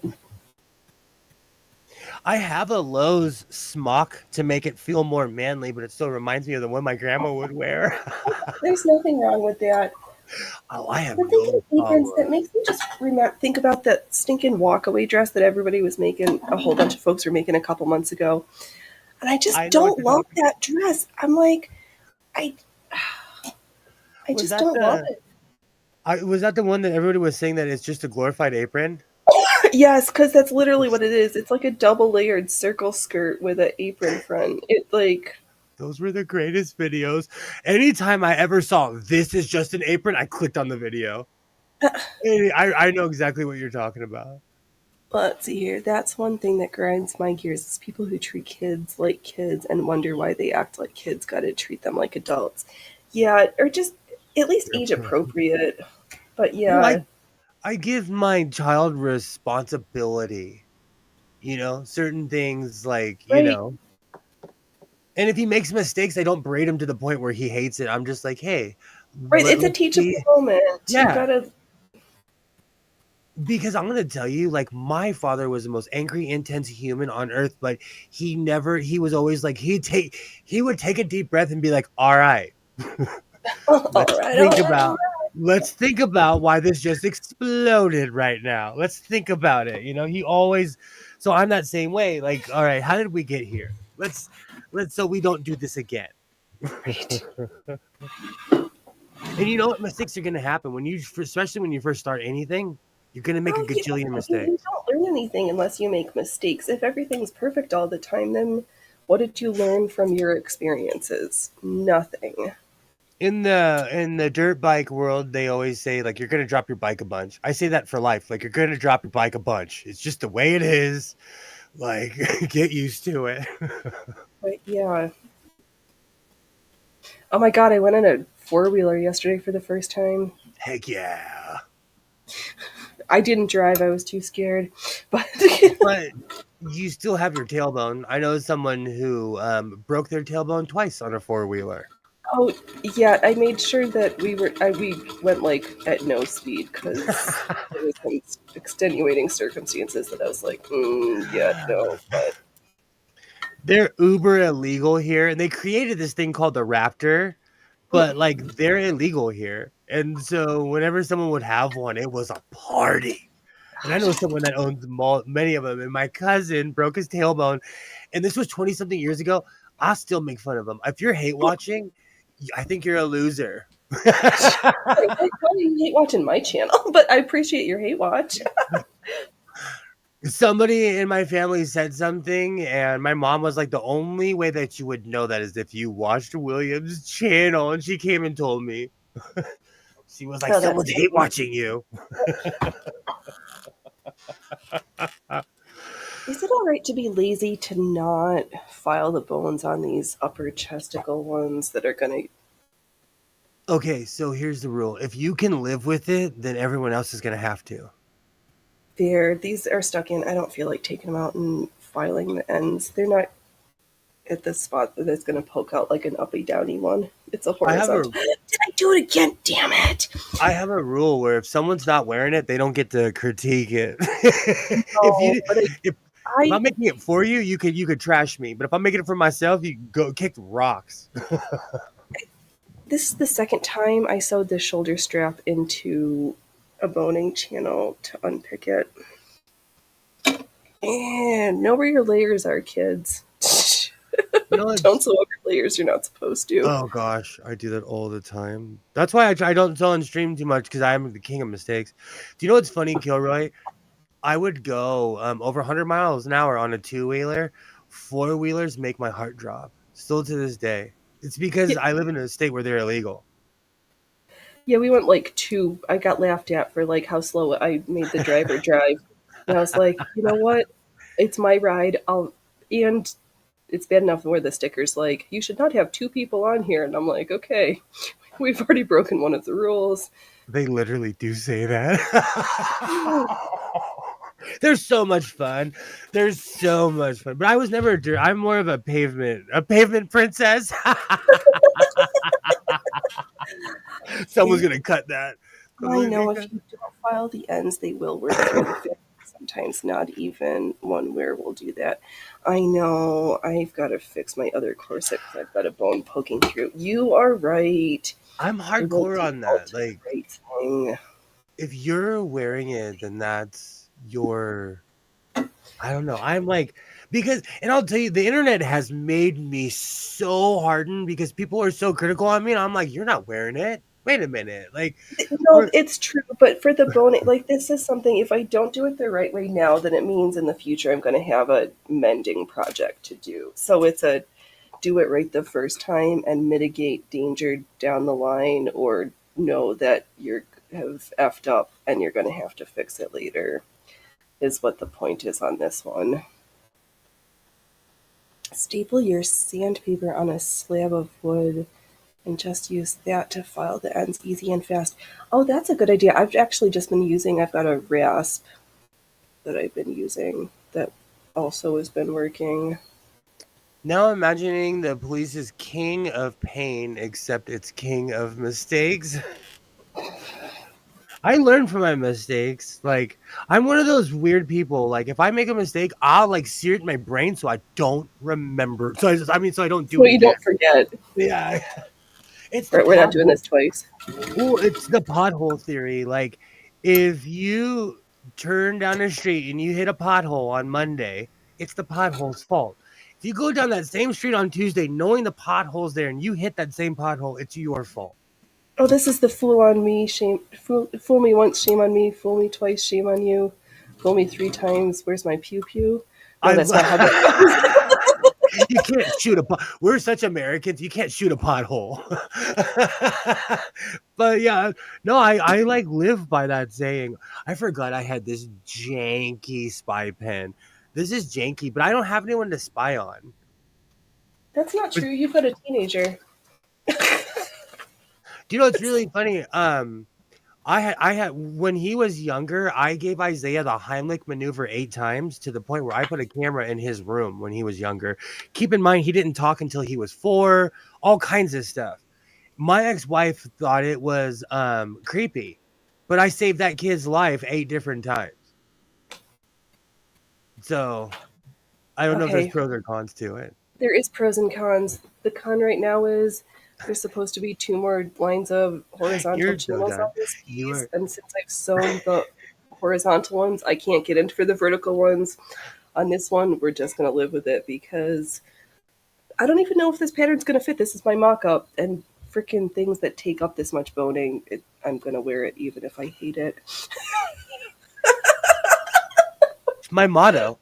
Speaker 2: I have a Lowe's smock to make it feel more manly, but it still reminds me of the one my grandma would wear.
Speaker 1: there's nothing wrong with that.
Speaker 2: Oh, I have
Speaker 1: But thinking
Speaker 2: no
Speaker 1: of aprons, that
Speaker 2: problem.
Speaker 1: makes me just think about that stinking walkaway dress that everybody was making. A whole bunch of folks were making a couple months ago, and I just
Speaker 2: I know what
Speaker 1: don't
Speaker 2: you're
Speaker 1: love
Speaker 2: talking.
Speaker 1: that dress. I'm like, I, I
Speaker 2: Was
Speaker 1: just
Speaker 2: that
Speaker 1: don't love
Speaker 2: the?
Speaker 1: it.
Speaker 2: Was that the one that everybody was saying that it's just a glorified apron?
Speaker 1: Yes, because that's literally what it is. It's like a double layered circle skirt with an apron front. It like,
Speaker 2: Those were the greatest videos. Anytime I ever saw this is just an apron, I clicked on the video. I know exactly what you're talking about.
Speaker 1: let's see here. That's one thing that grinds my gears is people who treat kids like kids and wonder why they act like kids. Got to treat them like adults. Yeah, or just at least age appropriate. But
Speaker 2: No,
Speaker 1: yeah,
Speaker 2: I give my child responsibility. Certain things like,
Speaker 1: right,
Speaker 2: and if he makes mistakes, I don't berate him to the point where he hates it. I'm just like, hey,
Speaker 1: right. It's a
Speaker 2: let's
Speaker 1: teachable
Speaker 2: see.
Speaker 1: moment. You
Speaker 2: Yeah.
Speaker 1: gotta.
Speaker 2: Because I'm gonna tell you, like, my father was the most angry, intense human on earth, but he was always like, he would take a deep breath and be like, all right,
Speaker 1: All
Speaker 2: let's
Speaker 1: right, all
Speaker 2: think
Speaker 1: right, all
Speaker 2: about
Speaker 1: right.
Speaker 2: let's think about why this just exploded right now. Let's think about it. He always, so I'm that same way. Like, all right, how did we get here? Let's so we don't do this again.
Speaker 1: Right.
Speaker 2: And you know what mistakes are gonna happen especially when you first start anything, you're gonna make a
Speaker 1: Well, yeah,
Speaker 2: gajillion
Speaker 1: you
Speaker 2: mistakes.
Speaker 1: don't learn anything unless you make mistakes. If everything's perfect all the time, then what did you learn from your experiences? Nothing.
Speaker 2: In the dirt bike world, they always say like you're gonna drop your bike a bunch. I say that for life. Like you're gonna drop your bike a bunch. It's just the way it is. Like get used to it.
Speaker 1: But yeah. Oh my god, I went on a four wheeler yesterday for the first time.
Speaker 2: Heck yeah.
Speaker 1: I didn't drive, I was too scared. But
Speaker 2: But you still have your tailbone. I know someone who broke their tailbone twice on a four wheeler.
Speaker 1: oh yeah, I made sure that we went like at no speed because there was some extenuating circumstances that I was like, yeah, no. But
Speaker 2: They're uber illegal here, and they created this thing called the Raptor, but like they're illegal here. And so whenever someone would have one, it was a party. And I know someone that owns many of them. And my cousin broke his tailbone, and this was 20 something years ago. I still make fun of him. If you're hate watching, I think you're a loser.
Speaker 1: I probably hate watching my channel, but I appreciate your hate watch.
Speaker 2: Somebody in my family said something, and my mom was like, the only way that you would know that is if you watched William's channel. And she came and told me. She was like,
Speaker 1: Oh, that's
Speaker 2: someone's hate
Speaker 1: funny.
Speaker 2: watching you.
Speaker 1: Is it all right to be lazy to not file the bones on these upper chesticle ones that are gonna
Speaker 2: Okay, so here's the rule. If you can live with it, then everyone else is going to have to.
Speaker 1: there? These are stuck in. I don't feel like taking them out and filing the ends. They're not at the spot that it's gonna poke out like an uppy downy one. It's a
Speaker 2: I have a
Speaker 1: horizontal. Did I do it again? Damn it!
Speaker 2: I have a rule where if someone's not wearing it, they don't get to critique it. if
Speaker 1: No,
Speaker 2: you
Speaker 1: but
Speaker 2: if
Speaker 1: I
Speaker 2: I'm making it for you, you could trash me. But if I'm making it for myself, you go kick rocks.
Speaker 1: this is the second time I sewed the shoulder strap into a boning channel to unpick it. And know where your layers are, kids.
Speaker 2: You know,
Speaker 1: Don't sew over layers you're not supposed to.
Speaker 2: oh gosh, I do that all the time. That's why I don't tell and stream too much because I'm the king of mistakes. Do you know what's funny, Kilroy? I would go over 100 miles an hour on a two wheeler. Four wheelers make my heart drop. Still to this day. It's because
Speaker 1: Yeah,
Speaker 2: I live in a state where they're illegal.
Speaker 1: Yeah, we went like two. I got laughed at for like how slow I made the driver drive. And I was like, you know what? It's my ride. And it's bad enough where the sticker's like, you should not have two people on here. And I'm like, okay, we've already broken one of the rules.
Speaker 2: They literally do say that. They're so much fun. They're so much fun. But I was never I'm more of a pavement princess. Someone's gonna cut that.
Speaker 1: I
Speaker 2: Someone's gonna
Speaker 1: know if
Speaker 2: cut.
Speaker 1: you don't file the ends, they will work through the fifth. Sometimes not even one where we'll do that. I know I've got to fix my other corset because I've got a bone poking through. You are right.
Speaker 2: I'm
Speaker 1: I won't
Speaker 2: hardcore on
Speaker 1: default
Speaker 2: that.
Speaker 1: to the
Speaker 2: Like,
Speaker 1: right thing.
Speaker 2: if you're wearing it, then that's your. I don't know. I'm like, because, and I'll tell you, the internet has made me so hardened because people are so critical on me. And I'm like, you're not wearing it. Wait a minute. Like,
Speaker 1: No,
Speaker 2: or
Speaker 1: it's true, but for the bone, like this is something. If I don't do it the right way now, then it means in the future I'm going to have a mending project to do. So it's a do it right the first time and mitigate danger down the line, or know that you're have effed up and you're going to have to fix it later. Is what the point is on this one. Staple your sandpaper on a slab of wood and just use that to file the ends easy and fast. Oh, that's a good idea. I've actually just been using, I've got a rasp that I've been using that also has been working.
Speaker 2: now imagining the police is king of pain, except it's king of mistakes. I learn from my mistakes. Like, I'm one of those weird people. Like, if I make a mistake, I'll like sear it in my brain so I don't remember. So I don't do
Speaker 1: So
Speaker 2: it
Speaker 1: you
Speaker 2: again.
Speaker 1: don't forget.
Speaker 2: Yeah. It's the
Speaker 1: Right, we're not doing
Speaker 2: pothole.
Speaker 1: this twice.
Speaker 2: Well, it's the pothole theory. Like, if you turn down the street and you hit a pothole on Monday, it's the pothole's fault. If you go down that same street on Tuesday knowing the pothole's there and you hit that same pothole, it's your fault.
Speaker 1: Oh, this is the fool on me, shame. Fool me once, shame on me. Fool me twice, shame on you. Fool me three times, where's my pew pew? No,
Speaker 2: I
Speaker 1: that's not how that goes.
Speaker 2: You can't shoot a pot. We're such Americans. You can't shoot a pothole. But yeah, no, I like live by that saying. I forgot I had this janky spy pen. This is janky, but I don't have anyone to spy on.
Speaker 1: That's not
Speaker 2: But
Speaker 1: true. You've got a teenager.
Speaker 2: do you know what's really funny? I had when he was younger, I gave Isaiah the Heimlich maneuver 8 times to the point where I put a camera in his room when he was younger. Keep in mind, he didn't talk until he was 4. All kinds of stuff. My ex-wife thought it was creepy, but I saved that kid's life 8 different times. So I don't know if there's
Speaker 1: Okay,
Speaker 2: pros or cons to it.
Speaker 1: there is pros and cons. The con right now is there's supposed to be two more lines of horizontal
Speaker 2: You're so
Speaker 1: channels on
Speaker 2: done.
Speaker 1: this
Speaker 2: You
Speaker 1: piece,
Speaker 2: are.
Speaker 1: and since I've sewn the horizontal ones, I can't get into for the vertical ones. On this one, we're just gonna live with it because I don't even know if this pattern's gonna fit. This is my mock-up, and freaking things that take up this much boning, I'm gonna wear it even if I hate it.
Speaker 2: It's my motto.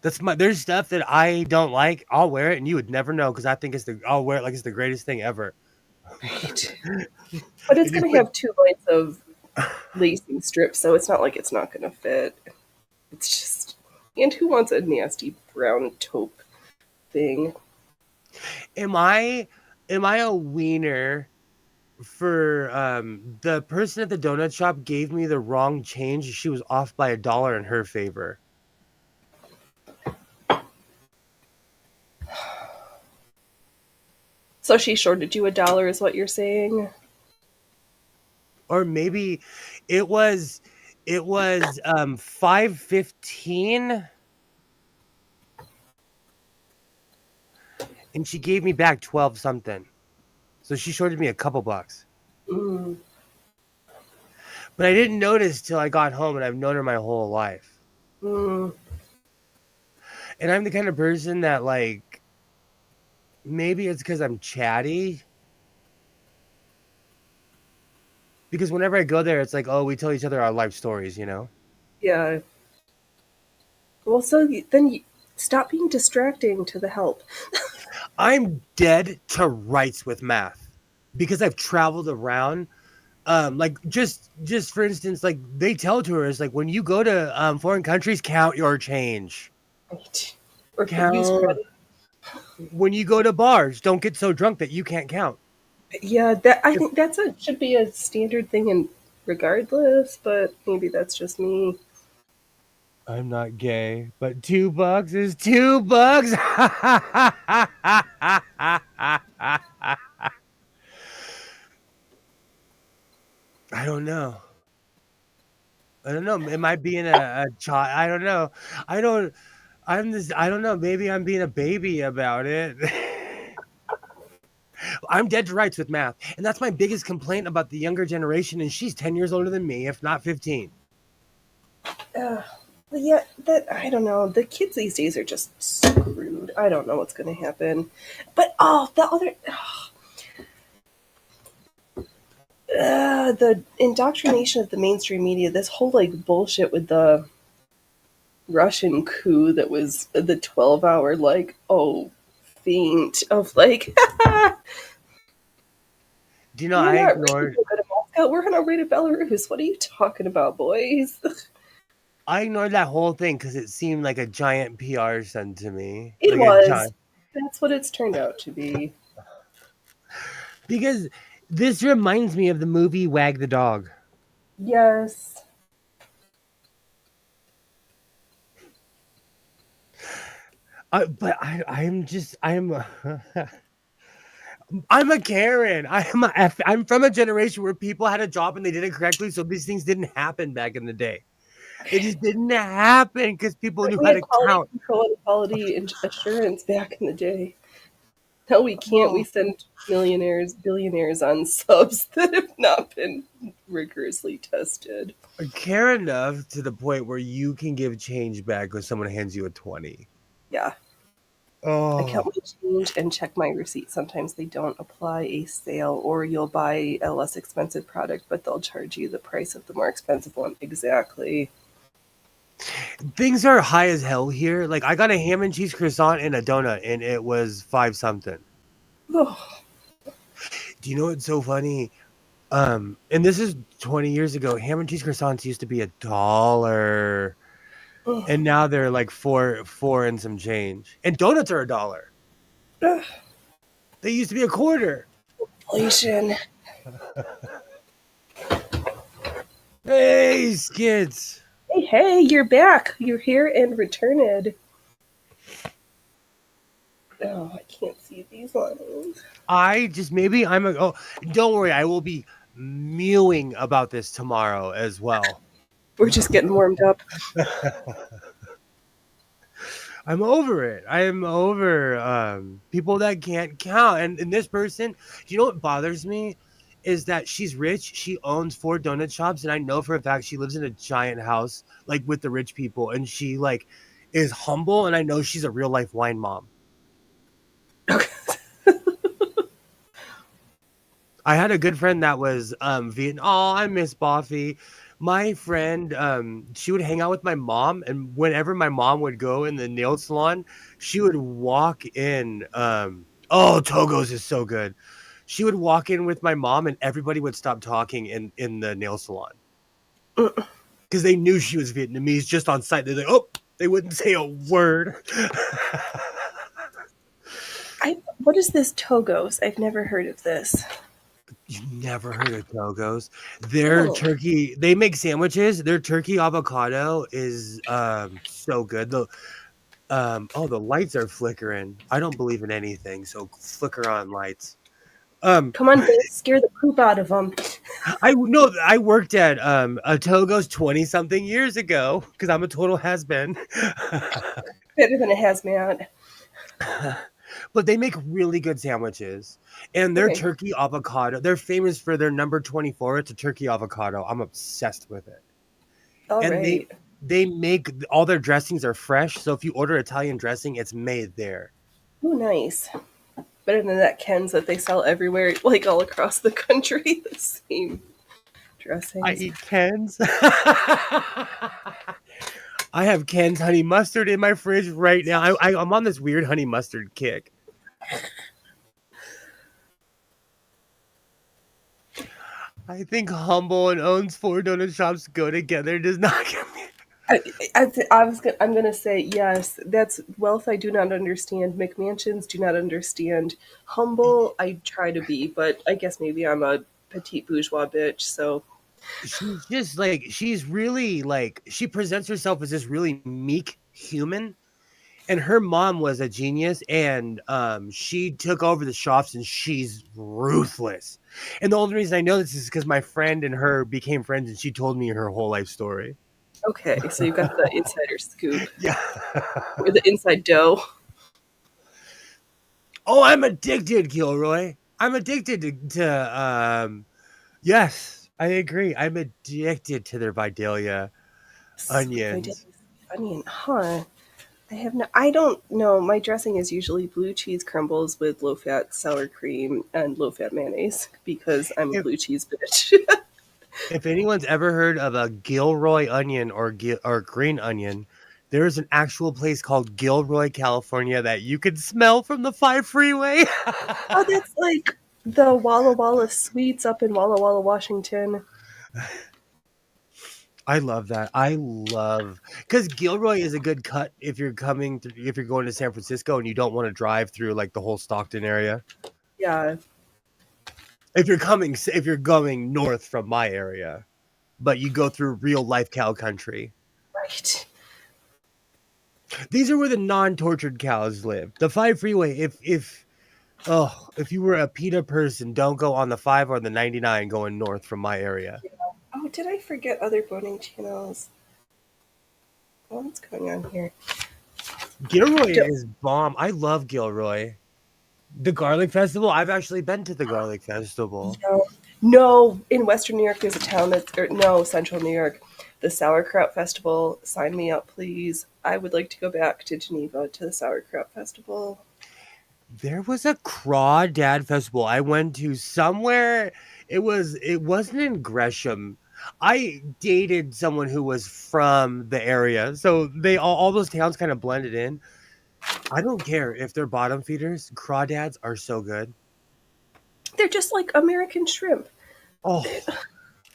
Speaker 2: That's my. There's stuff that I don't like. I'll wear it, and you would never know because I think it's the. I'll wear it like it's the greatest thing ever.
Speaker 1: Right. But it's
Speaker 2: And you
Speaker 1: gonna
Speaker 2: would.
Speaker 1: have two lines of lacing strips, so it's not like it's not gonna fit. It's just, and who wants a nasty brown taupe thing?
Speaker 2: Am I? Am I a wiener for the person at the donut shop gave me the wrong change. She was off by $1 in her favor.
Speaker 1: So she shorted you $1, is what you're saying?
Speaker 2: Or maybe it was 5.15 and she gave me back 12 something. So she shorted me a couple bucks.
Speaker 1: Mm.
Speaker 2: But I didn't notice till I got home, and I've known her my whole life.
Speaker 1: Mm.
Speaker 2: And I'm the kind of person that, like, maybe it's because I'm chatty. Because whenever I go there, it's like, oh, we tell each other our life stories, you know?
Speaker 1: Yeah. Well, so then stop being distracting to the help.
Speaker 2: I'm dead to rights with math because I've traveled around. like just for instance, like they tell tourists, like when you go to foreign countries, count your change.
Speaker 1: Right. Or use
Speaker 2: Count
Speaker 1: credit.
Speaker 2: when you go to bars, don't get so drunk that you can't count.
Speaker 1: Yeah, that I
Speaker 2: If
Speaker 1: think that's a should be a standard thing, and regardless, but maybe that's just me.
Speaker 2: I'm not gay, but $2 is $2. I don't know. I don't know. Am I being a child? I don't know. I don't. I'm this. I don't know. Maybe I'm being a baby about it. I'm dead to rights with math, and that's my biggest complaint about the younger generation. And she's 10 years older than me, if not 15.
Speaker 1: Uh, but yeah, that I don't know. The kids these days are just screwed. I don't know what's going to happen. But oh, the indoctrination of the mainstream media. This whole like bullshit with the Russian coup that was the 12-hour like feint of like
Speaker 2: Do you know
Speaker 1: we're
Speaker 2: I
Speaker 1: not ready to
Speaker 2: ignored?
Speaker 1: go to Moscow. We're on our way to Belarus. What are you talking about, boys?
Speaker 2: I ignored that whole thing because it seemed like a giant PR stunt to me,
Speaker 1: It
Speaker 2: like a
Speaker 1: was.
Speaker 2: giant.
Speaker 1: That's what it's turned out to be.
Speaker 2: Because this reminds me of the movie Wag the Dog.
Speaker 1: Yes.
Speaker 2: But I'm a Karen. I'm from a generation where people had a job and they did it correctly, so these things didn't happen back in the day. It just didn't happen because people knew
Speaker 1: We
Speaker 2: how
Speaker 1: had
Speaker 2: to
Speaker 1: quality
Speaker 2: count.
Speaker 1: control and quality assurance back in the day. No, we can't. We
Speaker 2: Oh,
Speaker 1: send millionaires, billionaires on subs that have not been rigorously tested.
Speaker 2: care enough to the point where you can give change back when someone hands you a 20.
Speaker 1: Yeah. I count
Speaker 2: Oh,
Speaker 1: my change and check my receipt. Sometimes they don't apply a sale, or you'll buy a less expensive product, but they'll charge you the price of the more expensive one. Exactly.
Speaker 2: things are high as hell here. Like I got a ham and cheese croissant and a donut, and it was five something.
Speaker 1: Oh,
Speaker 2: Do you know what's so funny? And this is 20 years ago. Ham and cheese croissants used to be $1,
Speaker 1: oh,
Speaker 2: and now they're like four and some change. And donuts are $1.
Speaker 1: ugh.
Speaker 2: They used to be a quarter.
Speaker 1: Inflation.
Speaker 2: Hey, skids.
Speaker 1: Hey, hey, you're back. You're here and returned. Oh, I can't see these lines.
Speaker 2: I just maybe I'm a oh don't worry, I will be mewing about this tomorrow as well.
Speaker 1: We're just getting warmed up.
Speaker 2: I'm over it. I am over people that can't count. And this person, you know what bothers me is that she's rich. She owns 4 donut shops, and I know for a fact she lives in a giant house like with the rich people, and she like is humble, and I know she's a real life wine mom. I had a good friend that was Vietnam. Oh, I miss Buffy. My friend, she would hang out with my mom, and whenever my mom would go in the nail salon, she would walk in. Oh, Togo's is so good. She would walk in with my mom, and everybody would stop talking in the nail salon because they knew she was Vietnamese just on sight. They're like, oh, they wouldn't say a word.
Speaker 1: What is this Togos? I've never heard of this.
Speaker 2: You never heard of Togo's? Their
Speaker 1: Oh,
Speaker 2: turkey, they make sandwiches. Their turkey avocado is so good. The lights are flickering. I don't believe in anything, so flicker on lights. Um
Speaker 1: come on, babe, scare the poop out of them.
Speaker 2: I worked at a Togo's 20 something years ago because I'm a total has been.
Speaker 1: Better than a hazmat.
Speaker 2: But they make really good sandwiches. And their
Speaker 1: Okay,
Speaker 2: turkey avocado, they're famous for their number 24. It's a turkey avocado. I'm obsessed with it.
Speaker 1: all
Speaker 2: And
Speaker 1: right.
Speaker 2: they make all their dressings are fresh. So if you order Italian dressing, it's made there.
Speaker 1: Oh, nice. Better than that Ken's that they sell everywhere, like all across the country. The same
Speaker 2: I
Speaker 1: dressings.
Speaker 2: eat Ken's. I have Ken's honey mustard in my fridge right now. I'm on this weird honey mustard kick. I think humble and owns 4 donut shops go together. Does not get me.
Speaker 1: I'm gonna say yes. That's wealth I do not understand. McMansions do not understand. Humble I try to be, but I guess maybe I'm a petite bourgeois bitch. So
Speaker 2: She's just like she's really like she presents herself as this really meek human, and her mom was a genius, and she took over the shops, and she's ruthless. And the only reason I know this is because my friend and her became friends, and she told me her whole life story.
Speaker 1: okay, so you've got the insider scoop
Speaker 2: Yeah.
Speaker 1: or the inside dough.
Speaker 2: Oh, I'm addicted, Gilroy. I'm addicted yes, I agree. I'm addicted to their Vidalia
Speaker 1: Sweet
Speaker 2: onions.
Speaker 1: Vidalia's onion, huh? I don't know. My dressing is usually blue cheese crumbles with low fat sour cream and low fat mayonnaise because I'm a
Speaker 2: If
Speaker 1: blue cheese bitch.
Speaker 2: if anyone's ever heard of a Gilroy onion or green onion, there's an actual place called Gilroy, California that you can smell from the 5 freeway.
Speaker 1: Oh, that's like the Walla Walla Sweets up in Walla Walla, Washington.
Speaker 2: I love that. I love because Gilroy is a good cut if you're if you're going to San Francisco and you don't want to drive through like the whole Stockton area.
Speaker 1: Yeah,
Speaker 2: If you're going north from my area, but you go through real life cow country.
Speaker 1: right.
Speaker 2: These are where the non-tortured cows live. The 5 freeway, if you were a PETA person, don't go on the 5 or the 99 going north from my area.
Speaker 1: Oh, did I forget other boating channels? What's going on here?
Speaker 2: Gilroy
Speaker 1: Do-
Speaker 2: is bomb. I love Gilroy. The Garlic Festival, I've actually been to the Garlic Festival.
Speaker 1: no, no, in Western New York, there's a town that's, or no, Central New York, the Sauerkraut Festival. Sign me up, please. I would like to go back to Geneva to the Sauerkraut Festival.
Speaker 2: There was a Crawdad Festival I went to somewhere. It wasn't in Gresham. I dated someone who was from the area, so they all those towns kind of blended in. I don't care if they're bottom feeders. Crawdads are so good.
Speaker 1: They're just like American shrimp.
Speaker 2: Oh,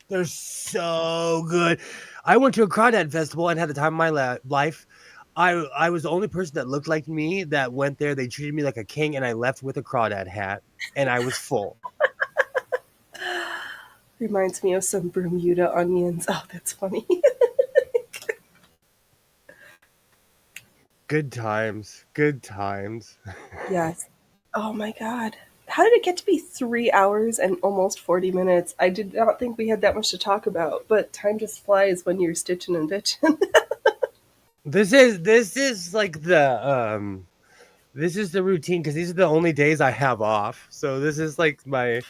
Speaker 2: they're so good. I went to a Crawdad festival and had the time of my life. I was the only person that looked like me that went there. They treated me like a king, and I left with a Crawdad hat, and I was full.
Speaker 1: Reminds me of some Bermuda onions. Oh, that's funny.
Speaker 2: Good times. Good times.
Speaker 1: Yes. Oh my God. How did it get to be 3 hours and almost 40 minutes? I did not think we had that much to talk about, but time just flies when you're stitching and bitching.
Speaker 2: This is like this is the routine because these are the only days I have off. So this is like the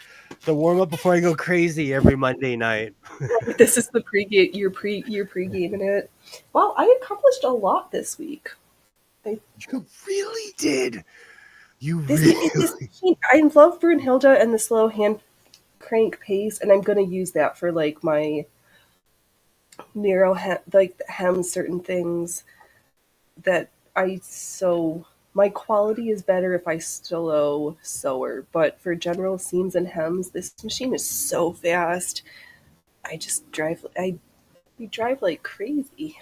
Speaker 2: warm up before I go crazy every Monday night.
Speaker 1: This is the pregame. You're pre-gaming it. Wow, I accomplished a lot this week. I,
Speaker 2: You really did. You
Speaker 1: this
Speaker 2: really.
Speaker 1: I love Brunhilde and the slow hand crank pace, and I'm gonna use that for like my narrow like hem certain things that I sew. My quality is better if I slow sewer, but for general seams and hems, this machine is so fast. I just drive. We drive like crazy.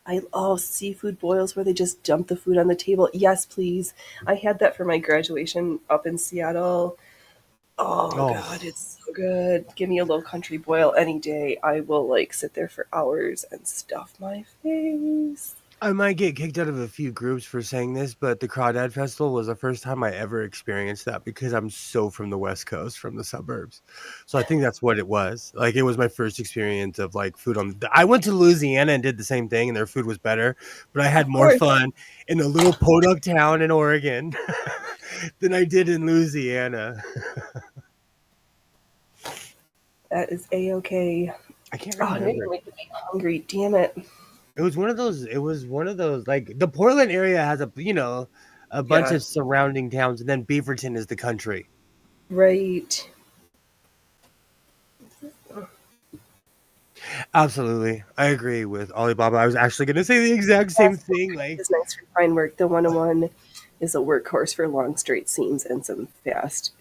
Speaker 1: I oh seafood boils where they just dump the food on the table. Yes, please. I had that for my graduation up in Seattle. Oh God,
Speaker 2: Oh,
Speaker 1: it's so good. Give me a low country boil any day. I will like sit there for hours and stuff my face.
Speaker 2: I might get kicked out of a few groups for saying this, but the Crawdad Festival was the first time I ever experienced that because I'm so from the West Coast, from the suburbs. So I think that's what it was. Like it was my first experience of like food on. I went to Louisiana and did the same thing, and their food was better, but I had
Speaker 1: Of
Speaker 2: more
Speaker 1: course,
Speaker 2: fun in a little podunk town in Oregon than I did in Louisiana.
Speaker 1: that is a okay.
Speaker 2: I can't
Speaker 1: Oh, now you're
Speaker 2: remember.
Speaker 1: making me hungry. Damn it.
Speaker 2: It was one of those. It was one of those. Like the Portland area has a bunch
Speaker 1: Yeah,
Speaker 2: of surrounding towns, and then Beaverton is the country.
Speaker 1: right.
Speaker 2: Absolutely. I agree with Alibaba. I was actually going to say the exact same
Speaker 1: Yes,
Speaker 2: thing. Like,
Speaker 1: is nice for fine work. The 101 is a workhorse for long straight seams and some fast.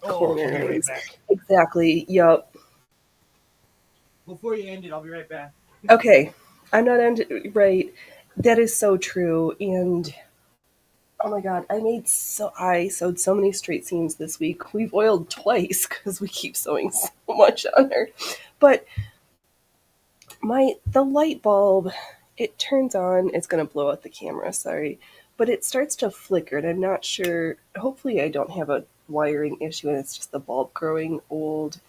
Speaker 2: Oh, I'll be right
Speaker 1: corners.
Speaker 2: back.
Speaker 1: Exactly. Yup.
Speaker 2: Before you end it, I'll be right back.
Speaker 1: Okay. I'm not ending right. That is so true. And oh my god, I sewed so many straight seams this week. We've oiled twice because we keep sewing so much on her. But the light bulb, it turns on. It's gonna blow out the camera. Sorry, but it starts to flicker, and I'm not sure. Hopefully, I don't have a wiring issue, and it's just the bulb growing old.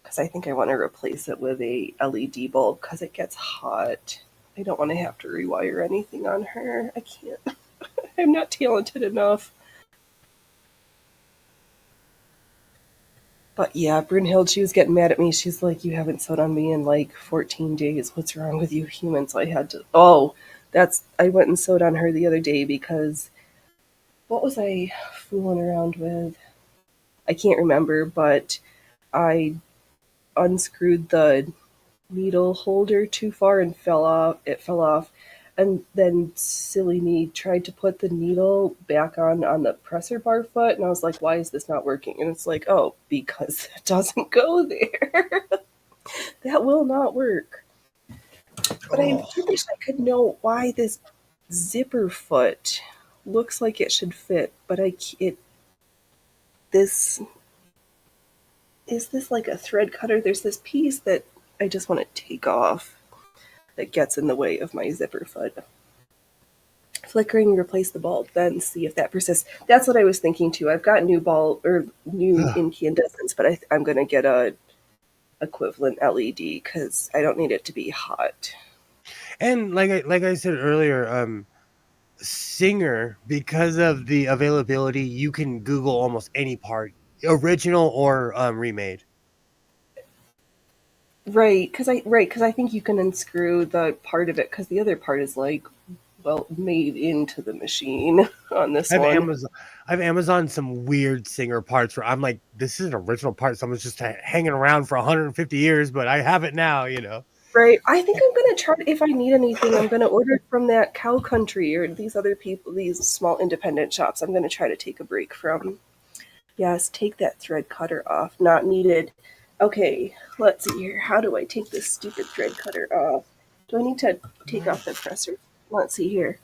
Speaker 1: Because I think I want to replace it with a LED bulb because it gets hot. I don't want to have to rewire anything on her. I can't. I'm not talented enough. But yeah, Brunhild, she was getting mad at me. She's like, "You haven't sewed on me in like 14 days. What's wrong with you humans?" So I had to. Oh, I went and sewed on her the other day because what was I fooling around with? I can't remember, but I unscrewed the needle holder too far and fell off. It fell off. And then silly me tried to put the needle back on the presser bar foot, and I was like, "Why is this not working?" And it's like, "Oh, because it doesn't go there. That will not work." But I
Speaker 2: Oh,
Speaker 1: do wish I could know why this zipper foot looks like it should fit, but this is this like a thread cutter. There's this piece that I just want to take off that gets in the way of my zipper foot. Flickering, replace the bulb, then see if that persists. That's what I was thinking too. I've got new bulb or new incandescents, but I'm gonna get a equivalent LED because I don't need it to be hot.
Speaker 2: and like I said earlier, Singer, because of the availability, you can Google almost any part, original or remade.
Speaker 1: Right, because I think you can unscrew the part of it because the other part is like well made into the machine on this
Speaker 2: I've
Speaker 1: one.
Speaker 2: Amazon, I've Amazon some weird Singer parts where I'm like, this is an original part. Someone's just hanging around for 150 years, but I have it now.
Speaker 1: Right. I think I'm gonna try if I need anything, I'm gonna order it from that Cow Country or these other people, these small independent shops. I'm gonna try to take a break from. Yes, take that thread cutter off. Not needed. Okay, let's see here. How do I take this stupid thread cutter off? Do I need to take off the presser? Let's see here.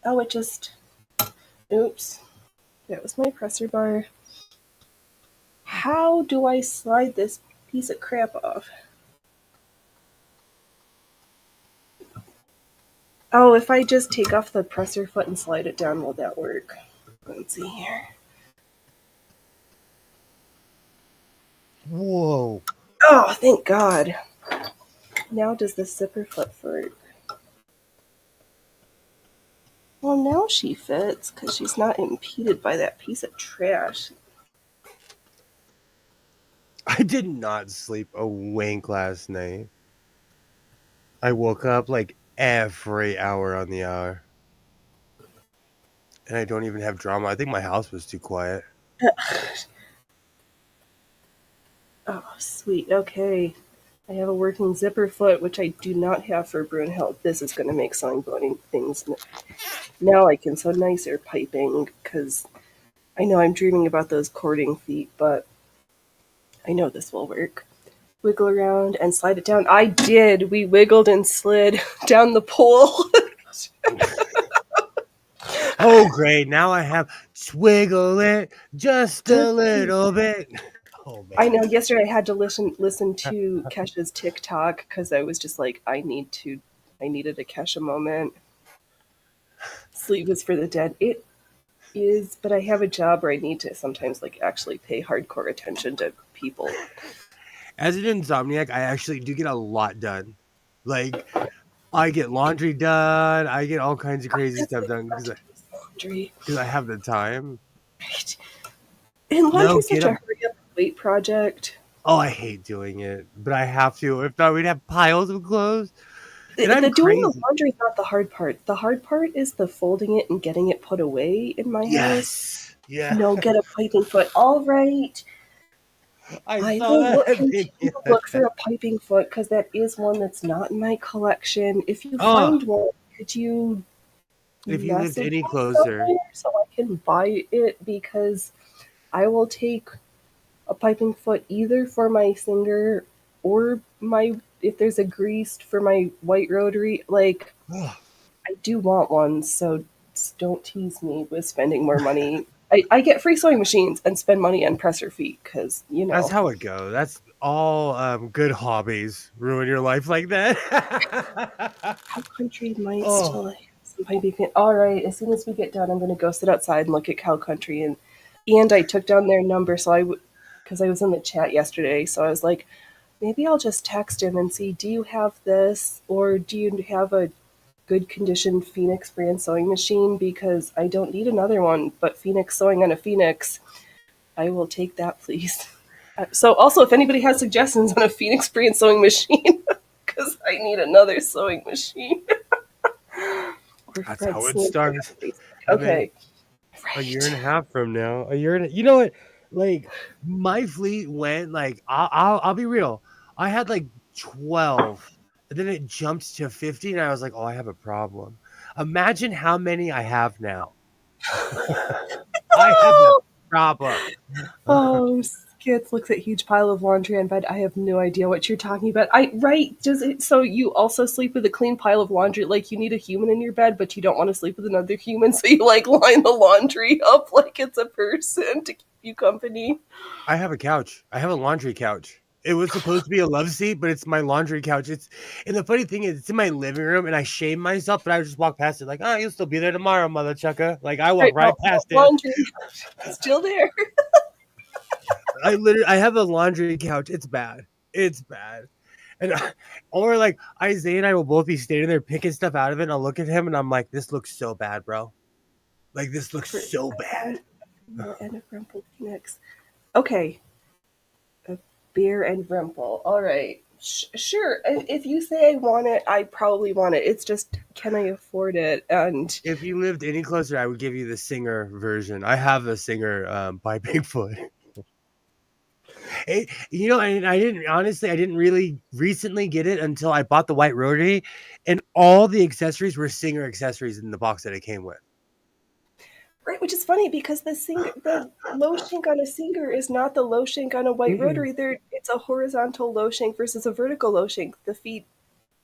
Speaker 1: Oh, it just. Oops. That was my presser bar. How do I slide this piece of crap off? Oh, if I just take off the presser foot and slide it down, will that work? Let's see here.
Speaker 2: Whoa.
Speaker 1: Oh, thank God. Now does the zipper foot work? Well, now she fits because she's not impeded by that piece of trash.
Speaker 2: I did not sleep a wink last night. I woke up like every hour on the hour. And I don't even have drama. I think my house was too quiet.
Speaker 1: Oh, sweet. Okay. I have a working zipper foot, which I do not have for Brunhild. This is going to make sewing boning things. Now I can sew nicer piping because I know I'm dreaming about those cording feet, but I know this will work. Wiggle around and slide it down. I did. We wiggled and slid down the pole.
Speaker 2: Oh, great. Now I have swiggle it just a little bit. Oh,
Speaker 1: I
Speaker 2: man.
Speaker 1: know. Yesterday I had to listen to Kesha's TikTok because I was just like, I needed a Kesha moment. Sleep is for the dead. It is, but I have a job where I need to sometimes like actually pay hardcore attention to people.
Speaker 2: As an insomniac, I actually do get a lot done. Like, I get laundry done. I get all kinds of crazy
Speaker 1: That's
Speaker 2: stuff
Speaker 1: what
Speaker 2: done
Speaker 1: I got to do is laundry.
Speaker 2: because I have the time.
Speaker 1: Right. And
Speaker 2: No,
Speaker 1: laundry's
Speaker 2: get
Speaker 1: such a
Speaker 2: up.
Speaker 1: hurry up and wait project.
Speaker 2: Oh, I hate doing it, but I have to. If not, we'd have piles of clothes. And
Speaker 1: The
Speaker 2: I'm
Speaker 1: doing the
Speaker 2: crazy.
Speaker 1: laundry is not the hard part. The hard part is the folding it and getting it put away in my house.
Speaker 2: Yes. Yeah.
Speaker 1: No, get a piping foot. All right.
Speaker 2: I
Speaker 1: I
Speaker 2: saw
Speaker 1: will
Speaker 2: that
Speaker 1: continue
Speaker 2: video.
Speaker 1: to look for a piping foot because that is one that's not in my collection. If you
Speaker 2: Oh,
Speaker 1: find one, could you
Speaker 2: if you lived
Speaker 1: message
Speaker 2: any
Speaker 1: me
Speaker 2: closer.
Speaker 1: somewhere so I can buy it? Because I will take a piping foot either for my Singer or my if there's a greased for my white rotary. Like I do want one, so don't tease me with spending more money. I get free sewing machines and spend money on presser feet because
Speaker 2: That's how it goes. That's all good hobbies ruin your life like that.
Speaker 1: Cow Country might
Speaker 2: Oh,
Speaker 1: still have some piping feet. All right, as soon as we get done, I'm gonna go sit outside and look at Cow Country and I took down their number so because I was in the chat yesterday, so I was like, maybe I'll just text him and see, do you have this or do you have a good condition Phoenix brand sewing machine? Because I don't need another one, but Phoenix sewing on a Phoenix, I will take that, please. So, also, if anybody has suggestions on a Phoenix brand sewing machine, because I need another sewing machine. Or
Speaker 2: that's
Speaker 1: Fred
Speaker 2: how it
Speaker 1: Sanford
Speaker 2: starts.
Speaker 1: on Facebook.
Speaker 2: And then
Speaker 1: Okay.
Speaker 2: a year and
Speaker 1: Right.
Speaker 2: a half from now, you know what? Like my fleet went like I'll be real. I had like 12, and then it jumped to 50, and I was like, oh, I have a problem. Imagine how many I have now. I have a problem.
Speaker 1: Oh, Skits looks at huge pile of laundry on bed. I have no idea what you're talking about. I right? Does it? So you also sleep with a clean pile of laundry? Like you need a human in your bed, but you don't want to sleep with another human, so you like line the laundry up like it's a person to keep you company.
Speaker 2: I have a couch. I have a laundry couch. It was supposed to be a love seat, but it's my laundry couch. And the funny thing is, it's in my living room, and I shame myself, but I would just walk past it like, oh, you'll still be there tomorrow, mother chucker. Like I walk
Speaker 1: Right?
Speaker 2: right
Speaker 1: No,
Speaker 2: past it.
Speaker 1: laundry still there.
Speaker 2: I have a laundry couch. It's bad. It's bad. And or like Isaiah and I will both be standing there picking stuff out of it, and I'll look at him and I'm like, this looks so bad, bro. Like this looks
Speaker 1: For
Speaker 2: so
Speaker 1: I
Speaker 2: bad.
Speaker 1: found and a Rumple Phoenix. Okay, a beer and Rumple. All right. Sure. If you say I want it, I probably want it. It's just, can I afford it? And
Speaker 2: If you lived any closer, I would give you the singer version. I have a singer by Bigfoot. I didn't honestly, I didn't really recently get it until I bought the white rotary, and all the accessories were singer accessories in the box that it came with.
Speaker 1: right, which is funny because the low shank on a Singer is not the low shank on a white
Speaker 2: Mm-mm.
Speaker 1: rotary. It's a horizontal low shank versus a vertical low shank. The feet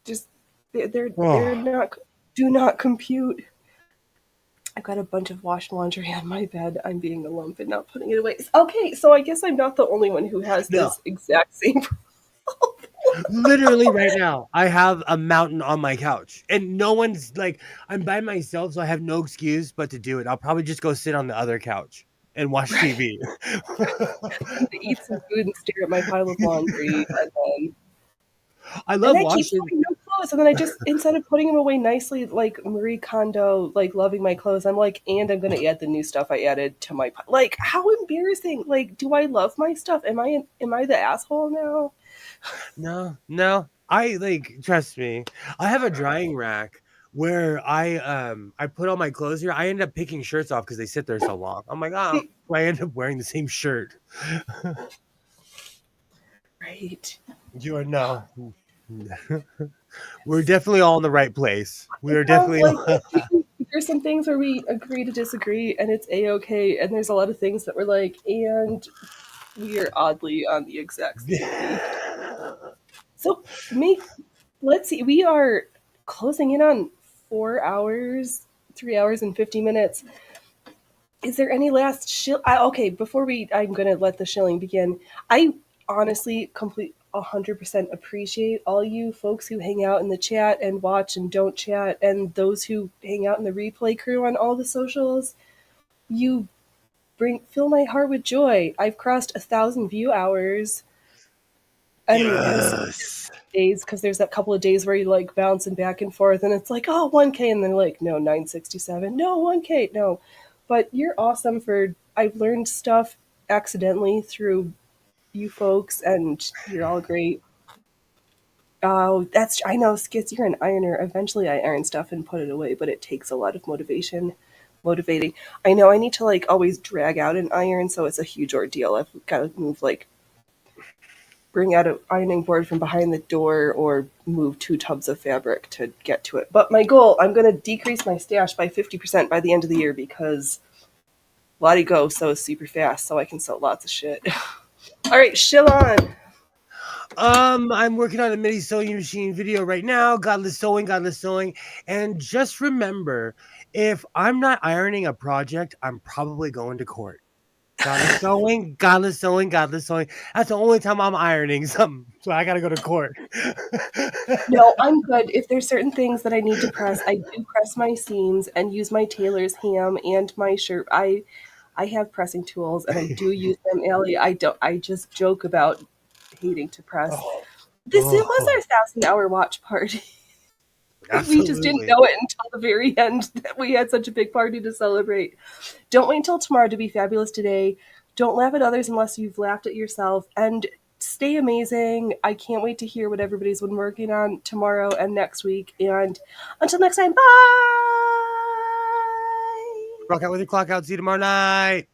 Speaker 1: just they're
Speaker 2: Oh,
Speaker 1: not do not compute. I've got a bunch of washed laundry on my bed. I'm being a lump and not putting it away. Okay, so I guess I'm not the only one who has
Speaker 2: no.
Speaker 1: this exact same problem.
Speaker 2: Literally right now, I have a mountain on my couch, and no one's like, I'm by myself, so I have no excuse but to do it. I'll probably just go sit on the other couch and watch TV.
Speaker 1: I'm gonna eat some food and stare at my pile of laundry,
Speaker 2: I
Speaker 1: and
Speaker 2: love
Speaker 1: I keep
Speaker 2: washing.
Speaker 1: finding no clothes. And then I just instead of putting them away nicely, like Marie Kondo, like loving my clothes, I'm like, and I'm gonna add the new stuff I added to my like. How embarrassing! Like, do I love my stuff? Am I the asshole now?
Speaker 2: No, I like trust me. I have a drying rack where I put all my clothes here. I end up picking shirts off because they sit there so long. I'm like, oh, I end up wearing the same shirt.
Speaker 1: Right.
Speaker 2: You are no. We're definitely all in the right place. We
Speaker 1: It
Speaker 2: are
Speaker 1: sounds
Speaker 2: definitely
Speaker 1: like there's some things where we agree to disagree, and it's a okay. And there's a lot of things that we're like, and we are oddly on the exact same page. So, me, let's see. We are closing in on 4 hours, 3 hours and 50 minutes. Is there any last okay, before I'm gonna let the shilling begin. I honestly, complete 100% appreciate all you folks who hang out in the chat and watch and don't chat, and those who hang out in the replay crew on all the socials. You bring fill my heart with joy. I've crossed 1,000 view hours, and as
Speaker 2: yes.
Speaker 1: days because there's that couple of days where you like bouncing back and forth and it's like, oh, 1K, and then like, no, 967, no, 1K, no. But you're awesome for I've learned stuff accidentally through you folks, and you're all great. Oh, that's I know, Skits, you're an ironer. Eventually I iron stuff and put it away, but it takes a lot of motivating. I know I need to like always drag out an iron, so it's a huge ordeal. I've got to move like bring out an ironing board from behind the door or move 2 tubs of fabric to get to it. But my goal, I'm going to decrease my stash by 50% by the end of the year because Lottie Go sews super fast, so I can sew lots of shit. All right, shill on.
Speaker 2: I'm working on a mini sewing machine video right now. Godless sewing. And just remember, if I'm not ironing a project, I'm probably going to court. Godless sewing. That's the only time I'm ironing something. So I gotta go to court.
Speaker 1: No, I'm good. If there's certain things that I need to press, I do press my seams and use my tailor's ham and my shirt. I have pressing tools and I do use them, Allie. I just joke about hating to press.
Speaker 2: Oh,
Speaker 1: It was
Speaker 2: oh,
Speaker 1: our 1,000-hour watch party. We just didn't
Speaker 2: absolutely.
Speaker 1: know it until the very end that we had such a big party to celebrate. Don't wait until tomorrow to be fabulous today. Don't laugh at others unless you've laughed at yourself. And stay amazing. I can't wait to hear what everybody's been working on tomorrow and next week. And until next time, bye.
Speaker 2: Rock out with your clock out. See you tomorrow night.